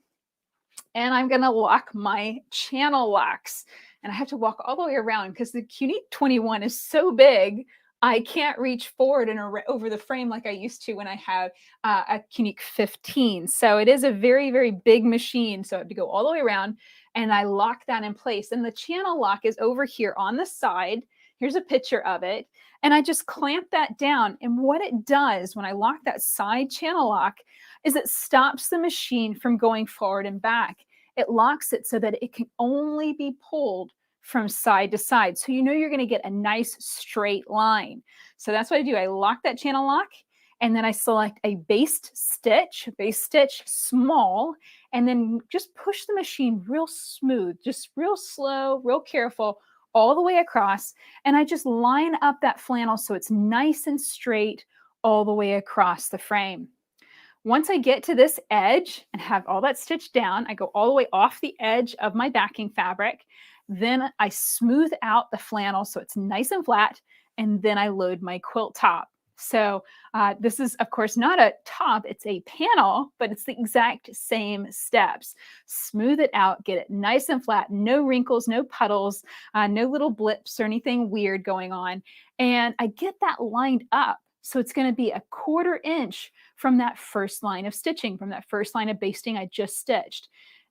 and I'm going to lock my channel locks. And I have to walk all the way around because the Qnique 21 is so big, I can't reach forward and over the frame like I used to when I have a Qnique 15. So it is a very, very big machine. So I have to go all the way around, and I lock that in place. And the channel lock is over here on the side. Here's a picture of it. And I just clamp that down. And what it does when I lock that side channel lock is it stops the machine from going forward and back. It locks it so that it can only be pulled from side to side. So you know you're going to get a nice straight line. So that's what I do. I lock that channel lock, and then I select a base stitch small, and then just push the machine real smooth, just real slow, real careful, all the way across. And I just line up that flannel so it's nice and straight all the way across the frame. Once I get to this edge and have all that stitched down, I go all the way off the edge of my backing fabric. Then I smooth out the flannel so it's nice and flat, and then I load my quilt top. So this is, of course, not a top, it's a panel, but it's the exact same steps. Smooth it out, get it nice and flat, no wrinkles, no puddles, no little blips or anything weird going on. And I get that lined up. So it's going to be 1/4 inch from that first line of stitching, from that first line of basting I just stitched.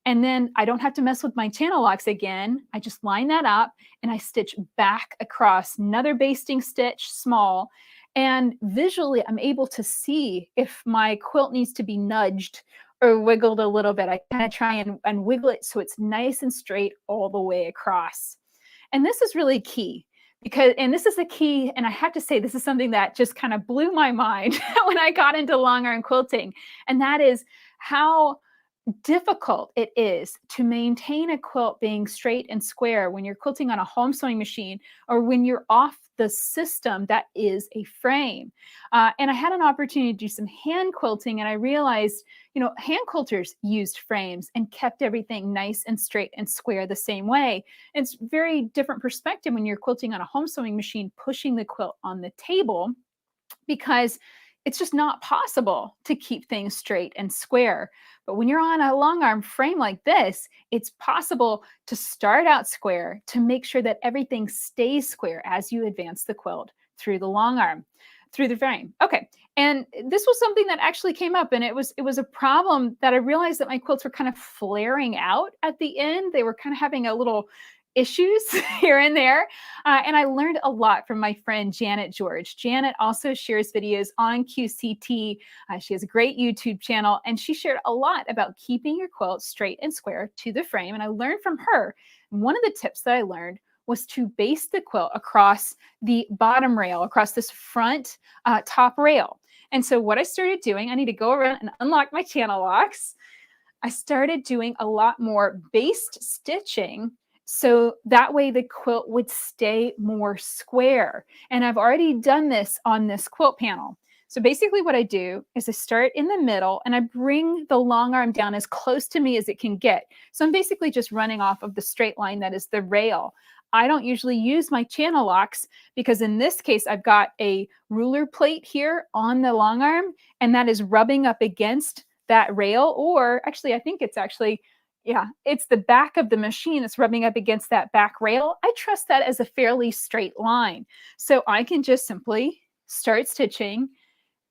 And then I don't have to mess with my channel locks again. I just line that up and I stitch back across another basting stitch, small. And visually, I'm able to see if my quilt needs to be nudged or wiggled a little bit. I kind of try and wiggle it so it's nice and straight all the way across. And this is really key. And this is the key, and I have to say, this is something that just kind of blew my mind when I got into long arm quilting, and that is how difficult it is to maintain a quilt being straight and square when you're quilting on a home sewing machine or when you're off the system that is a frame. And I had an opportunity to do some hand quilting, and I realized, hand quilters used frames and kept everything nice and straight and square the same way. It's very different perspective when you're quilting on a home sewing machine, pushing the quilt on the table, because it's just not possible to keep things straight and square. But when you're on a long arm frame like this, it's possible to start out square to make sure that everything stays square as you advance the quilt through the long arm, through the frame. Okay. And this was something that actually came up, and it was a problem that I realized that my quilts were kind of flaring out at the end. They were kind of having a little issues here and there. And I learned a lot from my friend, Janet George. Janet also shares videos on QCT. She has a great YouTube channel, and she shared a lot about keeping your quilt straight and square to the frame. And I learned from her. One of the tips that I learned was to base the quilt across the bottom rail, across this front top rail. And so what I started doing, I need to go around and unlock my channel locks. I started doing a lot more based stitching, so that way the quilt would stay more square. And I've already done this on this quilt panel. So basically what I do is I start in the middle and I bring the long arm down as close to me as it can get. So I'm basically just running off of the straight line that is the rail. I don't usually use my channel locks because in this case, I've got a ruler plate here on the long arm, and that is rubbing up against that rail, or actually, I think it's actually, yeah, it's the back of the machine that's rubbing up against that back rail. I trust that as a fairly straight line. So I can just simply start stitching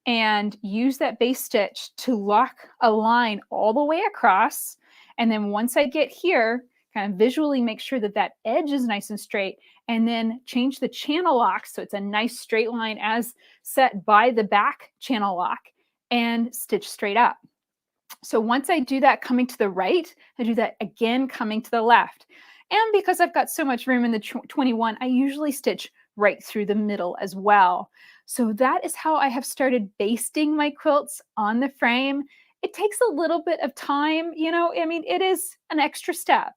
and use that base stitch to lock a line all the way across. And then once I get here, kind of visually make sure that that edge is nice and straight, and then change the channel lock so it's a nice straight line as set by the back channel lock, and stitch straight up. So once I do that coming to the right, I do that again coming to the left. And because I've got so much room in the 21, I usually stitch right through the middle as well. So that is how I have started basting my quilts on the frame. It takes a little bit of time, you know, I mean, it is an extra step.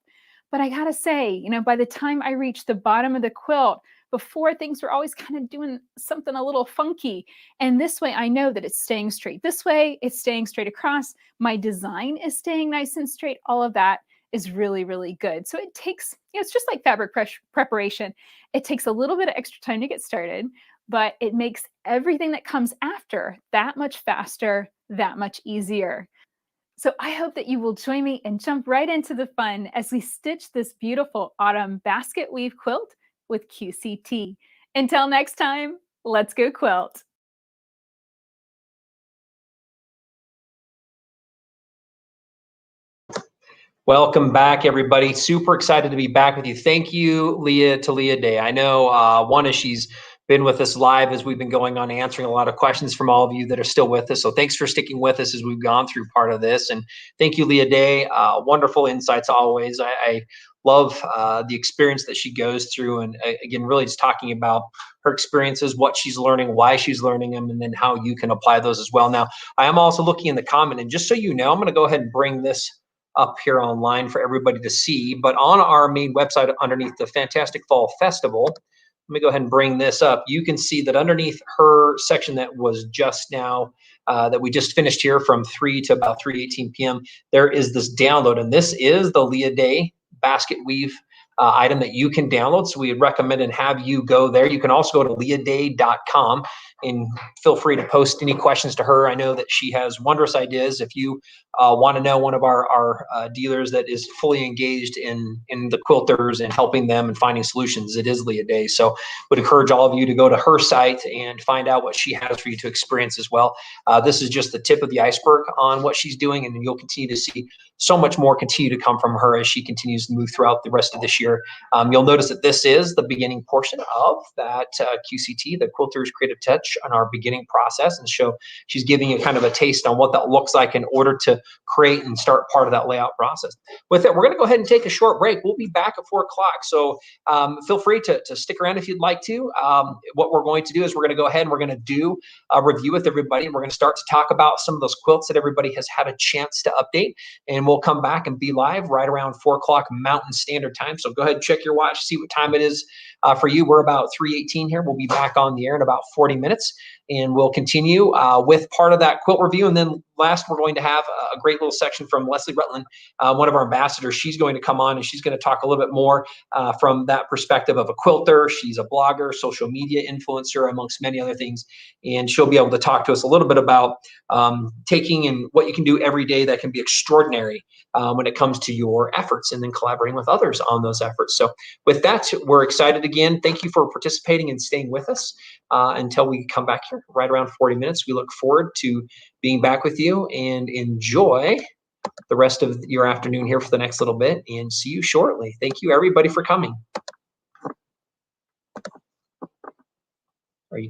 But I gotta say, you know, by the time I reached the bottom of the quilt, before things were always kind of doing something a little funky. And this way I know that it's staying straight. This way it's staying straight across. My design is staying nice and straight. All of that is really, really good. So it takes, you know, it's just like fabric preparation. It takes a little bit of extra time to get started, but it makes everything that comes after that much faster, that much easier. So I hope that you will join me and jump right into the fun as we stitch this beautiful autumn basket weave quilt with QCT. Until next time, let's go quilt. Welcome back, everybody. Super excited to be back with you. Thank you, Leah, to Leah Day. I know one is she's been with us live as we've been going on answering a lot of questions from all of you that are still with us. So thanks for sticking with us as we've gone through part of this. And thank you, Leah Day. Wonderful insights always. I love the experience that she goes through. And again, really just talking about her experiences, what she's learning, why she's learning them, and then how you can apply those as well. Now, I am also looking in the comment, and just so you know, I'm going to go ahead and bring this up here online for everybody to see. But on our main website underneath the Fantastic Fall Festival, let me go ahead and bring this up. You can see that underneath her section that was just now, that we just finished here from 3 to about 3:18 p.m., there is this download. And this is the Leah Day basket weave item that you can download. So we would recommend and have you go there. You can also go to leahday.com and feel free to post any questions to her. I know that she has wondrous ideas. If you want to know one of our dealers that is fully engaged in the quilters and helping them and finding solutions, it is Leah Day. So would encourage all of you to go to her site and find out what she has for you to experience as well. This is just the tip of the iceberg on what she's doing, and you'll continue to see so much more continue to come from her as she continues to move throughout the rest of this year. You'll notice that this is the beginning portion of that QCT, the Quilters Creative Touch, on our beginning process. And so she's giving you kind of a taste on what that looks like in order to create and start part of that layout process. With it, we're going to go ahead and take a short break. We'll be back at 4 o'clock. So feel free to stick around if you'd like to. What we're going to do is we're going to go ahead and we're going to do a review with everybody. We're going to start to talk about some of those quilts that everybody has had a chance to update. And we'll come back and be live right around 4 o'clock Mountain Standard Time. So go ahead and check your watch, see what time it is for you. We're about 3:18 here. We'll be back on the air in about 40 minutes. And we'll continue with part of that quilt review. And then last, we're going to have a great little section from Leslie Rutland, one of our ambassadors. She's going to come on and she's going to talk a little bit more from that perspective of a quilter. She's a blogger, social media influencer, amongst many other things. And she'll be able to talk to us a little bit about taking and what you can do every day that can be extraordinary when it comes to your efforts, and then collaborating with others on those efforts. So with that, we're excited again. Thank you for participating and staying with us until we come back here right around 40 minutes. We look forward to being back with you, and enjoy the rest of your afternoon here for the next little bit, and see you shortly. Thank you, everybody, for coming.